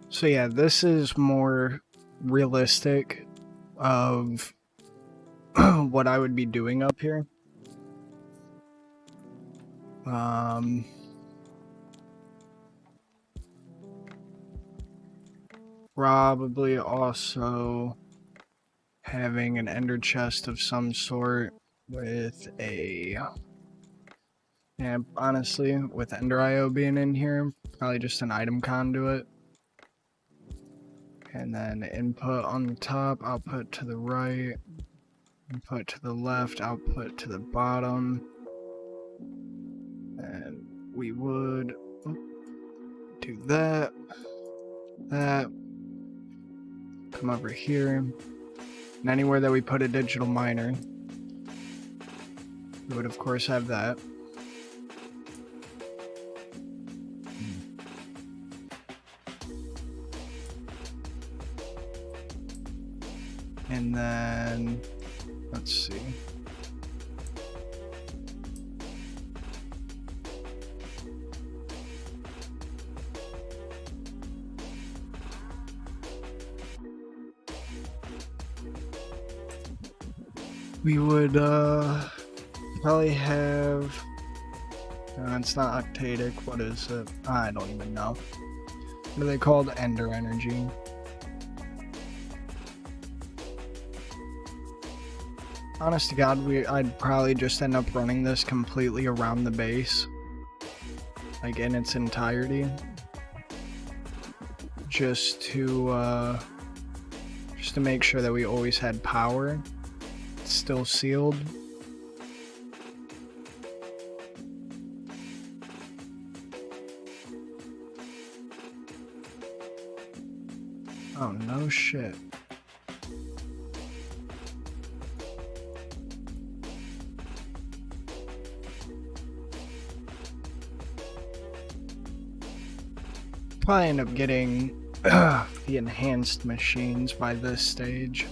So yeah, this is more realistic of what I would be doing up here. Probably also having an ender chest of some sort with a... And honestly, with Ender IO being in here, probably just an item conduit. And then input on the top, output to the right, input to the left, output to the bottom. And we would do that, come over here, and anywhere that we put a digital miner, we would of course have that. And then, let's see. We would probably have, it's not octadic, what is it? I don't even know. What are they called? Ender energy. Honest to God, I'd probably just end up running this completely around the base, like in its entirety, just to make sure that we always had power. It's still sealed. Oh no shit. Probably end up getting the enhanced machines by this stage.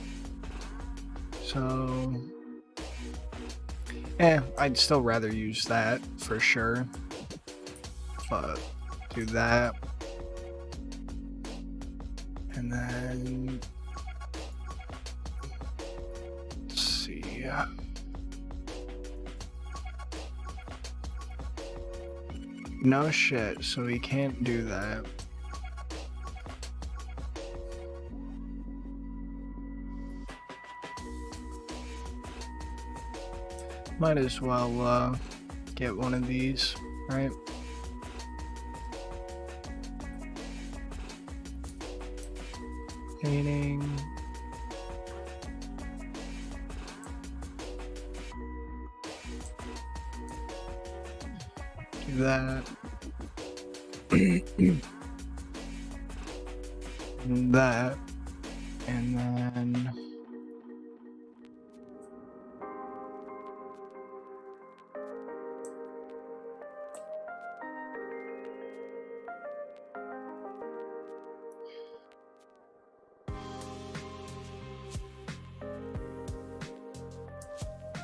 So, I'd still rather use that for sure. But do that. And then let's see. No shit, so we can't do that. Might as well get one of these, right? Painting. Do that. And that. And then...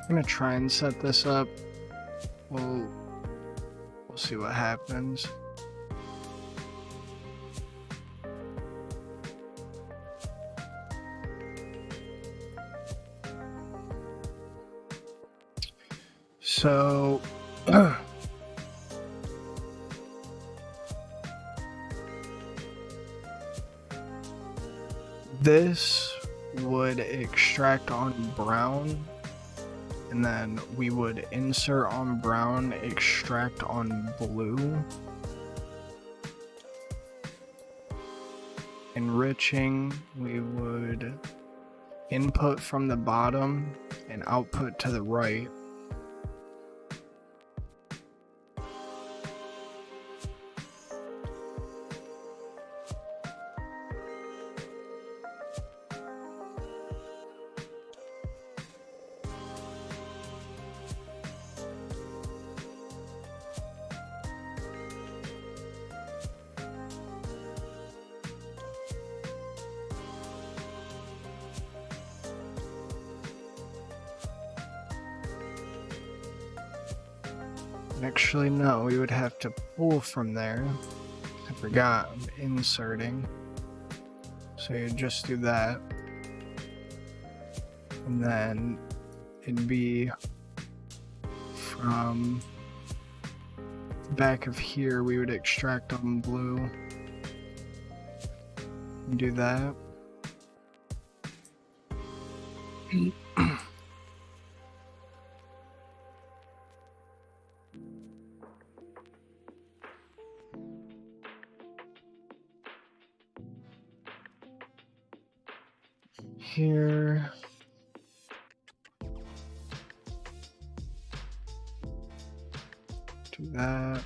I'm gonna try and set this up. We'll see what happens. So this would extract on brown, and then we would insert on brown, extract on blue. Enriching, we would input from the bottom and output to the right. Actually, no, we would have to pull from there. I forgot, I'm inserting. So you just do that. And then it'd be from the back of here, we would extract on blue. Do that. Here. Do that.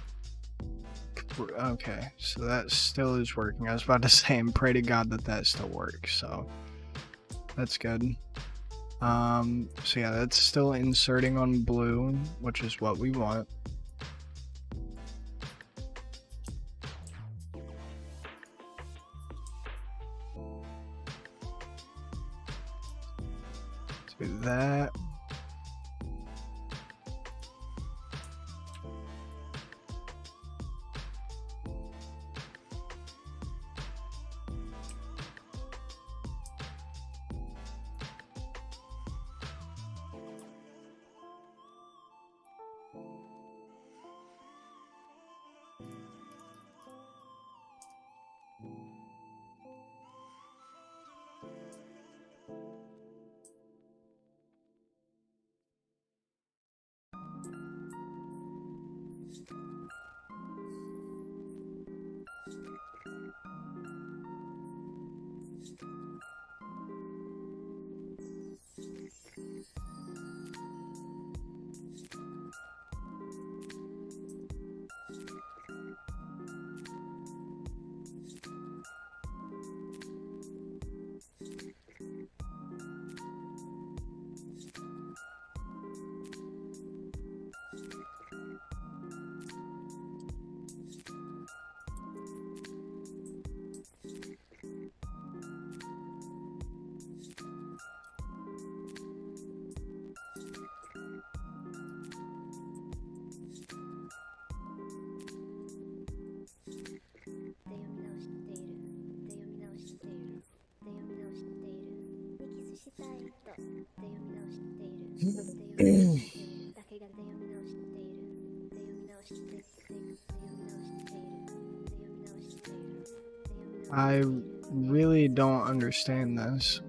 Okay, so that still is working. I was about to say, and pray to God that that still works, so that's good. So yeah, that's still inserting on blue, which is what we want. Do that. I really don't understand this.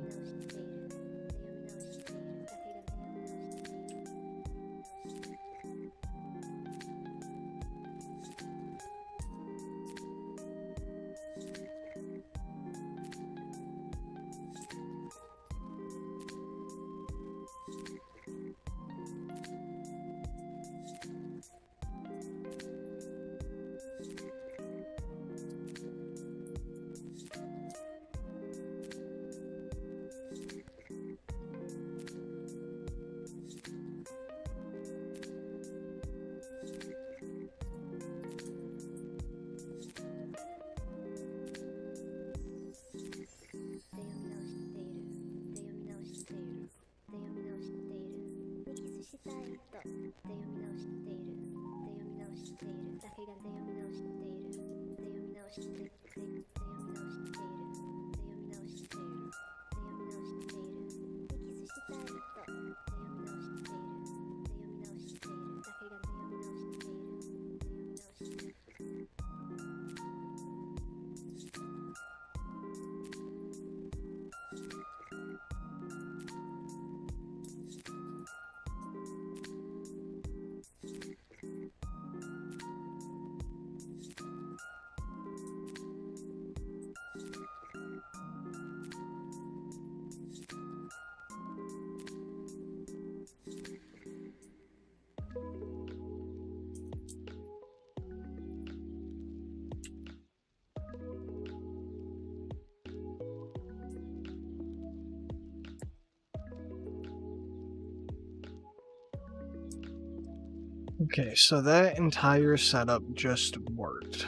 Okay, so that entire setup just worked.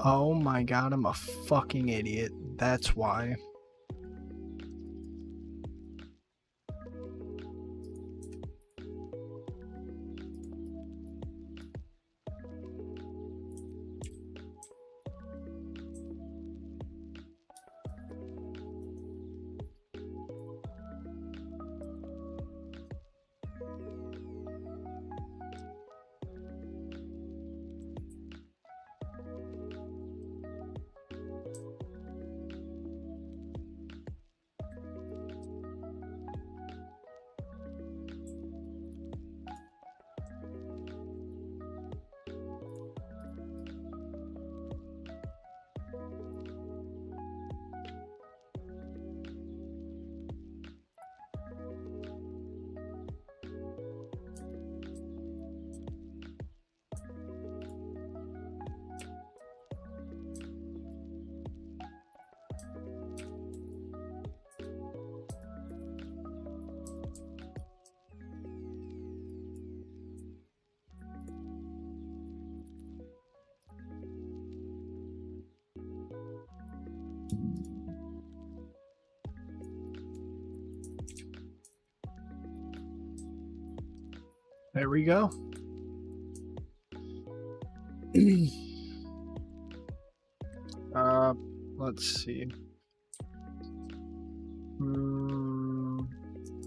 Oh my god, I'm a fucking idiot. That's why. There we go. Let's see.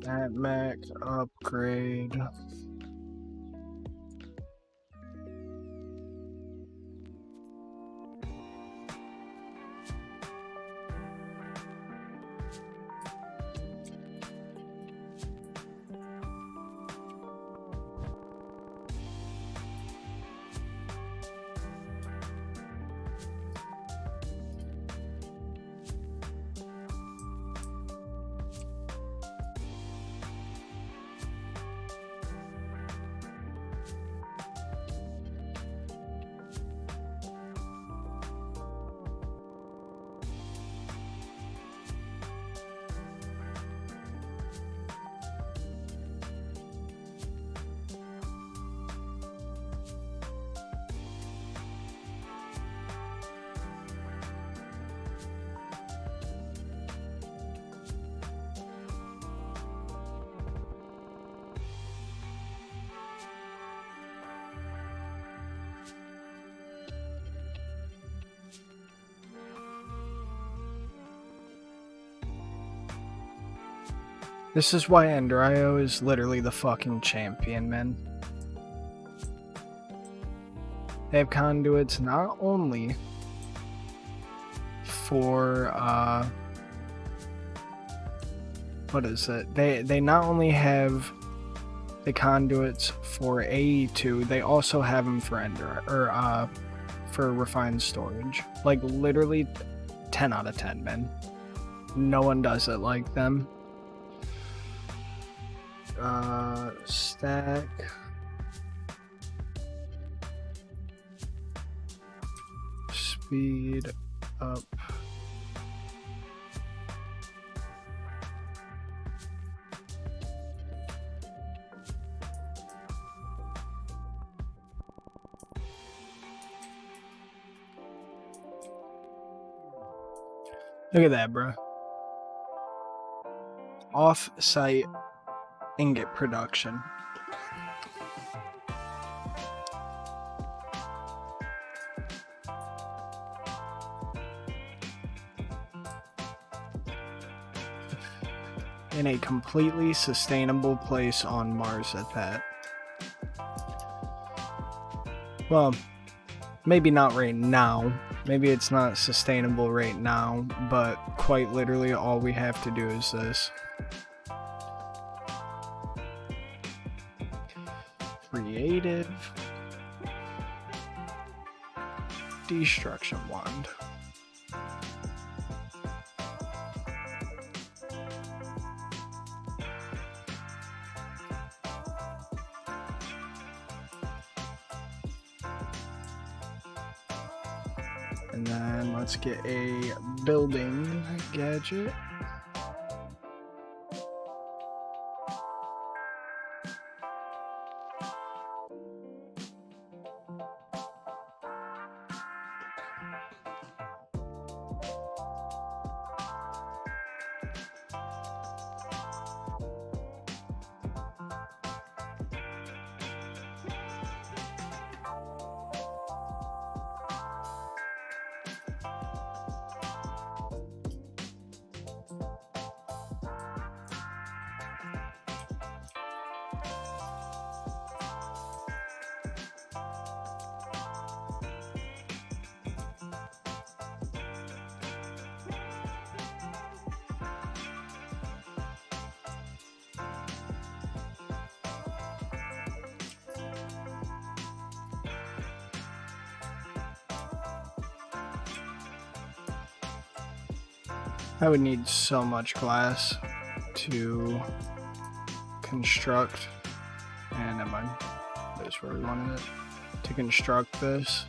That Mac upgrade. This is why Enderio is literally the fucking champion, man. They have conduits not only for, what is it? They not only have the conduits for AE2, they also have them for for refined storage. Like, literally 10 out of 10, man. No one does it like them. Stack. Speed up. Look at that, bro. Off-site ingot production. In a completely sustainable place on Mars at that. Well, maybe not right now. Maybe it's not sustainable right now, but quite literally all we have to do is this. Creative. Destruction wand. And then let's get a building gadget. I would need so much glass to construct, and never mind, that's where we wanted it, to construct this.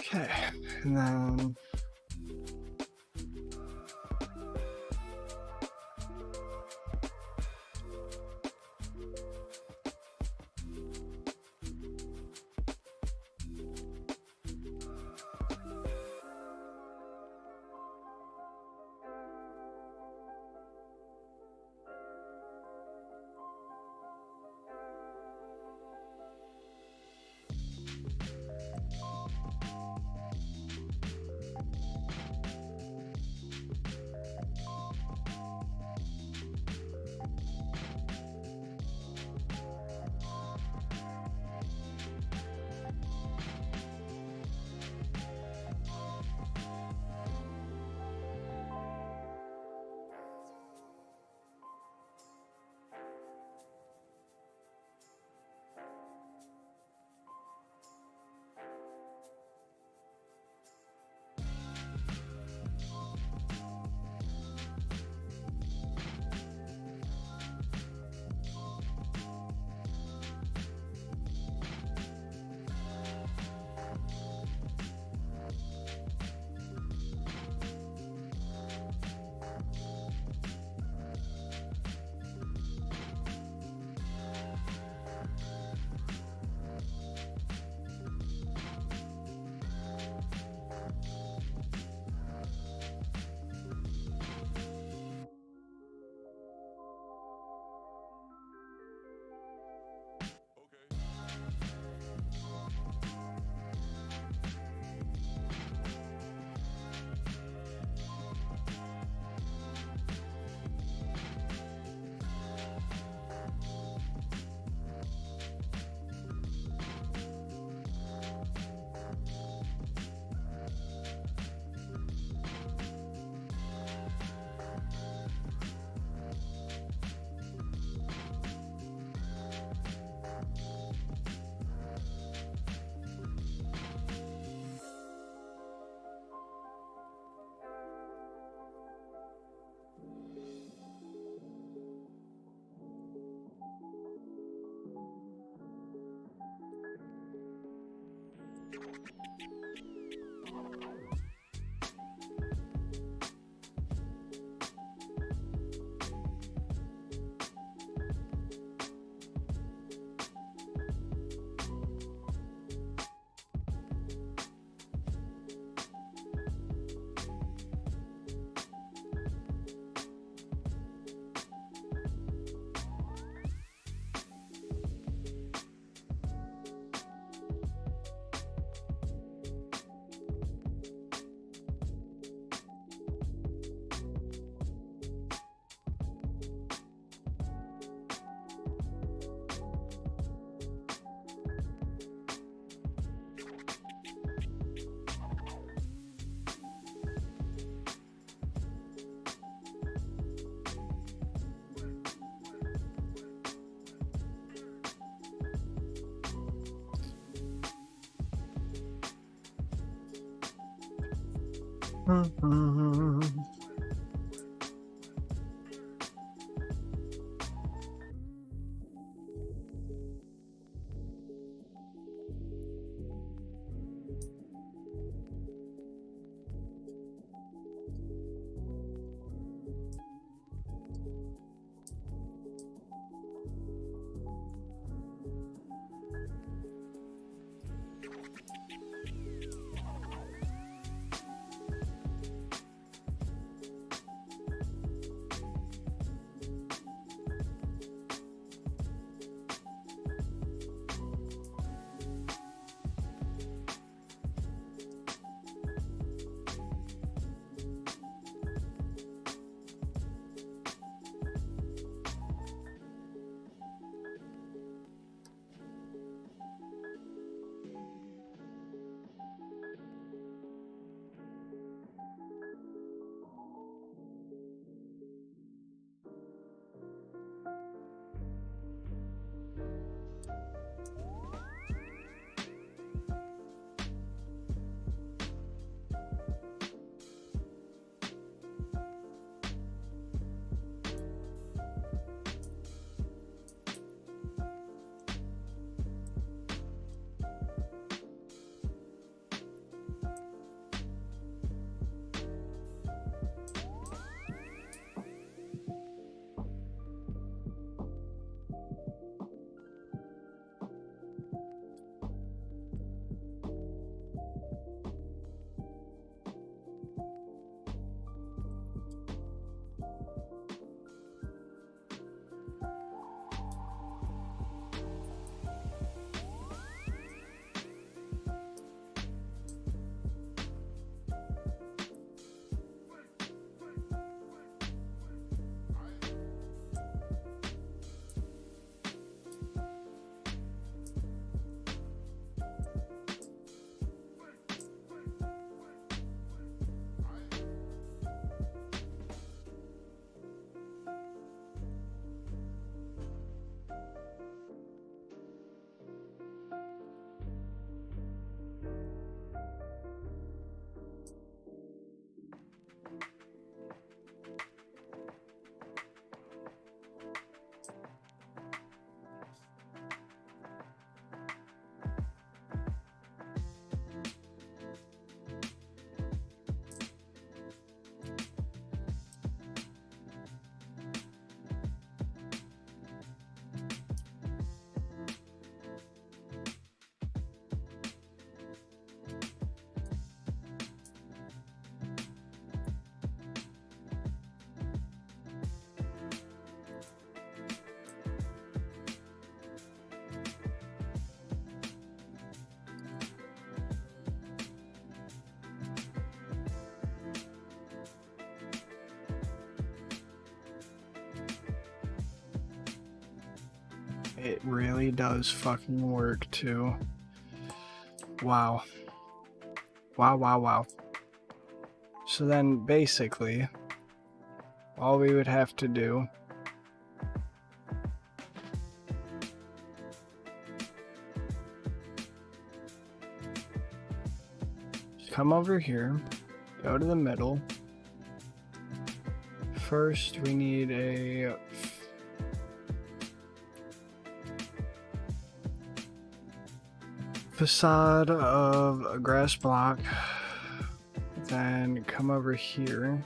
Okay, and then It really does fucking work too. Wow. Wow, wow, wow. So then basically, all we would have to do is come over here, go to the middle. First, we need a facade of a grass block. Then come over here.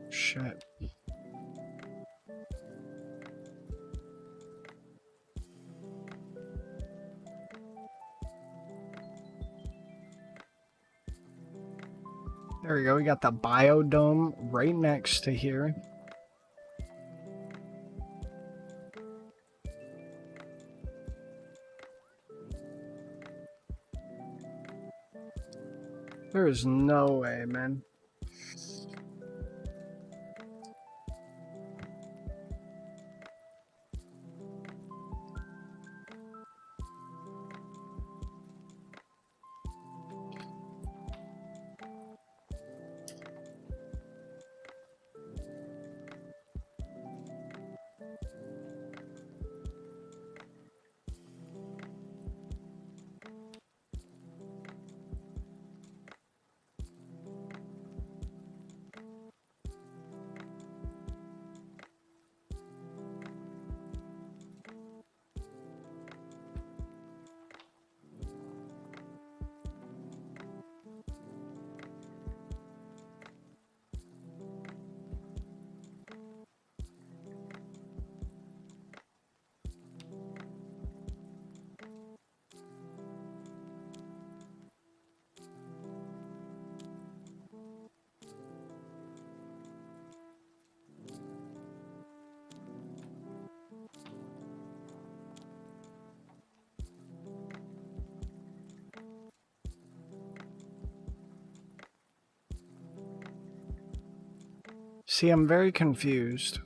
Shit. There we go, we got the biodome right next to here. There is no way, man. See, I'm very confused.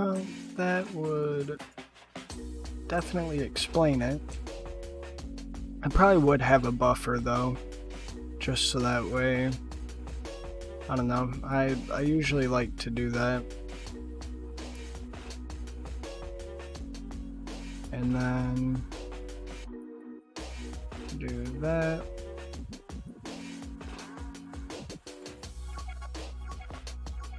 Well, that would definitely explain it. I probably would have a buffer though, just so that way, I don't know, I usually like to do that. And then do that.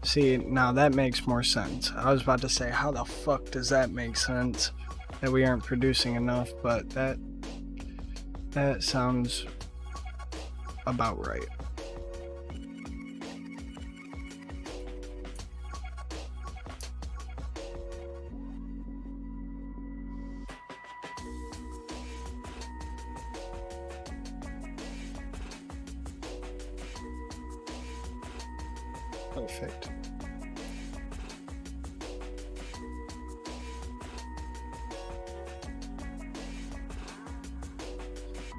See, now that makes more sense. I was about to say, how the fuck does that make sense? That we aren't producing enough, but that sounds about right. Perfect.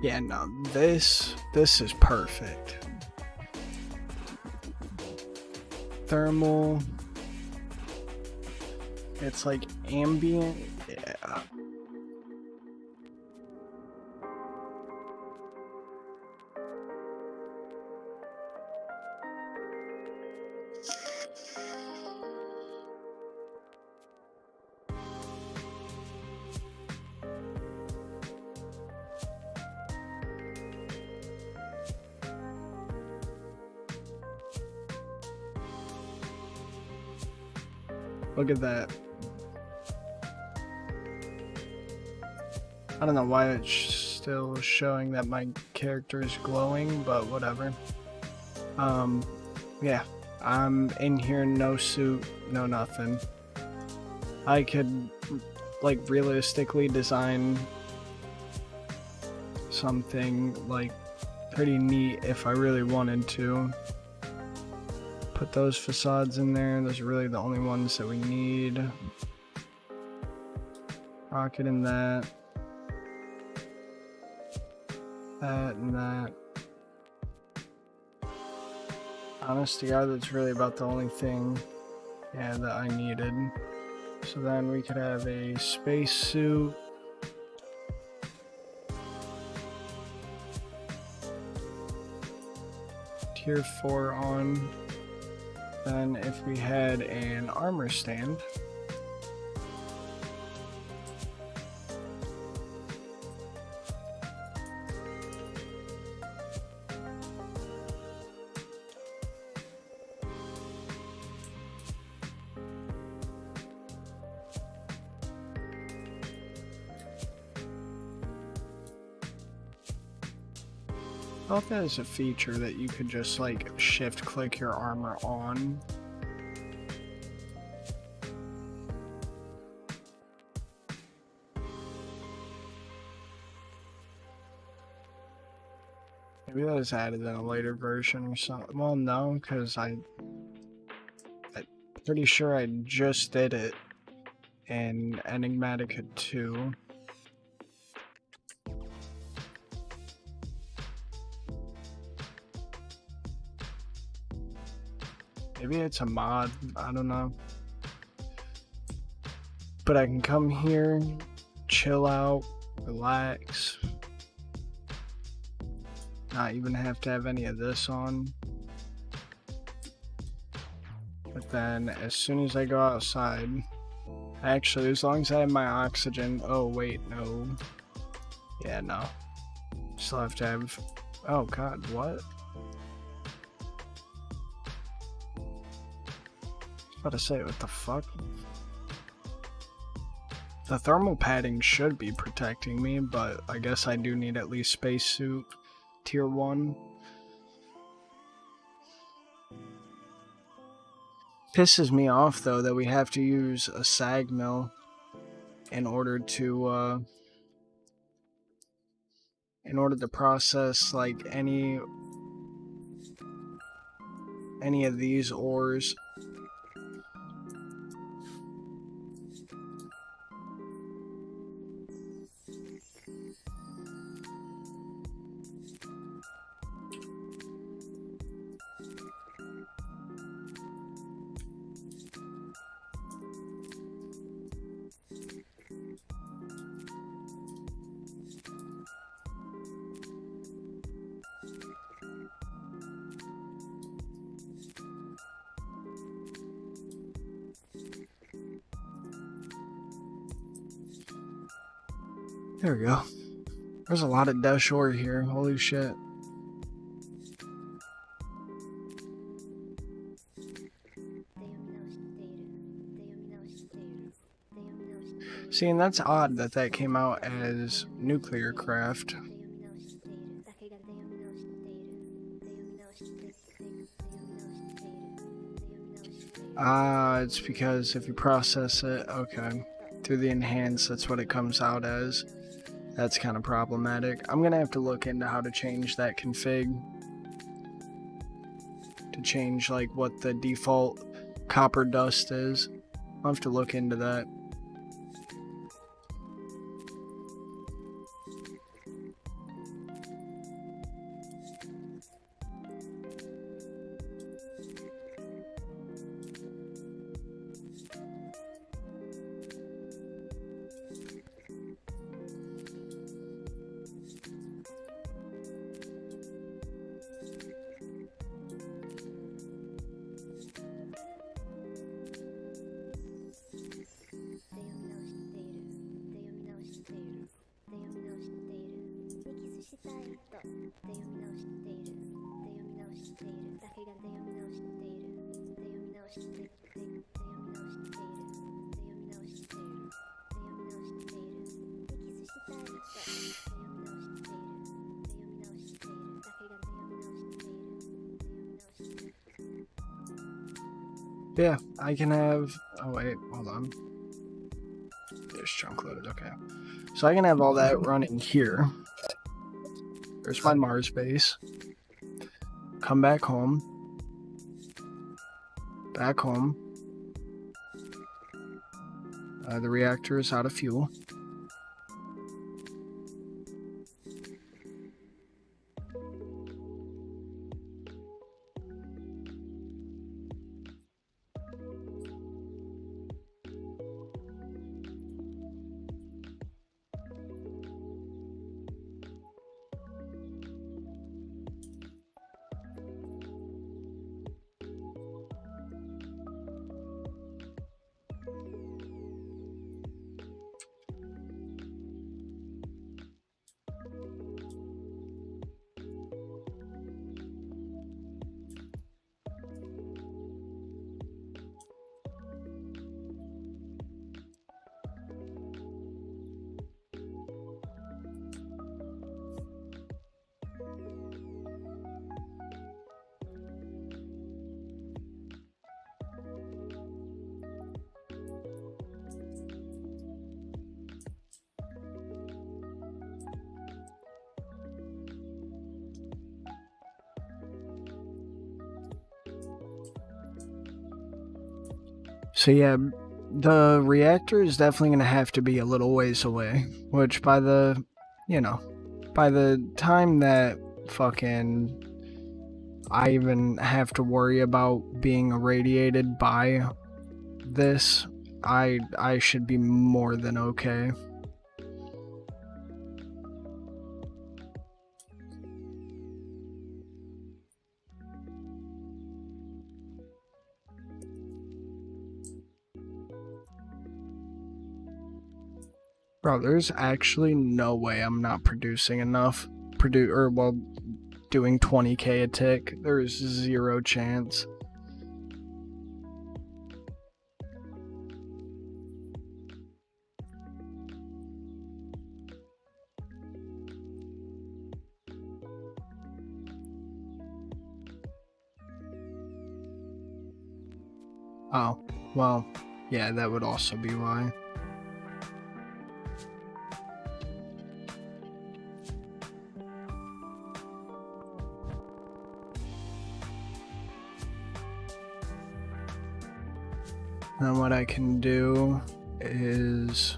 Yeah, no, this is perfect. Thermal. It's like ambient. Yeah. Look at that. I don't know why it's still showing that my character is glowing, but whatever. Yeah, I'm in here, no suit, no nothing. I could, like, realistically design something, like, pretty neat if I really wanted to. Put those facades in there. Those are really the only ones that we need. Rocket in that. That and that. Honest to God, that's really about the only thing, yeah, that I needed. So then we could have a spacesuit. Tier 4 on. Then if we had an armor stand. I thought that is a feature that you could just like shift click your armor on. Maybe that was added in a later version or something. Well, no, because I'm pretty sure I just did it in Enigmatica 2. Maybe it's a mod, I don't know. But I can come here, chill out, relax. Not even have to have any of this on. But then as soon as I go outside, actually as long as I have my oxygen, oh wait, no. Yeah, no. Still have to have, oh god, what? About to say, what the fuck? The thermal padding should be protecting me, but I guess I do need at least spacesuit tier 1. Pisses me off though that we have to use a sag mill in order to process like any of these ores. There we go. There's a lot of Dash ore here. Holy shit. See, and that's odd that that came out as NuclearCraft. Ah, it's because if you process it, okay, through the enhance, that's what it comes out as. That's kind of problematic. I'm gonna have to look into how to change that config. To change, like, what the default copper dust is. I'll have to look into that. Yeah, I can have... Oh wait, hold on. There's chunk loaded, okay. So I can have all that running here. There's my Mars base. Come back home. Back home. The reactor is out of fuel. So yeah, the reactor is definitely going to have to be a little ways away, which by the, by the time that fucking I even have to worry about being irradiated by this, I should be more than okay. Bro, there's actually no way I'm not producing enough. Doing 20k a tick. There is zero chance. Oh, well, yeah, that would also be why. Then what I can do is...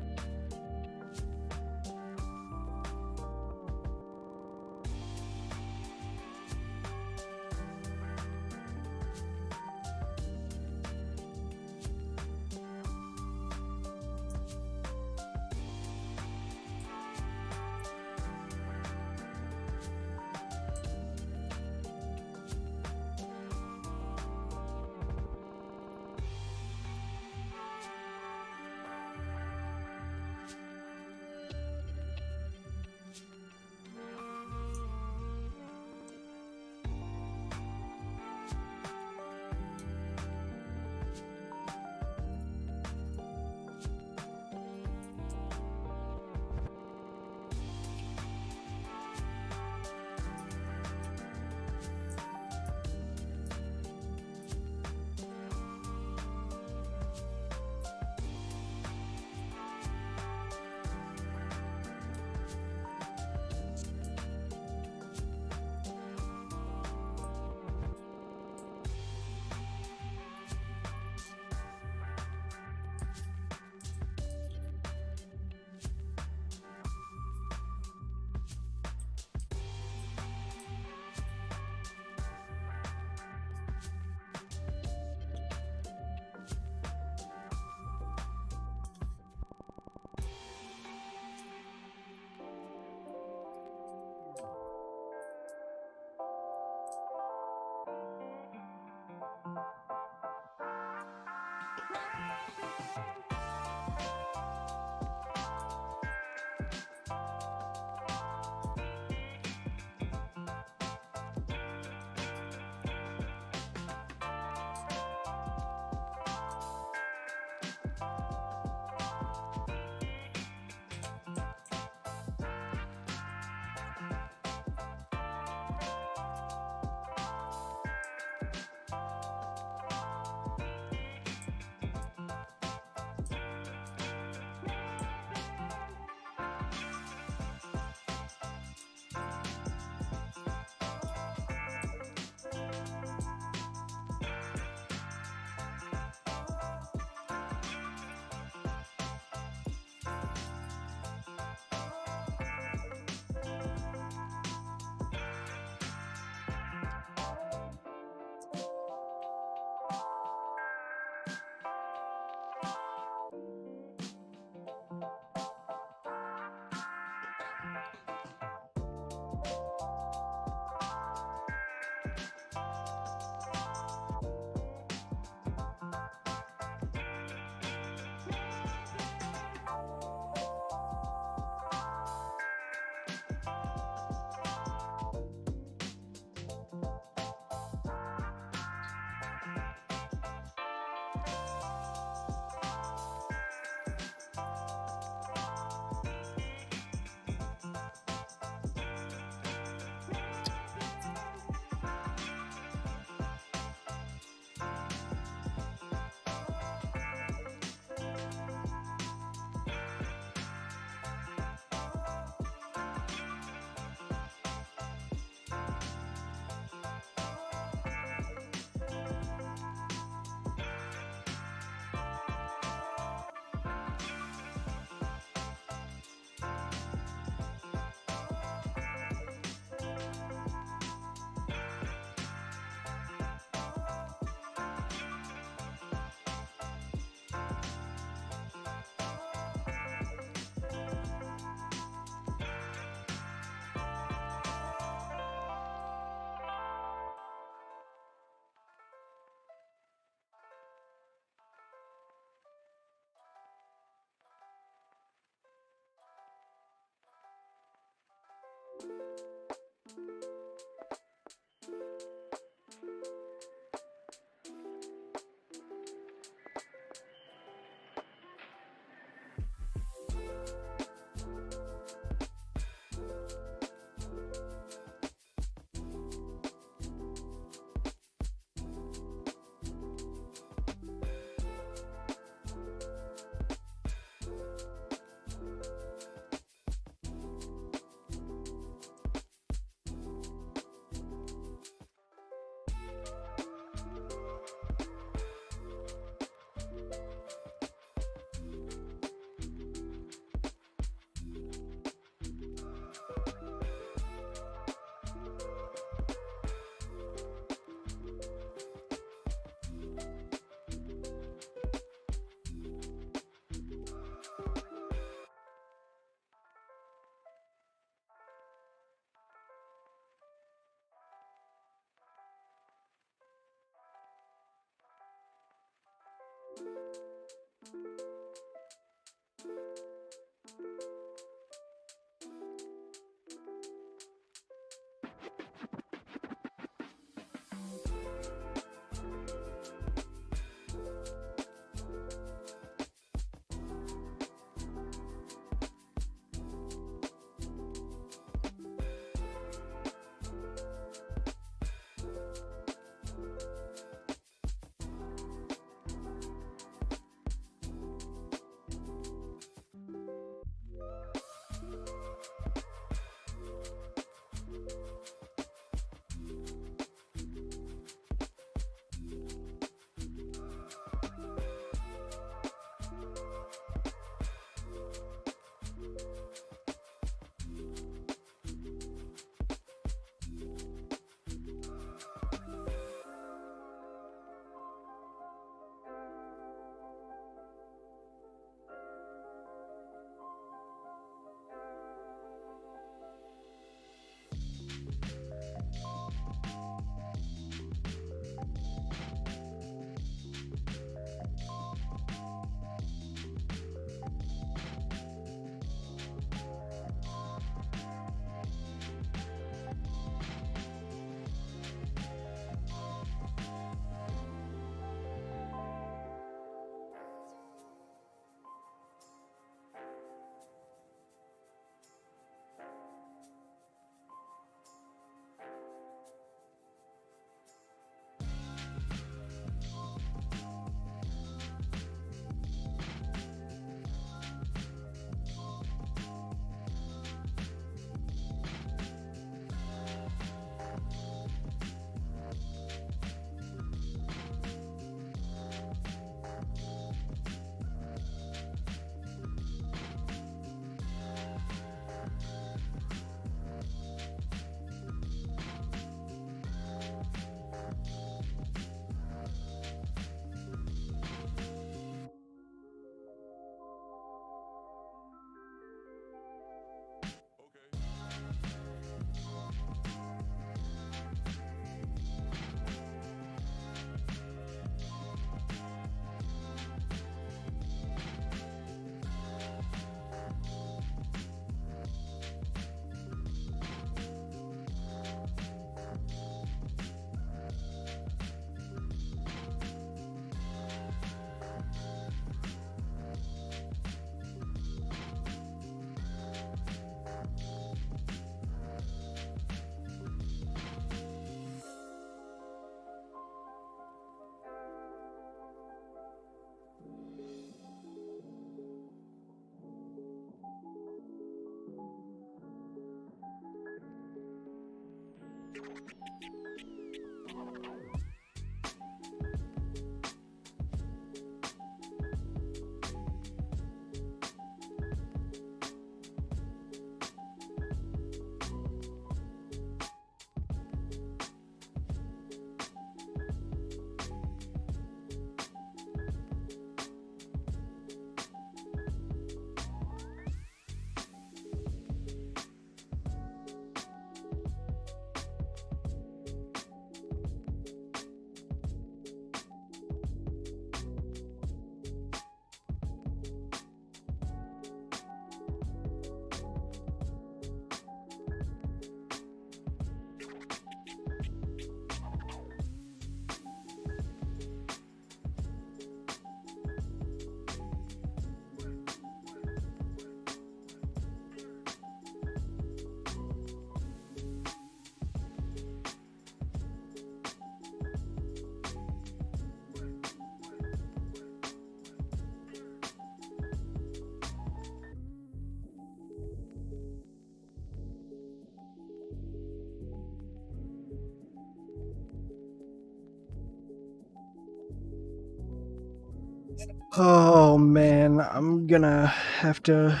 Oh man, I'm gonna have to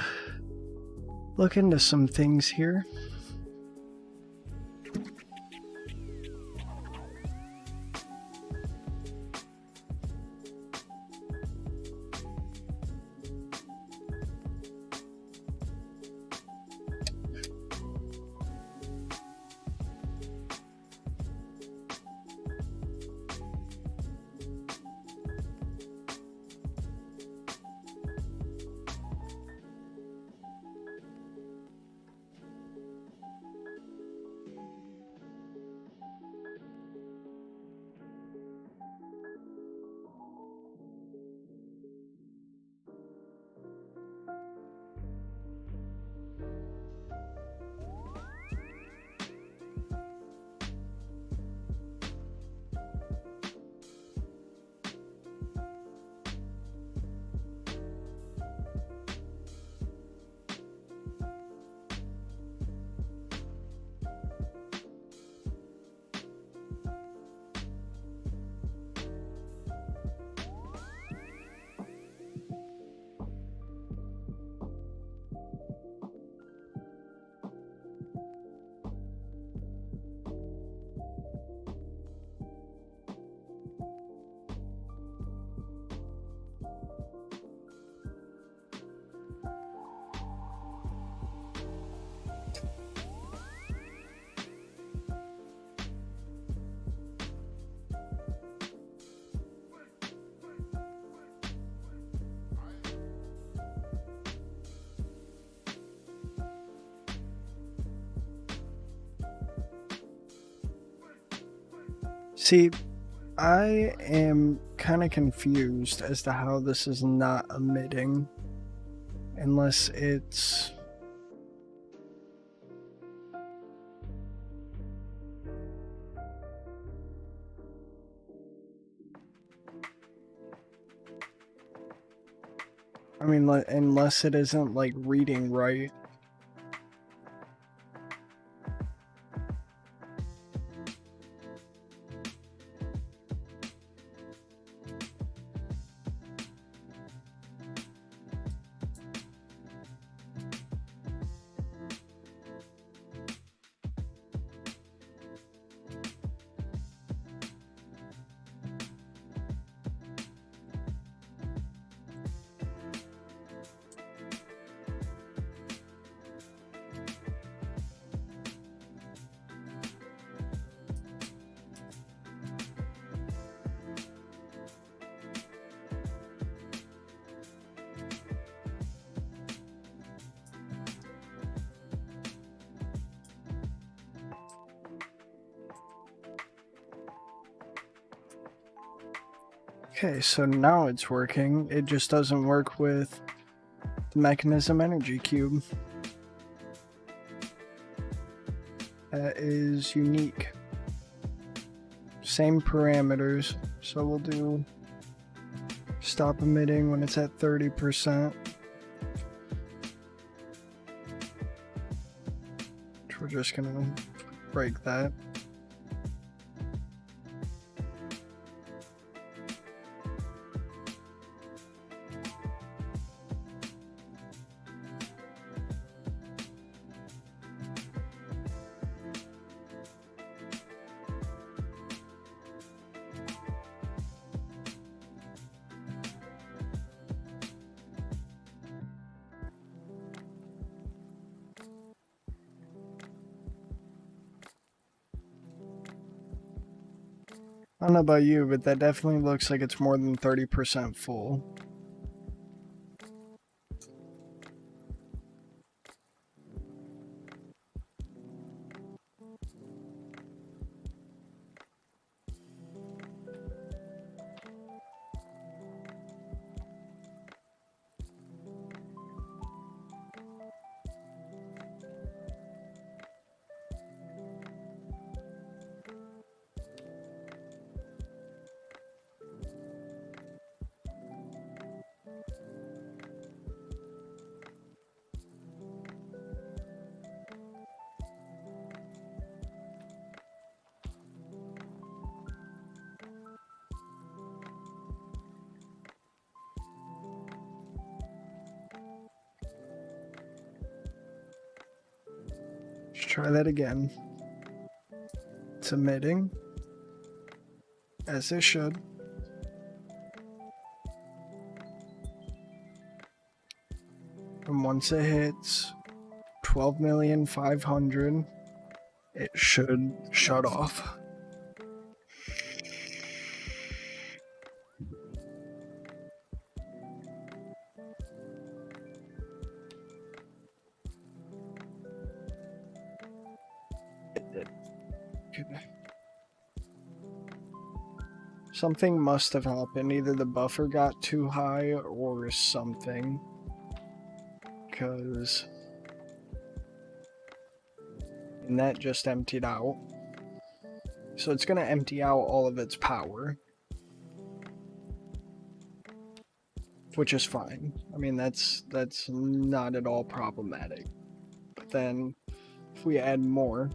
look into some things here. See, I am kind of confused as to how this is not emitting. Unless it's... I mean, unless it isn't, like, reading right. Okay, so now it's working. It just doesn't work with the mechanism energy cube. That is unique. Same parameters, so we'll do stop emitting when it's at 30%. Which we're just gonna break that. I don't know about you, but that definitely looks like it's more than 30% full. Let's try that again. It's emitting, as it should. And once it hits 12,500,000, it should shut off. Something must have happened. Either the buffer got too high or something. Because... and that just emptied out. So it's going to empty out all of its power. Which is fine. I mean, that's not at all problematic. But then, if we add more...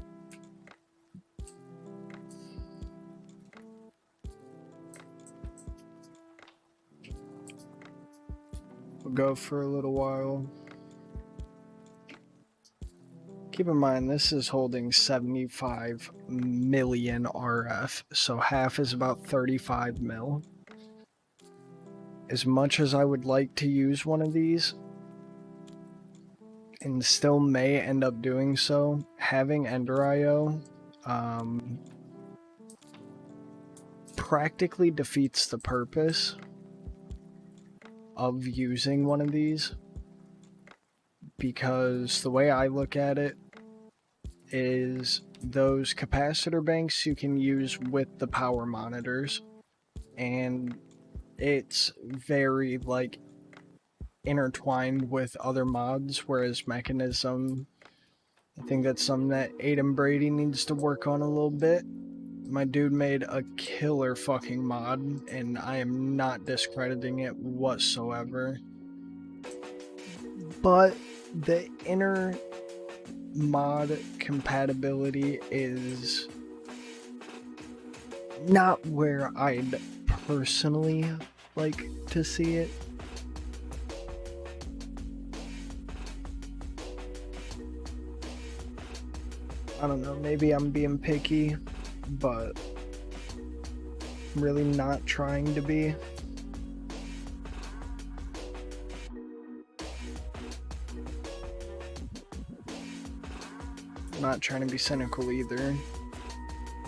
we'll go for a little while. Keep in mind, this is holding 75 million RF, so half is about 35 mil. As much as I would like to use one of these, and still may end up doing so, having Ender IO practically defeats the purpose of using one of these, because the way I look at it is those capacitor banks you can use with the power monitors, and it's very like intertwined with other mods, whereas Mechanism, I think that's something that Aiden Brady needs to work on a little bit. My dude made a killer fucking mod, and I am not discrediting it whatsoever. But the inner mod compatibility is not where I'd personally like to see it. I don't know, maybe I'm being picky, but I'm really not trying to be. I'm not trying to be cynical either,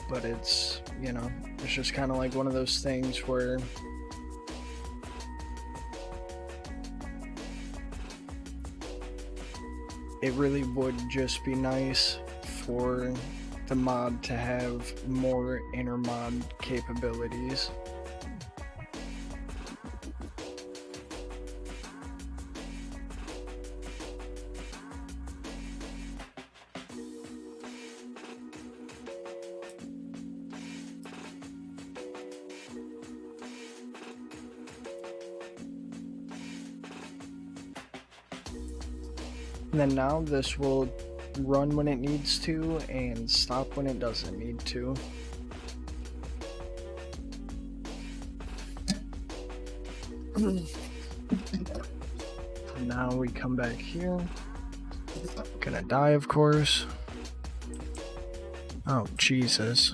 but it's, you know, it's just kind of like one of those things where it really would just be nice for the mod to have more inner mod capabilities. And then now this will run when it needs to and stop when it doesn't need to. Now we come back here. Gonna die, of course. Oh, Jesus.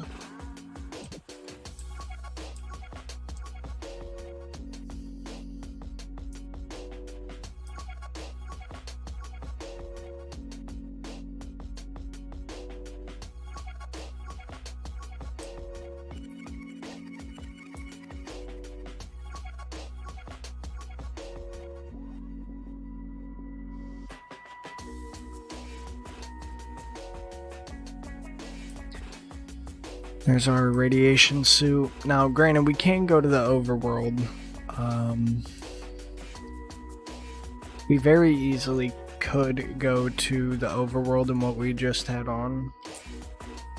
There's our radiation suit. Now, granted, we can go to the overworld. We very easily could go to the overworld and what we just had on.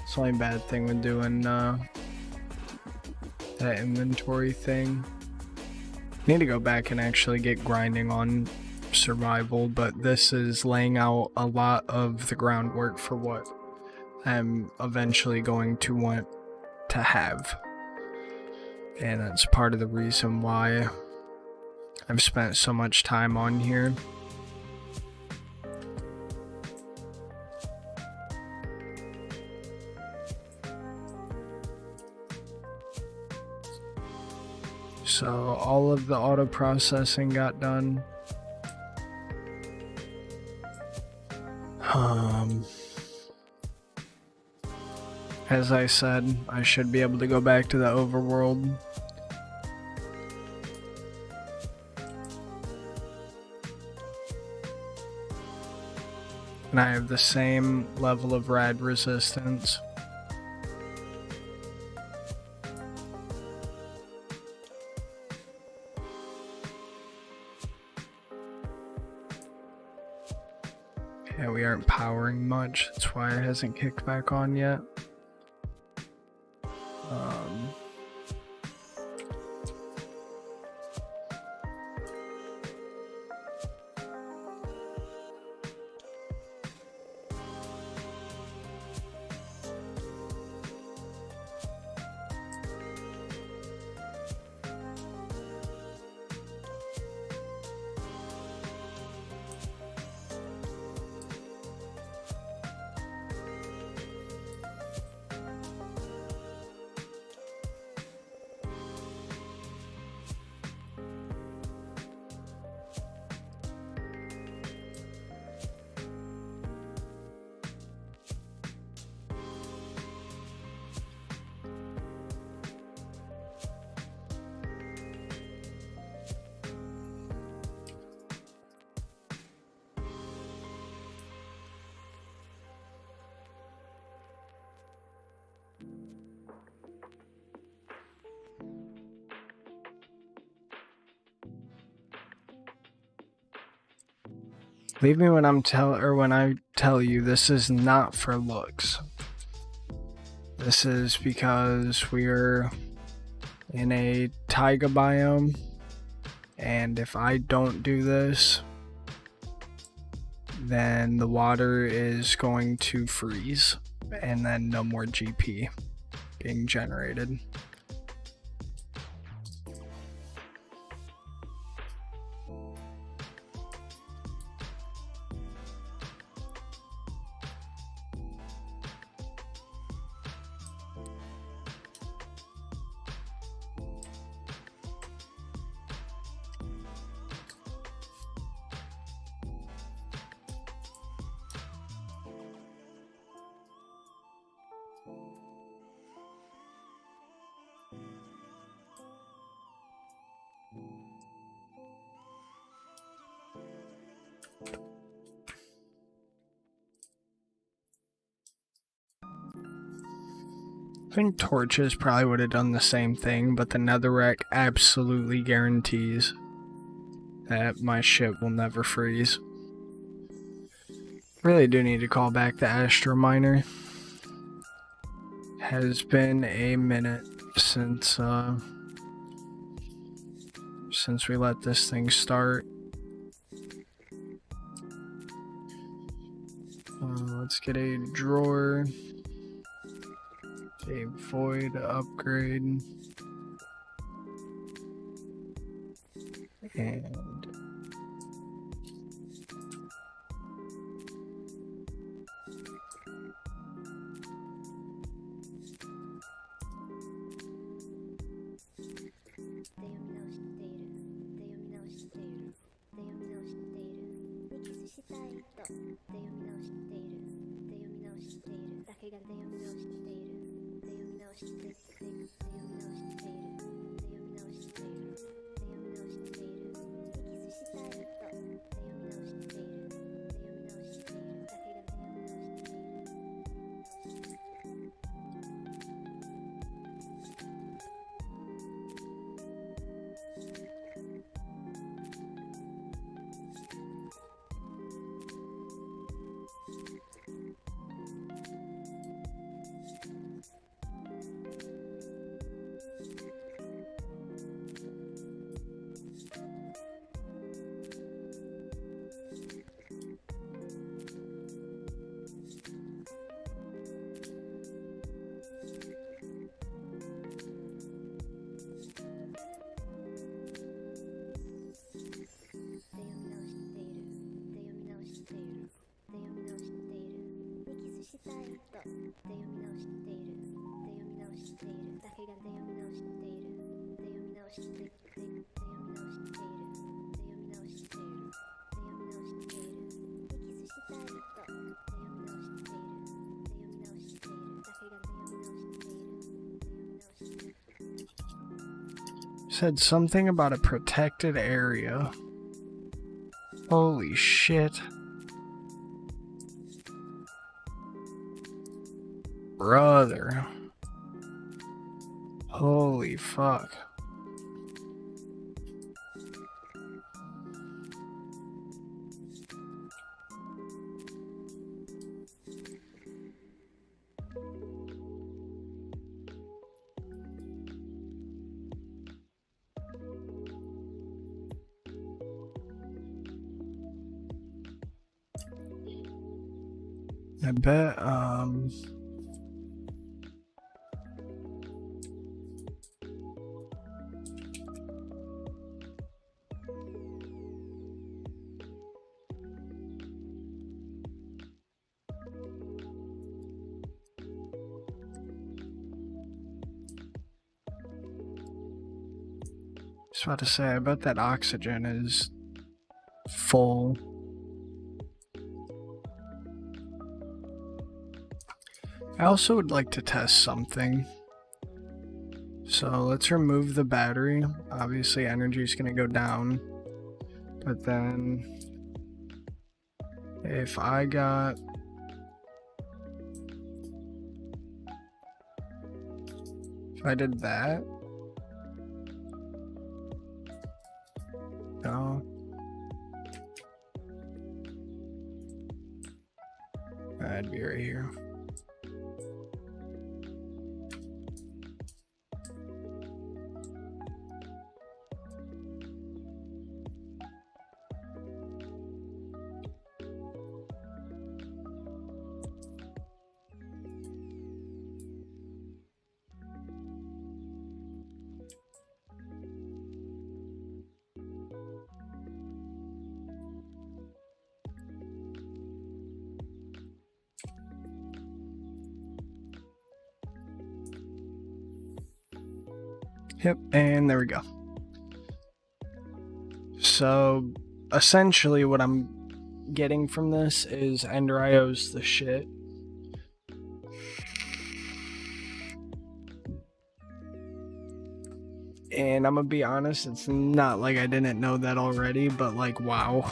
It's the only bad thing with doing that inventory thing. Need to go back and actually get grinding on survival, but this is laying out a lot of the groundwork for what I'm eventually going to want to have. And that's part of the reason why I've spent so much time on here. So all of the auto processing got done. As I said, I should be able to go back to the overworld. And I have the same level of rad resistance. Yeah, we aren't powering much. That's why it hasn't kicked back on yet. Believe me when when I tell you this is not for looks. This is because we're in a taiga biome, and if I don't do this, then the water is going to freeze, and then no more GP being generated. I think torches probably would have done the same thing, but the netherrack absolutely guarantees that my ship will never freeze. Really do need to call back the Astro Miner. Has been a minute since we let this thing start. Let's get a drawer. A void upgrade, and Said something about a protected area. Holy shit. Brother. Holy fuck. I bet, just about to say, I bet that oxygen is full. I also would like to test something. So let's remove the battery. Obviously energy is going to go down. But then if I got... If I did that... No. I'd be right here. Yep, and there we go. So, essentially what I'm getting from this is Ender IO's the shit. And I'm gonna be honest, it's not like I didn't know that already, but like, wow.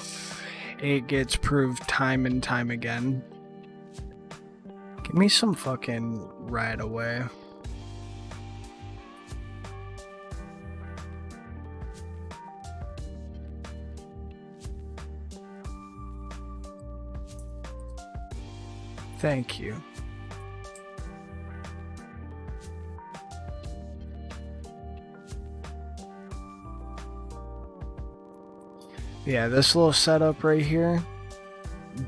It gets proved time and time again. Give me some fucking right away. Thank you. Yeah, this little setup right here,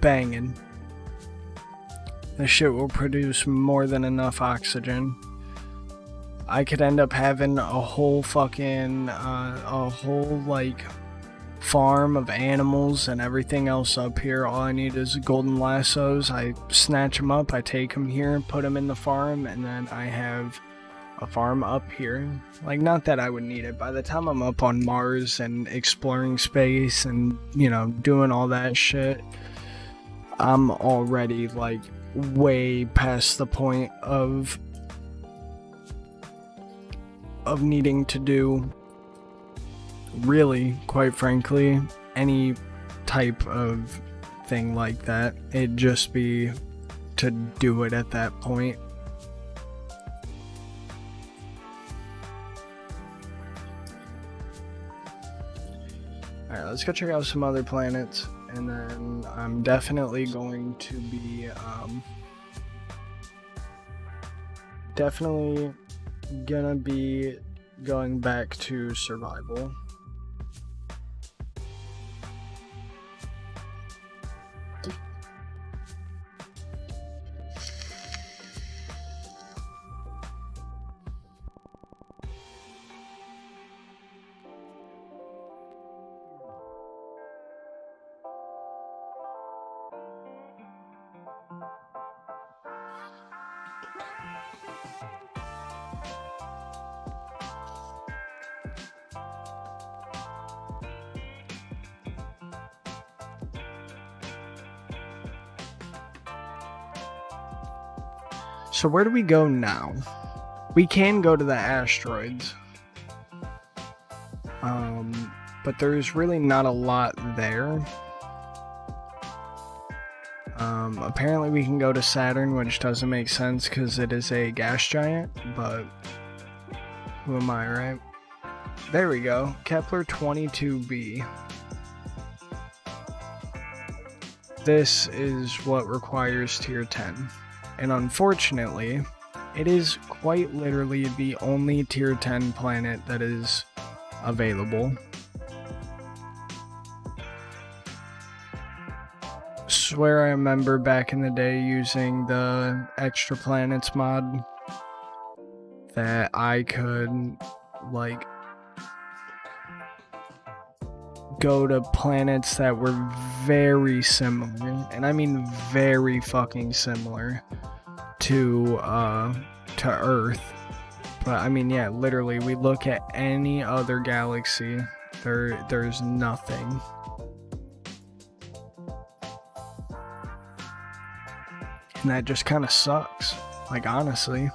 banging. This shit will produce more than enough oxygen. I could end up having a whole fucking, like, farm of animals and everything else up here. All I need is golden lassos. I snatch them up, I take them here, put them in the farm, and then I have a farm up here. Like, not that I would need it. By the time I'm up on Mars and exploring space and, you know, doing all that shit, I'm already, like, way past the point of needing to do, really, quite frankly, any type of thing like that. It'd just be to do it at that point. Alright, let's go check out some other planets, and then I'm definitely going to be, definitely gonna be going back to survival. So where do we go now? We can go to the asteroids. But there's really not a lot there. Apparently we can go to Saturn, which doesn't make sense because it is a gas giant, but who am I, right? There we go, Kepler 22b. This is what requires tier 10, and unfortunately, it is quite literally the only tier 10 planet that is available. Swear I remember back in the day using the extra planets mod that I could like go to planets that were very similar, and I mean very fucking similar to Earth. But I mean, yeah, literally we look at any other galaxy, there's nothing. And that just kind of sucks, like honestly.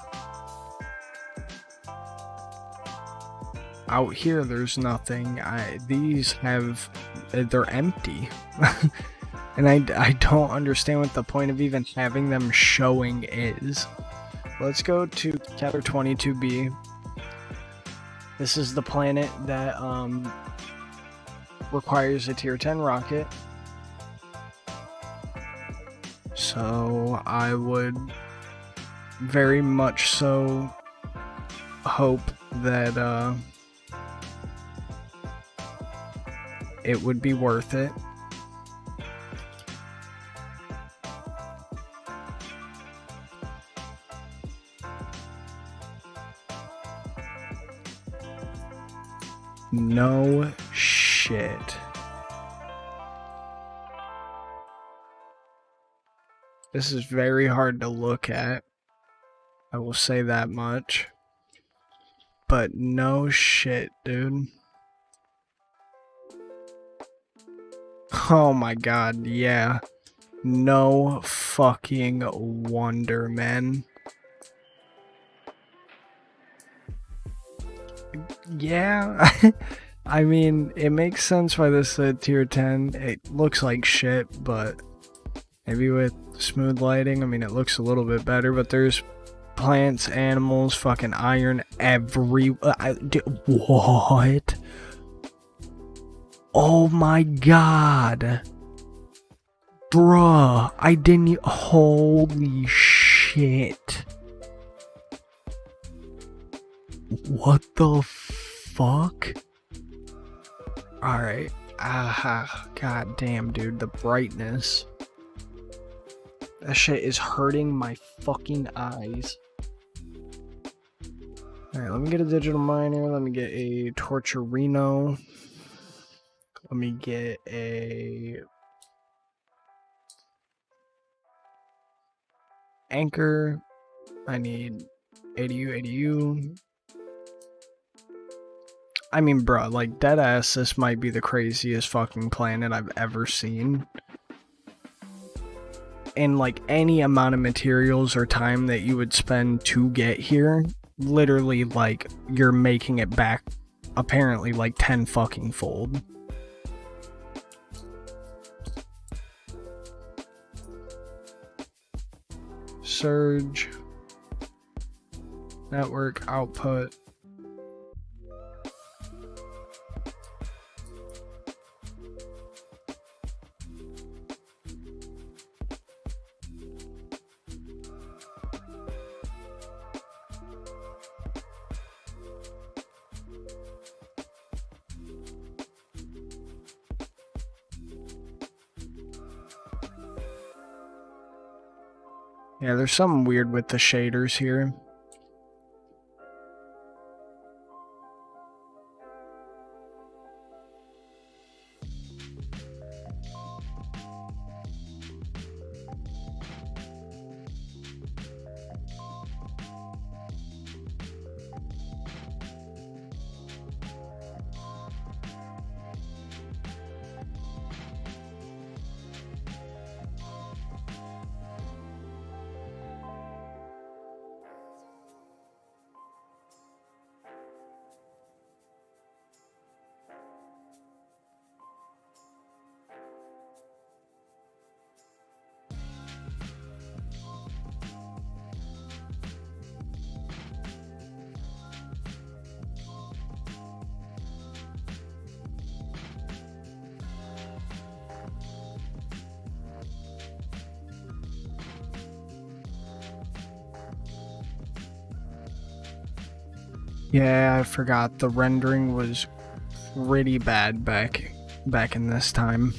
Out here there's nothing. These have, they're empty. And I don't understand what the point of even having them showing is. Let's go to Kepler 22b. This is the planet that requires a tier 10 rocket. So I would very much so hope that it would be worth it. No shit. This is very hard to look at. I will say that much. But no shit, dude. Oh my god, yeah. No fucking wonder, man. Yeah, I mean, it makes sense why this is tier 10. It looks like shit, but maybe with smooth lighting, I mean, it looks a little bit better, but there's plants, animals, fucking iron what? Oh my god. Bruh, I didn't, holy shit. What the fuck? Alright. God damn, dude. The brightness. That shit is hurting my fucking eyes. Alright, let me get a digital miner. Let me get a Torturino. Let me get a anchor. I need ADU. I mean, bruh, like, deadass, this might be the craziest fucking planet I've ever seen. And, like, any amount of materials or time that you would spend to get here, literally, like, you're making it back, apparently, like, 10 fucking fold. Surge. Network output. Yeah, there's something weird with the shaders here. Yeah, I forgot the rendering was pretty bad back in this time.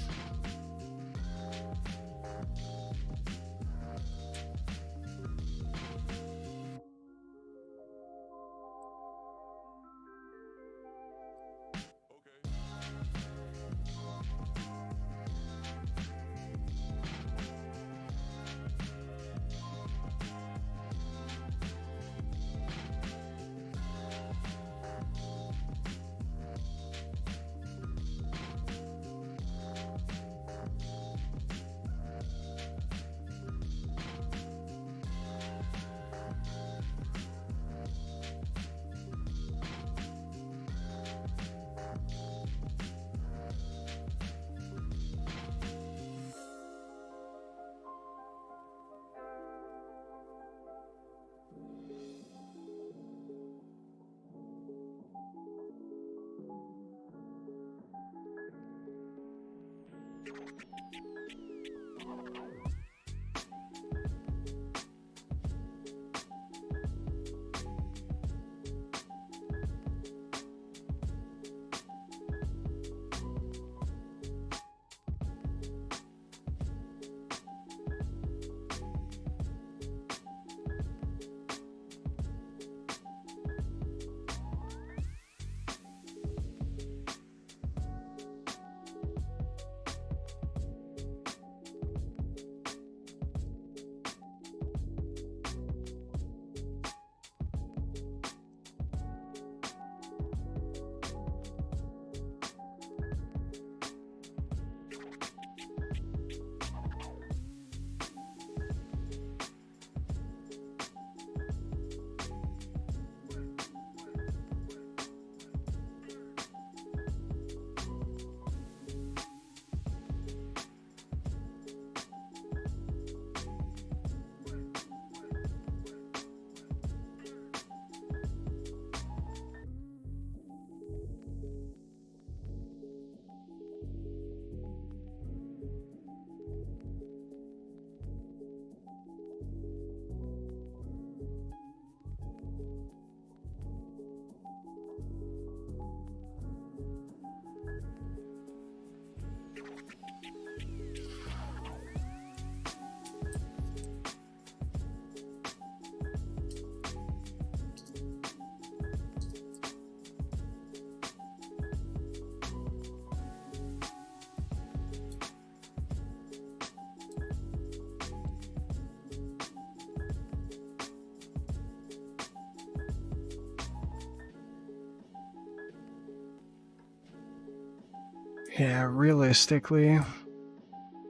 Yeah, realistically,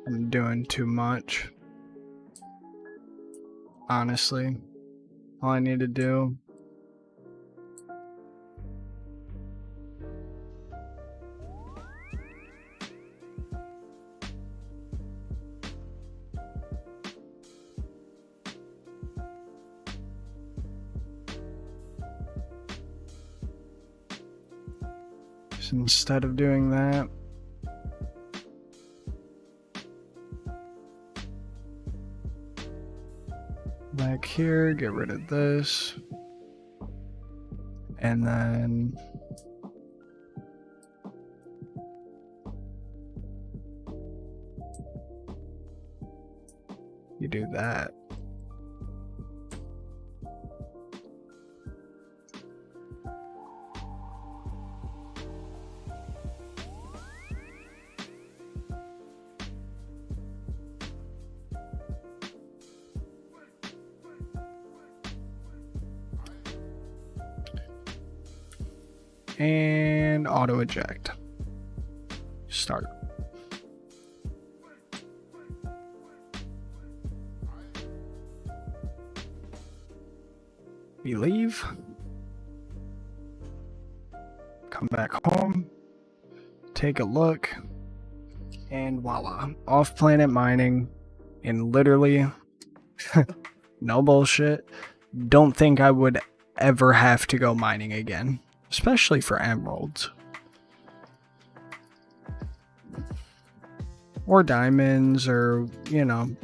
I'm doing too much. Honestly, all I need to do is instead of doing that, back here, get rid of this, and then you do that. And auto eject. Start. We leave. Come back home. Take a look. And voila. Off-planet mining. And literally, no bullshit, don't think I would ever have to go mining again. Especially for emeralds. Or diamonds, or, you know,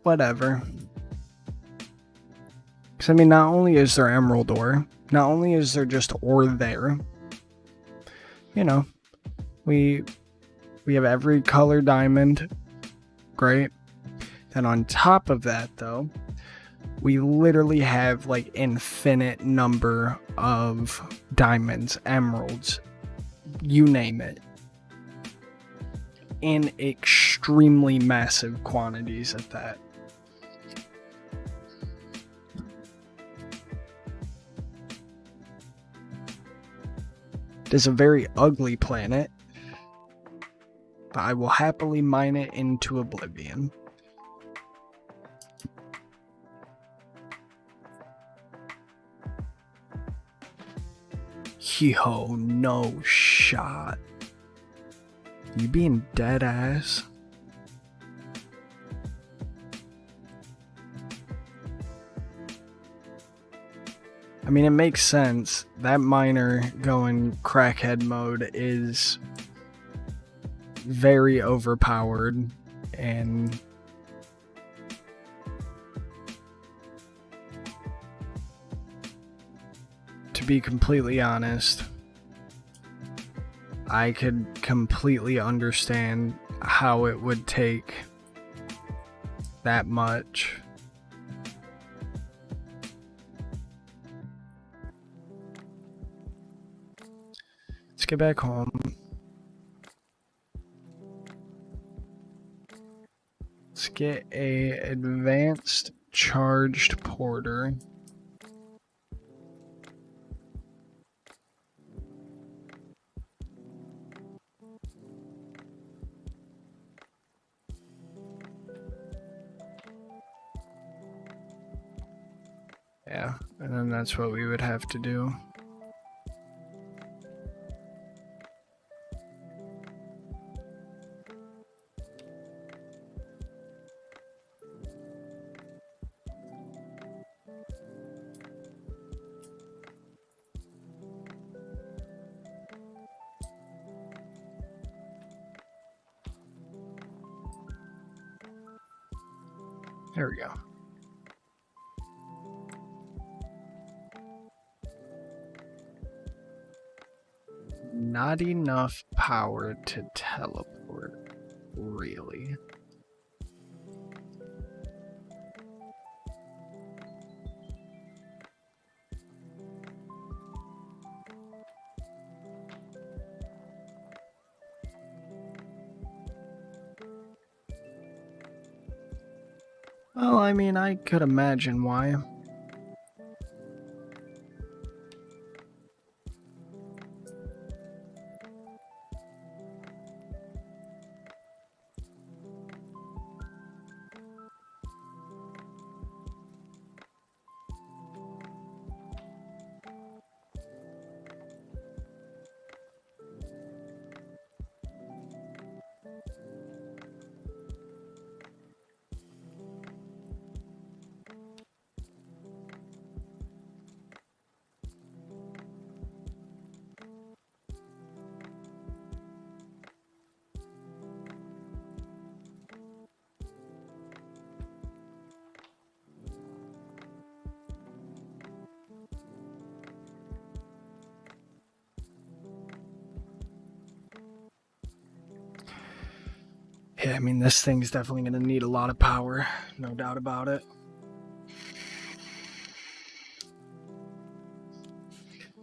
whatever. So, I mean, not only is there emerald ore, not only is there just ore there, you know, we have every color diamond. Great. Then on top of that, though, we literally have like infinite number of diamonds, emeralds, you name it, in extremely massive quantities at that. It is a very ugly planet, but I will happily mine it into oblivion. Yo, no shot. You being dead ass? I mean, it makes sense. That miner going crackhead mode is very overpowered, and to be completely honest, I could completely understand how it would take that much. Let's get back home. Let's get a advanced charged porter. Yeah, and then that's what we would have to do. There we go. Not enough power to teleport, really. Well, I mean, I could imagine why. Yeah, I mean, this thing's definitely going to need a lot of power, no doubt about it.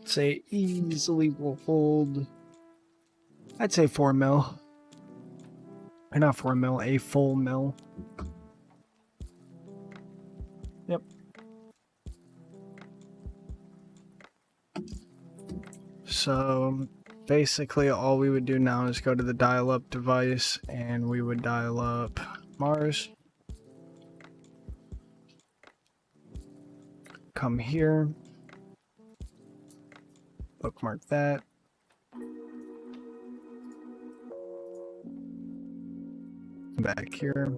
Say easily will hold, I'd say 4 mil. Or not 4 mil, a full mil. Yep. So basically all we would do now is go to the dial-up device and we would dial up Mars. Come here. Bookmark that. Back here.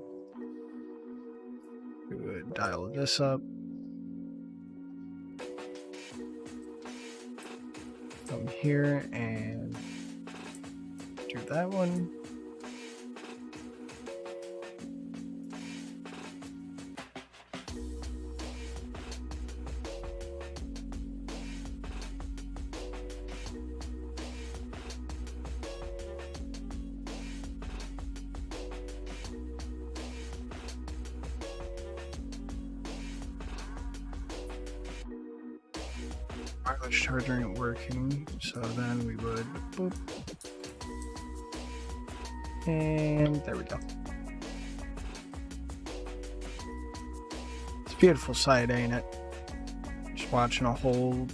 We would dial this up. Come here and do that one. wireless charger ain't working, so then we would boop. And there we go. It's a beautiful sight, ain't it? Just watching a whole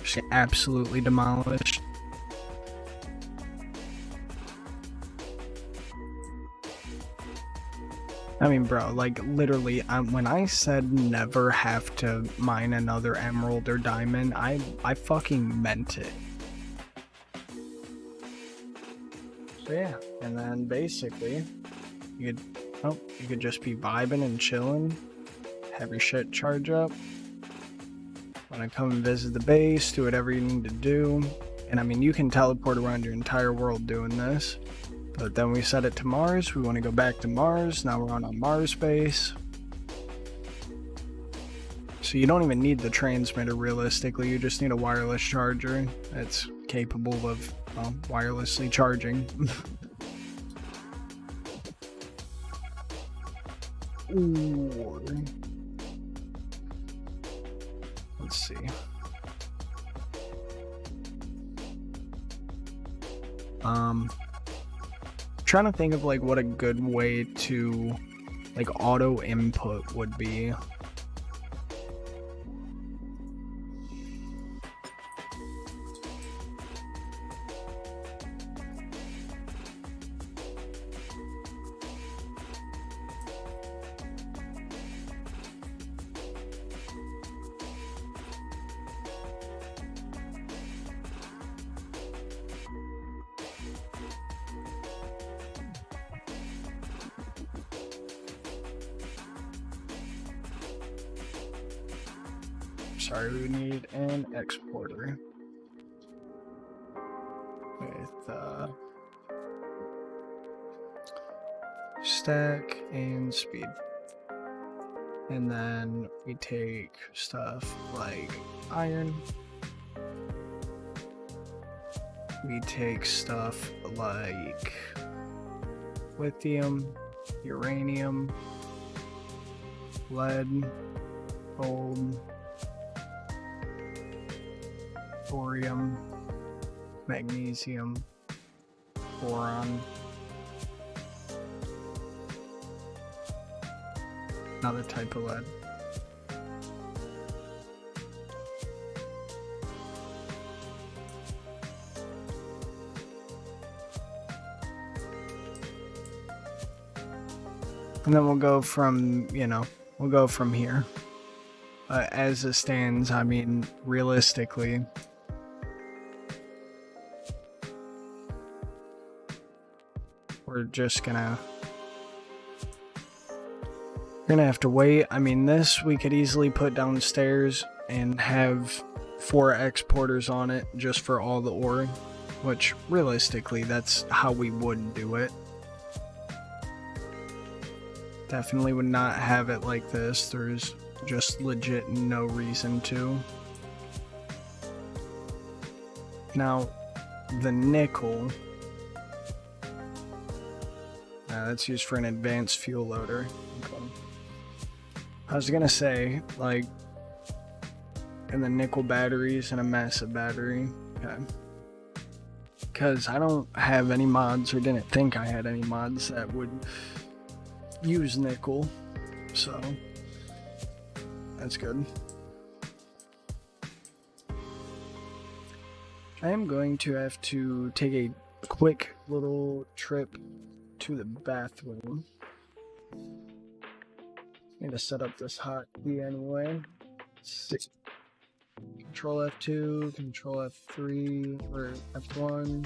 just get absolutely demolished. I mean, bro, like, literally, when I said never have to mine another emerald or diamond, I fucking meant it. So yeah, and then basically, you could just be vibing and chilling, have your shit charge up. When I come and visit the base, do whatever you need to do. And I mean, you can teleport around your entire world doing this. But then we set it to Mars. We want to go back to Mars. Now we're on a Mars base. So you don't even need the transmitter realistically. You just need a wireless charger that's capable of wirelessly charging. Ooh. Let's see. Trying to think of like what a good way to like auto input would be. Sorry, we need an exporter with stack and speed. And then we take stuff like iron. We take stuff like lithium, uranium, lead, gold, thorium, magnesium, boron, another type of lead. And then we'll go from, we'll go from here. As it stands, I mean, realistically, we're just gonna have to wait. I mean, this we could easily put downstairs and have 4 exporters on it just for all the ore, which realistically, that's how we would do it. Definitely would not have it like this. There's just legit no reason to. Now, the nickel, that's used for an advanced fuel loader. Okay. I was gonna say, like, and the nickel batteries and a massive battery. Okay. Because I don't have any mods, or didn't think I had any mods that would use nickel, so that's good. I am going to have to take a quick little trip to the bathroom. Need to set up this hotkey anyway. Control F2, Control F3, or F1.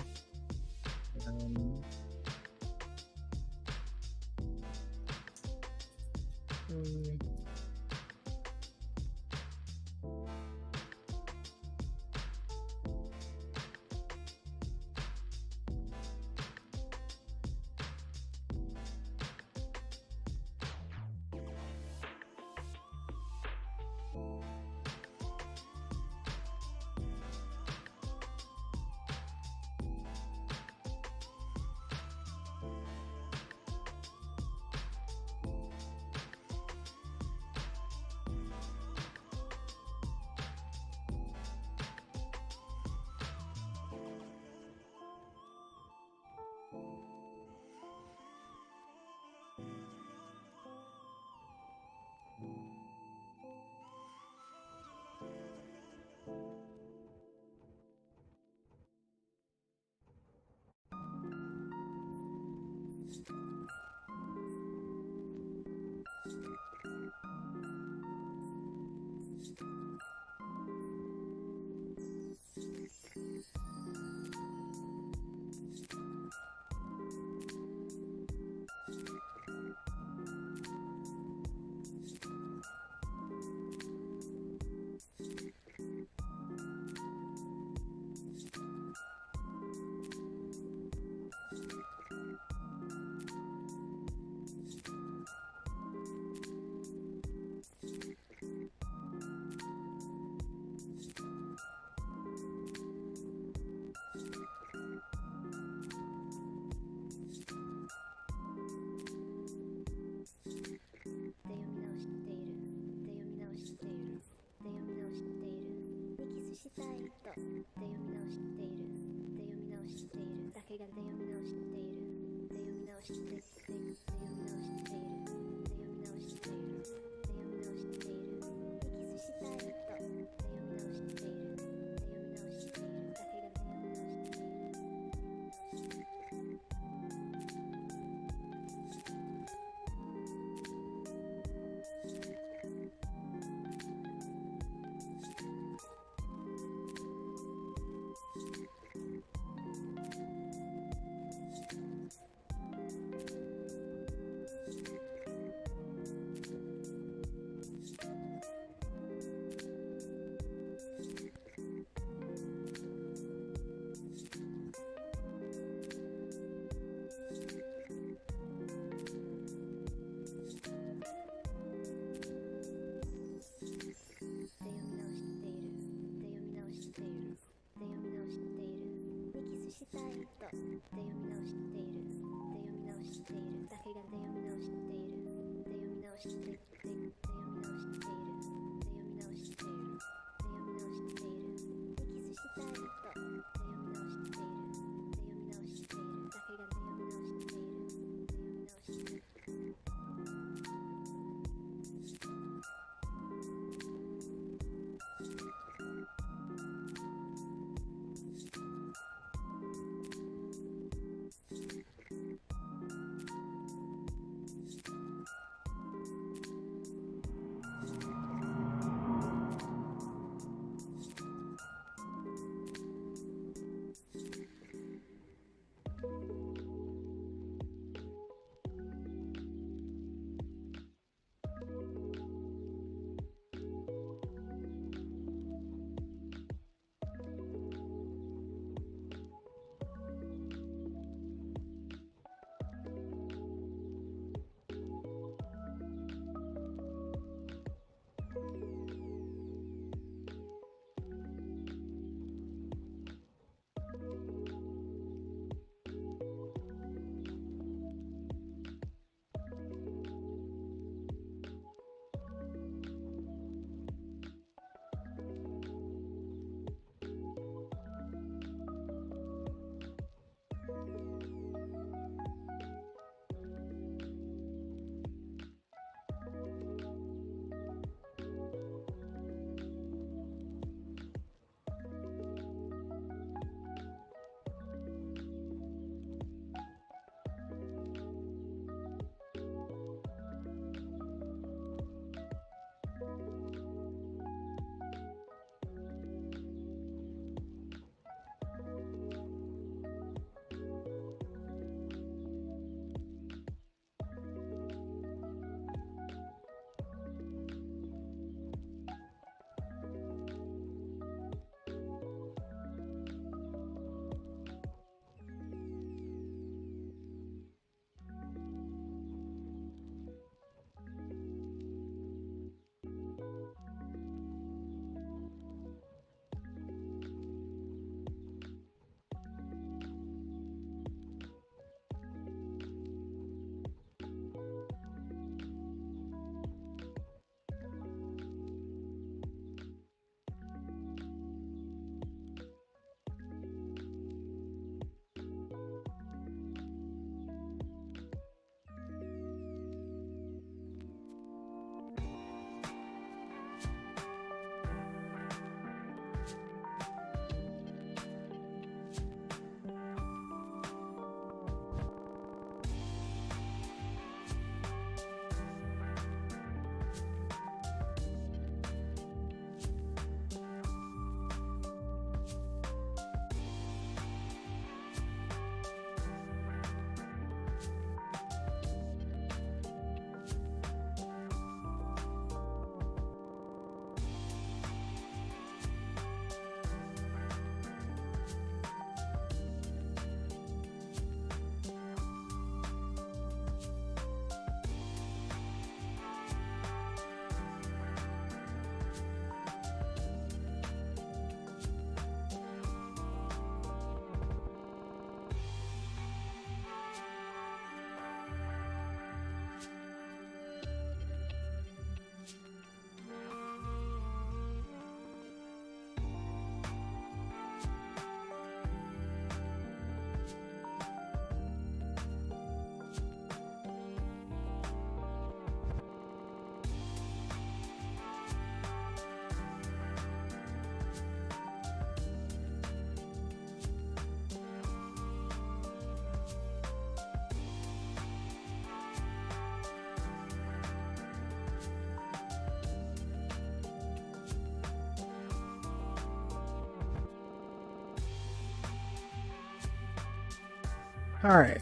Alright.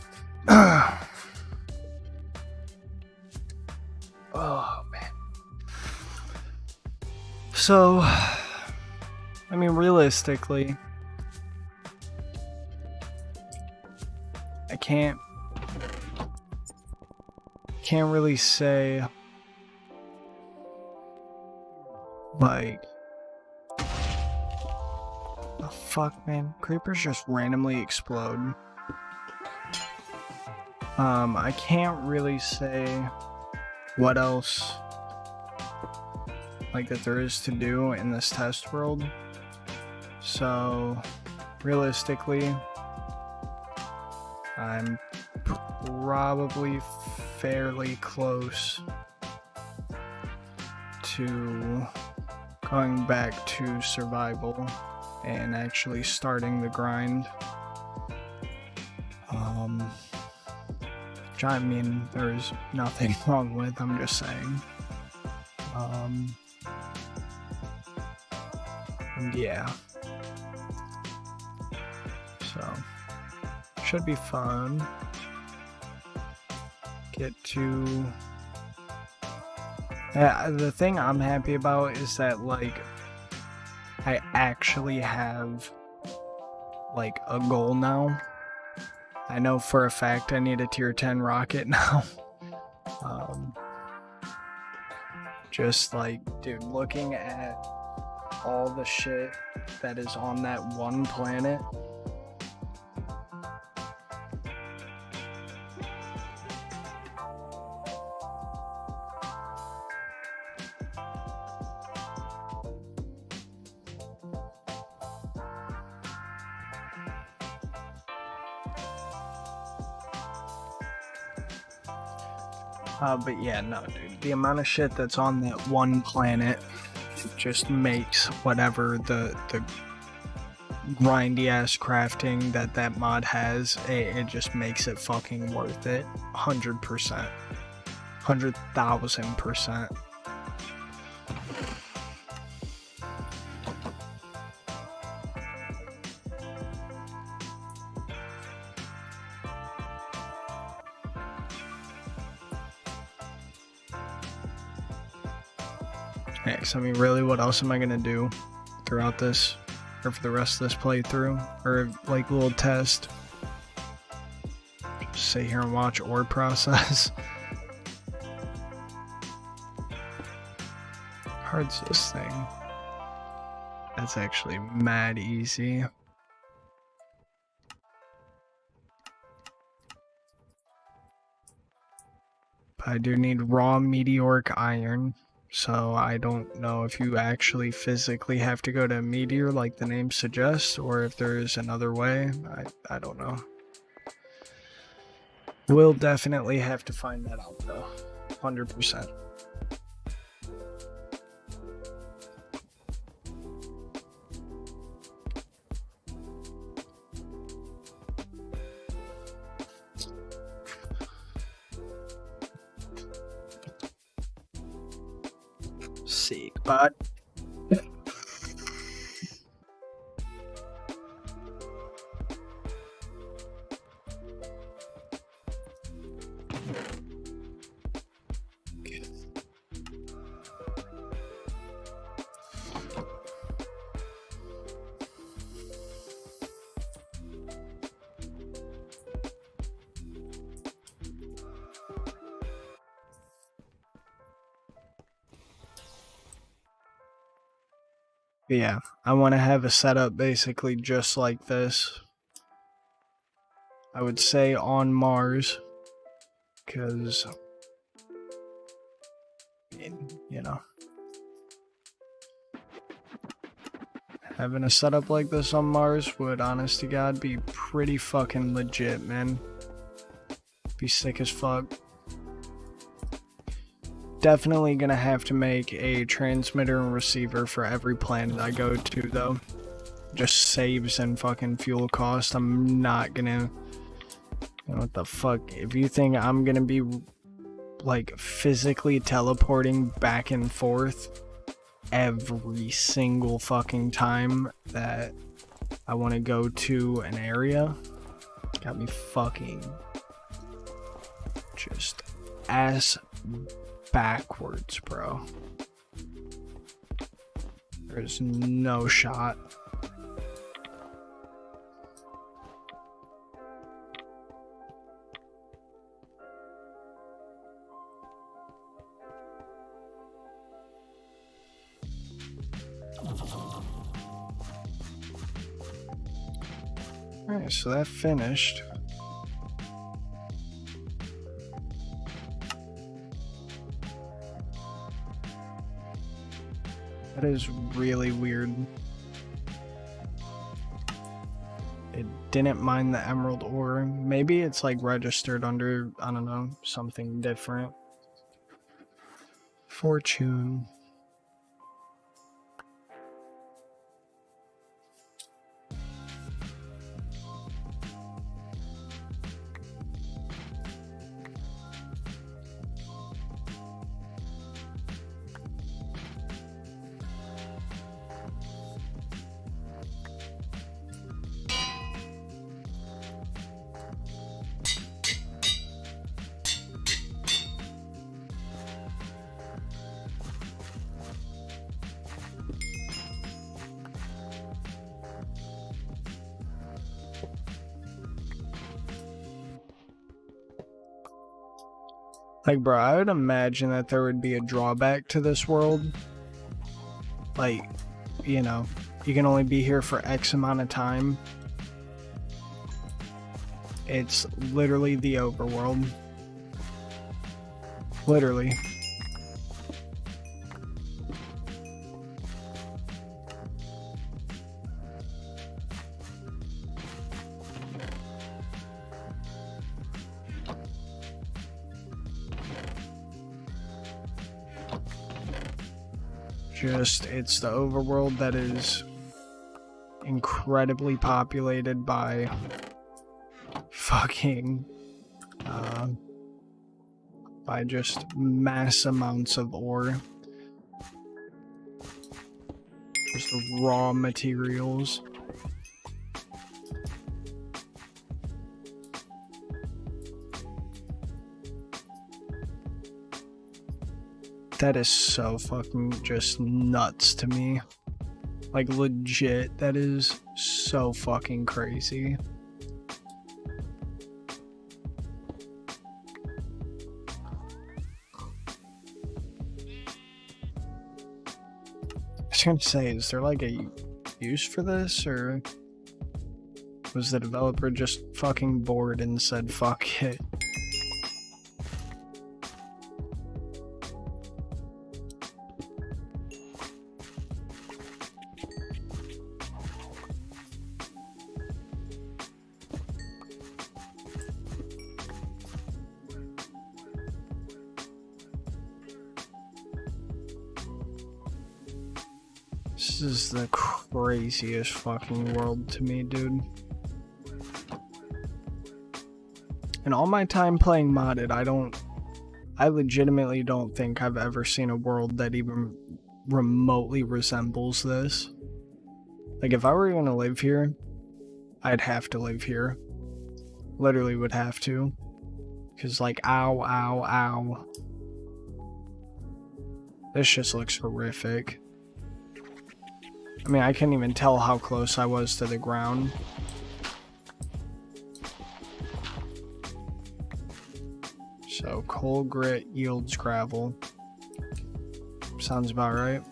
Oh, man. So, I mean, realistically, I can't really say, like, the fuck, man? Creepers just randomly explode. I can't really say what else, like, that there is to do in this test world. So, realistically, I'm probably fairly close to going back to survival and actually starting the grind. Which I mean, there's nothing wrong with, I'm just saying. Yeah. So, should be fun. Get to... the thing I'm happy about is that, like, I actually have, like, a goal now. I know for a fact I need a tier 10 rocket now. Just like, dude, looking at all the shit that is on that one planet. But yeah, no, dude, the amount of shit that's on that one planet just makes whatever the grindy ass crafting that mod has, it just makes it fucking worth it. 100%. 100,000%. Yeah, 'cause I mean, really, what else am I gonna do throughout this, or for the rest of this playthrough, or like little test? Just sit here and watch ore process. Hard's this thing? That's actually mad easy. But I do need raw meteoric iron. So I don't know if you actually physically have to go to a meteor like the name suggests, or if there is another way. I don't know. We'll definitely have to find that out though. 100%. Sick, bud. Yeah, I want to have a setup basically just like this. I would say on Mars, because, you know, having a setup like this on Mars would, honest to God, be pretty fucking legit, man. Be sick as fuck. Definitely gonna have to make a transmitter and receiver for every planet I go to, though. Just saves in fucking fuel cost. I'm not gonna... You know, what the fuck? If you think I'm gonna be, like, physically teleporting back and forth every single fucking time that I want to go to an area, Got me fucking just ass backwards, bro. There's no shot. Alright, so that finished. That is really weird. It didn't mine the emerald ore. Maybe it's like registered under, I don't know, something different. Fortune. Like, bro, I would imagine that there would be a drawback to this world. Like, you know, you can only be here for X amount of time. It's literally the overworld. Literally. It's the overworld that is incredibly populated by fucking by just mass amounts of ore, just raw materials. That is so fucking just nuts to me. Like, legit, that is so fucking crazy. I was gonna say, is there like a use for this, or was the developer just fucking bored and said fuck it? This is the craziest fucking world to me, dude. In all my time playing modded, I legitimately don't think I've ever seen a world that even remotely resembles this. Like, if I were gonna live here, I'd have to live here. Literally would have to. 'Cause like, ow, ow, ow. This just looks horrific. I mean, I can't even tell how close I was to the ground. So, coal grit yields gravel. Sounds about right.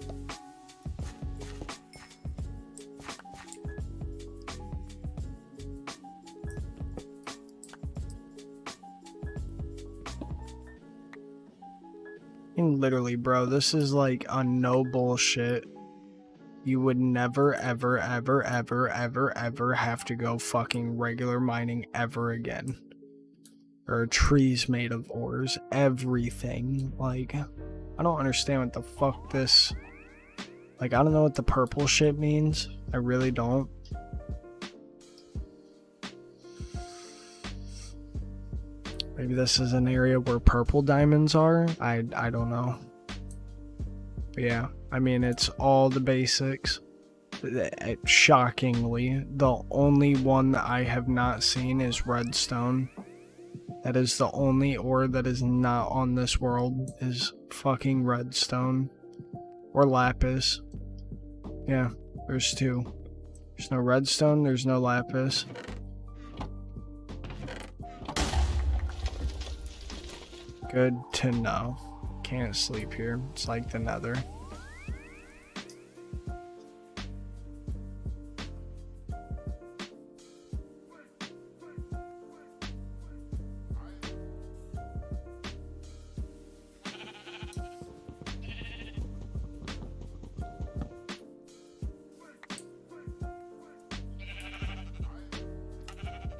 And literally, bro, this is like a no bullshit. You would never, ever, ever, ever, ever, ever have to go fucking regular mining ever again. Or trees made of ores. Everything. Like, I don't understand what the fuck this... Like, I don't know what the purple shit means. I really don't. Maybe this is an area where purple diamonds are? I don't know. But yeah, I mean, it's all the basics. shockingly, the only one that I have not seen is redstone. That is the only ore that is not on this world, is fucking redstone. Or lapis. Yeah, there's two. There's no redstone, there's no lapis. Good to know. Can't sleep here. It's like the nether.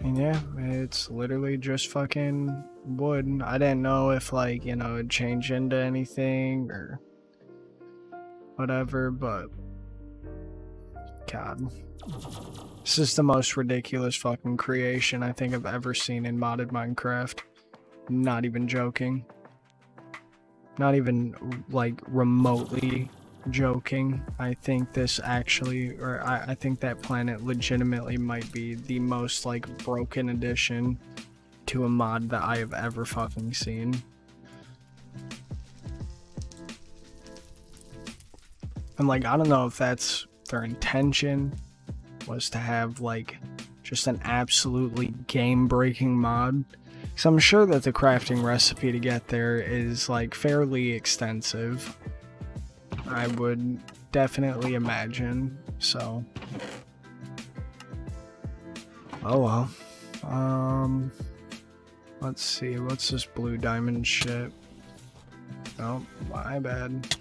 And yeah, it's literally just fucking wood. I didn't know if, like, you know, it'd change into anything or whatever, but God. This is the most ridiculous fucking creation I think I've ever seen in modded Minecraft. Not even joking. Not even, like, remotely joking. I think this actually, or I think that planet legitimately might be the most, like, broken addition to a mod that I have ever fucking seen. And, like, I don't know if that's their intention, was to have, like, just an absolutely game-breaking mod. So I'm sure that the crafting recipe to get there is, like, fairly extensive. I would definitely imagine, so. Oh well. Let's see, what's this blue diamond shit? Oh, my bad.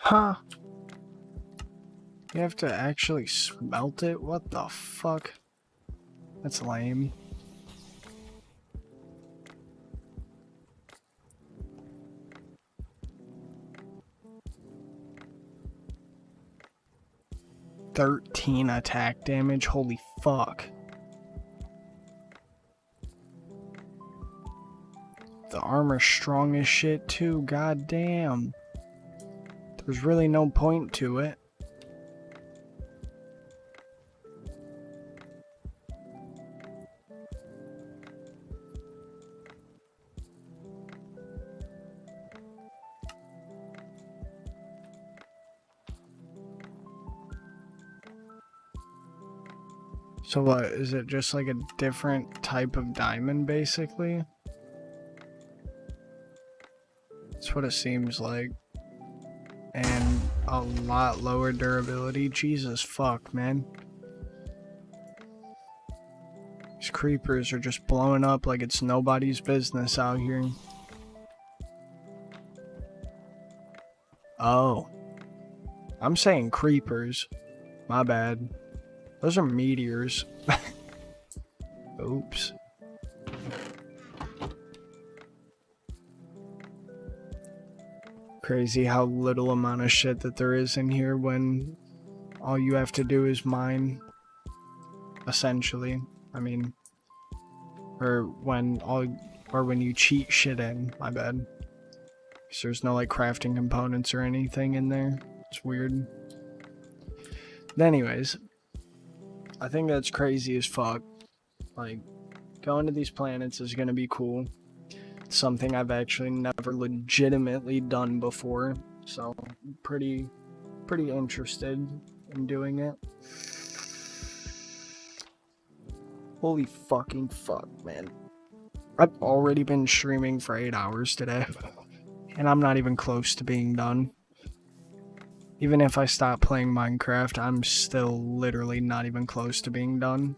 Huh. You have to actually smelt it? What the fuck? That's lame. $13 attack damage? Holy fuck. The armor's strong as shit too, god damn. There's really no point to it. So what, is it just like a different type of diamond basically? That's what it seems like. And a lot lower durability. Jesus fuck, man. These creepers are just blowing up like it's nobody's business out here. Oh. I'm saying creepers. My bad. Those are meteors. Oops. Crazy how little amount of shit that there is in here when all you have to do is mine. Essentially. I mean, or when you cheat shit in, my bad. 'Cause there's no like crafting components or anything in there. It's weird. But anyways, I think that's crazy as fuck. Like, going to these planets is gonna be cool. It's something I've actually never legitimately done before, so pretty pretty interested in doing it. Holy fucking fuck, man. I've already been streaming for 8 hours today, and I'm not even close to being done. Even if I stop playing Minecraft, I'm still literally not even close to being done.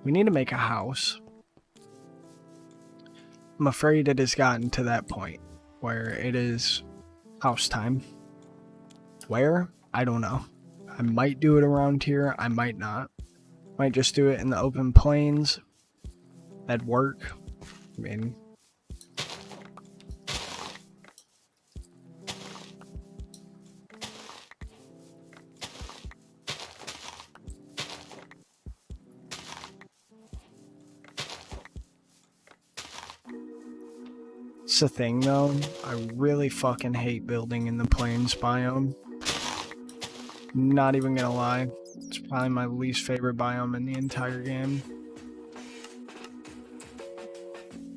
We need to make a house. I'm afraid it has gotten to that point where it is house time. Where? I don't know. I might do it around here, I might not. Might just do it in the open plains. That'd work. I mean, it's the thing though, I really fucking hate building in the plains biome. Not even gonna lie, it's probably my least favorite biome in the entire game.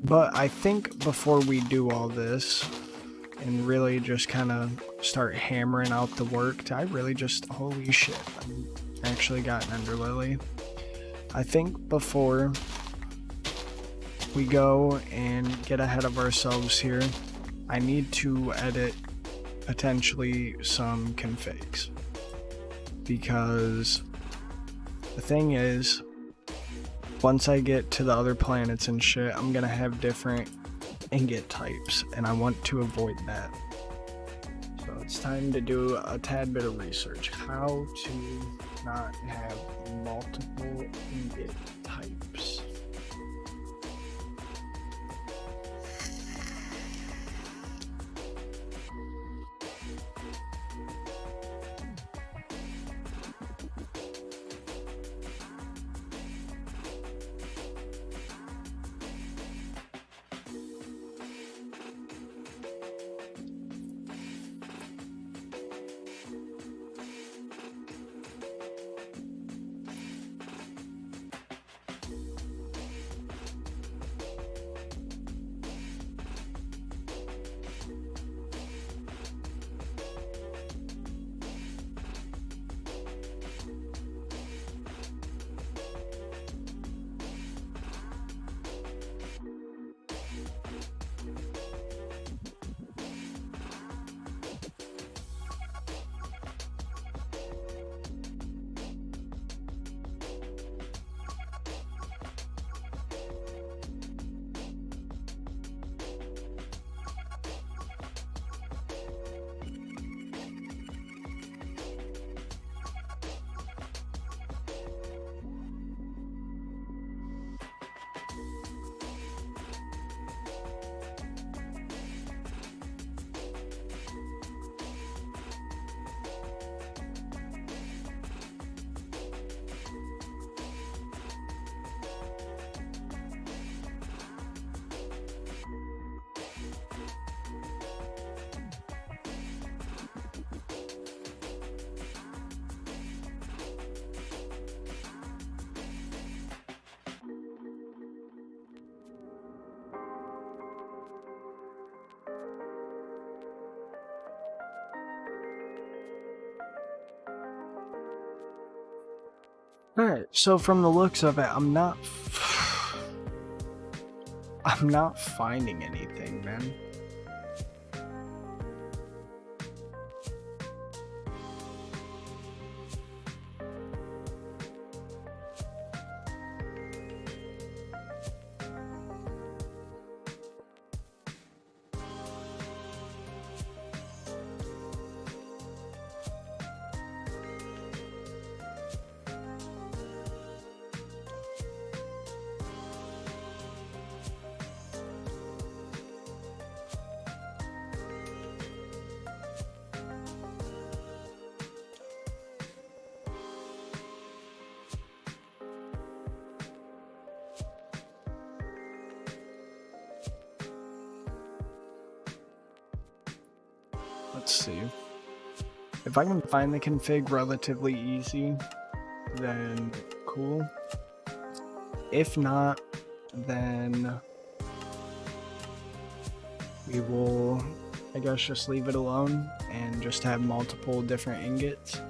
But I think before we do all this, and really just kind of start hammering out the work, I really just, holy shit, I actually got an Ender Lily. I think before we go and get ahead of ourselves here, I need to edit potentially some configs. Because the thing is, once I get to the other planets and shit, I'm gonna have different ingot types, and I want to avoid that. So it's time to do a tad bit of research. How to not have multiple ingot types. Alright, so from the looks of it, I'm not finding anything, man. Let's see. If I can find the config relatively easy, then cool. If not, then we will I guess just leave it alone and just have multiple different ingots.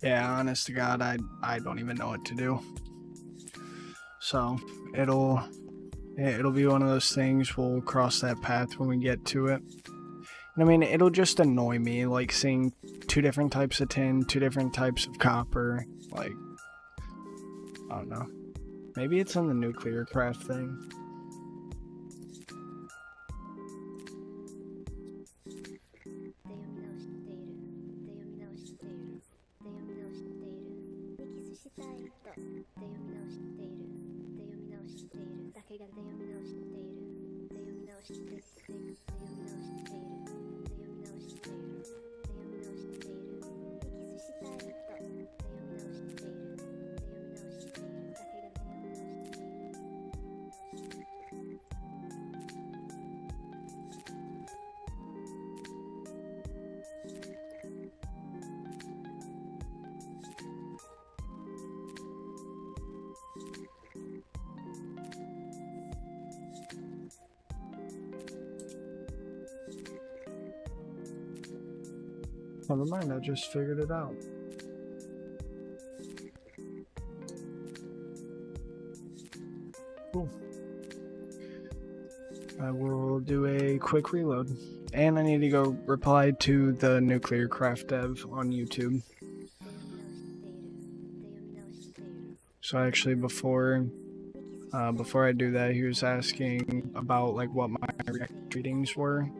Yeah, honest to God, I don't even know what to do. So it'll be one of those things. We'll cross that path when we get to it. And I mean, it'll just annoy me, like seeing 2 different types of tin, 2 different types of copper. Like, I don't know. Maybe it's on the NuclearCraft thing. Never mind, I just figured it out. Cool. I will do a quick reload. And I need to go reply to the NuclearCraft dev on YouTube. So actually before I do that, he was asking about like what my readings were.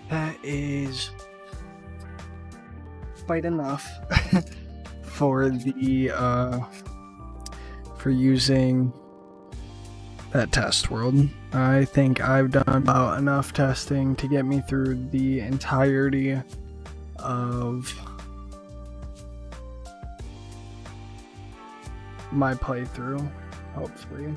That is quite enough for the for using that test world. I think I've done about enough testing to get me through the entirety of my playthrough, hopefully.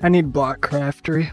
I need block craftery.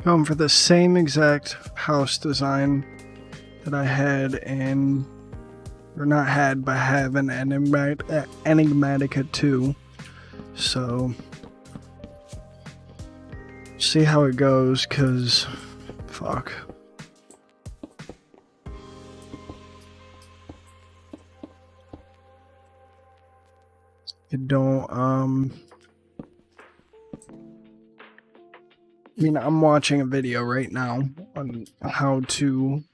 Going for the same exact house design that I had in, or not had, but have in Enigmatica 2. So, see how it goes, cause, fuck. It don't, I mean, I'm watching a video right now on how to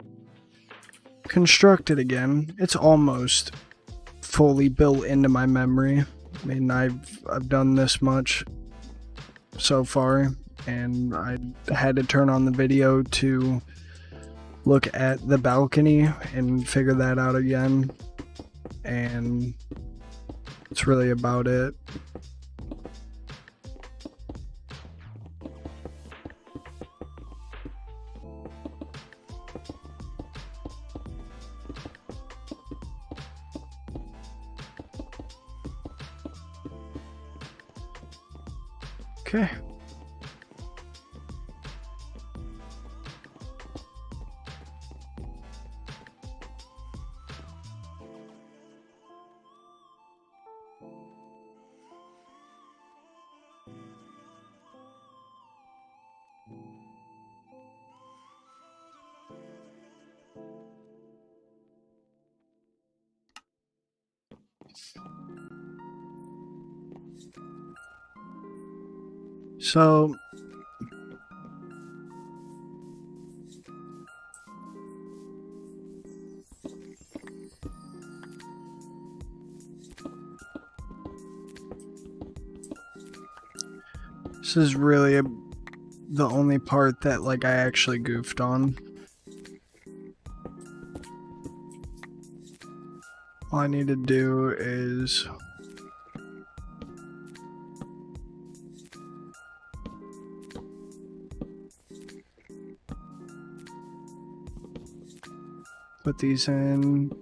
construct it again. It's almost fully built into my memory. I mean, I've done this much so far, and I had to turn on the video to look at the balcony and figure that out again. And that's really about it. Okay. So this is really the only part that like I actually goofed on. All I need to do is put these in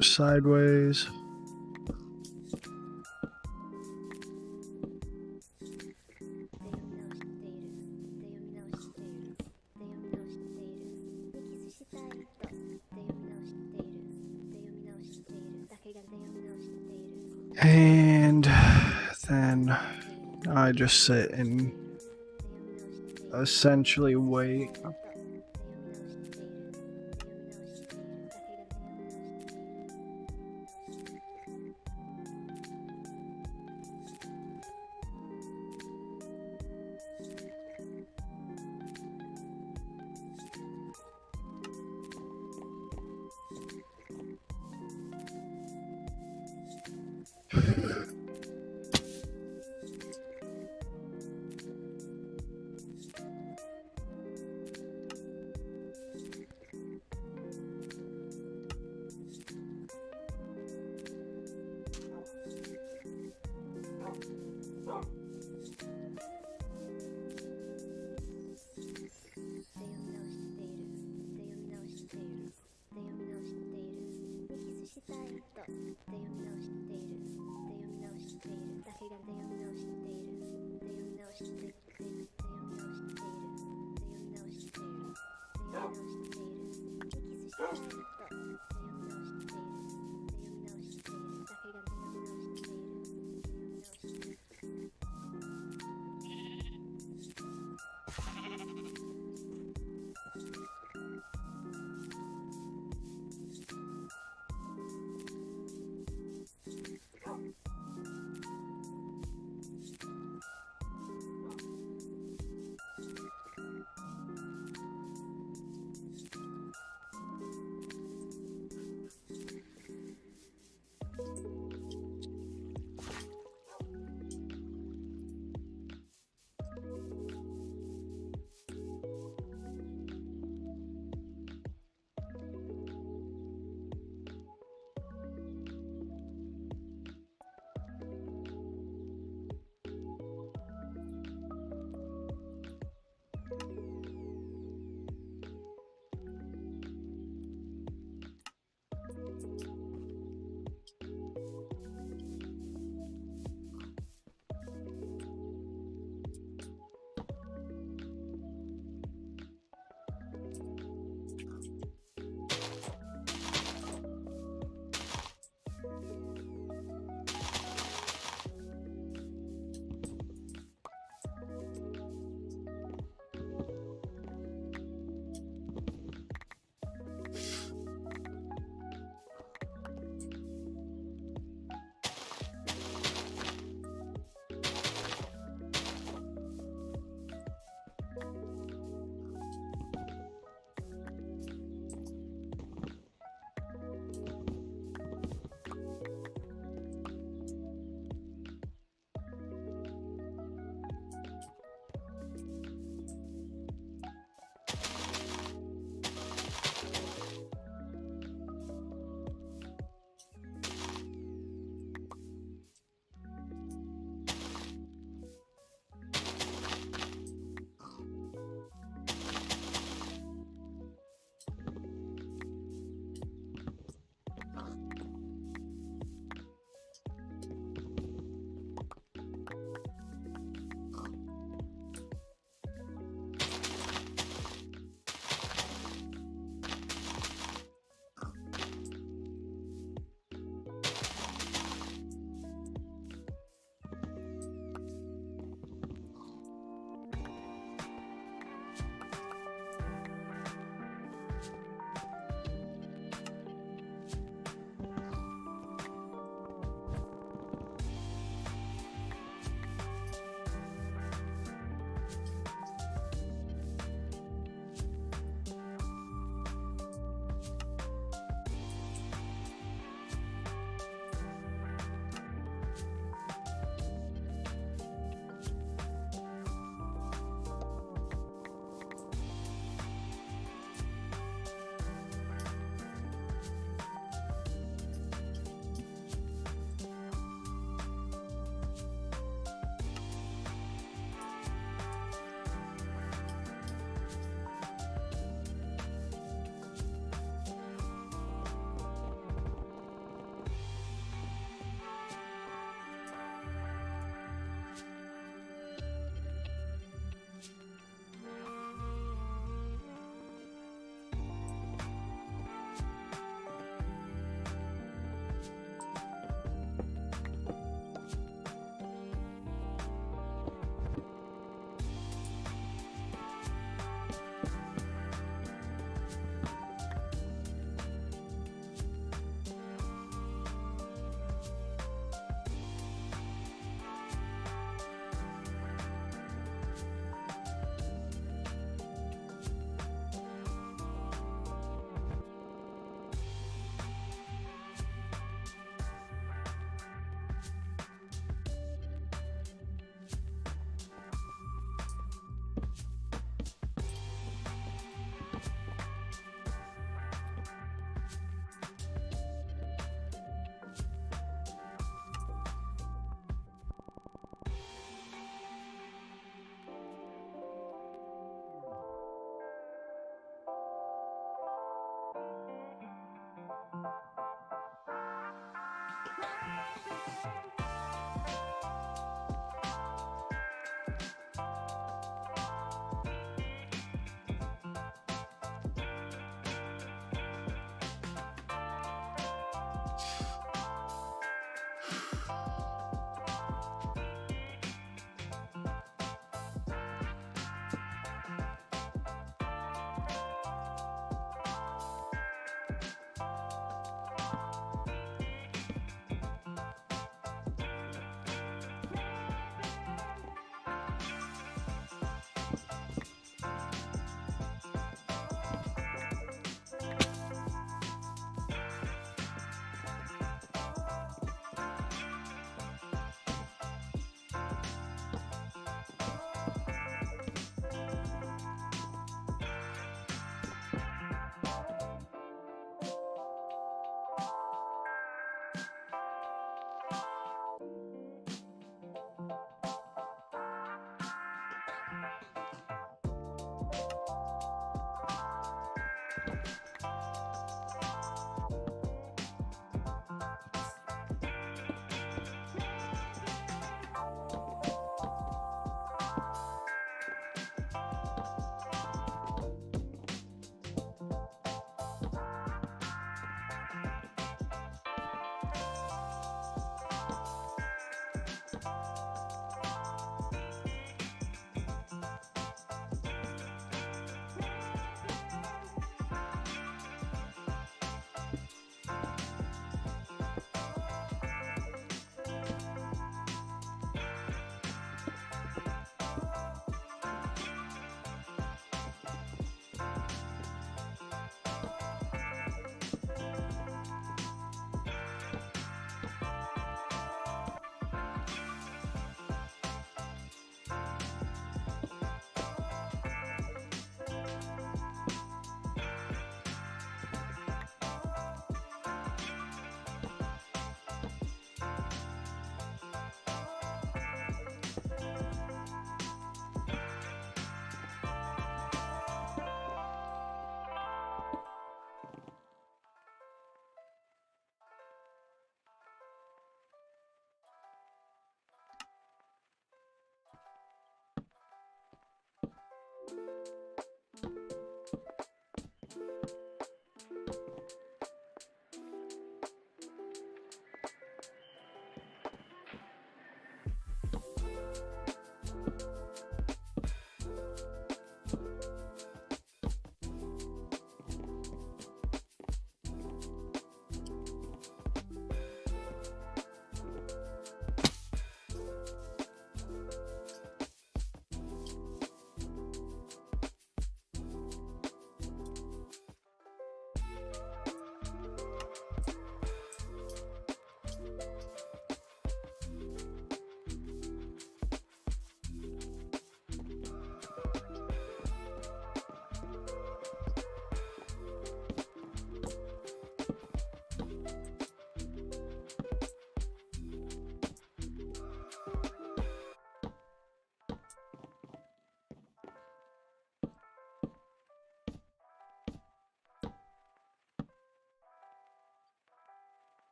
sideways. And then I just sit and essentially wait.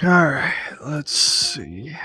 Alright, let's see.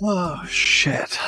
Oh, shit.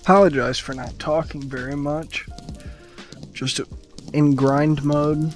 Apologize for not talking very much. Just in grind mode.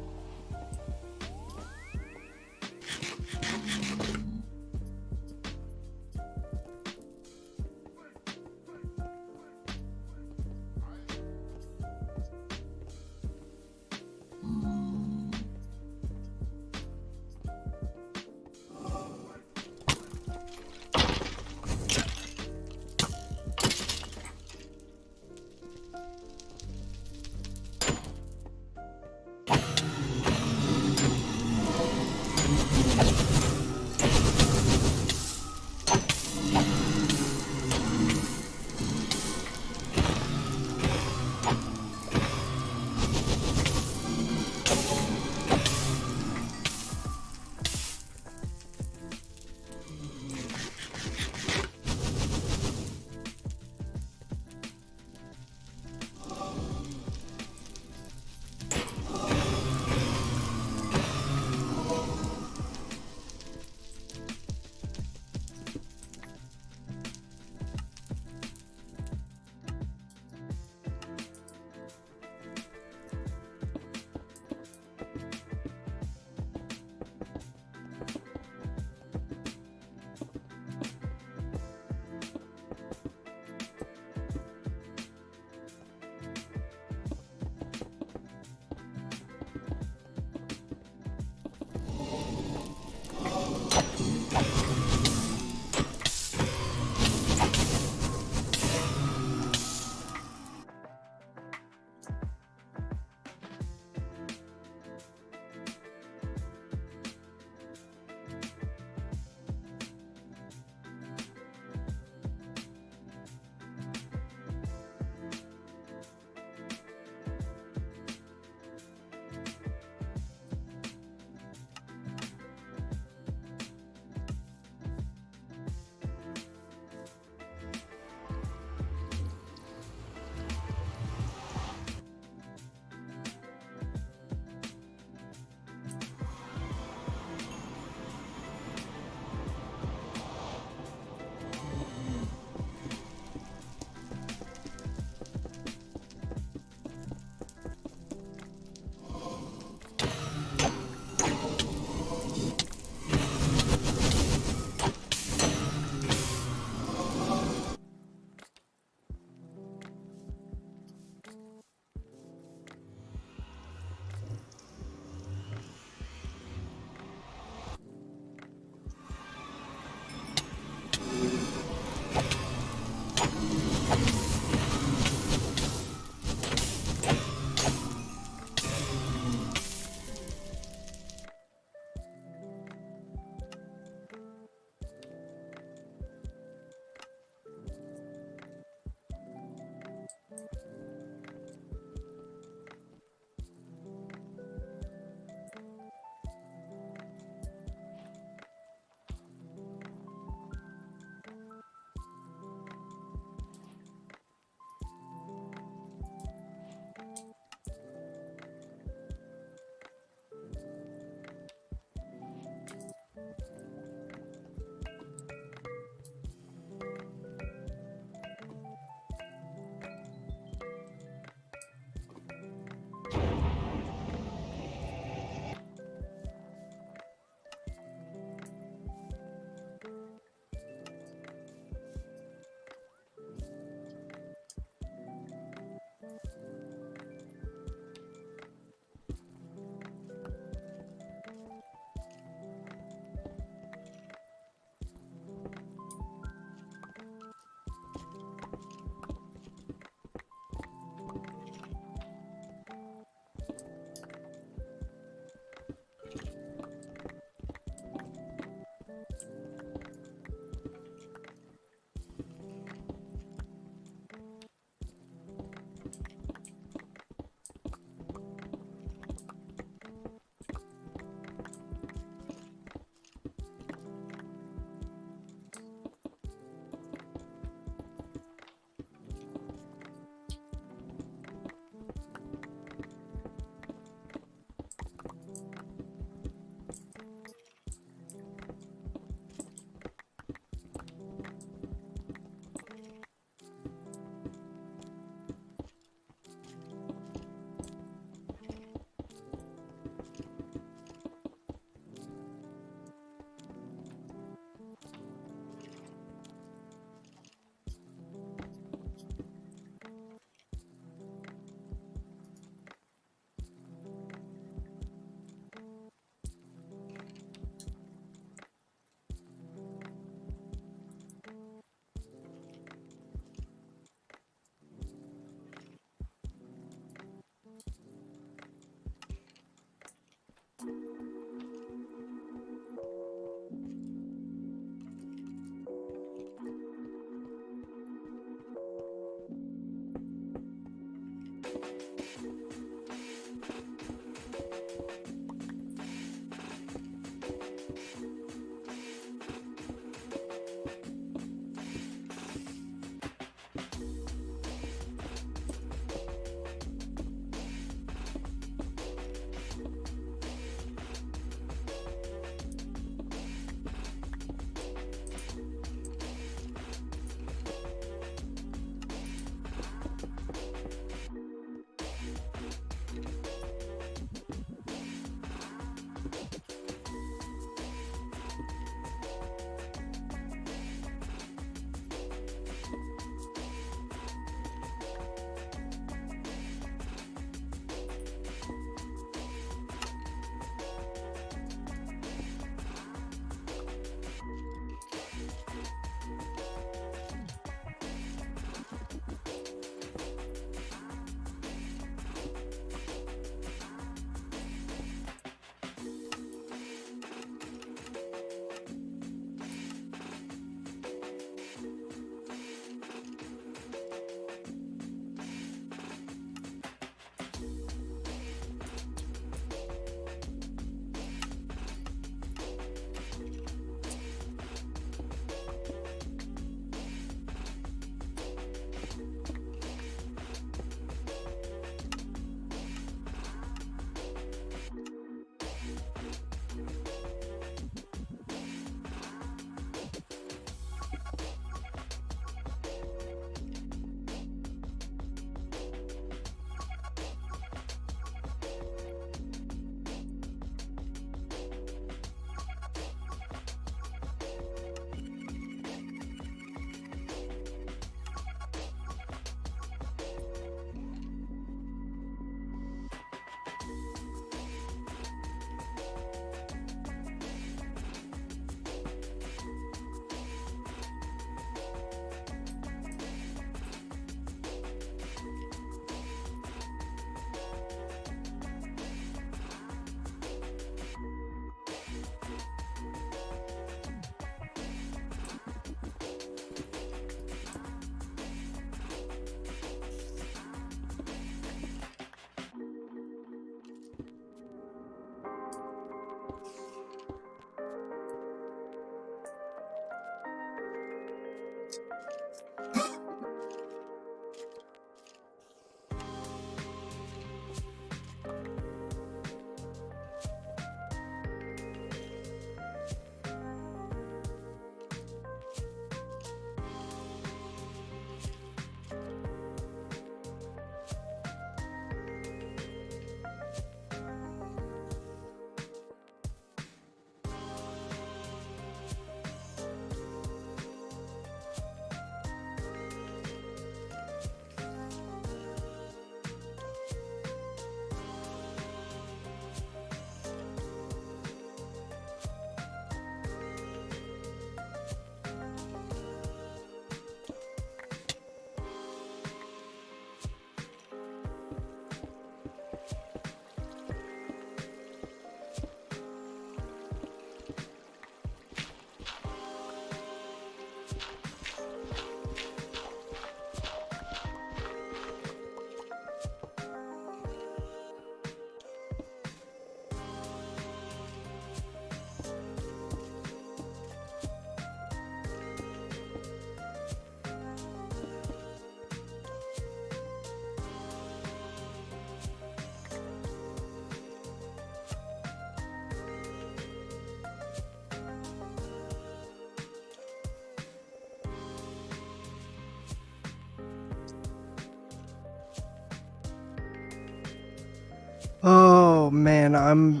Oh man, I'm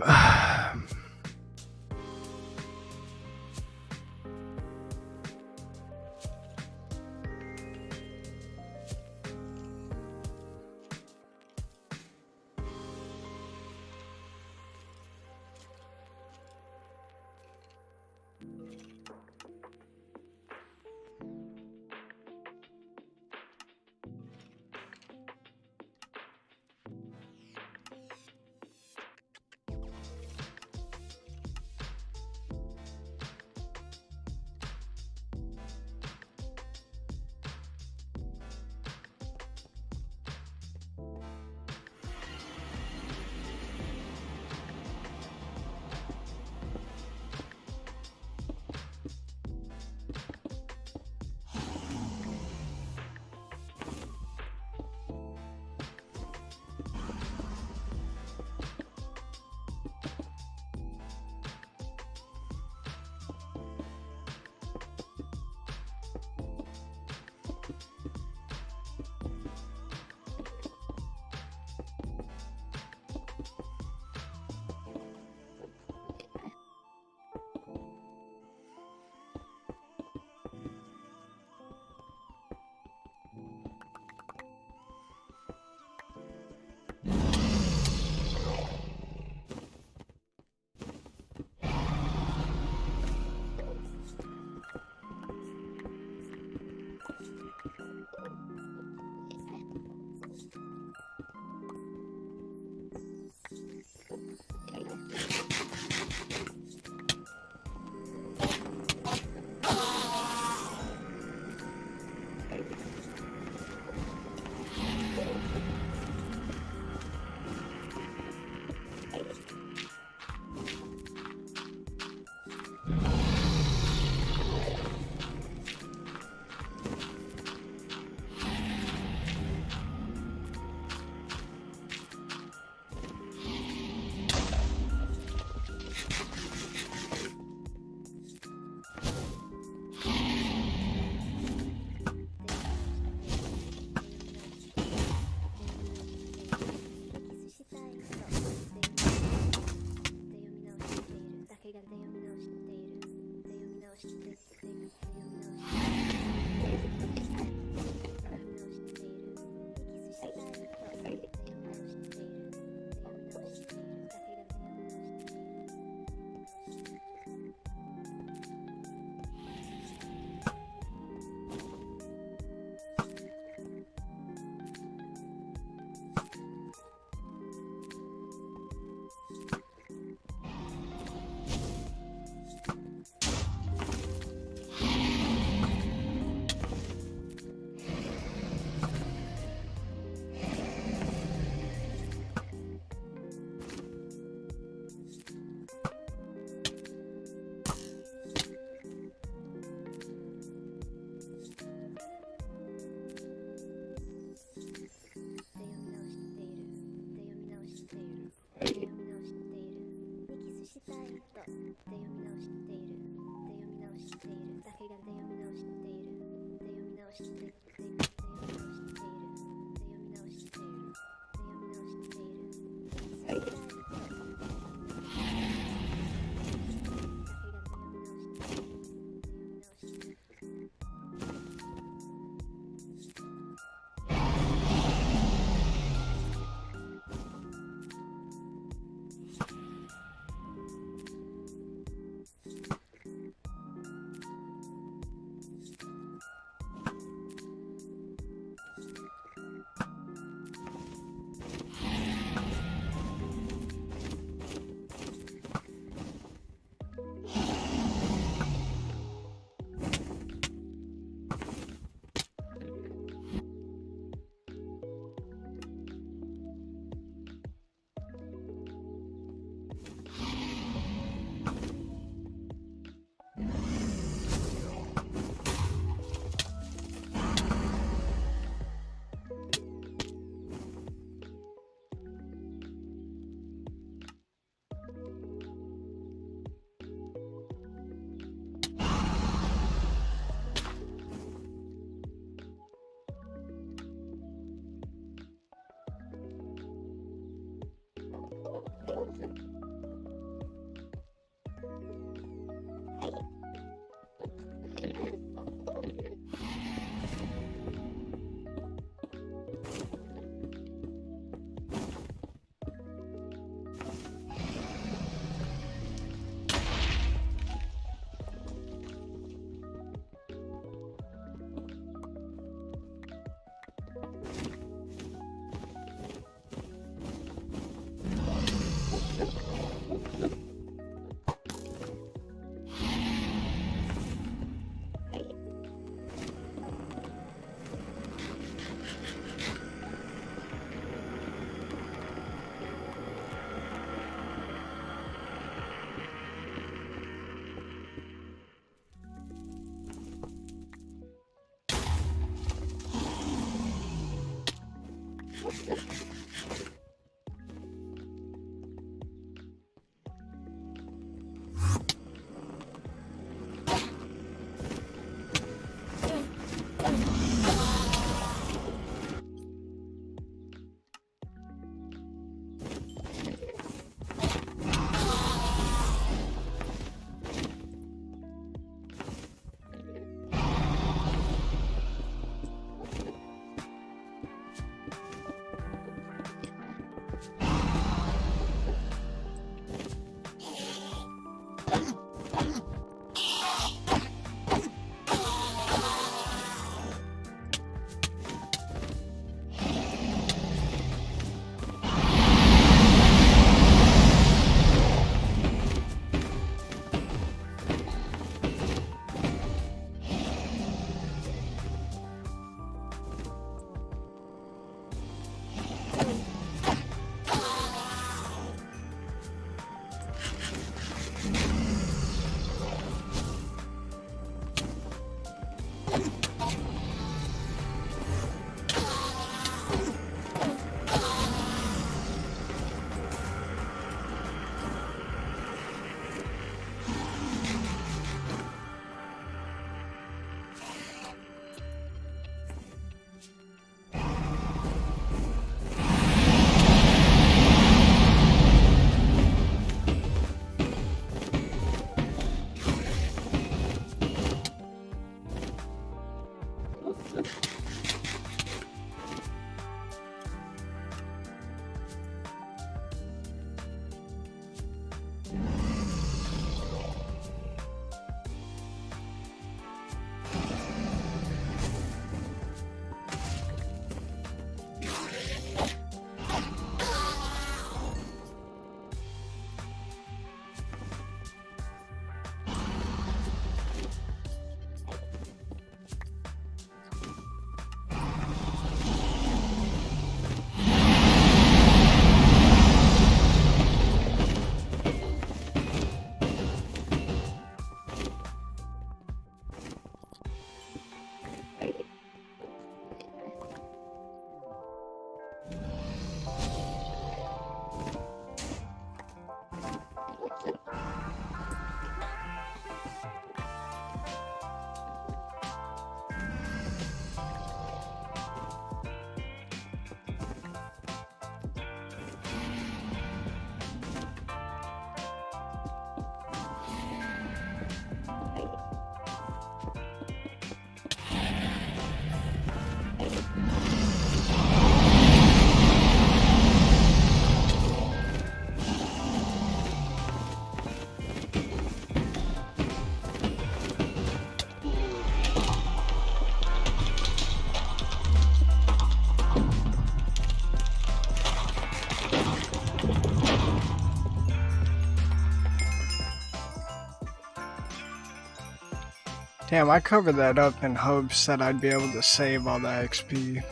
Damn, I covered that up in hopes that I'd be able to save all the XP.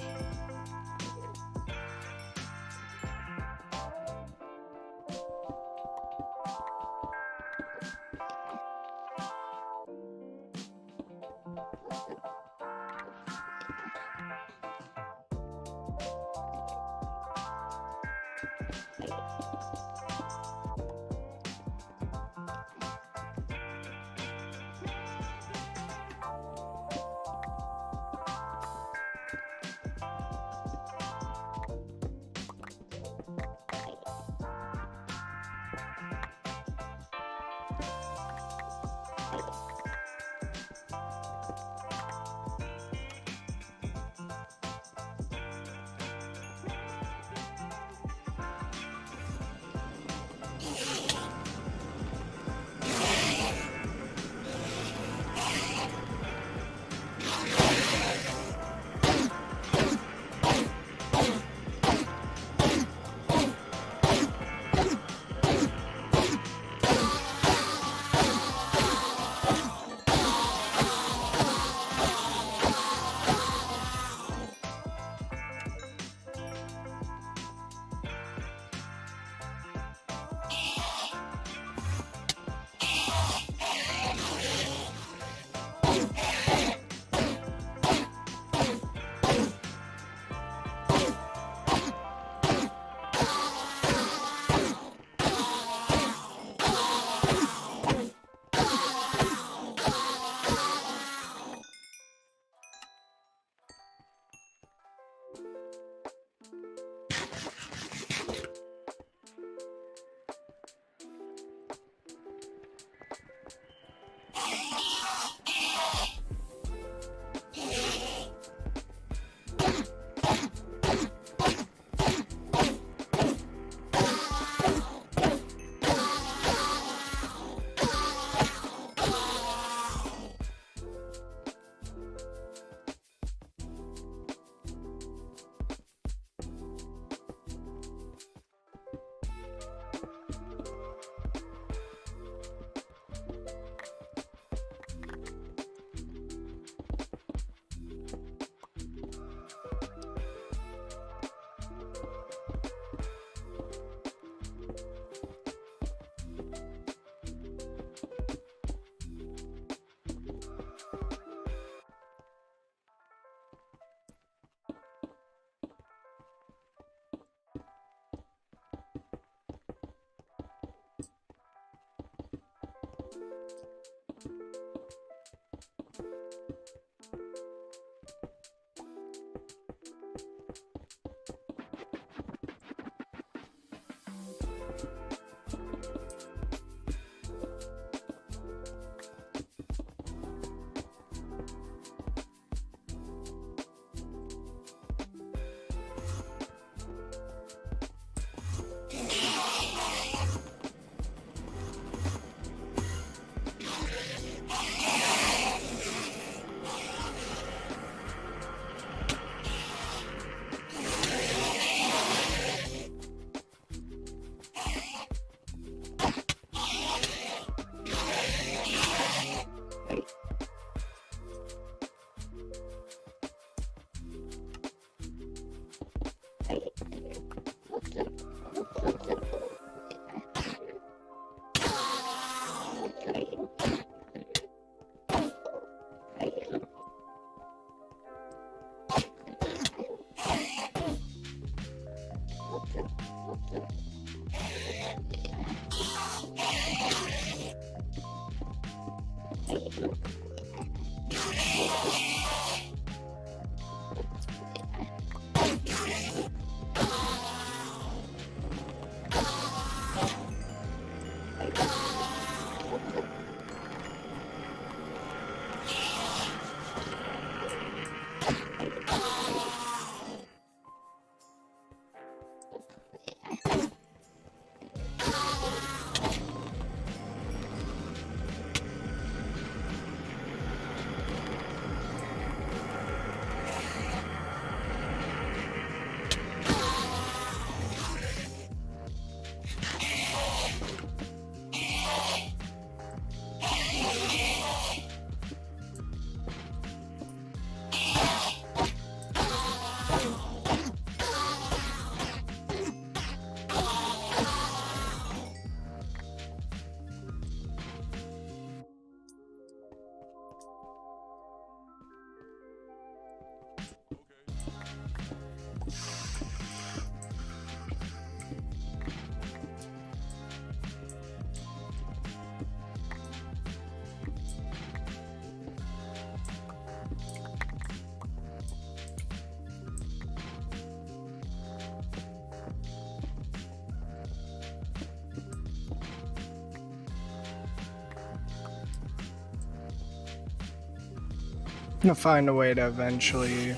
I'm gonna find a way to eventually,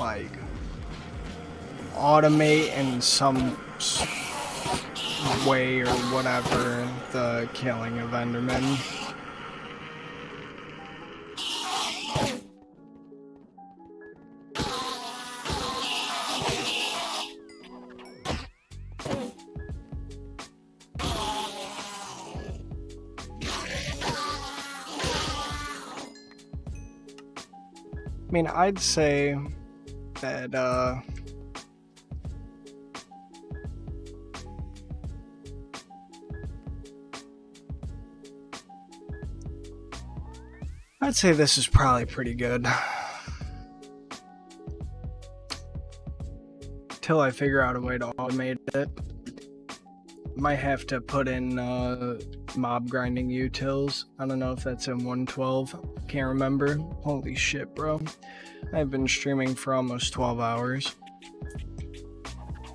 like, automate in some way or whatever the killing of Endermen. I mean, I'd say that, I'd say this is probably pretty good. Till I figure out a way to automate it. Might have to put in mob grinding utils. I don't know if that's in 112. Can't remember. Holy shit, bro. I've been streaming for almost 12 hours.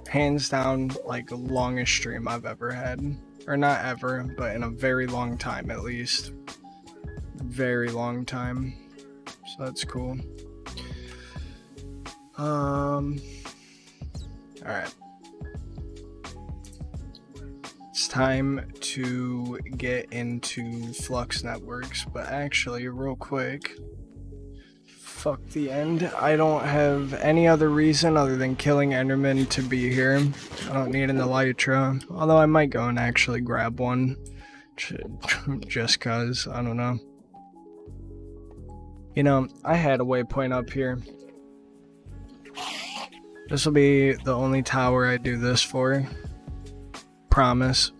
Hands down, like, the longest stream I've ever had. Or not ever, but in a very long time at least. Very long time. So that's cool. Alright. It's time to get into Flux Networks, but actually, real quick, fuck the end. I don't have any other reason other than killing Enderman to be here. I don't need an Elytra, although I might go and actually grab one, just cause, I don't know. You know, I had a waypoint up here. This will be the only tower I do this for. Promise.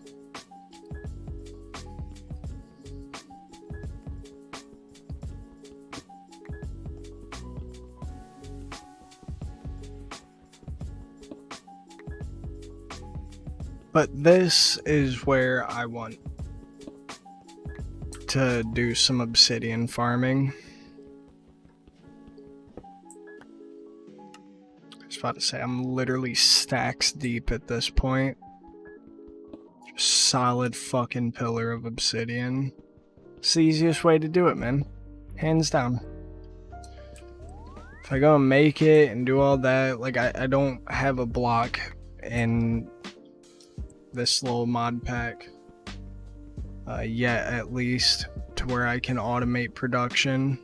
But this is where I want to do some obsidian farming. I was about to say, I'm literally stacks deep at this point. Solid fucking pillar of obsidian. It's the easiest way to do it, man. Hands down. If I go and make it and do all that, like, I don't have a block in this little mod pack yet, at least, to where I can automate production.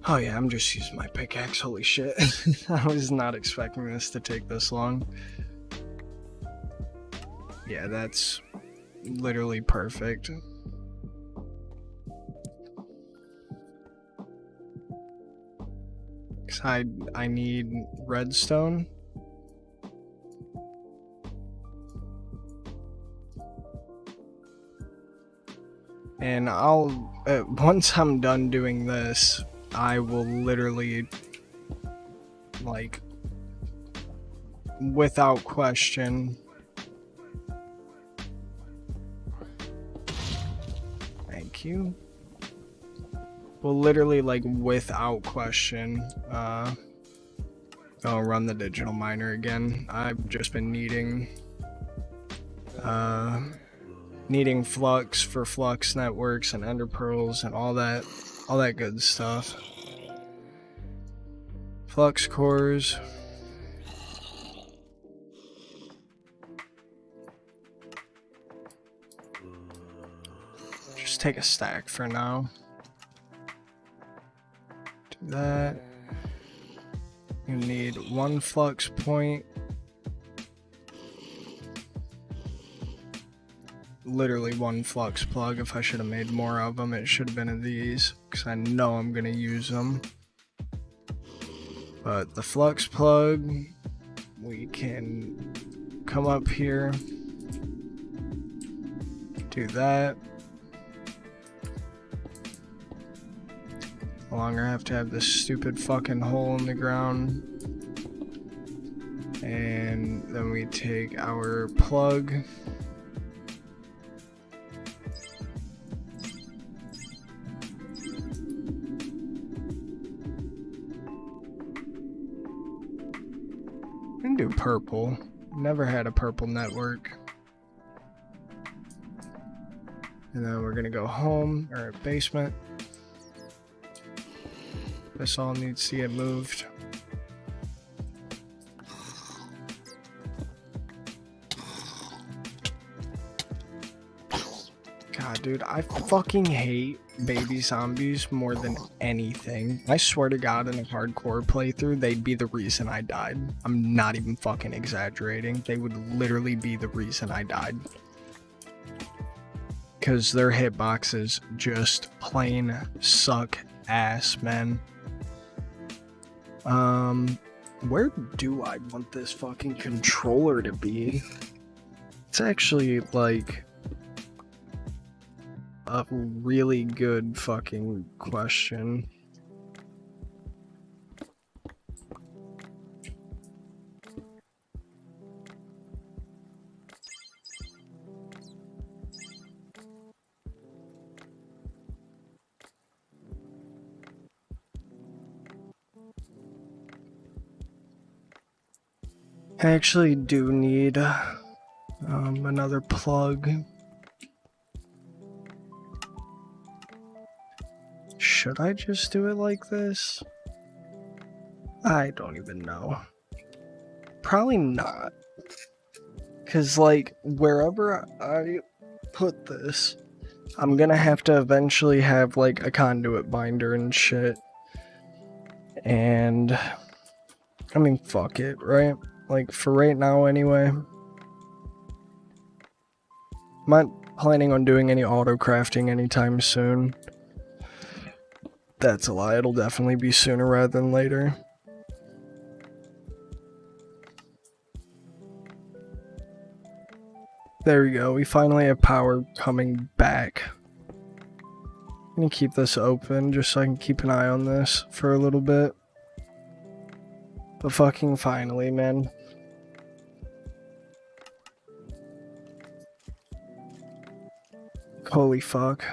Oh yeah, I'm just using my pickaxe, holy shit. I was not expecting this to take this long. Yeah, that's literally perfect. Cause I need redstone. And I'll, once I'm done doing this, I will literally, like, without question, thank you, will literally, like, without question, I'll run the digital miner again. I've just been needing flux for Flux Networks and ender pearls and all all that good stuff. Flux cores. Just take a stack for now. Do that. You need 1 flux point. Literally 1 flux plug. If I should have made more of them, it should have been of these, because I know I'm gonna use them. But the flux plug, we can come up here, do that. No longer have to have this stupid fucking hole in the ground. And then we take our plug. We can do purple. Never had a purple network. And then we're gonna go home, or basement. This all needs to get moved. God, dude, I fucking hate baby zombies more than anything. I swear to God, in a hardcore playthrough, they'd be the reason I died. I'm not even fucking exaggerating. They would literally be the reason I died. Because their hitboxes just plain suck ass, man. Where do I want this fucking controller to be? It's actually, like, a really good fucking question. I actually do need another plug. Should I just do it like this? I don't even know. Probably not. Cause like wherever I put this, I'm gonna have to eventually have like a conduit binder and shit. And I mean, fuck it, right? Like for right now anyway. I'm not planning on doing any auto crafting anytime soon. That's a lie, it'll definitely be sooner rather than later. There we go, we finally have power coming back. I'm gonna keep this open just so I can keep an eye on this for a little bit. But fucking finally, man. Holy fuck.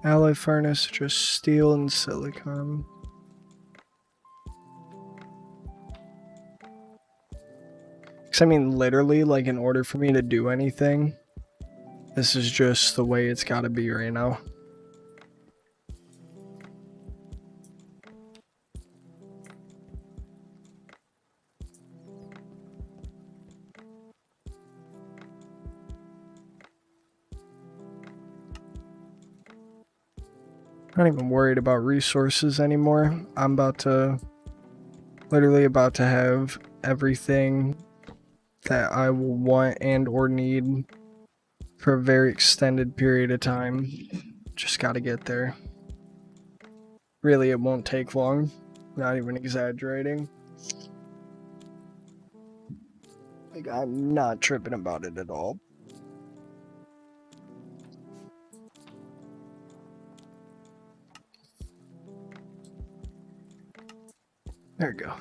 Alloy furnace, just steel and silicon. Cause I mean, literally, like in order for me to do anything, this is just the way it's gotta be right now. Not even worried about resources anymore. I'm literally about to have everything that I will want and or need for a very extended period of time. Just gotta get there. Really, it won't take long. Not even exaggerating. Like, I'm not tripping about it at all. There we go.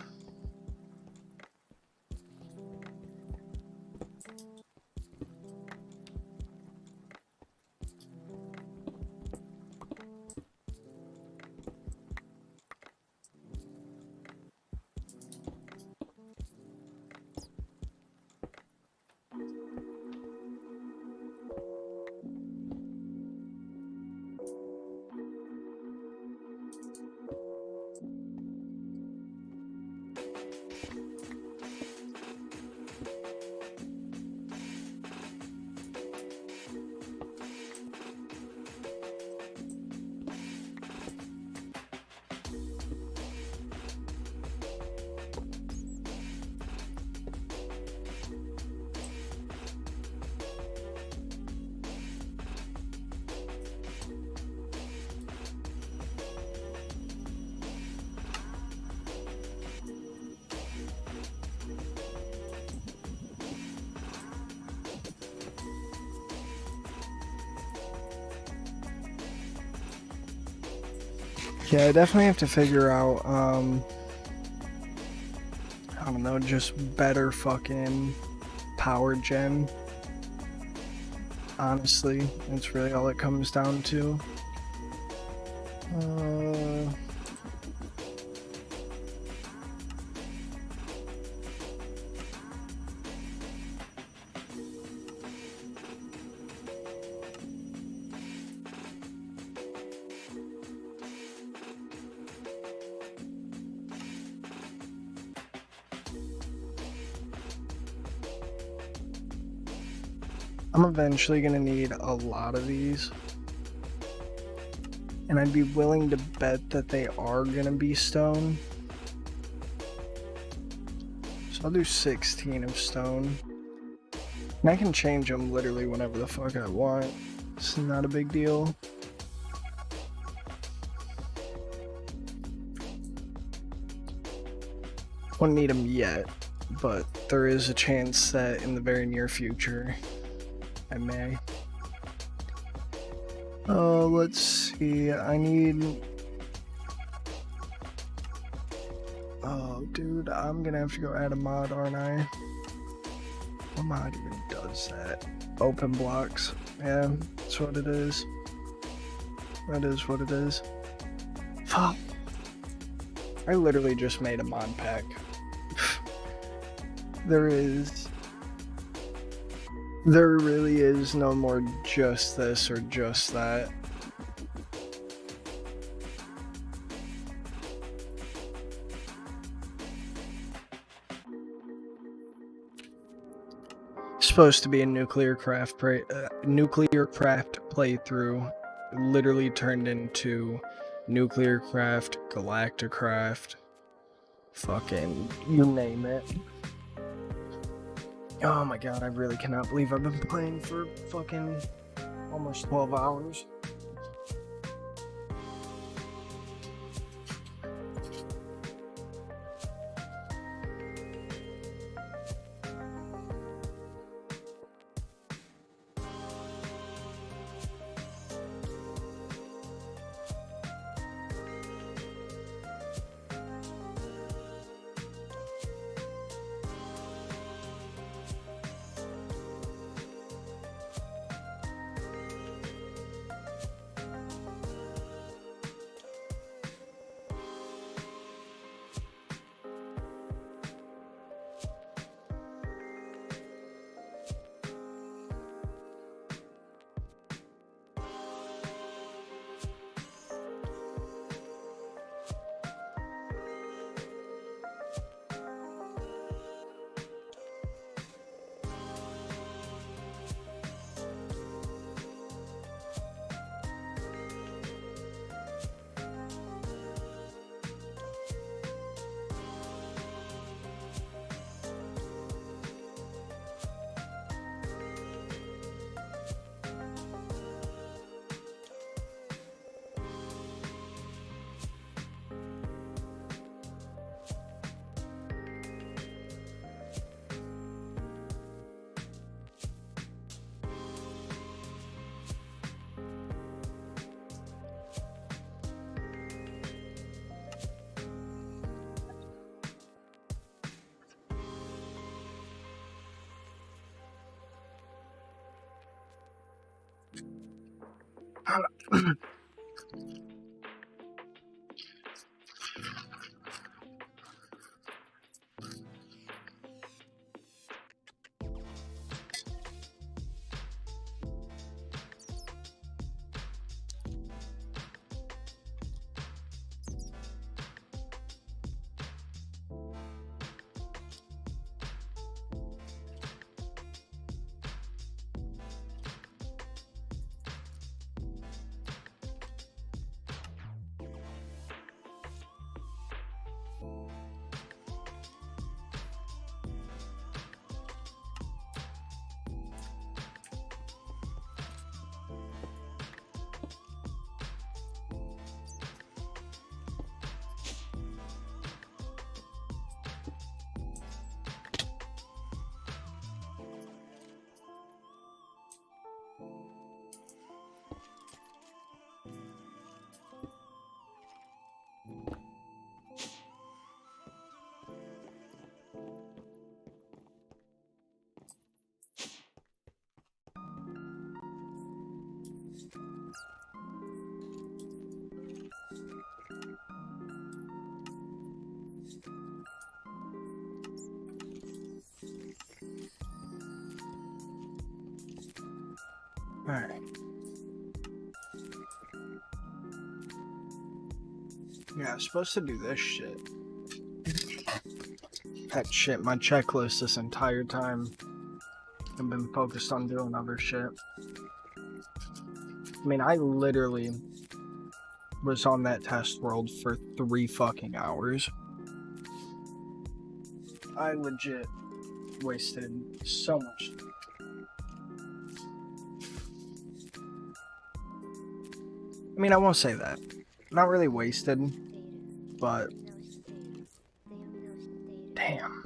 Yeah, I definitely have to figure out, I don't know, just better fucking power gen. Honestly, that's really all it comes down to. I'm eventually gonna need a lot of these. And I'd be willing to bet that they are gonna be stone. So I'll do 16 of stone. And I can change them literally whenever the fuck I want. It's not a big deal. Wouldn't need them yet, but there is a chance that in the very near future I may. Let's see, I need... Oh, dude, I'm gonna have to go add a mod, aren't I? What mod even does that? Open blocks. Yeah, that's what it is. That is what it is. Fuck. I literally just made a mod pack. There really is no more just this or just that. Supposed to be a NuclearCraft playthrough, literally turned into NuclearCraft, Galacticraft, fucking you name it. Oh my god, I really cannot believe I've been playing for fucking almost 12 hours. Alright. Yeah, I was supposed to do this shit. That shit, my checklist this entire time. I've been focused on doing other shit. I mean, I literally was on that test world for 3 fucking hours. I legit wasted so much. I mean, I won't say that. Not really wasted, but damn.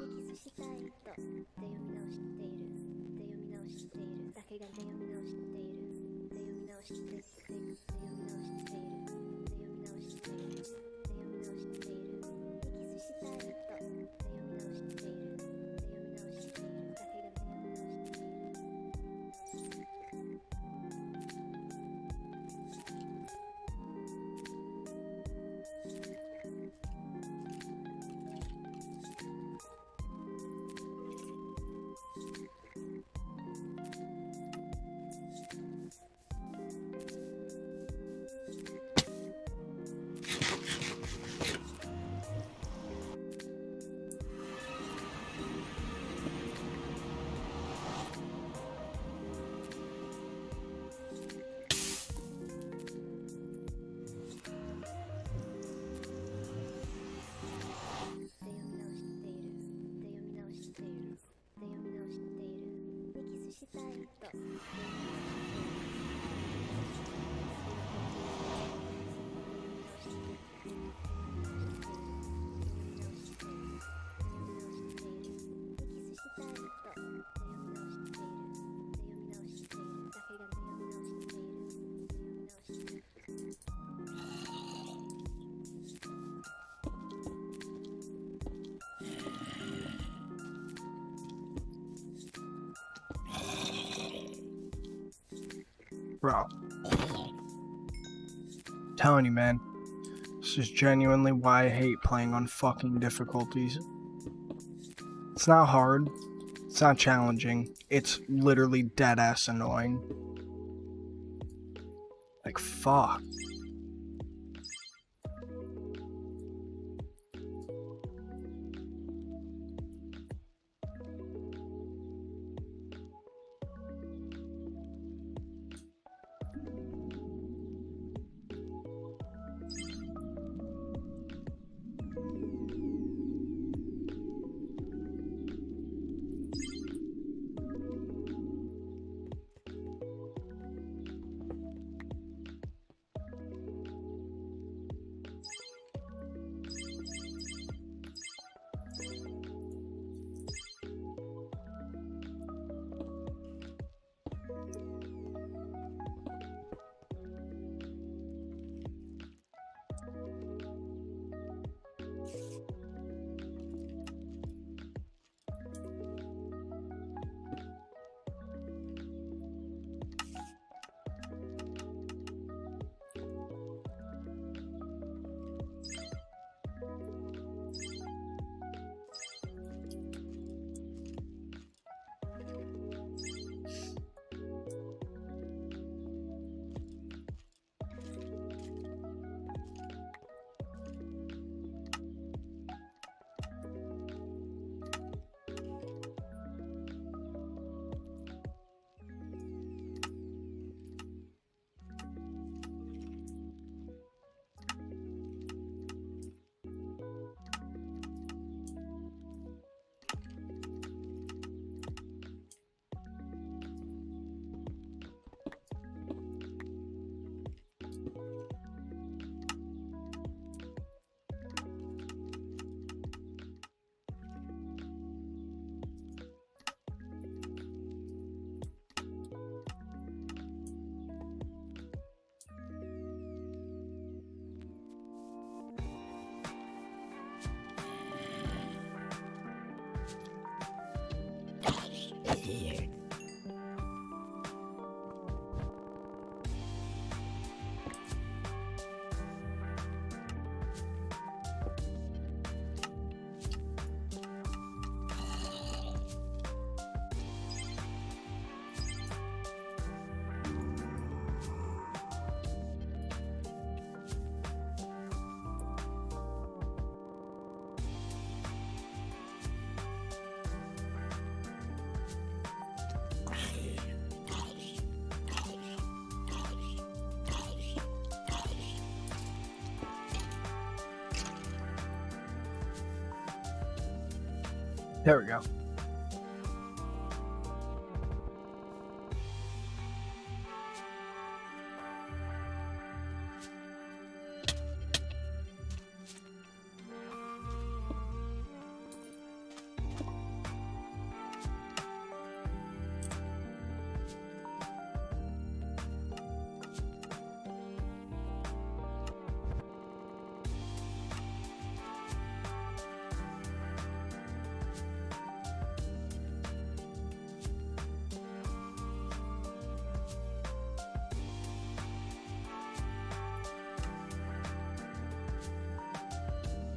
Bro. Telling you, man. This is genuinely why I hate playing on fucking difficulties. It's not hard. It's not challenging. It's literally dead ass annoying. Like, fuck. There we go.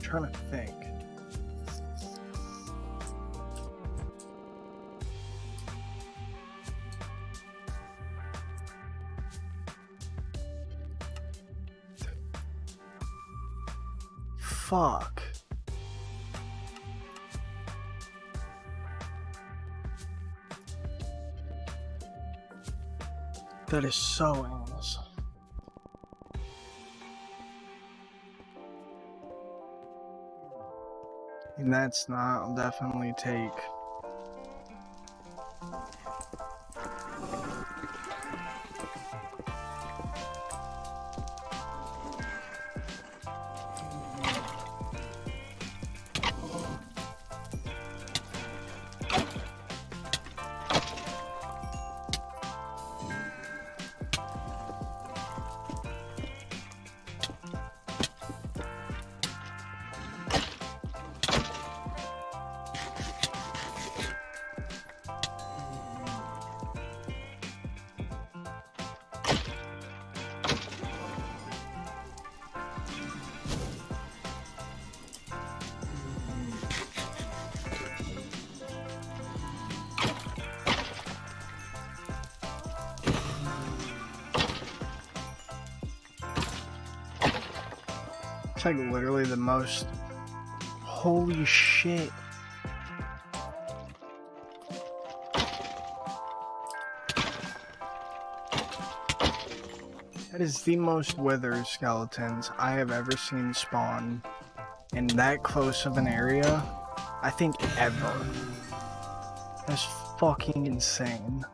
Trying to think. Fuck. That is so ass. And that's not, I'll definitely take. It's like literally the most. Holy shit. That is the most wither skeletons I have ever seen spawn in that close of an area, I think ever. That's fucking insane.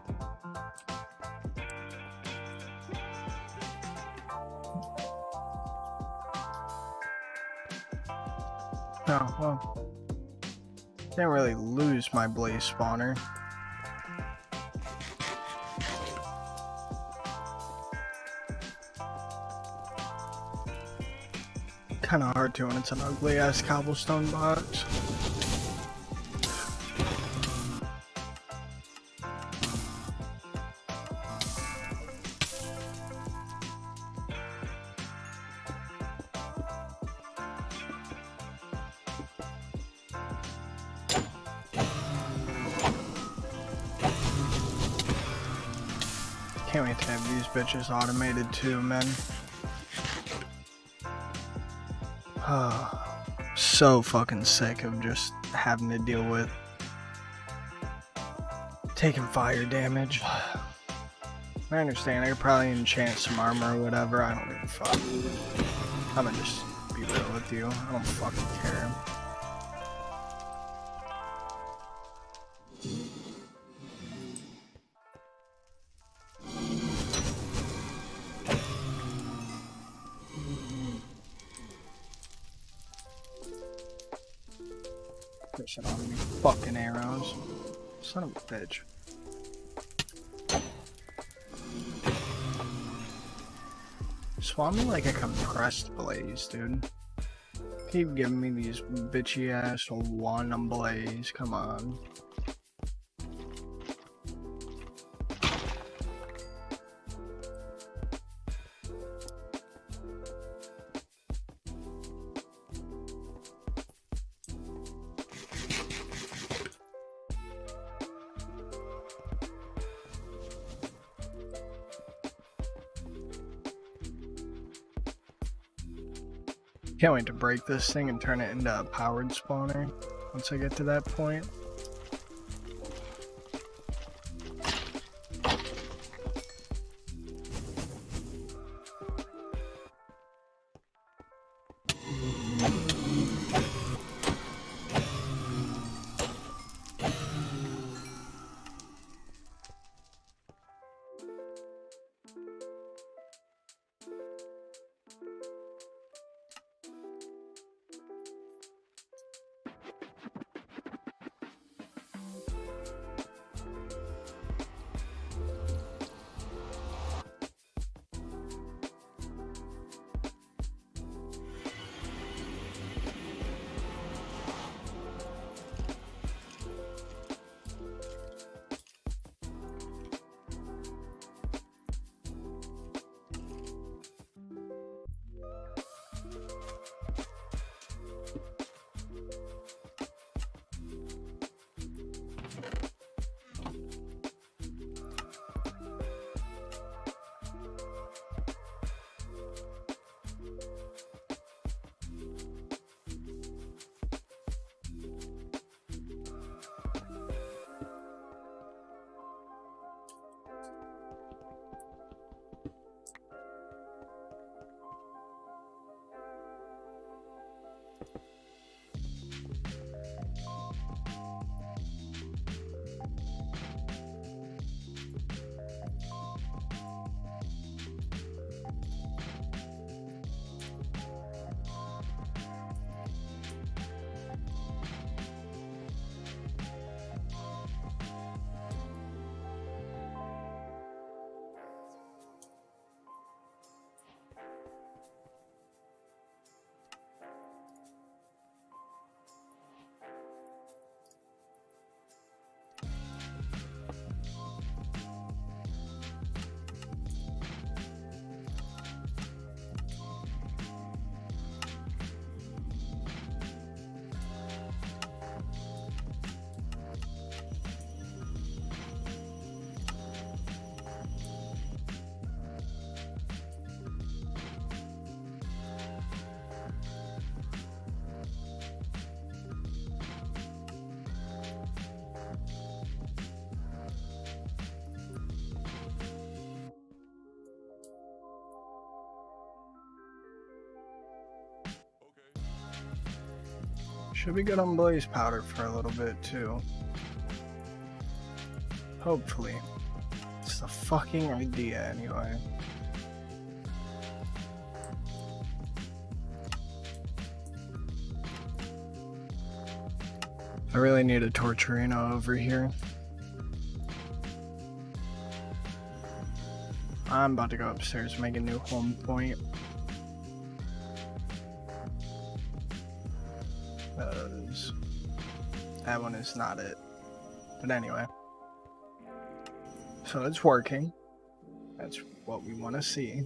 Oh, well. Can't really lose my blaze spawner. Kinda hard to when it's an ugly ass cobblestone box. Can't wait to have these bitches automated too, man. So fucking sick of just having to deal with taking fire damage. I understand, I could probably enchant some armor or whatever, I don't give a fuck. I'm gonna just be real with you, I don't fucking care. Put shit on me. Fucking arrows. Son of a bitch. Spawn me like a compressed blaze, dude. Keep giving me these bitchy ass one blaze, come on. Can't wait to break this thing and turn it into a powered spawner once I get to that point. Should be good on blaze powder for a little bit too. Hopefully. It's the fucking idea anyway. I really need a Torturino over here. I'm about to go upstairs and make a new home point. That one is not it. But anyway. So it's working. That's what we want to see.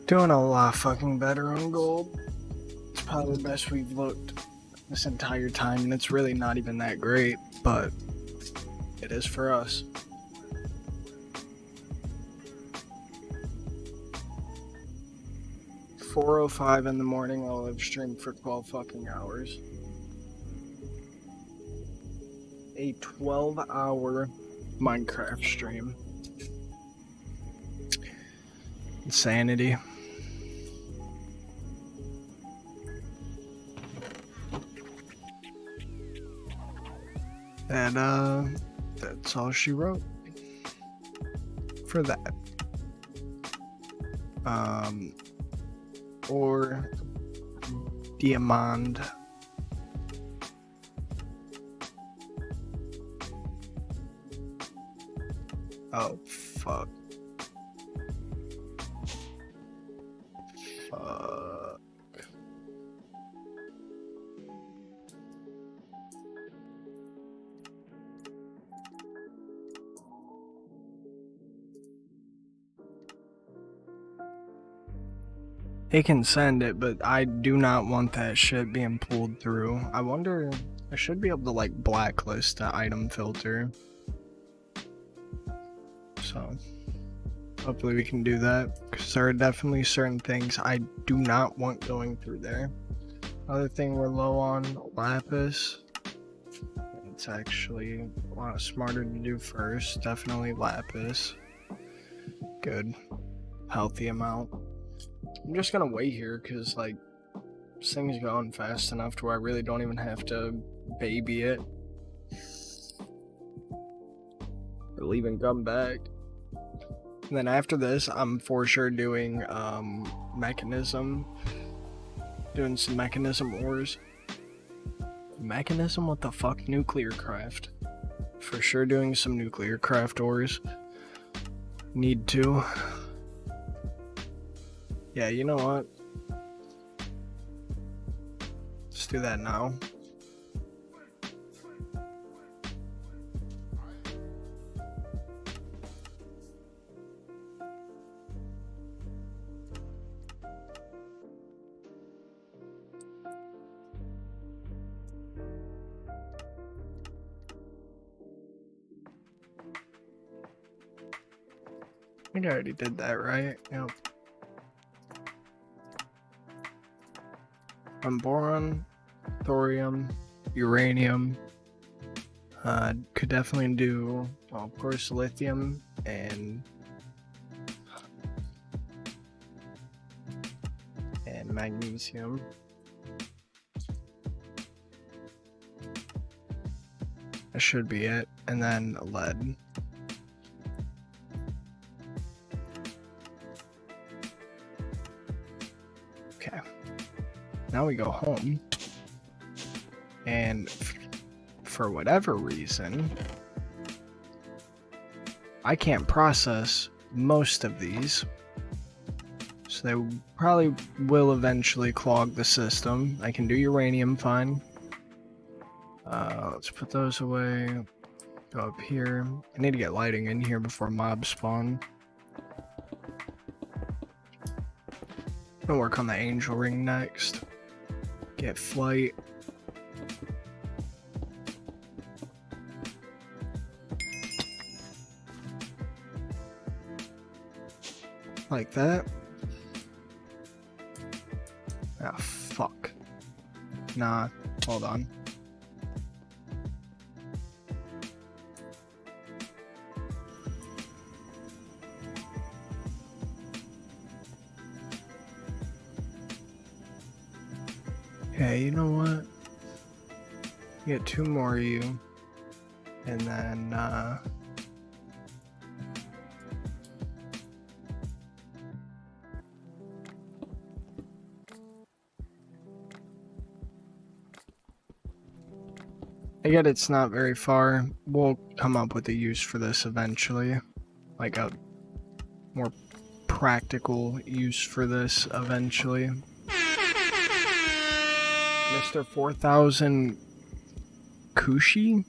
Doing a lot fucking better on gold. It's probably the best we've looked this entire time, and it's really not even that great, but it is for us. $4:05 in the morning, I'll live stream for 12 fucking hours. A 12-hour Minecraft stream. Insanity. And that's all she wrote for that. Or Diamond. Oh fuck. Fuck. He can send it, but I do not want that shit being pulled through. I wonder, I should be able to like blacklist the item filter. So, hopefully we can do that, because there are definitely certain things I do not want going through there. Other thing we're low on, lapis. It's actually a lot smarter to do first. Definitely lapis. Good. Healthy amount. I'm just gonna wait here because, like, this thing's going fast enough to where I really don't even have to baby it. Or leaving gum back. And then after this, I'm for sure doing mechanism. Doing some mechanism ores. Mechanism? What the fuck? NuclearCraft. For sure doing some NuclearCraft ores. Need to. Yeah, you know what? Let's do that now. I think I already did that, right? Yep. Boron, thorium, uranium. Could definitely do, well, of course, lithium and magnesium. That should be it. And then lead. Okay. Now we go home. And for whatever reason, I can't process most of these. So they probably will eventually clog the system. I can do uranium fine. Let's put those away. Go up here. I need to get lighting in here before mobs spawn. I'm gonna work on the angel ring next. Get flight. Like that. Ah, fuck. Nah, hold on. Okay, you know what? Get 2 more of you. And then, I get it's not very far. We'll come up with a use for this eventually. Like a more practical use for this eventually. Mr. 4000 Kushi?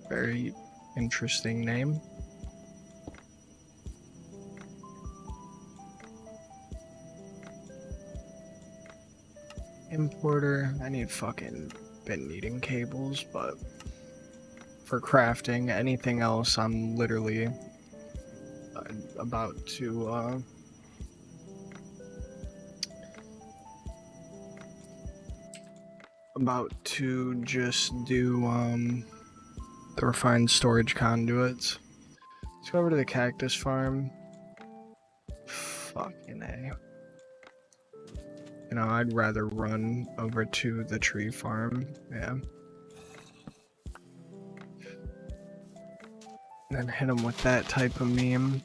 Very interesting name. Importer. I need fucking been needing cables, but for crafting anything else, I'm literally about to just do the refined storage conduits. Let's go over to the cactus farm. Fucking A. You know, I'd rather run over to the tree farm, yeah. Then hit him with that type of meme.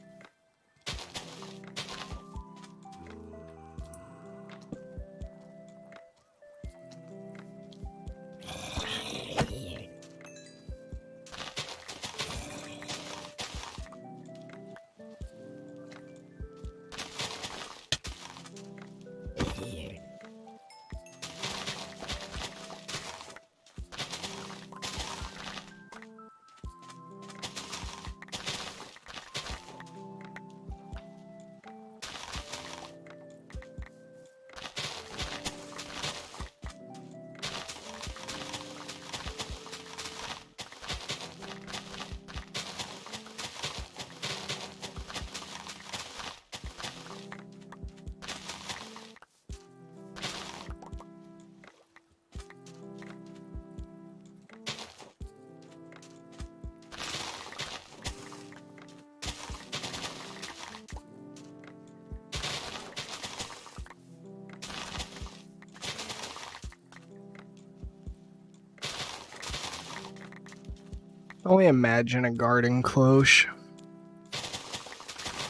Only imagine a garden cloche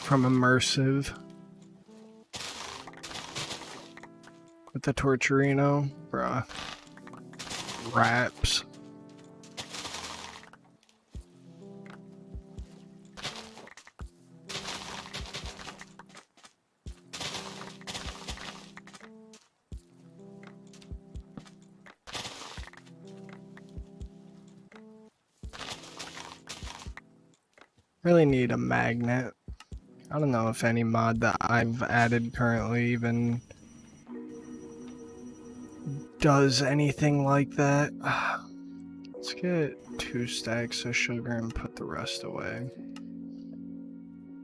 from Immersive with the Torturino, bruh. Raps. Really need a magnet. I don't know if any mod that I've added currently even does anything like that. Let's get 2 stacks of sugar and put the rest away.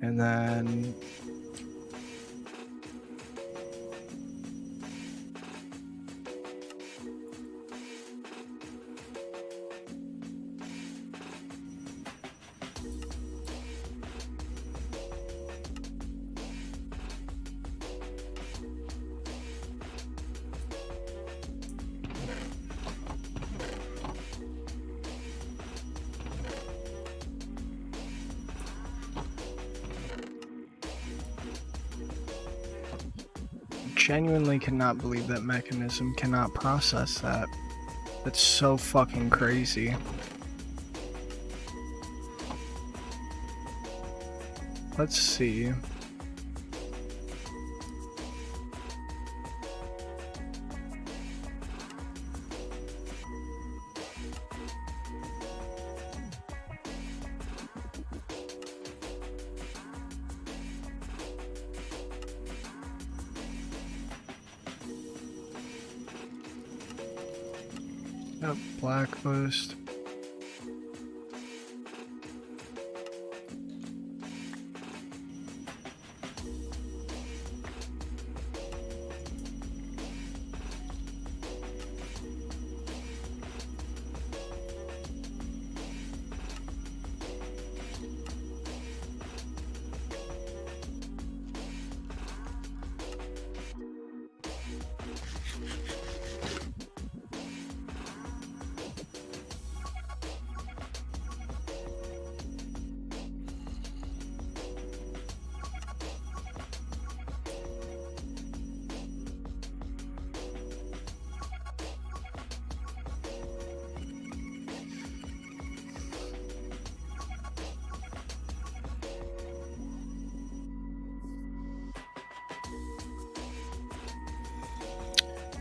And then genuinely cannot believe that mechanism cannot process that. That's so fucking crazy. Let's see. Yep, blacklist.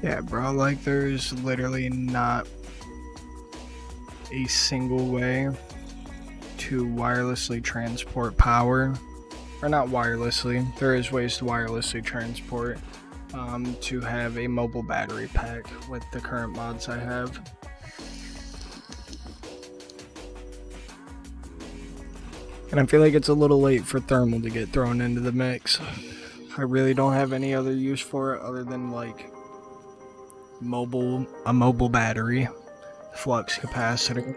Yeah, bro, like there's literally not a single way to wirelessly transport power. Or not wirelessly, there is ways to wirelessly transport to have a mobile battery pack with the current mods I have. And I feel like it's a little late for thermal to get thrown into the mix. I really don't have any other use for it other than like a mobile battery, flux capacitor.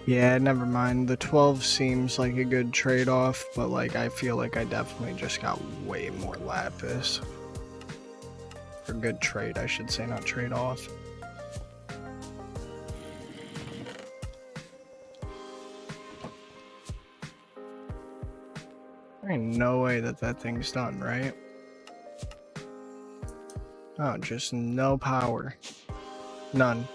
Yeah, never mind. The 12 seems like a good trade-off, but like I feel like I definitely just got way more lapis. Or good trade, I should say, not trade-off. There ain't no way that thing's done, right? Oh, just no power. None.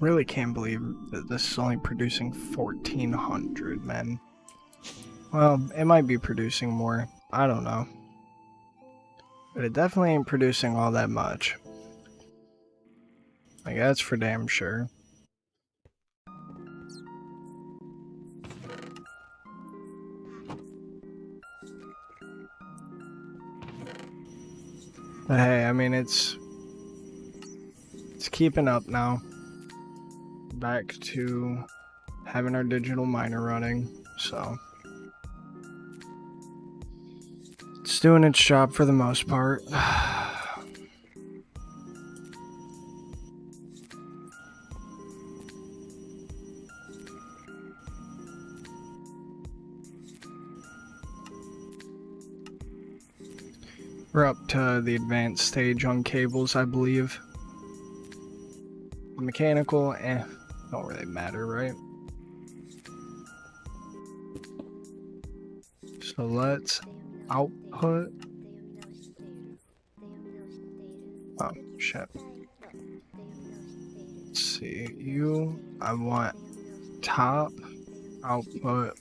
Really can't believe that this is only producing 1,400, man. Well, it might be producing more. I don't know. But it definitely ain't producing all that much. Like, that's for damn sure. But hey, I mean, it's keeping up now. Back to having our digital miner running, so it's doing its job for the most part. We're up to the advanced stage on cables, I believe. Mechanical, don't really matter, right? So let's output. Oh, shit. Let's see, I want top output,